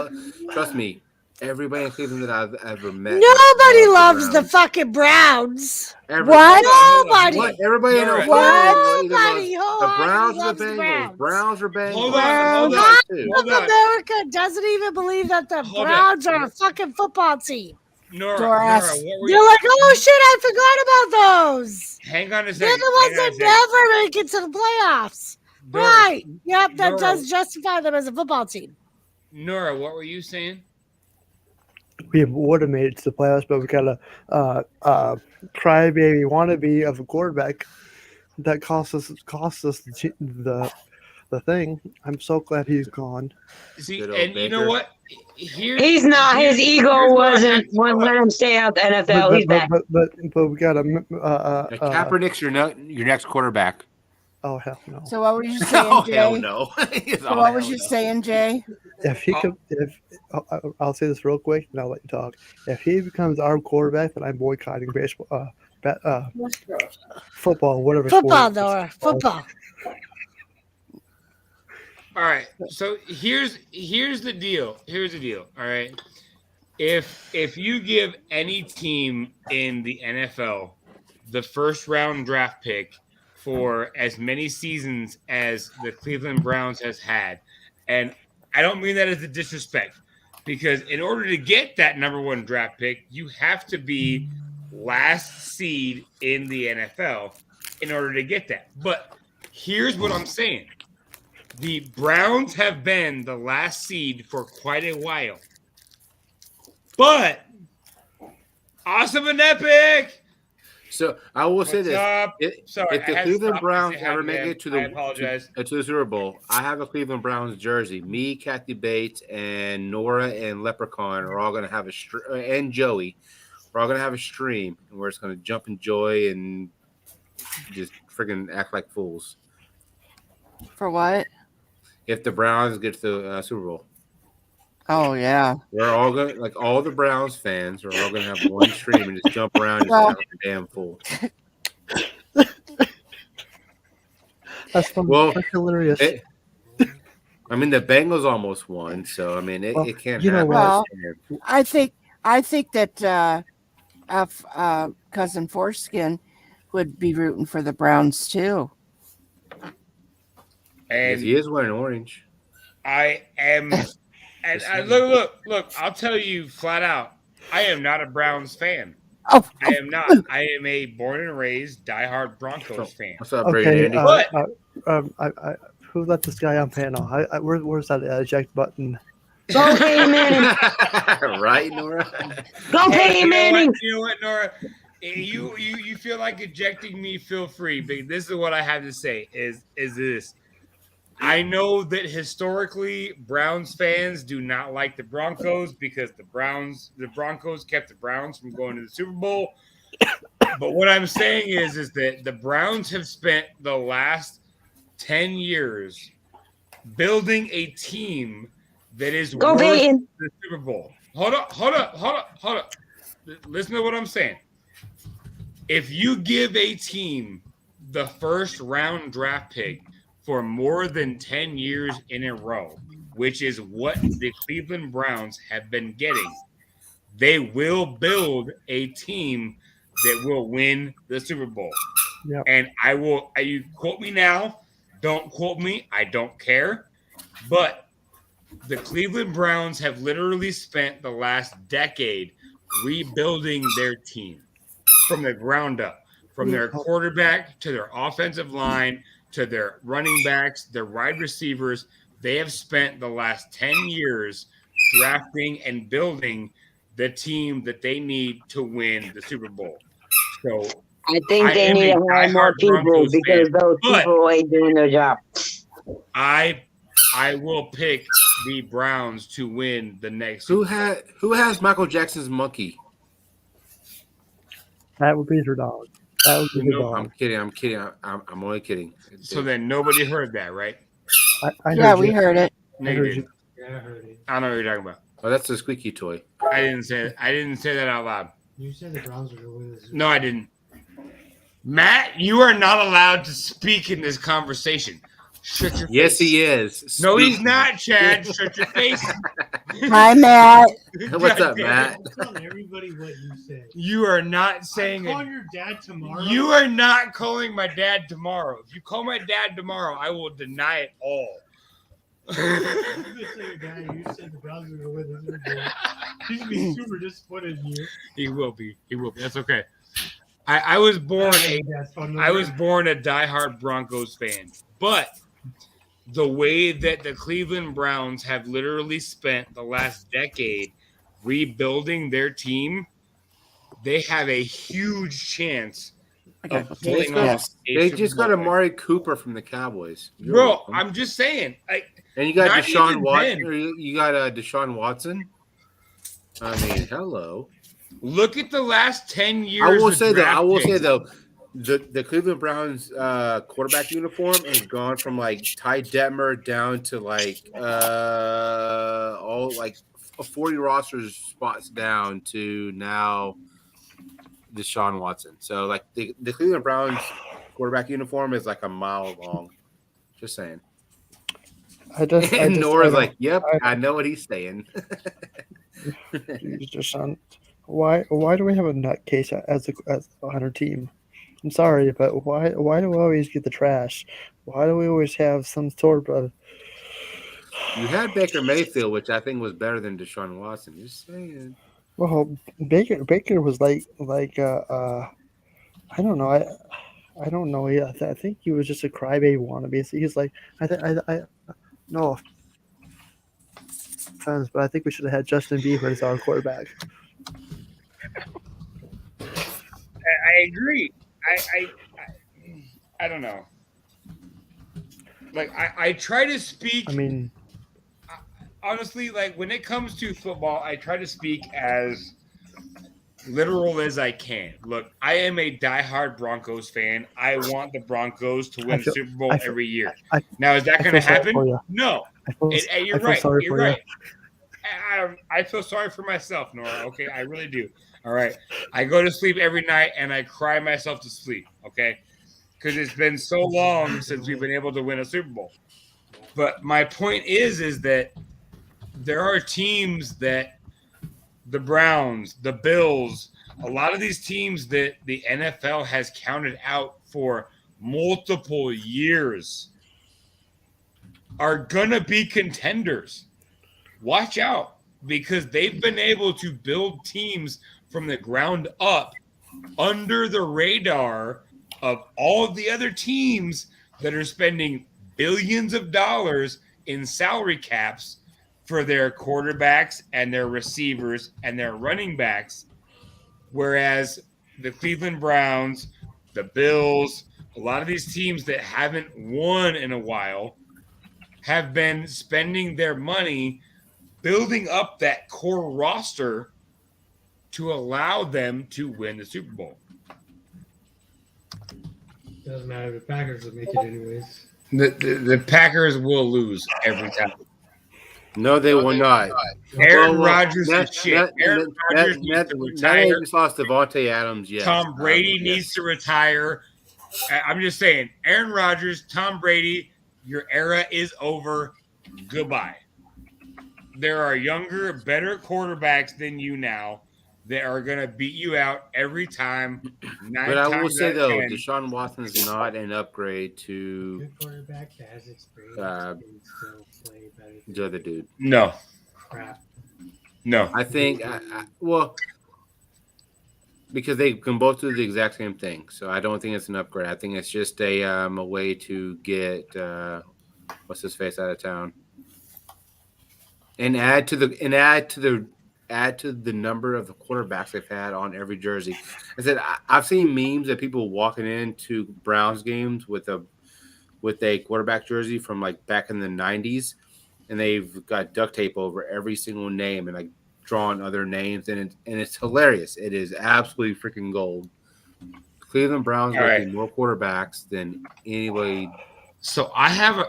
trust me, everybody in Cleveland that I've ever met. Nobody loves the fucking Browns. What? Nobody. What? Everybody in Nobody. the Browns or the Bengals. Browns or Bengals. Hold on. Half of America doesn't even believe that the Browns are a fucking football team. Nora, Doris. what were You're like, oh shit, I forgot about those. Hang on a They're second. the ones that never make it to the playoffs. Doris, Right. Yep, that Nora. does justify them as a football team. Nora, what were you saying? We would have made it to the playoffs, but we got a crybaby wannabe of a quarterback that cost us the thing. I'm so glad he's gone. See, and you know what? He's not. His ego wouldn't let him stay out the NFL. He's back. But we got a Kaepernick's your next quarterback. Oh hell no! So what were you saying, Oh Jay? hell no! So what was you saying, Jay? If he could, I'll say this real quick, and I'll let you talk. If he becomes our quarterback, then I'm boycotting baseball, football, whatever. Football, sport. Nora. Football. All right. So here's the deal. All right. If you give any team in the NFL the first round draft pick for as many seasons as the Cleveland Browns has had, and I don't mean that as a disrespect, because in order to get that number one draft pick, you have to be last seed in the NFL in order to get that. But here's what I'm saying. The Browns have been the last seed for quite a while. But awesome and epic. So I will say this: if the Cleveland Browns ever make it to the Super Bowl, I have a Cleveland Browns jersey. Me, Kathy Bates, and Nora and Leprechaun are all going to have and Joey. We're all going to have a stream, and we're just going to jump in joy and just freaking act like fools. For what? If the Browns get to the Super Bowl. Oh yeah. We're all going to, like all the Browns fans, are all going to have one stream and just jump around and Well, act like a damn fool. That's fun. Well, That's hilarious. I mean, the Bengals almost won, so I mean, it can't you know happen. Well, I think that Cousin Foreskin would be rooting for the Browns too. And he is wearing orange. I am, and look. I'll tell you flat out, I am not a Browns fan. Oh, I am not. I am a born and raised diehard Broncos fan. What's up, Okay, Brady? who let this guy on panel? Where's that eject button? Go Peyton Manning. Right, Nora? Go Hey, Peyton Manning. you know what, Nora? You feel like ejecting me? Feel free. But this is what I have to say: is this? I know that historically Browns fans do not like the Broncos because the Broncos kept the Browns from going to the Super Bowl. But what I'm saying is that the Browns have spent the last 10 years building a team that is Go worth Peyton. the Super Bowl. Hold up. Listen to what I'm saying. If you give a team the first round draft pick for more than 10 years in a row, which is what the Cleveland Browns have been getting, they will build a team that will win the Super Bowl. Yep. And you quote me now, don't quote me, I don't care. But the Cleveland Browns have literally spent the last decade rebuilding their team from the ground up, from their quarterback to their offensive line to their running backs, their wide receivers. They have spent the last 10 years drafting and building the team that they need to win the Super Bowl. So I think they need to hire more people because those people ain't doing their job. I will pick the Browns to win the next. Who has Michael Jackson's monkey? That would be her dog. That would be her dog. I'm kidding. I'm only kidding. So then nobody heard that, right? Yeah, we heard it. No, you didn't. Yeah, I heard it. I don't know what you're talking about. Oh, that's a squeaky toy. I didn't say that out loud. You said the Browns were going to win this. No, I didn't. Matt, you are not allowed to speak in this conversation. Shut your face. Yes, he is. No, he's not, Chad. Shut your face. Hi, Matt. What's up, Matt? I'm telling everybody what you said. You are not saying I'm calling your dad tomorrow. You are not calling my dad tomorrow. If you call my dad tomorrow, I will deny it all. You said the Browns were going to win this Super Bowl. He's going to be super disappointed in you. He will be. That's okay. I was born a diehard Broncos fan, but the way that the Cleveland Browns have literally spent the last decade rebuilding their team, they have a huge chance of pulling off. They just got Amari Cooper from the Cowboys. Bro, I'm just saying. And you got Deshaun Watson. You got Deshaun Watson. I mean, hello. Look at the last 10 years. I will say though, the Cleveland Browns quarterback uniform has gone from like Ty Detmer down to like all like 40 rosters spots down to now Deshaun Watson. So like the Cleveland Browns quarterback uniform is like a mile long. Just saying. Nora's like, yep, I know what he's saying. Deshaun. Why do we have a nutcase as on our team? I'm sorry, but why do we always get the trash? Why do we always have some sort of? You had Baker Mayfield, which I think was better than Deshaun Watson. Just saying. Well, Baker was like I don't know. I don't know. Yeah, I think he was just a crybaby wannabe. So he's like I no offense, but I think we should have had Justin Bieber as our quarterback. I agree. I don't know. Like I try to speak. I mean, honestly, like when it comes to football, I try to speak as literal as I can. Look, I am a diehard Broncos fan. I want the Broncos to win the Super Bowl every year. Now, is that going to happen? No. You're right. You're right. I feel sorry for myself, Nora. Okay, I really do. All right. I go to sleep every night and I cry myself to sleep. Okay, because it's been so long since we've been able to win a Super Bowl. But my point is that there are teams that the Browns, the Bills, a lot of these teams that the NFL has counted out for multiple years are going to be contenders. Watch out, because they've been able to build teams from the ground up under the radar of all the other teams that are spending billions of dollars in salary caps for their quarterbacks and their receivers and their running backs, whereas the Cleveland Browns, the Bills, a lot of these teams that haven't won in a while have been spending their money building up that core roster to allow them to win the Super Bowl. Doesn't matter. The Packers will make it anyways. The Packers will lose every time. No, they will not. Aaron Rodgers is shit. Aaron Rodgers needs to Now they retire. just lost Devontae Adams. Yes. Tom Brady needs to retire. I'm just saying, Aaron Rodgers, Tom Brady, your era is over. Goodbye. There are younger, better quarterbacks than you now that are going to beat you out every time. But I will say, though, Deshaun Watson is not an upgrade to Good quarterback that has experience can still play better than the other dude. No. crap. No. I think, well, because they can both do the exact same thing. So I don't think it's an upgrade. I think it's just a way to get what's his face out of town and add to the number of the quarterbacks they've had on every jersey. I said I've seen memes of people walking into Browns games with a quarterback jersey from like back in the 90s, and they've got duct tape over every single name and like drawn other names, and it's hilarious. It is absolutely freaking gold. Cleveland Browns will be more quarterbacks than anybody. So I have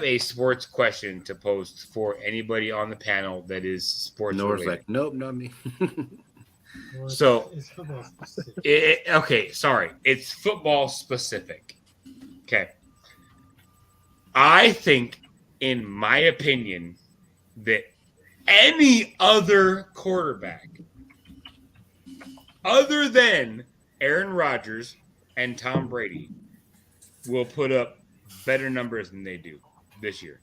a sports question to pose for anybody on the panel that is sports Nora's related. like, nope, not me. Well, So it's football specific. okay, sorry, it's football specific. Okay, I think, in my opinion, that any other quarterback other than Aaron Rodgers and Tom Brady will put up better numbers than they do this year.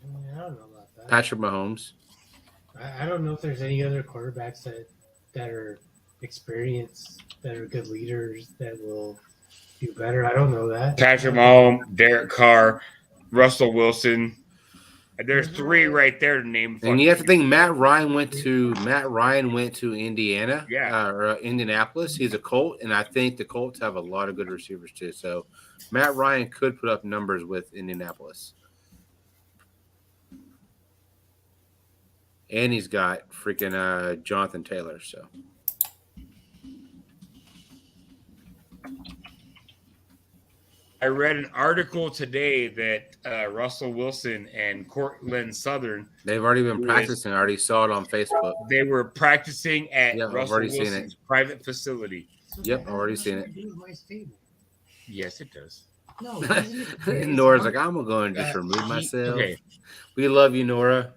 I don't know about that. Patrick Mahomes. I don't know if there's any other quarterbacks that are experienced, that are good leaders, that will do better. I don't know that. Patrick Mahomes, Derek Carr, Russell Wilson. There's three right there to name. And you have to think Matt Ryan went to Indiana, or Indianapolis. He's a Colt, and I think the Colts have a lot of good receivers too. So Matt Ryan could put up numbers with Indianapolis, and he's got freaking Jonathan Taylor. So I read an article today that Russell Wilson and Cortland Sutherland, they've already been practicing. I already saw it on Facebook. They were practicing at I've Russell already seen Wilson's private facility. Yep, I've already seen it. Yes, it does. No, Nora's like, I'm going to just remove myself. Okay. We love you, Nora.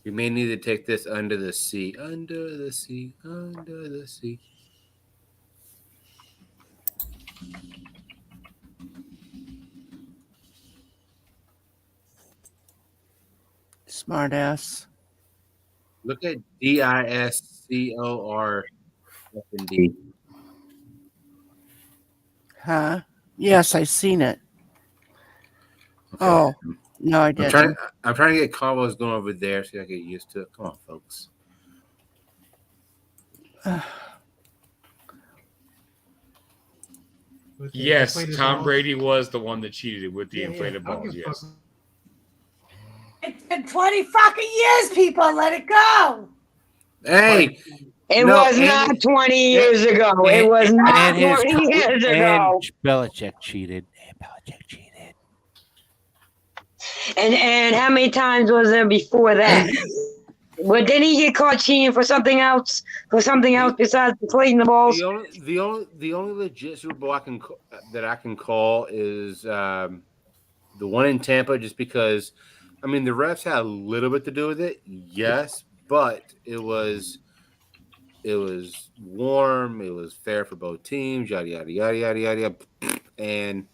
You may need to take this under the sea. Under the sea. Under the sea. Smart ass. Look at DISCORFND. Huh? Yes, I seen it. Okay. Oh, no, I didn't. I'm trying to get combos going over there so I get used to it. Come on, folks. Yes, Tom Brady was the one that cheated with the inflated balls. Yes. It's been 20 fucking years, people. Let it go. Hey. It was not 20 years ago. It was not 20 years ago. Belichick cheated. And Belichick cheated. And how many times was there before that? Well, didn't he get caught cheating for something else? For something else besides deflating the balls? The only legit Super Bowl that I can call is the one in Tampa, just because. I mean, the refs had a little bit to do with it, yes, but it was warm. It was fair for both teams. Yada yada yada yada yada, and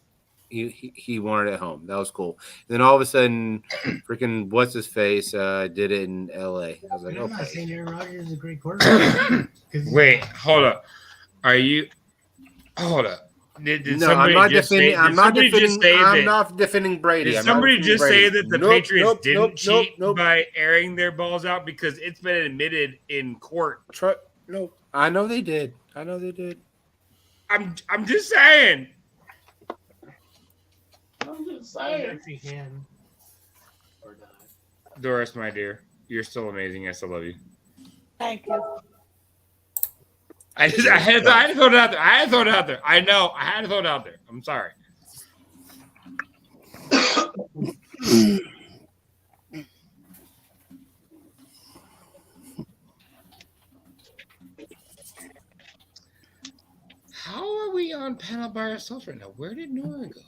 he won it at home. That was cool. And then all of a sudden, freaking what's his face did it in L.A. I was like, I'm not okay. saying Aaron Rodgers is a great quarterback. Wait, hold up. Hold up. Did No, I'm somebody not just defending. say? I'm Did not somebody defending. just say I'm that? not defending Brady. Did I'm not somebody defending just Brady. say that the Nope, Patriots nope, didn't nope, cheat nope, nope. by airing their balls out? Because it's been admitted in court. Nope. I know they did. I know they did. I'm just saying. I'm just saying. If you can or not. Doris, my dear, you're still amazing. I still love you. Thank you. I had to throw it out there. I had to throw it out there. I know. I had to throw it out there. I'm sorry. How are we on panel by ourselves right now? Where did Nora go?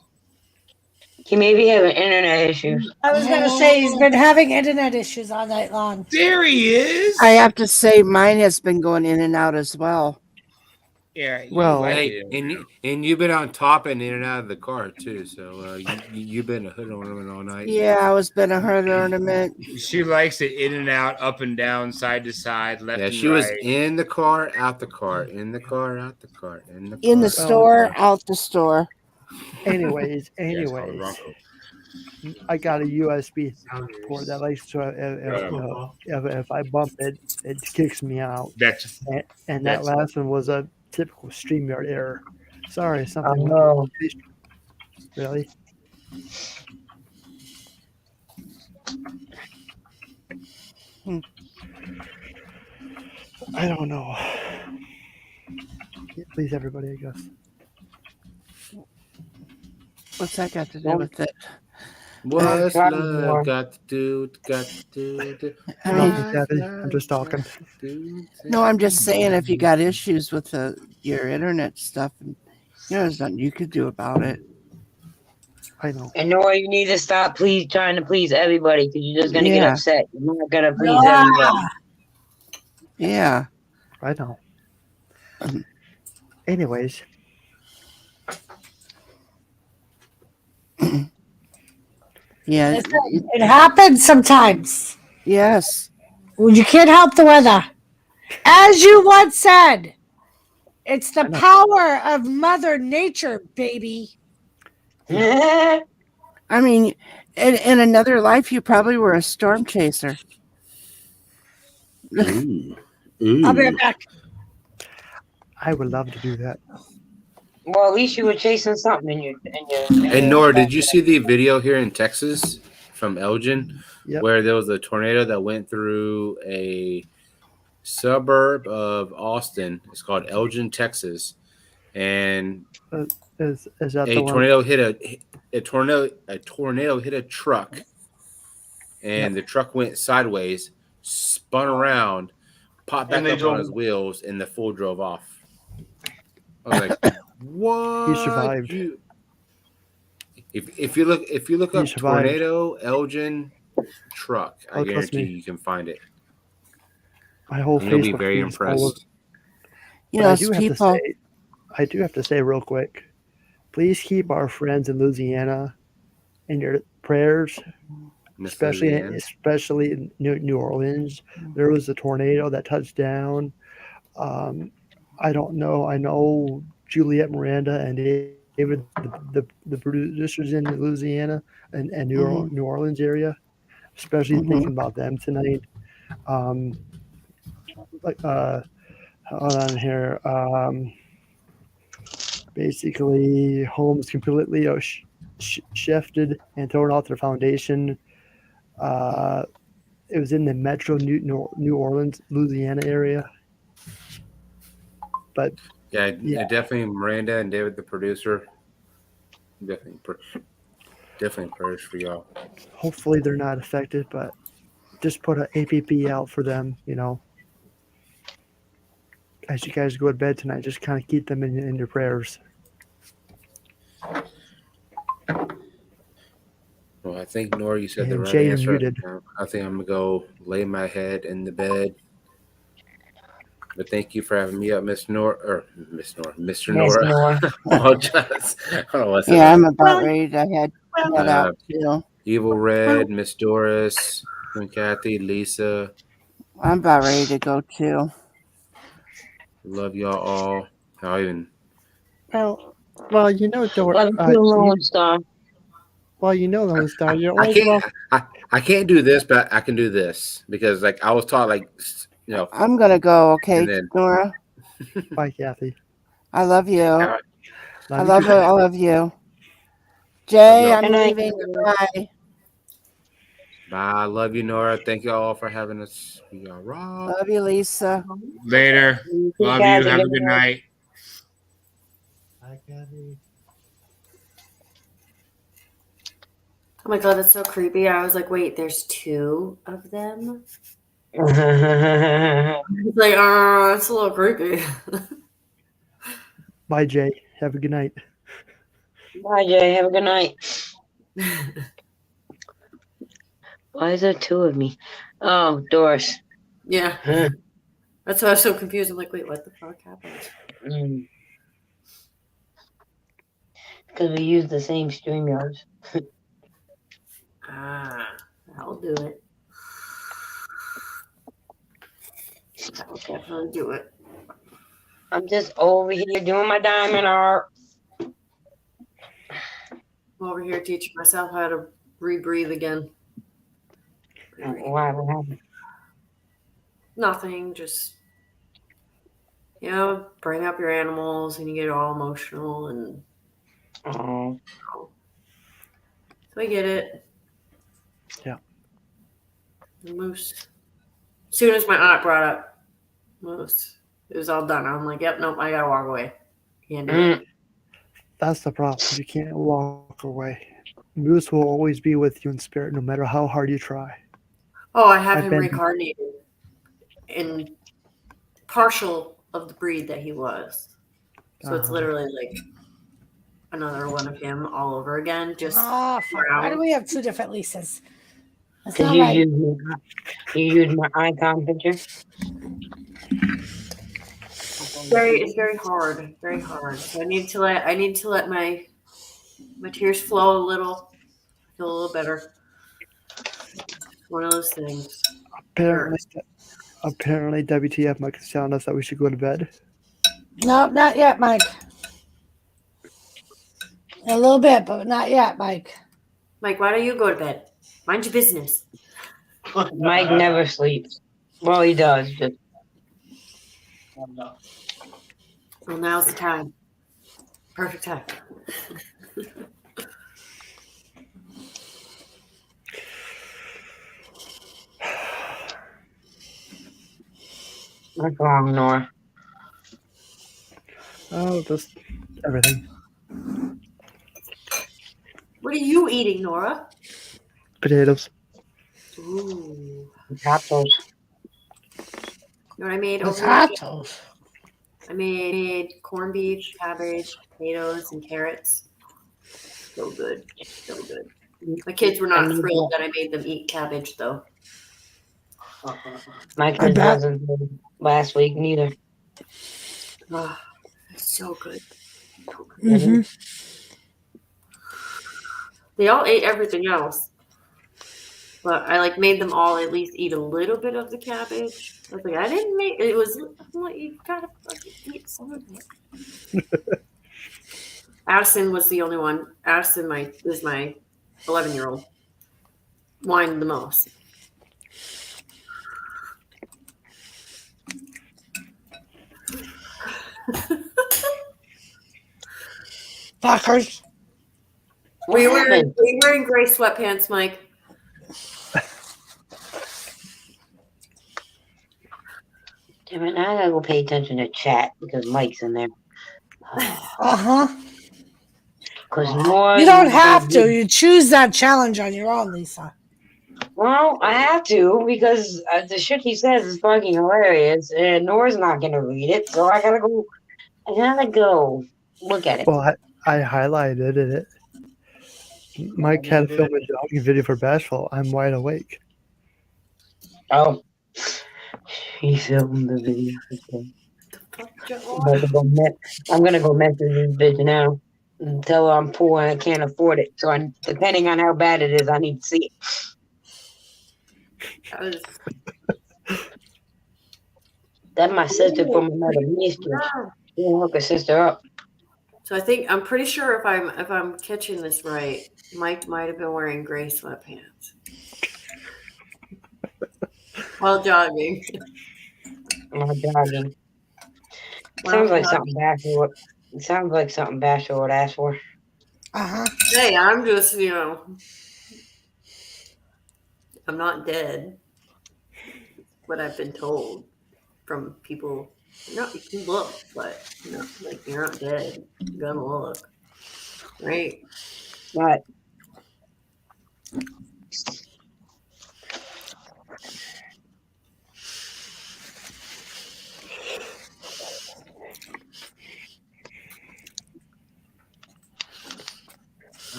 He may be having internet issues. I was gonna say he's been having internet issues all night long. There he is. I have to say, mine has been going in and out as well. Yeah. Well, Hey, and you've been on top and in and out of the car too. So you've been a hood ornament all night. Yeah, I was been a hood ornament. She likes it in and out, up and down, side to side, left and She right. was in the car, out the car, in the car, out the car, in the car. In the store, out the store. Anyways, Yeah, it's called a Bronco. I got a USB port that likes to if I bump it, it kicks me out. And that last one was a typical StreamYard error. Sorry, something. Oh. Really? I don't know. Please, everybody, I guess. What's that got to do with it? What's love got to do? Got to do? I mean, I'm just talking. No, I'm just saying if you got issues with your internet stuff, there's nothing you could do about it. I know. And Nora, you need to stop trying to please everybody because you're just gonna get upset. You're not gonna please Yeah. everybody. Yeah. I know. Anyways. Yeah. It happens sometimes. Yes. Well, you can't help the weather. As you once said, it's the power of Mother Nature, baby. I mean, in another life, you probably were a storm chaser. Ooh. I'll be right back. I would love to do that. Well, at least you were chasing something in your. And Nora, did you see the video here in Texas from Elgin, where there was a tornado that went through a suburb of Austin? It's called Elgin, Texas, and Is that a the tornado one? hit a tornado hit a truck, and the truck went sideways, spun around, popped back up on his wheels, and the fool drove off. I was like, "What?" He survived. If you look up survived. tornado Elgin truck, I Oh, trust guarantee me. you can find it. My whole And you'll be Facebook very feed is full of- impressed. You But know, I do have to say real quick, please keep our friends in Louisiana in your prayers, Miss especially Louisiana. in New Orleans. There was a tornado that touched down. I don't know. I know Juliet Miranda and David, the producers in Louisiana and New Orleans area, especially thinking about them tonight. Hold on here. Basically, homes completely shifted and thrown off their foundation. It was in the metro New Orleans, Louisiana area. But definitely Miranda and David, the producer. Definitely prayers for y'all. hopefully they're not affected, but just put an APP out for them, as you guys go to bed tonight. Just kind of keep them in your prayers. Well, I think, Nora, you said the And right Jay, you're answer. muted. I think I'm going to go lay my head in the bed. But thank you for having me up, Mr. Nora. Yes, Nora. I'm about ready to head out too. Evil Red, Miss Doris, and Kathy, Lisa. I'm about ready to go too. Love y'all all. Well, Well, you know, Let me feel Lone Star. Lone Star, you're I always can't. welcome. I can't do this, but I can do this because like I was taught I'm gonna go. Okay, and then Nora. Bye, Kathy. I love you. uh, Love you too. I love you. Jay, y'all. I'm Good night. leaving. Goodbye. Bye. I love you, Nora. Thank you all for having us. We are raw. Love you, Lisa. Later. Love you. Have a good night. Hi, Kathy. Oh my god, that's so creepy. I was like, wait, there's two of them? Bye, It's like, it's a little creepy. Bye, Jay. Have a good night. Jay. Have a good night. Why is there two of me? Oh, Doris. Yeah. That's why I was so confused. I'm like, wait, what the fuck happened? Because we use the same StreamYards. I'll do it. I'll definitely do it. I'm just over here doing my diamond art. I'm over here teaching myself how to rebreathe again. Why? What happened? Nothing, just bring up your animals and you get all emotional and Oh. So I get it. Yeah. The moose. As soon as my aunt brought up moose, it was all done. I'm like, yep, nope, I gotta walk away. Can't do it. That's the problem. You can't walk away. Moose will always be with you in spirit, no matter how hard you try. Oh, I have I've him been- reincarnated in partial of the breed that he was. So it's literally like another one of him all over again. Just Oh, fuck. Why do we have two different Lisas? That's Did not you right. use my icon picture? it's very hard. Very hard. So I need to let my tears flow a little. Feel a little better. One of those things. Apparently, WTF Mike is telling us that we should go to bed. No, not yet, Mike. A little bit, but not yet, Mike. Mike, why don't you go to bed? Mind your business. Mike never sleeps. Well, he does. Just Well, now's the time. Perfect time. what's wrong, Nora? Oh, just everything. What are you eating, Nora? Potatoes. Ooh. Potatoes. You know what I made over Potatoes. I made corned beef, cabbage, potatoes, and carrots. So good. So good. My kids were not thrilled that I made them eat cabbage, though. My kids wasn't last week neither. Oh, it's so good. So good. Mm-hmm. They all ate everything else. But I made them all at least eat a little bit of the cabbage. I was like, I didn't make it. Was well, you gotta fucking eat some of it. Addison was the only one. Addison is my 11-year-old. Whined the most. Fuckers. Were you wearing gray sweatpants, Mike? Damn it, now I gotta go pay attention to chat because Mike's in there. Uh-huh. Because more You don't have to. You choose that challenge on your own, Lisa. Well, I have to because the shit he says is fucking hilarious, and Nora's not gonna read it, so I gotta go. Look at it. Well, I highlighted it. Mike had to film a jogging video for Bashful. I'm wide awake. Oh, he filmed the video. I'm gonna go message this bitch now and tell her I'm poor and I can't afford it. So depending on how bad it is, I need to see it. That's my sister from another mistress. She hook her sister up. So I'm pretty sure if I'm catching this right, Mike might have been wearing gray sweatpants while jogging. While jogging. While Sounds like jogging. something Bashful would. It sounds like something Bashful would ask for. Hey, I'm just I'm not dead. What I've been told from people. No, you can look, but like you're not dead. You gotta look, right? Right.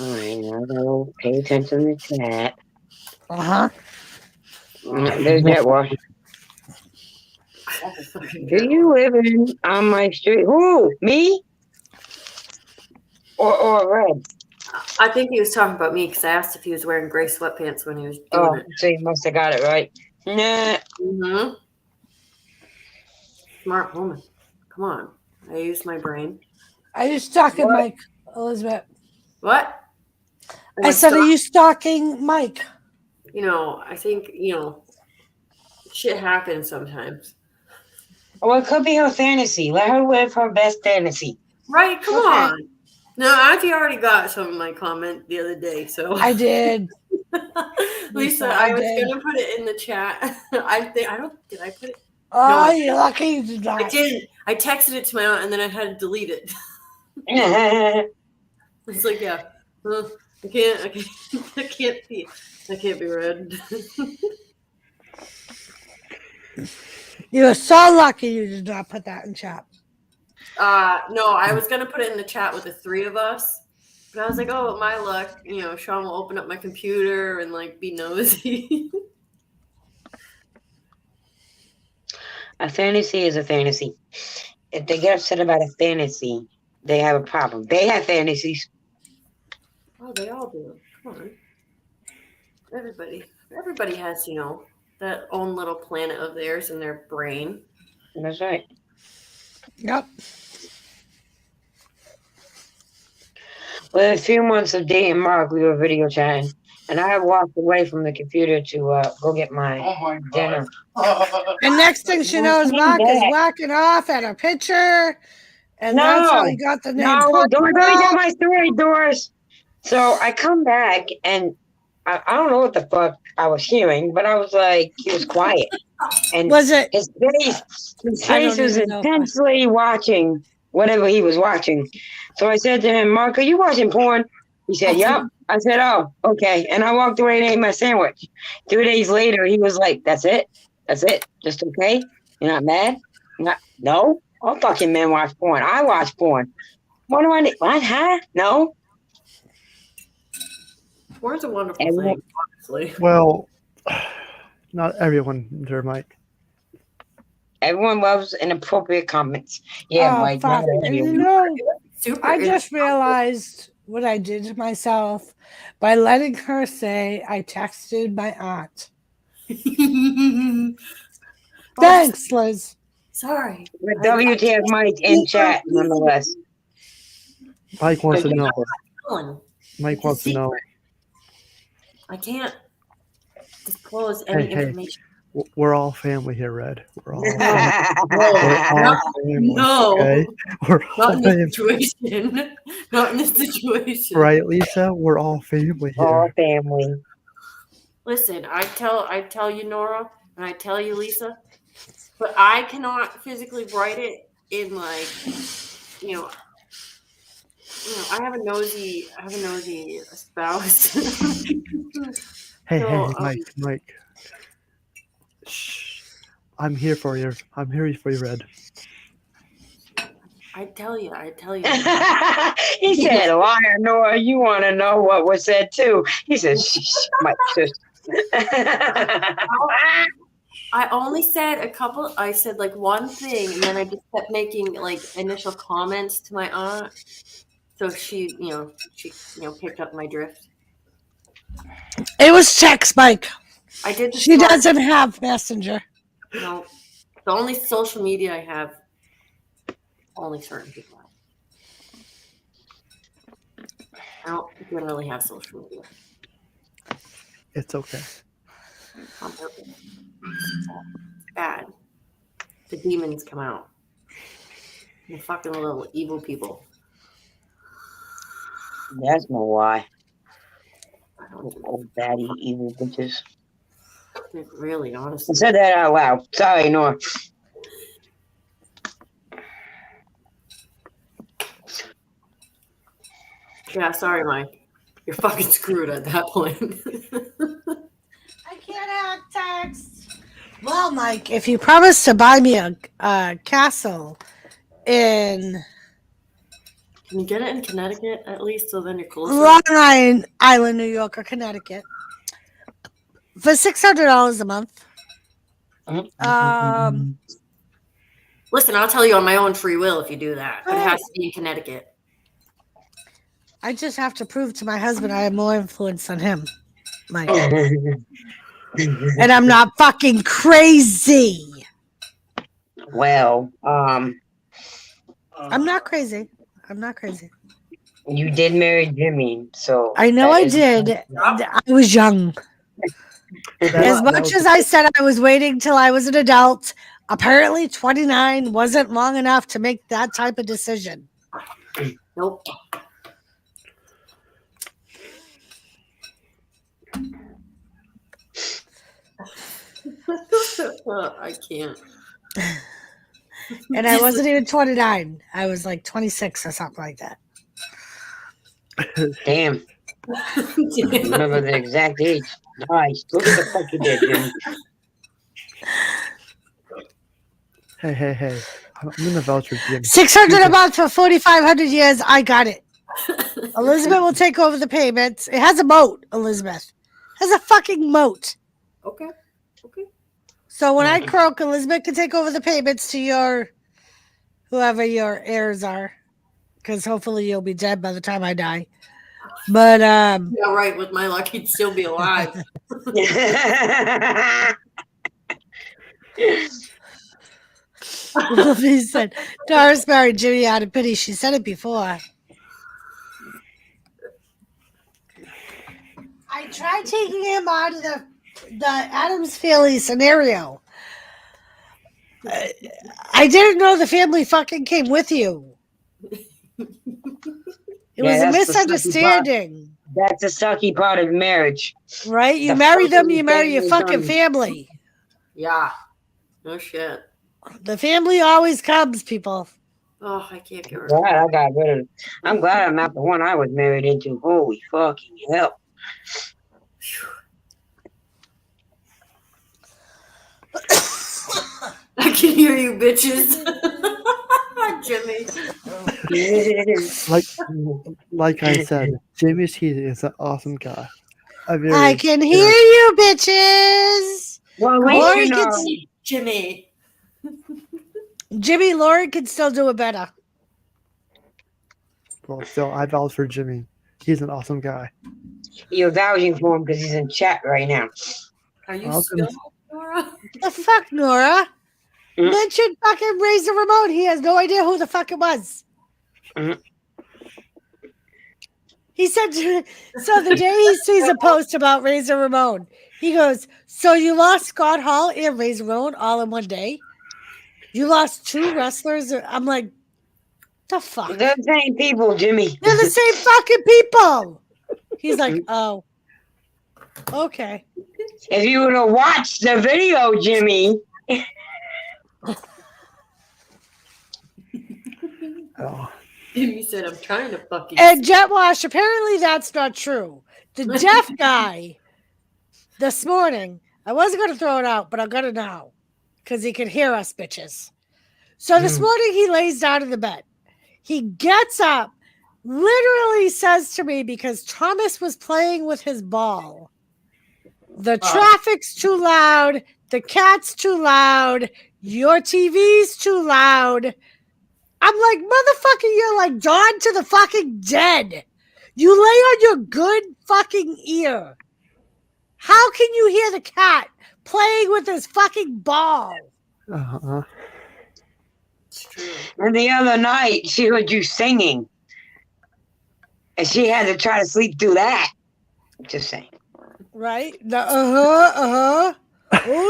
All right, now go pay attention to chat. There's Jet Wash. Do you live on my street? Who? Me? Or Red? I think he was talking about me because I asked if he was wearing gray sweatpants when he was doing it. So you must have got it right. Nah. Mm-hmm. Smart woman. Come on. I used my brain. Are you stalking Mike, Elizabeth? What? I said, are you stalking Mike? I think, shit happens sometimes. Well, it could be her fantasy. Let her live her best fantasy. Right, come on. No, Auntie already got some of my comment the other day, so I did. Lisa, I was gonna put it in the chat. Did I put it? Oh, no, you're lucky you did not. I didn't. I texted it to my aunt and then I had to delete it. It's like, yeah. I can't be read. You're so lucky you did not put that in chat. No, I was gonna put it in the chat with the three of us, but I was like, oh, my luck, Sean will open up my computer and like be nosy. A fantasy is a fantasy. If they get upset about a fantasy, they have a problem. They have fantasies. Oh, they all do. Come on. Everybody has, that own little planet of theirs in their brain. That's right. Yep. Well, a few months of dating Mark, we were video chatting, and I walked away from the computer to go get my dinner. And next thing she knows, Mark is whacking off at a picture, and that's how he got the name. No, don't tell my story, Doris. So I come back, and I don't know what the fuck I was hearing, but I was like, he was quiet. And was it his face was intensely watching whatever he was watching. So I said to him, Mark, are you watching porn? He said, yep. I said, oh, okay. And I walked away and ate my sandwich. 2 days later, he was like, that's it? That's it? Just okay? You're not mad? No? All fucking men watch porn. I watch porn. What do I need? What? Huh? No? Porn's a wonderful thing, honestly. Well, not everyone there, Mike. Everyone loves inappropriate comments. Yeah, Mike. Fuck. I just realized what I did to myself by letting her say I texted my aunt. Thanks, Liz. Sorry. But WTF Mike in chat, nonetheless. Mike wants to know. Mike wants to know. I can't disclose any information. We're all family here, Red. We're all family. No. Okay? We're not in this situation. Not in this situation. Right, Lisa? We're all family here. All family. Listen, I tell you, Nora, and I tell you, Lisa, but I cannot physically write it in like, I have a nosy spouse. Hey, Mike. Shh. I'm here for you. I'm here for you, Red. I tell you. He said, liar, Nora, you want to know what was said too. He said, shh, Mike, shush. I only said I said like one thing, and then I just kept making like initial comments to my aunt. So she picked up my drift. It was text, Mike. I did. She doesn't have Messenger. No, the only social media I have, only certain people have. I don't generally have social media It's okay. on purpose. It's bad. The demons come out. The fucking little evil people. That's no why. I don't Old baddie evil bitches. think really, I honestly. said that out loud. Sorry, Nora. Yeah, sorry, Mike. You're fucking screwed at that point. I can't have text. Well, Mike, if you promise to buy me a castle in Can you get it in Connecticut at least so then you're closer? Long Island, New York, or Connecticut for $600 a month. Listen, I'll tell you on my own free will if you do that, but it has to be in Connecticut. I just have to prove to my husband I have more influence than him, Mike. And I'm not fucking crazy. Well, I'm not crazy. I'm not crazy. you did marry Jimmy, so I know I did. I was young. As much as I said I was waiting till I was an adult, apparently 29 wasn't long enough to make that type of decision. Nope. I can't. And I wasn't even 29. I was like 26 or something like that. Damn. Remember the exact age. Nice. Look at the fuck you did, Jimmy. Hey. I'm gonna vouch for Jim. 600 a month for 4,500 years. I got it. Elizabeth will take over the payments. It has a moat, Elizabeth. It has a fucking moat. Okay. So when I croak, Elizabeth can take over the payments to your whoever your heirs are. Because hopefully you'll be dead by the time I die. But yeah, right. With my luck, he'd still be alive. He said, Doris married Jimmy out of pity. She said it before. I tried taking him out of the Addams family scenario. I didn't know the family fucking came with you. It was a misunderstanding. That's the sucky part of marriage. Right? You marry them, you marry your fucking family. Yeah. No shit. The family always comes, people. Oh, I can't get rid of it. I got rid of it. I'm glad I'm not the one I was married into. Holy fucking hell. I can hear you, bitches. Jimmy. Like I said, Jimmy T is an awesome guy. I can hear you, bitches. Well, Lori Jimmy, Lori can still do it better. Well, still, I vouch for Jimmy. He's an awesome guy. You're vouching for him because he's in chat right now. Are you still Nora? The fuck, Nora? Mention fucking Raise the Remote. He has no idea who the fuck it was. He said, so the day he sees a post about Raise the Remote, he goes, so you lost Scott Hall and Raise the Remote all in one day? You lost two wrestlers? I'm like, the fuck? They're the same people, Jimmy. They're the same fucking people. He's like, oh, okay. If you would have watched the video, Jimmy. Jimmy said, I'm trying to fucking. And Jetwash, apparently that's not true. The deaf guy this morning, I wasn't going to throw it out, but I'm going to now because he can hear us, bitches. So this morning he lays down in the bed. He gets up, literally says to me, because Thomas was playing with his ball, the traffic's too loud, the cat's too loud, your TV's too loud. I'm like, motherfucker, you're like Dawn to the fucking dead. You lay on your good fucking ear. How can you hear the cat playing with his fucking ball? And the other night, she heard you singing. And she had to try to sleep through that. Just saying. Right? Oh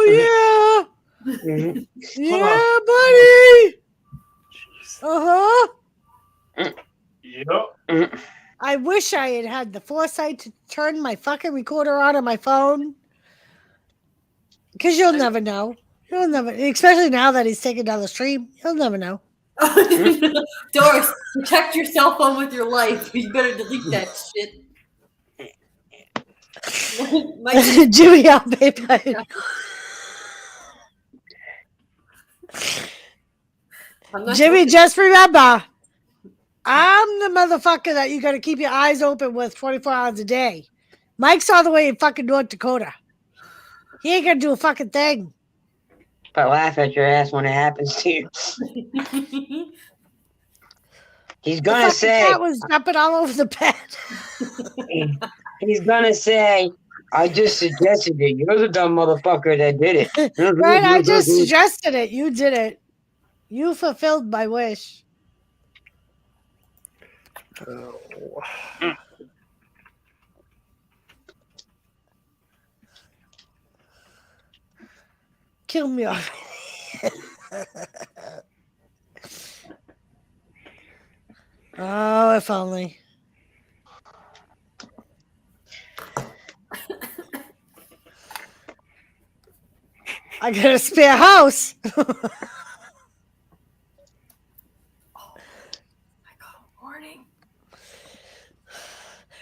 yeah. Mhm. Yeah, buddy. Yep. I wish I had the foresight to turn my fucking recorder on my phone. Because you'll never know. You'll never, especially now that he's taking down the stream. You'll never know. Doris, protect your cell phone with your life. You better delete that shit. Jimmy, I'll baby. Jimmy, just remember, I'm the motherfucker that you got to keep your eyes open with 24 hours a day. Mike's all the way in fucking North Dakota. He ain't gonna do a fucking thing. But laugh at your ass when it happens to you. He's gonna say. Cat was jumping all over the bed. He's gonna say, "I just suggested it. You're the dumb motherfucker that did it." Right? I just suggested it. You did it. You fulfilled my wish. Oh. Kill me already. Oh, if only. I got a spare house.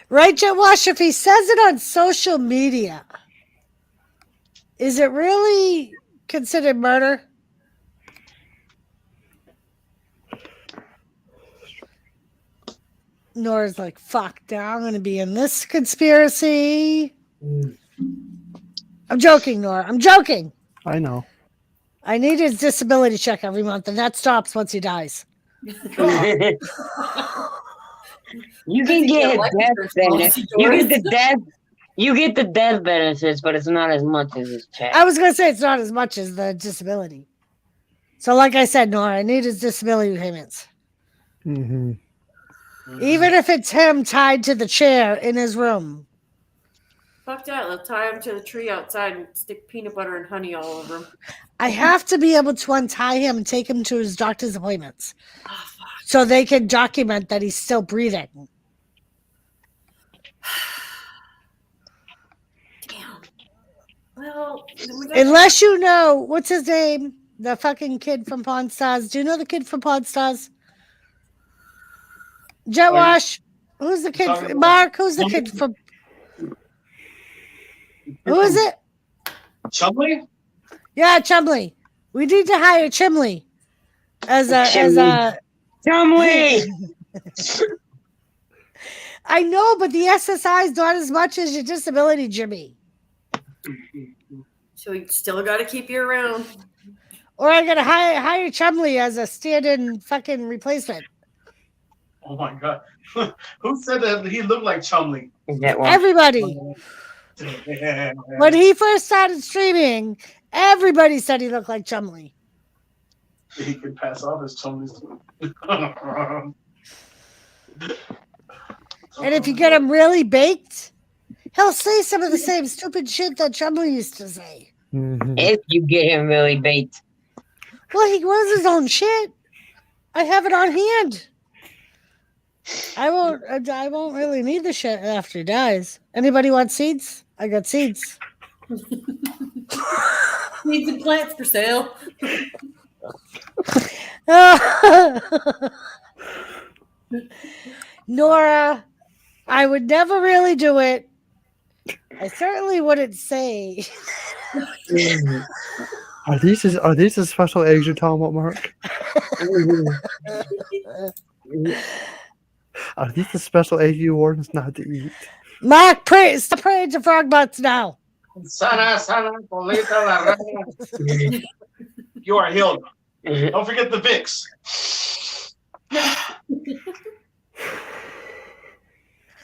Right, Jet Wash, if he says it on social media, is it really considered murder? Nora's like, fuck, now I'm going to be in this conspiracy. I'm joking, Nora. I'm joking. I know. I need his disability check every month, and that stops once he dies. You can get death benefits. You get the death benefits, but it's not as much as his check. I was going to say it's not as much as the disability. So like I said, Nora, I need his disability payments. Mm-hmm. Even if it's him tied to the chair in his room. Fuck that. Let's tie him to the tree outside and stick peanut butter and honey all over him. I have to be able to untie him and take him to his doctor's appointments. So they can document that he's still breathing. Damn. Well, unless you know, what's his name? The fucking kid from Pawn Stars. Do you know the kid from Pawn Stars? Jet Wash. Who's the kid? Mark, who's the kid from? Who is it? Chumley? Yeah, Chumley. We need to hire Chumley as a Chumley. I know, but the SSI is not as much as your disability, Jimmy. So you still got to keep you around. Or I gotta hire Chumley as a stand-in fucking replacement. Oh my god. Who said that he looked like Chumley? Everybody. When he first started streaming, everybody said he looked like Chumley. He could pass off as Chumley. And if you get him really baked, he'll say some of the same stupid shit that Chumley used to say. Mm-hmm. If you get him really baked. Well, he was his own shit. I have it on hand. I won't really need the shit after he dies. Anybody want seeds? I got seeds. Need some plants for sale. Nora, I would never really do it. I certainly wouldn't say. Are these the special eggs you're talking about, Mark? Are these the special eggs you warned us not to eat? Mark, stop praying to frog butts now. You are healed. Don't forget the Vicks.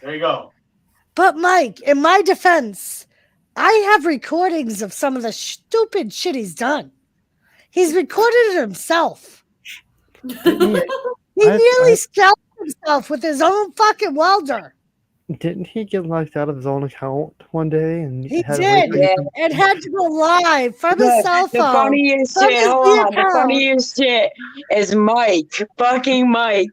There you go. But Mike, in my defense, I have recordings of some of the stupid shit he's done. He's recorded it himself. He nearly scalped a himself with his own fucking welder. Didn't he get locked out of his own account one day and He had did, to wait? and had to go live from his cell The phone. funniest from shit, his hold new on. The account. funniest shit is fucking Mike,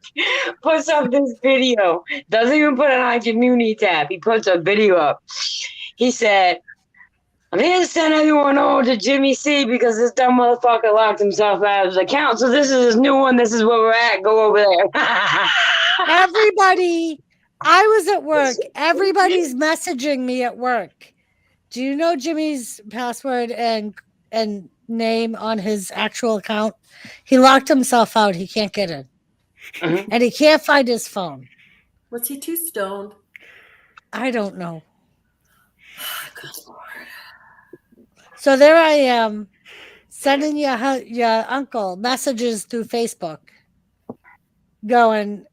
puts up this video. Doesn't even put it on a community tab. He puts a video up. He said, I'm here to send everyone over to Jimmy C because this dumb motherfucker locked himself out of his account. So this is his new one. This is where we're at. Go over there. Everybody, I was at work. Everybody's messaging me at work. Do you know Jimmy's password and name on his actual account? He locked himself out. He can't get in. And he can't find his phone. Was he too stoned? I don't know. So there I am, sending your uncle messages through Facebook, going,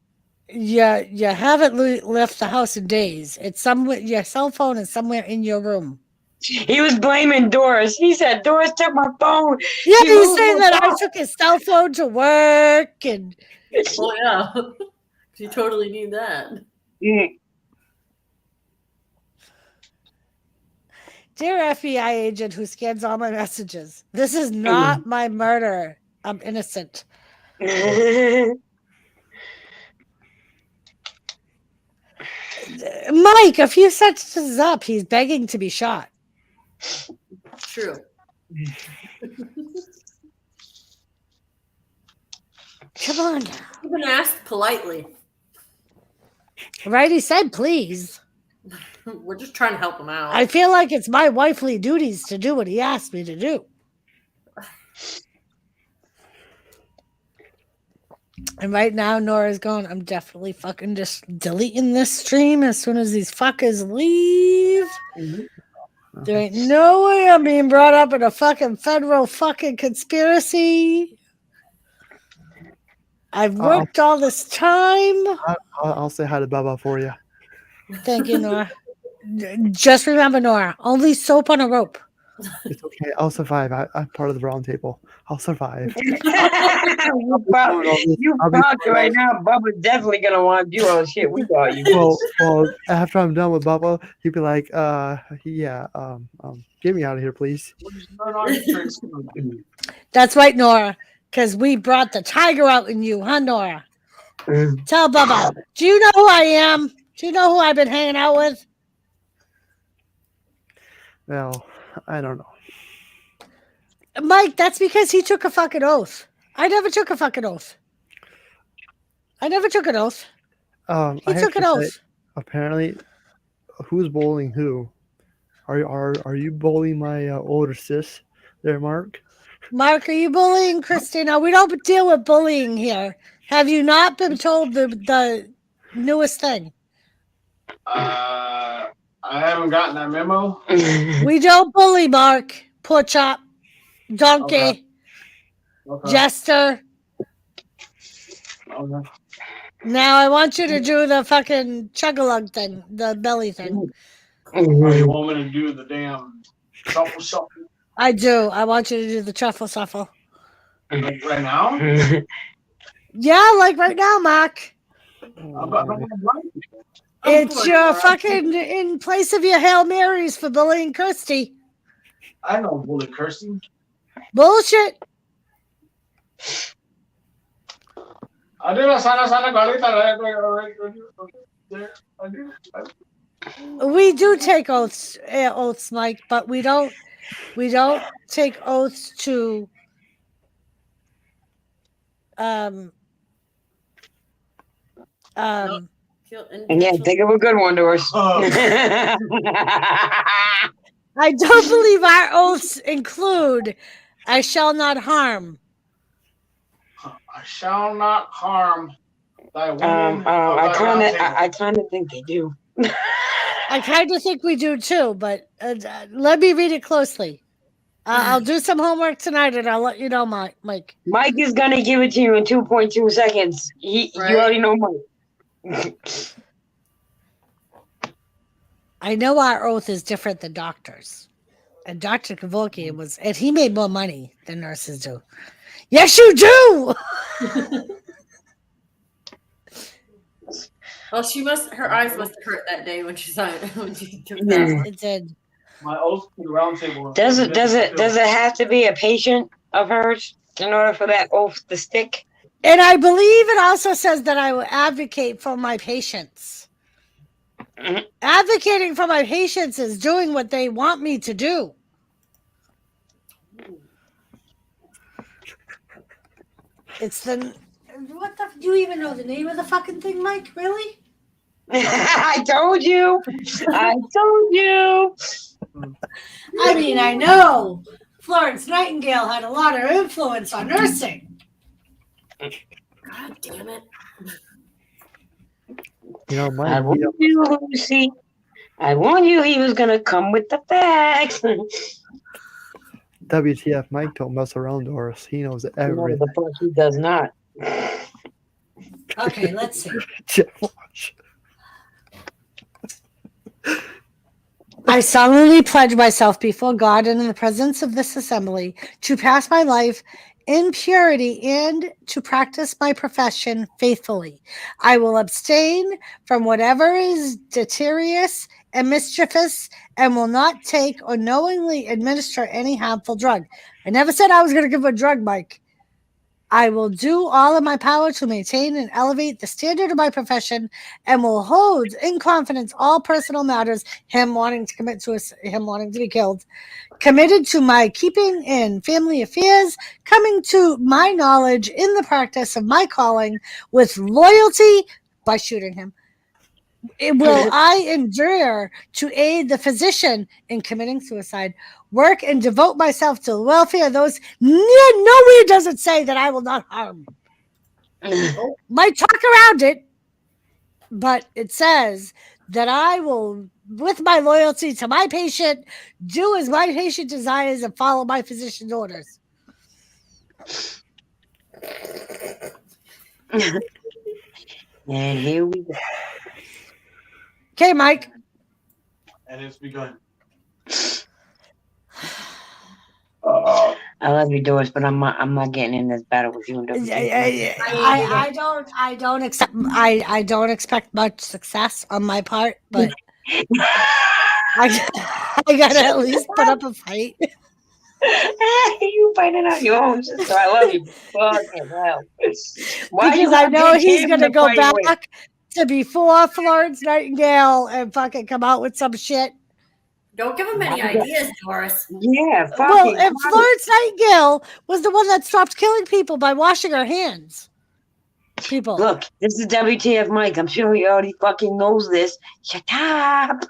you haven't left the house in days. It's somewhere. Your cell phone is somewhere in your room. He was blaming Doris. He said Doris took my phone. Yeah, She he's moved saying my that I phone. took his cell phone to work, and Oh yeah, you totally need that. Dear FBI agent who scans all my messages, this is not my murder. I'm innocent. Mike, a few sentences up, he's begging to be shot. True. Come on. Even asked politely. Right? He said, please. We're just trying to help him out. I feel like it's my wifely duties to do what he asked me to do. And right now, Nora's going, I'm definitely fucking just deleting this stream as soon as these fuckers leave. There ain't no way I'm being brought up in a fucking federal fucking conspiracy. I've worked all this time. I'll say hi to Baba for you. Thank you, Nora. Just remember, Nora, only soap on a rope. It's okay. I'll survive. I'm part of the round table. I'll survive. You probably right now, Bubba's definitely gonna want to do all the shit we got you. Well, after I'm done with Bubba, he'd be like, yeah, get me out of here, please. That's right, Nora, because we brought the tiger out in you, huh, Nora? Tell Bubba, do you know who I am? Do you know who I've been hanging out with? Well, I don't know. Mike, that's because he took a fucking oath. I never took a fucking oath. I never took an oath. He took an oath. Apparently, who's bullying who? Are you bullying my older sis there, Mark? Mark, are you bullying Christina? We don't deal with bullying here. Have you not been told the newest thing? I haven't gotten that memo. We don't bully, Mark. Poor chop. Donkey. Okay. Jester. Okay. Now I want you to do the fucking chug-a-lug thing, the belly thing. Oh, you want me to do the damn shuffle? I do. I want you to do the truffle shuffle. Like right now? Yeah, like right now, Mark. It's your fucking in place of your Hail Marys for bullying Kirsty. I know bully Kirsty. Bullshit. I did a sana galita. We do take oaths, Mike, but we don't take oaths to Yeah, think of a good one, Doris. I don't believe our oaths include I shall not harm. I shall not harm thy woman. I kind of think they do. I kind of think we do too, but let me read it closely. I'll do some homework tonight, and I'll let you know, Mike. Mike is gonna give it to you in 2.2 seconds. You already know Mike. I know our oath is different than doctors, and Dr. Kevorkian was, and he made more money than nurses do. Yes, you do. Well, her eyes must have hurt that day when she saw it when she took Yeah. that. It did. My old school roundtable. Does it have to be a patient of hers in order for that oath to stick? And I believe it also says that I will advocate for my patients. Mhm. Advocating for my patients is doing what they want me to do. It's the what the? Do you even know the name of the fucking thing, Mike? Really? I told you. I told you. I mean, I know Florence Nightingale had a lot of influence on nursing. God damn it. You know, I Mike, warned you, Lucy. I warned you he was gonna come with the facts. WTF Mike don't mess around, Doris. He knows No, everything. the fuck he does not. Okay, let's see. Jeff, watch. I solemnly pledge myself before God and in the presence of this assembly to pass my life in purity and to practice my profession faithfully. I will abstain from whatever is deleterious and mischievous and will not take or knowingly administer any harmful drug. I never said I was going to give a drug, Mike. I will do all in my power to maintain and elevate the standard of my profession and will hold in confidence all personal matters, him wanting to be killed, committed to my keeping in family affairs, coming to my knowledge in the practice of my calling with loyalty by shooting him. Will I endure to aid the physician in committing suicide, work and devote myself to the welfare of those? Nowhere does it say that I will not harm. Might talk around it, but it says that I will, with my loyalty to my patient, do as my patient desires and follow my physician's orders. And here we go. Okay, Mike. And it's begun. I love you, Doris, but I'm not getting in this battle with you. And I don't expect much success on my part, but I gotta at least put up a fight. You fighting out your own sister. I love you. Fucking hell. Why Because I know he's gonna go back to before Florence Nightingale and fucking come out with some shit. Don't give him any ideas, Doris. Yeah, well, if Florence Nightingale was the one that stopped killing people by washing her hands. People. Look, this is WTF Mike. I'm sure he already fucking knows this. Shut up.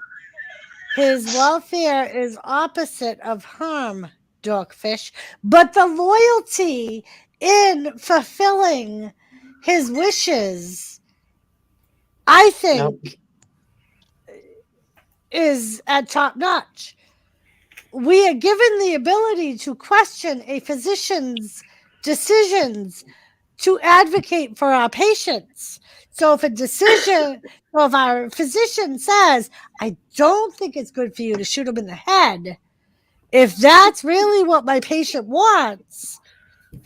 His welfare is opposite of harm, Dogfish, but the loyalty in fulfilling his wishes, I think, is at top notch. We are given the ability to question a physician's decisions to advocate for our patients. So if if our physician says, I don't think it's good for you to shoot him in the head, if that's really what my patient wants,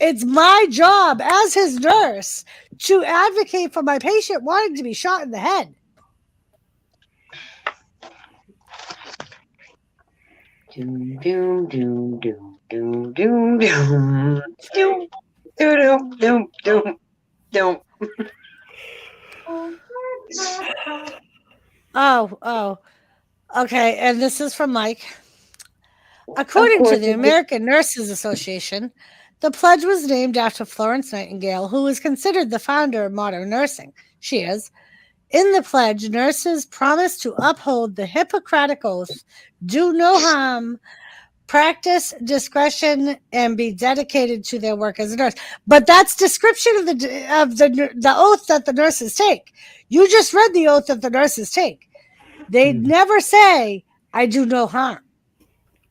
it's my job as his nurse to advocate for my patient wanting to be shot in the head. Doom, doom, doom, doom, doom, doom, doom, doom, doom, doom, doom, doom. Oh. Okay, and this is from Mike. According to the American Nurses Association, the pledge was named after Florence Nightingale, who is considered the founder of modern nursing. She is. In the pledge, nurses promise to uphold the Hippocratic Oath, do no harm, practice discretion, and be dedicated to their work as a nurse. But that's description of the oath that the nurses take. You just read the oath that the nurses take. They never say, I do no harm.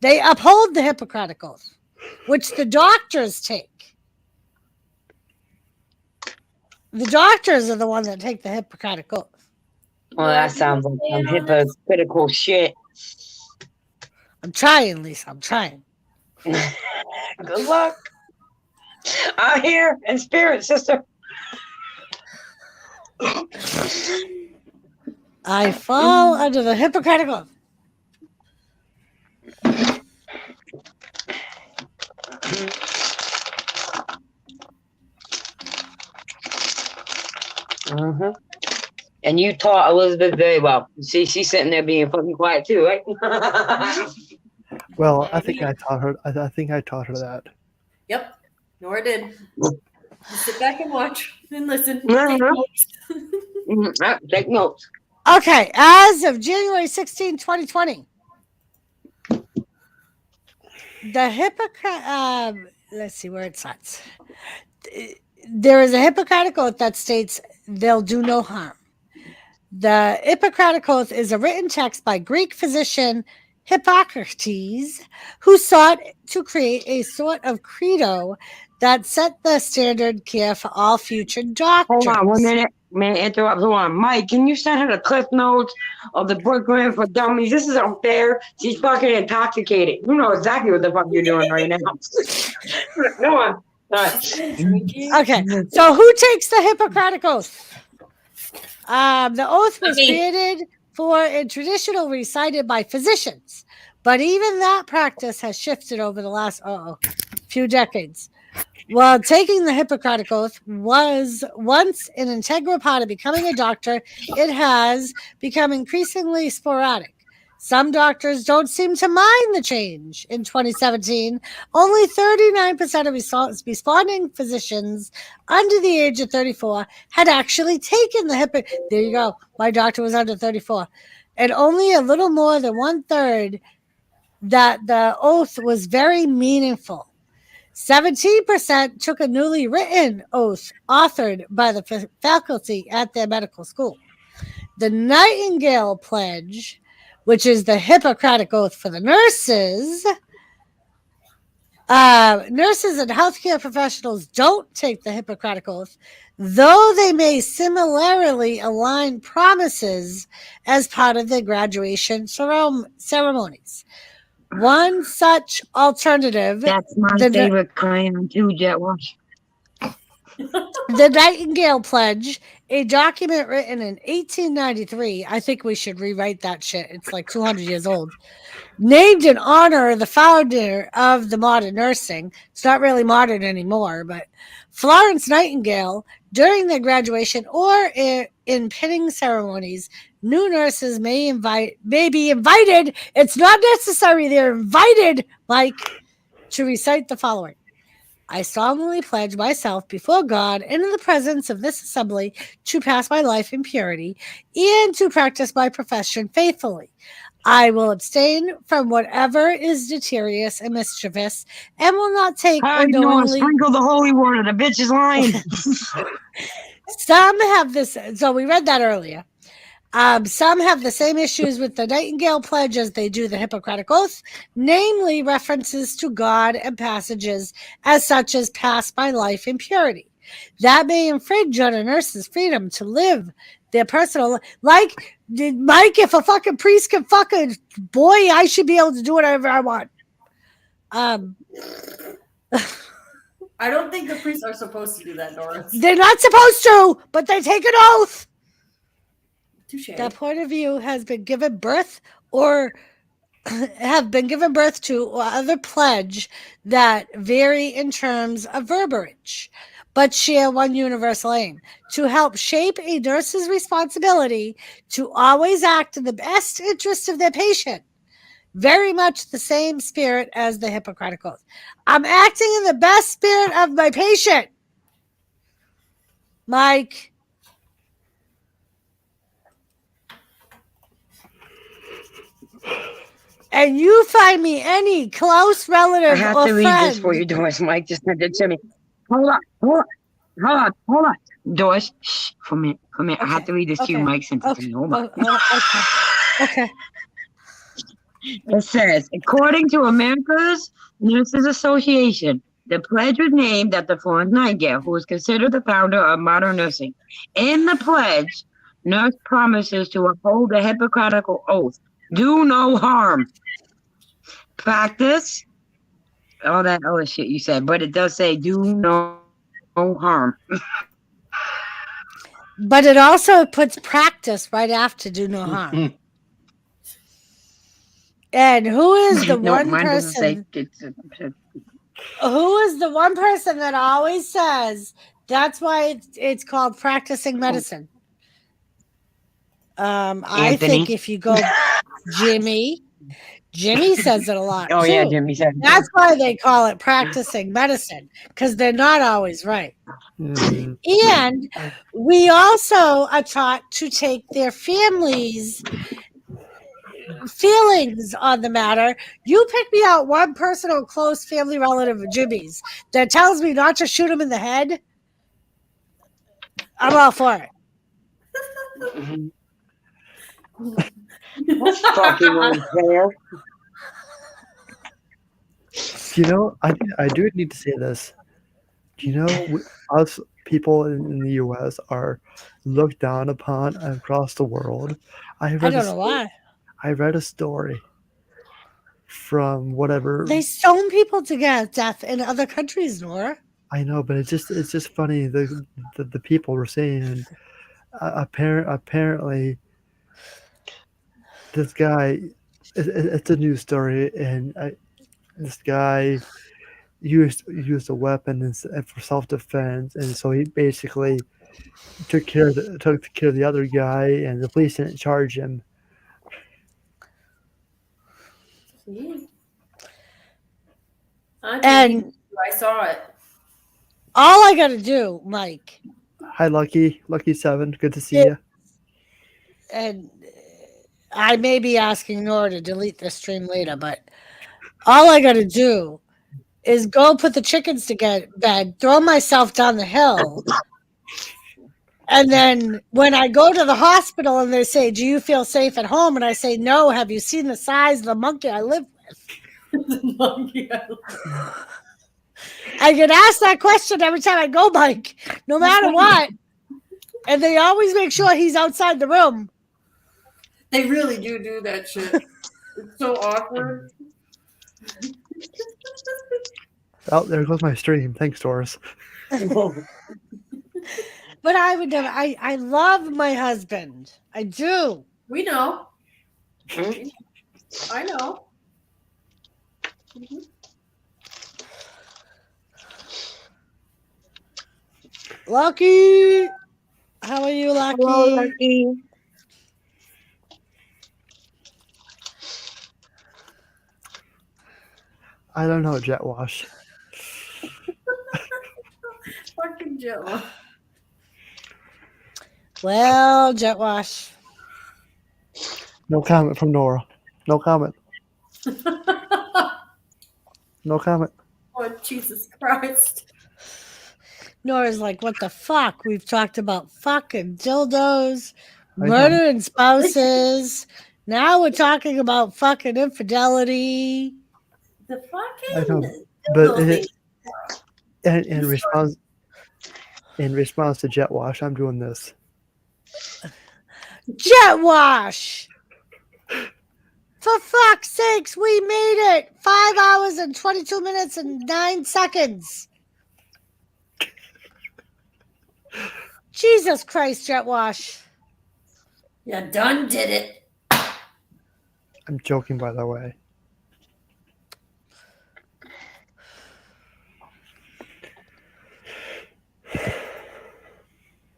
They uphold the Hippocratic Oath, which the doctors take. The doctors are the ones that take the Hippocratic Oath. Well, that sounds like some hypocritical shit. I'm trying, Lisa. I'm trying. Good luck. I'm here in spirit, sister. I fall under the Hippocratic Oath. Uh-huh. And you taught Elizabeth very well. See, she's sitting there being fucking quiet too, right? Well, I think I taught her. I think I taught her that. Yep, Nora did. Just sit back and watch and listen. Uh-huh. Take notes. Take notes. Okay, as of January 16, 2020, the let's see where it's at. There is a Hippocratic Oath that states they'll do no harm. The Hippocratic Oath is a written text by Greek physician Hippocrates, who sought to create a sort of credo that set the standard care for all future doctors. Hold on 1 minute. May I interrupt? Hold on. Mike, can you send her the cliff notes of the program for dummies? This is unfair. She's fucking intoxicated. You know exactly what the fuck you're doing right now. Go on. All right. Okay, so who takes the Hippocratic Oath? The oath was created for and traditional recited by physicians, but even that practice has shifted over the last few decades. While taking the Hippocratic Oath was once an integral part of becoming a doctor, it has become increasingly sporadic. Some doctors don't seem to mind the change. In 2017, only 39% of responding physicians under the age of 34 had actually taken the Hippocratic. There you go. My doctor was under 34. And only a little more than 1/3 that the oath was very meaningful. 17% took a newly written oath authored by the faculty at their medical school. The Nightingale Pledge, which is the Hippocratic Oath for the nurses. Nurses and healthcare professionals don't take the Hippocratic Oath, though they may similarly align promises as part of their graduation ceremonies. One such alternative. That's my favorite kind too, Jet Wash. The Nightingale Pledge, a document written in 1893. I think we should rewrite that shit. It's like 200 years old. Named in honor of the founder of the modern nursing. It's not really modern anymore, but Florence Nightingale, during their graduation or in pinning ceremonies, new nurses may be invited. It's not necessary. They're invited, Mike, to recite the following. I solemnly pledge myself before God and in the presence of this assembly to pass my life in purity and to practice my profession faithfully. I will abstain from whatever is deleterious and mischievous and will not take How or you doing? knowingly... Sprinkle the holy water. The bitch is lying. Some have this... So we read that earlier. Some have the same issues with the Nightingale Pledge as they do the Hippocratic Oath, namely references to God and passages as such as pass my life in purity. That may infringe on a nurse's freedom to live their personal... Like, Mike, if a fucking priest can fuck a boy, I should be able to do whatever I want. I don't think the priests are supposed to do that, Nora. They're not supposed to, but they take an oath. Touché. That point of view has been given birth or have been given birth to or other pledge that vary in terms of verbiage, but share one universal aim: to help shape a nurse's responsibility to always act in the best interest of their patient. Very much the same spirit as the Hippocratic Oath. I'm acting in the best spirit of my patient. Mike. And you find me any close relative I have or to read friend. this for you, Doris. Mike just sent it to me. Hold on. Doris, shh, for a minute. Okay. I have to read this to you. Mike sent it to me. Hold on. Okay. It says, according to America's Nurses Association, the pledge was named after Florence Nightingale, who is considered the founder of modern nursing. In the pledge, nurse promises to uphold the Hippocratic Oath, do no harm, practice all that other shit you said, but it does say do no harm. But it also puts practice right after do no harm. And who is the No, one mine doesn't say. person? Who is the one person that always says that's why it's called practicing medicine? I think Anthony. if you go Jimmy says it a lot Oh too. yeah, Jimmy said. That's why they call it practicing medicine, because they're not always right. Mhm. And we also are taught to take their families' feelings on the matter. You pick me out one personal close family relative of Jimmy's that tells me not to shoot him in the head, I'm all for it. That's fucking unfair. You know, I do need to say this. You know, us people in the U.S. are looked down upon across the world. I I read a don't know why. I read a story from whatever. They stone people to death in other countries, Nora. I know, but it's just funny. The people were saying apparently this guy. It's a news story, and this guy used a weapon for self defense, and so he basically took care of the other guy, and the police didn't charge him. And I saw it. all I got to do, Mike, Hi, Lucky7. Good to see you. and I may be asking Nora to delete this stream later, but all I got to do is go put the chickens to bed, throw myself down the hill, and then when I go to the hospital and they say, "Do you feel safe at home?" and I say, "No," have you seen the size of the monkey I live with? The monkey. I get asked that question every time I go, Mike, no matter what, and they always make sure he's outside the room. They really do that shit. It's so awkward. Oh, there goes my stream. Thanks, Doris. But I would never. I love my husband. I do. We know. I know. Lucky. How are you, Lucky? Hello, Lucky. I don't know, Jet Wash. Fucking Jello. Well, Jet Wash. No comment from Nora. No comment. No comment. Oh, Jesus Christ. Nora's like, what the fuck? We've talked about fucking dildos, I know. murdering spouses. Now we're talking about fucking infidelity. The I know, fucking but dildo thing. in response to Jet Wash, I'm doing this. Jet Wash! For fuck's sakes, we made it! 5 hours and 22 minutes and 9 seconds. Jesus Christ, Jet Wash. You done did it. I'm joking, by the way.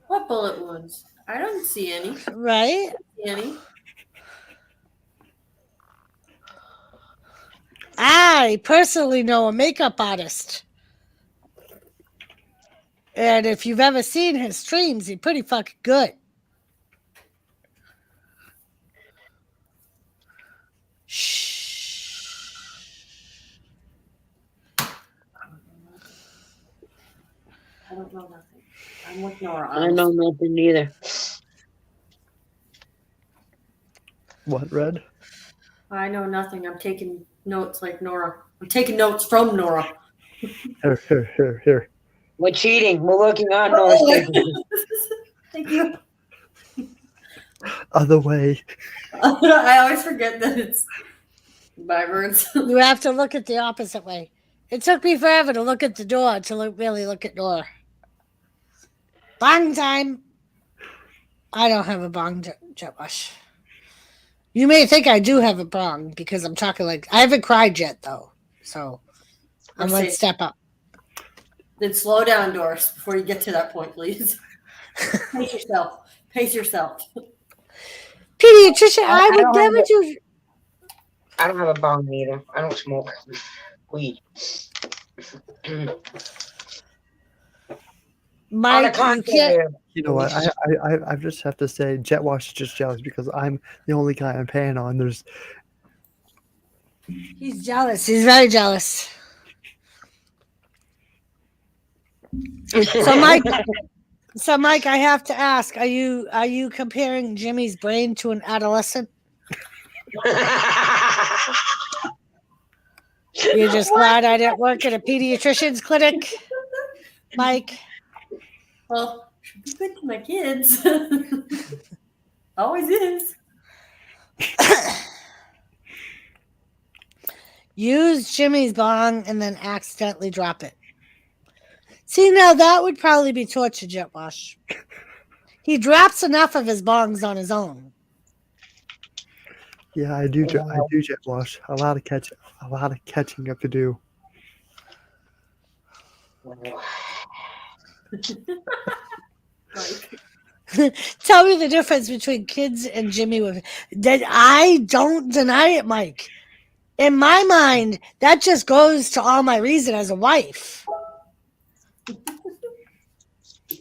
What bullet wounds? I don't see any. Right? Any? I personally know a makeup artist. And if you've ever seen his streams, he's pretty fucking good. I don't know nothing. I'm with Nora. I know nothing either. What, Red? I know nothing. I'm taking notes like Nora. I'm taking notes from Nora. Here. We're cheating. We're working on Nora's paper. Thank you. Other way. I always forget that it's backwards. You have to look at the opposite way. It took me forever to look at the door to really look at Nora. Long time. I don't have a bong, Jet Wash. You may think I do have a bong because I'm talking like I haven't cried yet though, so I'm one step up. Then slow down, Doris, before you get to that point, please. Pace yourself. Pace yourself. Pediatrician, I would don't never have do. I don't have a bong either. I don't smoke weed. Mike, you can't. You know what? I just have to say, Jet Wash is just jealous because I'm the only guy I'm paying on. There's He's jealous. He's very jealous. So Mike, I have to ask: Are you comparing Jimmy's brain to an adolescent? You're just glad I didn't work at a pediatrician's clinic, Mike. Well, should be good to my kids. Always is. Use Jimmy's bong and then accidentally drop it. See, now that would probably be torture, Jet Wash. He drops enough of his bongs on his own. yeah, I do Jet Wash. A lot of catching up to do. Tell me the difference between kids and Jimmy. That I don't deny it, Mike. In my mind, that just goes to all my reason as a wife.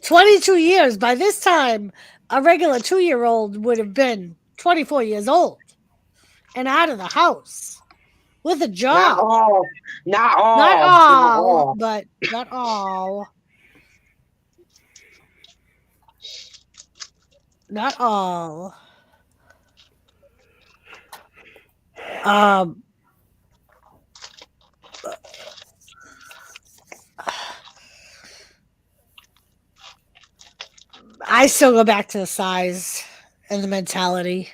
22 years. By this time, a regular 2-year-old would have been 24 years old and out of the house with a job. Not all. But not all. Not all. I still go back to the size and the mentality.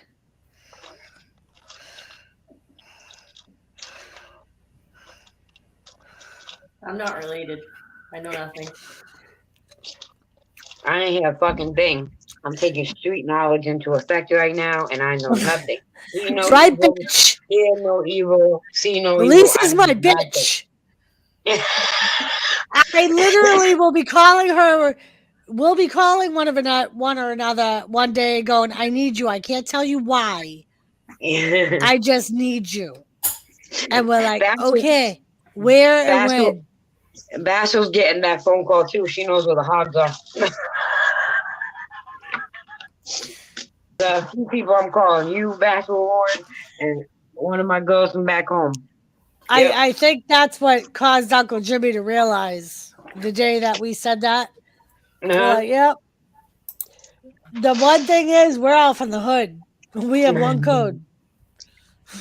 I'm not related. I know nothing. I ain't hear a fucking thing. I'm taking street knowledge into effect right now, and I know nothing. Try bitch. Hear no evil. See no evil. Lisa's my bitch. I literally will be calling her. We'll be calling one or another one day going, I need you. I can't tell you why. I just need you. And we're like, okay, where and when? Bassel's getting that phone call too. She knows where the hogs are. The few people I'm calling, you, Bassel Ward, and one of my girls from back home. Yep. I think that's what caused Uncle Jimmy to realize the day that we said that. Like, yep. The one thing is, we're all from the hood. We have one code.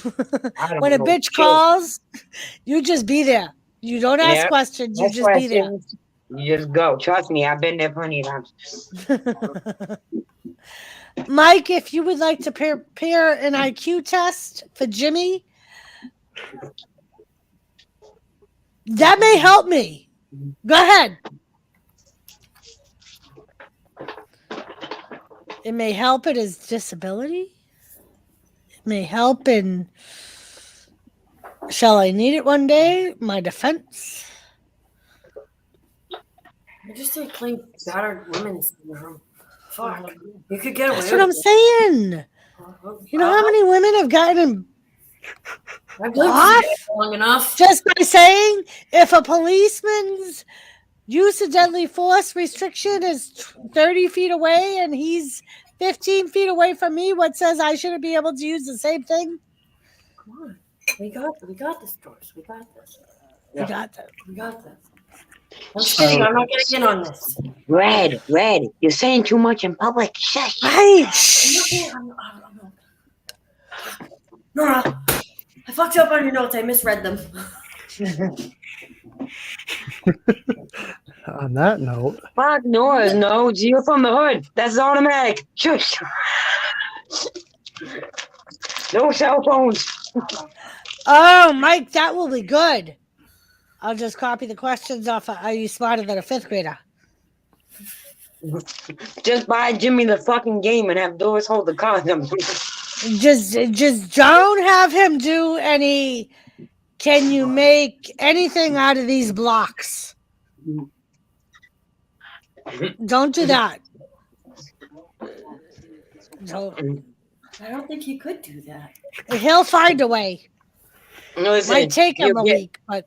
When a bitch calls, you just be there. You don't ask questions. You just be there. You just go. Trust me, I've been there plenty of times. Mike, if you would like to prepare an IQ test for Jimmy, that may help me. Go ahead. It may help in his disability. It may help in, shall I need it one day? My defense. I just say clean battered women's room. Fuck. You could get away with it. That's what I'm saying. You know how many women have gotten off long enough just by saying if a policeman's use of deadly force restriction is 30 feet away and he's 15 feet away from me, what says I shouldn't be able to use the same thing? Come on. We got this, Doris. We got this. We got this. We got this. I'm just kidding. I'm not getting in on this. Red, you're saying too much in public. Shush. Right. Nora, I fucked up on your notes. I misread them. On that note. Fuck Nora's notes. You're from the hood. That's automatic. Shush. No cell phones. Oh, Mike, that will be good. I'll just copy the questions off. Are you smarter than a fifth grader? Just buy Jimmy the fucking game and have Doris hold the condom. Just don't have him do any. Can you make anything out of these blocks? Don't do that. Don't. I don't think he could do that. He'll find a way. Listen, Might take him a get- week, but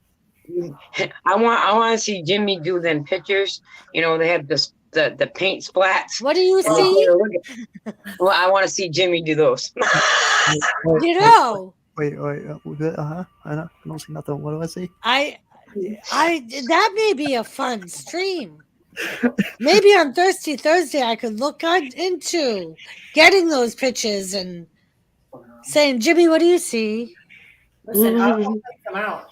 I want to see Jimmy do them pictures. You know, they have the paint splats. what do you Oh, see? Well, I want to see Jimmy do those. You know, Wait. I don't see nothing. What do I see? I that may be a fun stream. Maybe on Thirsty Thursday I could look into getting those pictures and saying, Jimmy, what do you see? Listen, I'll come out.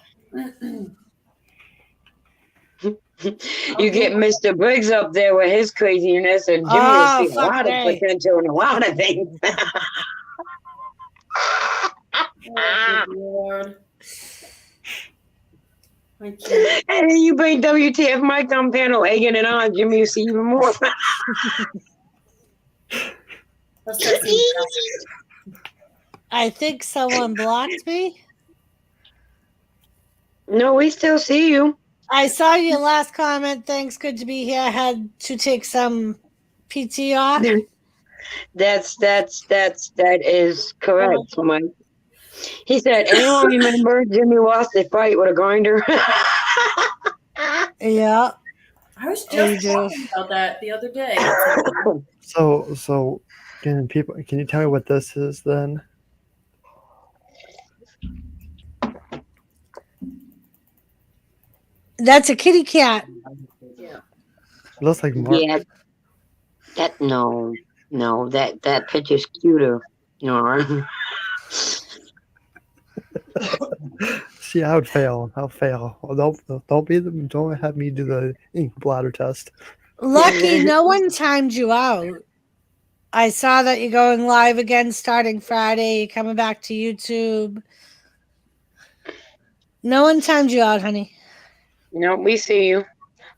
You get Mr. Briggs up there with his craziness, and Jimmy will see a lot of potential in a lot of things. Oh, good Lord. I can't. And then you bring WTF Mike on panel, egging it on. Jimmy will see even more. Let's start seeing I think someone blocked me. No, we still see you. I saw your last comment. Thanks. Good to be here. I had to take some PT off. That is correct, Mike. He said, anyone remember Jimmy lost a fight with a grinder? Yeah. I was just talking about that the other day. So can you tell me what this is then? That's a kitty cat. Yeah. It looks like Mark. Yeah. No, that picture's cuter. NORA. See, I would fail. I'll fail. Well, don't have me do the ink bladder test. Lucky no one timed you out. I saw that you're going live again starting Friday. You're coming back to YouTube. No one timed you out, honey. No, we see you.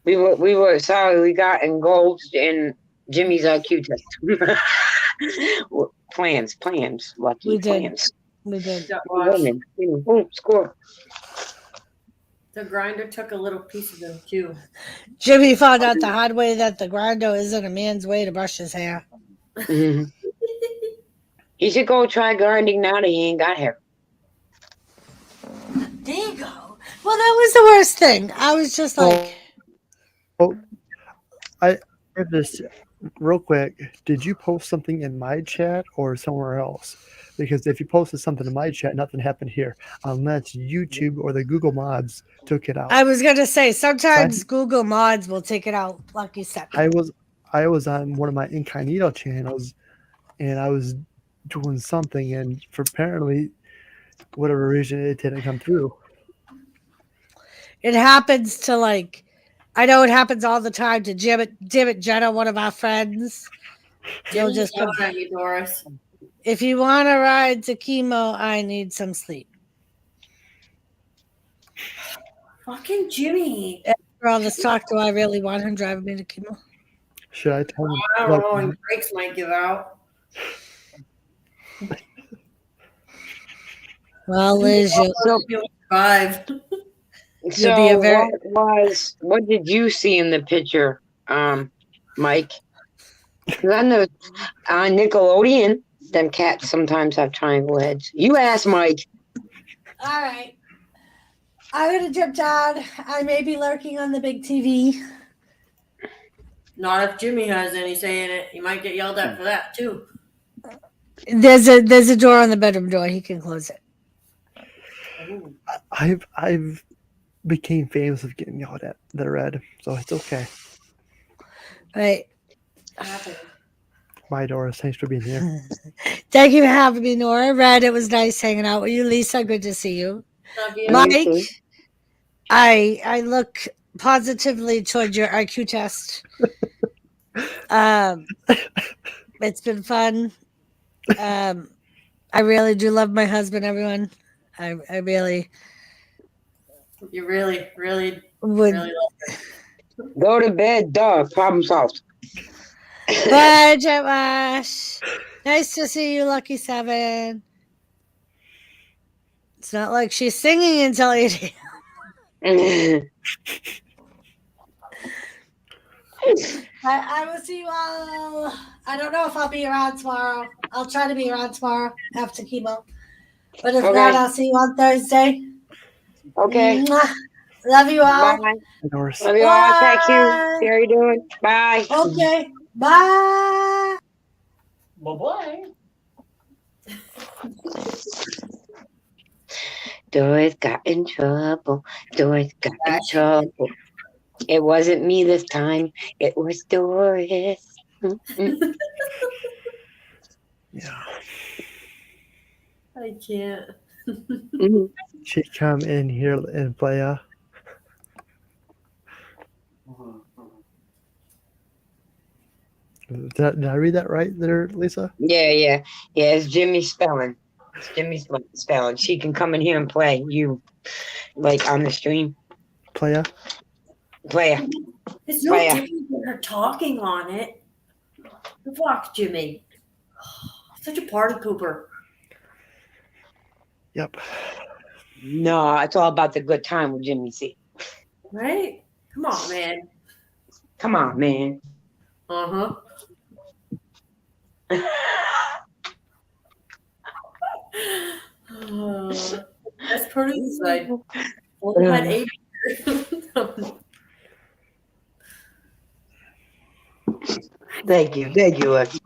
We were sorry we got engulfed in Jimmy's IQ test. plans, Lucky. We did. Plans. We did. Women. Boom, score. The grinder took a little piece of them too. Jimmy found out the hard way that the grinder isn't a man's way to brush his hair. Mm-hmm. He should go try grinding now that he ain't got hair. There you go. Well, that was the worst thing. I was just like, I have this real quick. Did you post something in my chat or somewhere else? Because if you posted something in my chat, nothing happened here, unless YouTube or the Google mods took it out. I was gonna say sometimes Google mods will take it out, like you said. I was on one of my incognito channels, and I was doing something, and for apparently whatever reason it didn't come through. It happens to I know it happens all the time to Jim Jenna, one of our friends. You'll just Yelling at you, Doris. if you want to ride to chemo, I need some sleep. Fucking Jimmy. After all this talk, do I really want him driving me to chemo? Should I tell him? I don't know. And brakes might give out. Well, Liz, you'll survive. So what did you see in the picture, Mike? 'Cause I know on Nickelodeon, them cats sometimes have triangle heads. You ask Mike. all right. I'm gonna jump down. I may be lurking on the big TV. Not if Jimmy has any say in it. He might get yelled at for that too. There's a door on the bedroom door. He can close it. I've became famous of getting yelled at that are red, so it's okay. Right. Bye, Doris. Thanks for being here. Thank you for having me, Nora. Red, it was nice hanging out with you. Lisa, good to see you. Love you. Mike, I look positively toward your IQ test. It's been fun. I really do love my husband, everyone. I really You really would. love it. Go to bed, dog. Problem solved. Bye, Jetwash. Nice to see you, Lucky Seven. It's not like she's singing until 8 I will see you all. I don't know if I'll be around tomorrow. I'll try to be around tomorrow after chemo. But if not, I'll see you on Thursday. Okay. Mwah. Love you all. Bye. N.O.R.A. Love you all. I'll text you. Bye. See how you doing. Bye. Okay. Bye. Bye-bye. Doris got in trouble. Doris got in trouble. It wasn't me this time. It was Doris. Yeah. I can't. She come in here and play Did I read that right there, Lisa? Yeah. It's Jimmy Spelling. It's Jimmy Spelling. She can come in here and play you, like on the stream. Playa? Playa. It's no different than her talking on it. Fuck, Jimmy. Such a party pooper. Yep. No, it's all about the good time with Jimmy C. Right? Come on, man. Come on, man. Uh-huh. That's produce side. Only had 8. Thank you, Lucky.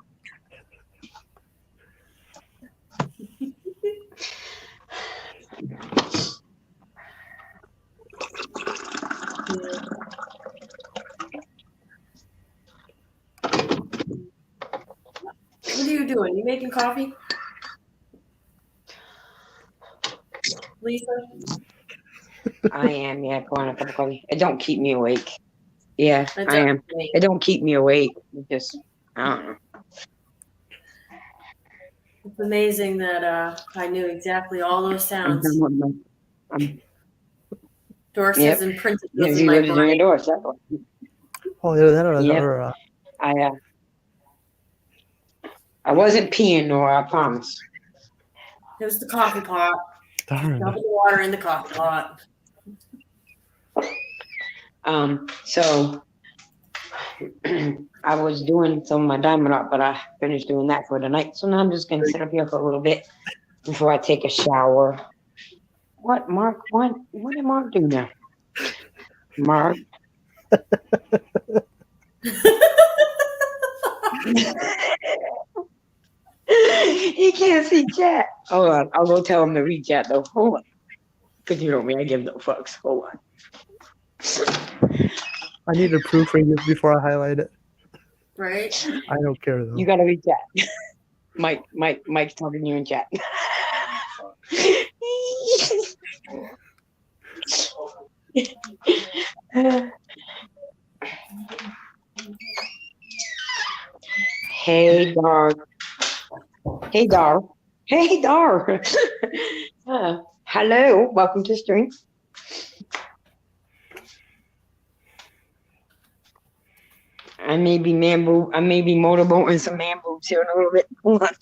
What are you doing? You making coffee? Lisa? I am, pouring a cup of coffee. It don't keep me awake. Yeah, That's I am. okay. It don't keep me awake. It just, I don't know. It's amazing that I knew exactly all those sounds. Doris has imprinted those in my brain. Doris, Oh, yeah, that or Yep. I wasn't peeing, Nora, I promise. It was the coffee pot. Darn. Dumping the water in the coffee pot. So I was doing some of my diamond art, but I finished doing that for the night. So now I'm just gonna sit up here for a little bit before I take a shower. What, Mark? What did Mark do now? Mark. He can't see chat. Hold on, I'll go tell him to read chat though. Hold on. Because you know me, I give no fucks. Hold on. I need to proofread it before I highlight it. Right? I don't care though. You gotta read chat. Mike's talking to you in chat. Hey, Dar. Hey, Dar. Hey, Dar. Hello. Welcome to stream. I may be motorboating some man boobs here in a little bit. Hold on.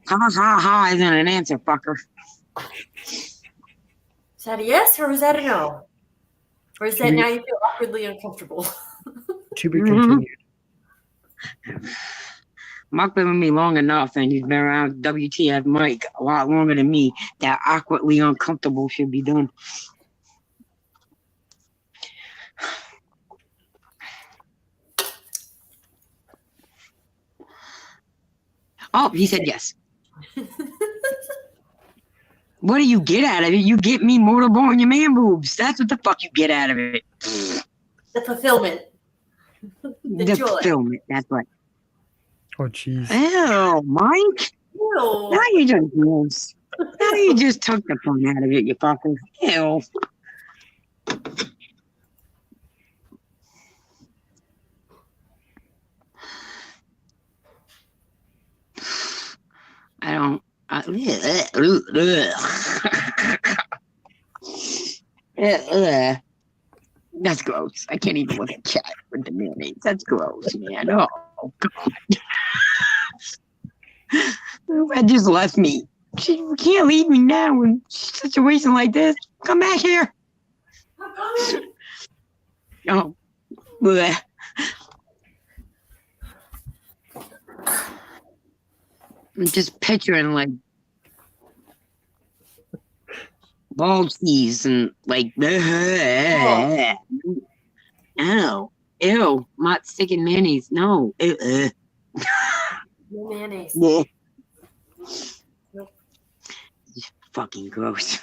Ha isn't an answer, fucker. Is that a yes or is that a no? Or is that now you feel awkwardly uncomfortable? To be continued. Mark been with me long enough, and he's been around WTF Mike a lot longer than me. That awkwardly uncomfortable should be done. Oh, he said yes. What do you get out of it? You get me motorboating your man boobs. That's what the fuck you get out of it. The fulfillment. The fulfillment. That's right. Oh, jeez. Ew, Mike. Ew. Now you just gross. Now you just took the fun out of it, you fucker. Ew. I don't. That's gross. I can't even look at chat with the mayonnaise. That's gross, man. Oh, God. Red just left me. She can't leave me now in a situation like this. Come back here. Oh, bleh. I'm just picturing like bald cheese and like, oh, ew, I'm not sticking mayonnaise. No, No mayonnaise. yeah. Fucking gross.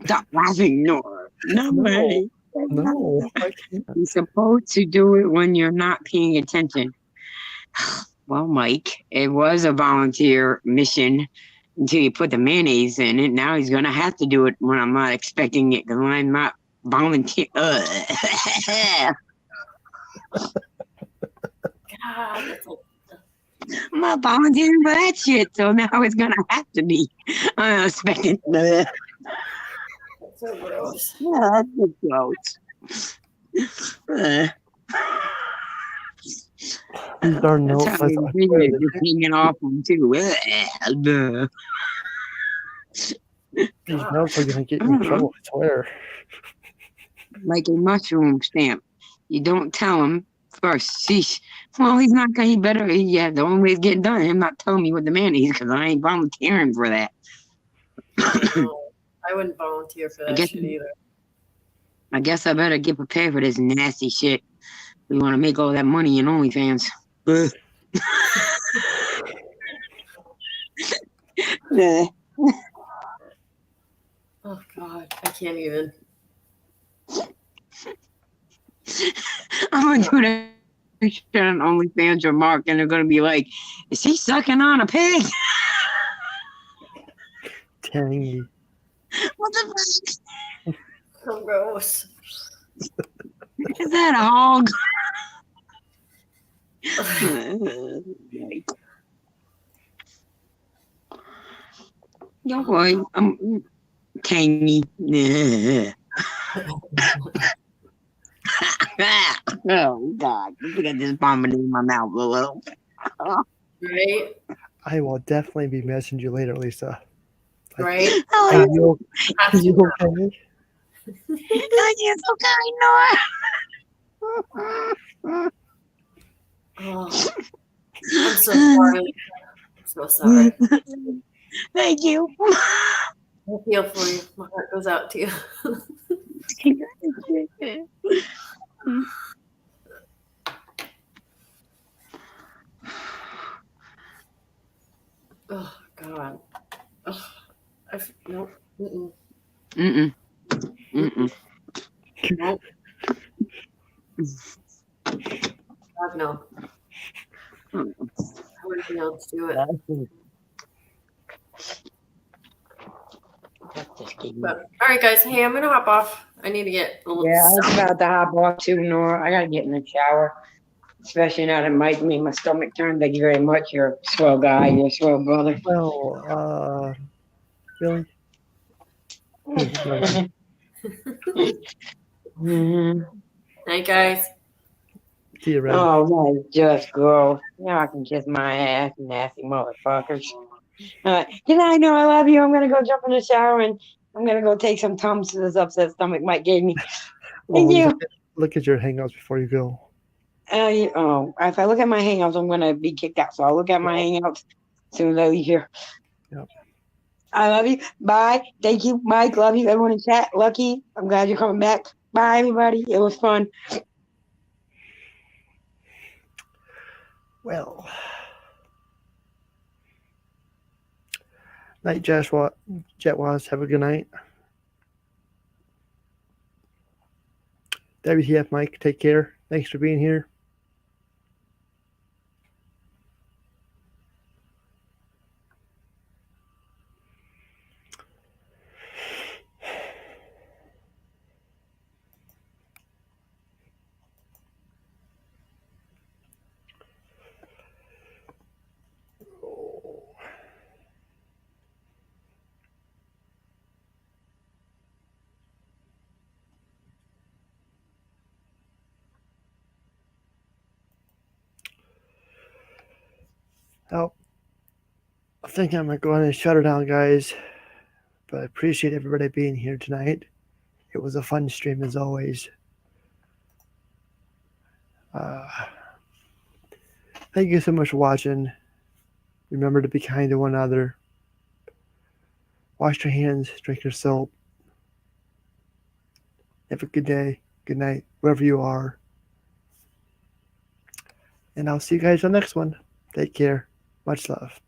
Stop laughing, Nora. No way. No, I can't. You're supposed to do it when you're not paying attention. Well, Mike, it was a volunteer mission until you put the mayonnaise in it. Now he's gonna have to do it when I'm not expecting it because I'm not volunteer. God, that's like, I'm not volunteering for that shit, so now it's gonna have to be unexpected. that's so gross. Yeah, that's gross. Darn That's notes. how you feel it, just hanging off them too. These notes are gonna get me in trouble, I swear. Like a mushroom stamp. You don't tell him first. Sheesh. Well, he's not gonna. He better. Yeah, the only way it's getting done. Him not telling me what the man is because I ain't volunteering for that. No, I wouldn't volunteer for that shit either. I guess I better get prepared for this nasty shit. We want to make all that money in OnlyFans. Oh God, I can't even. I'm gonna do that shit on OnlyFans or Mark, and they're gonna be like, "Is he sucking on a pig?" Tangy. What the fuck? So gross. Is that a hog? Don't worry, I'm tangy. Oh God! I think I just vomited in my mouth a little. Right? Oh, Oh, I will definitely be messaging you later, Lisa. Right? Are you okay? You're so kind, Nora. Oh, I'm so sorry. I'm so sorry. Thank you. I feel for you. My heart goes out to you. Oh God. Oh, nope. Mm-mm. Mm-mm. Mm-mm. Nope. God, no. I wouldn't be able to do it. But, all right, guys. Hey, I'm gonna hop off. I need to get a little. Yeah, I was about to hop off too, Nora. I gotta get in the shower. Especially now that Mike made my stomach turn. Thank you very much. You're a swell guy. You're a swell brother. Well, really? Hey, guys. See you, Red. Oh, that's just gross. Now I can kiss my ass, nasty motherfuckers. Good night, no, I love you. I'm gonna go jump in the shower and I'm gonna go take some Tums to this upset stomach Mike gave me. Thank you. Look at your hangouts before you go. If I look at my hangouts, I'm gonna be kicked out. So I'll look at my hangouts as soon as I leave here. Yep. I love you. Bye. Thank you, Mike. Love you. Everyone in chat. Lucky. I'm glad you're coming back. Bye, everybody. It was fun. Well, night, Joshua. Jetwas. Have a good night. WTF, Mike. Take care. Thanks for being here. Now, I think I'm going to shut her down, guys. But I appreciate everybody being here tonight. It was a fun stream as always. Thank you so much for watching. Remember to be kind to one another. Wash your hands, drink your soap. Have a good day, good night, wherever you are. And I'll see you guys on the next one. Take care. Much love.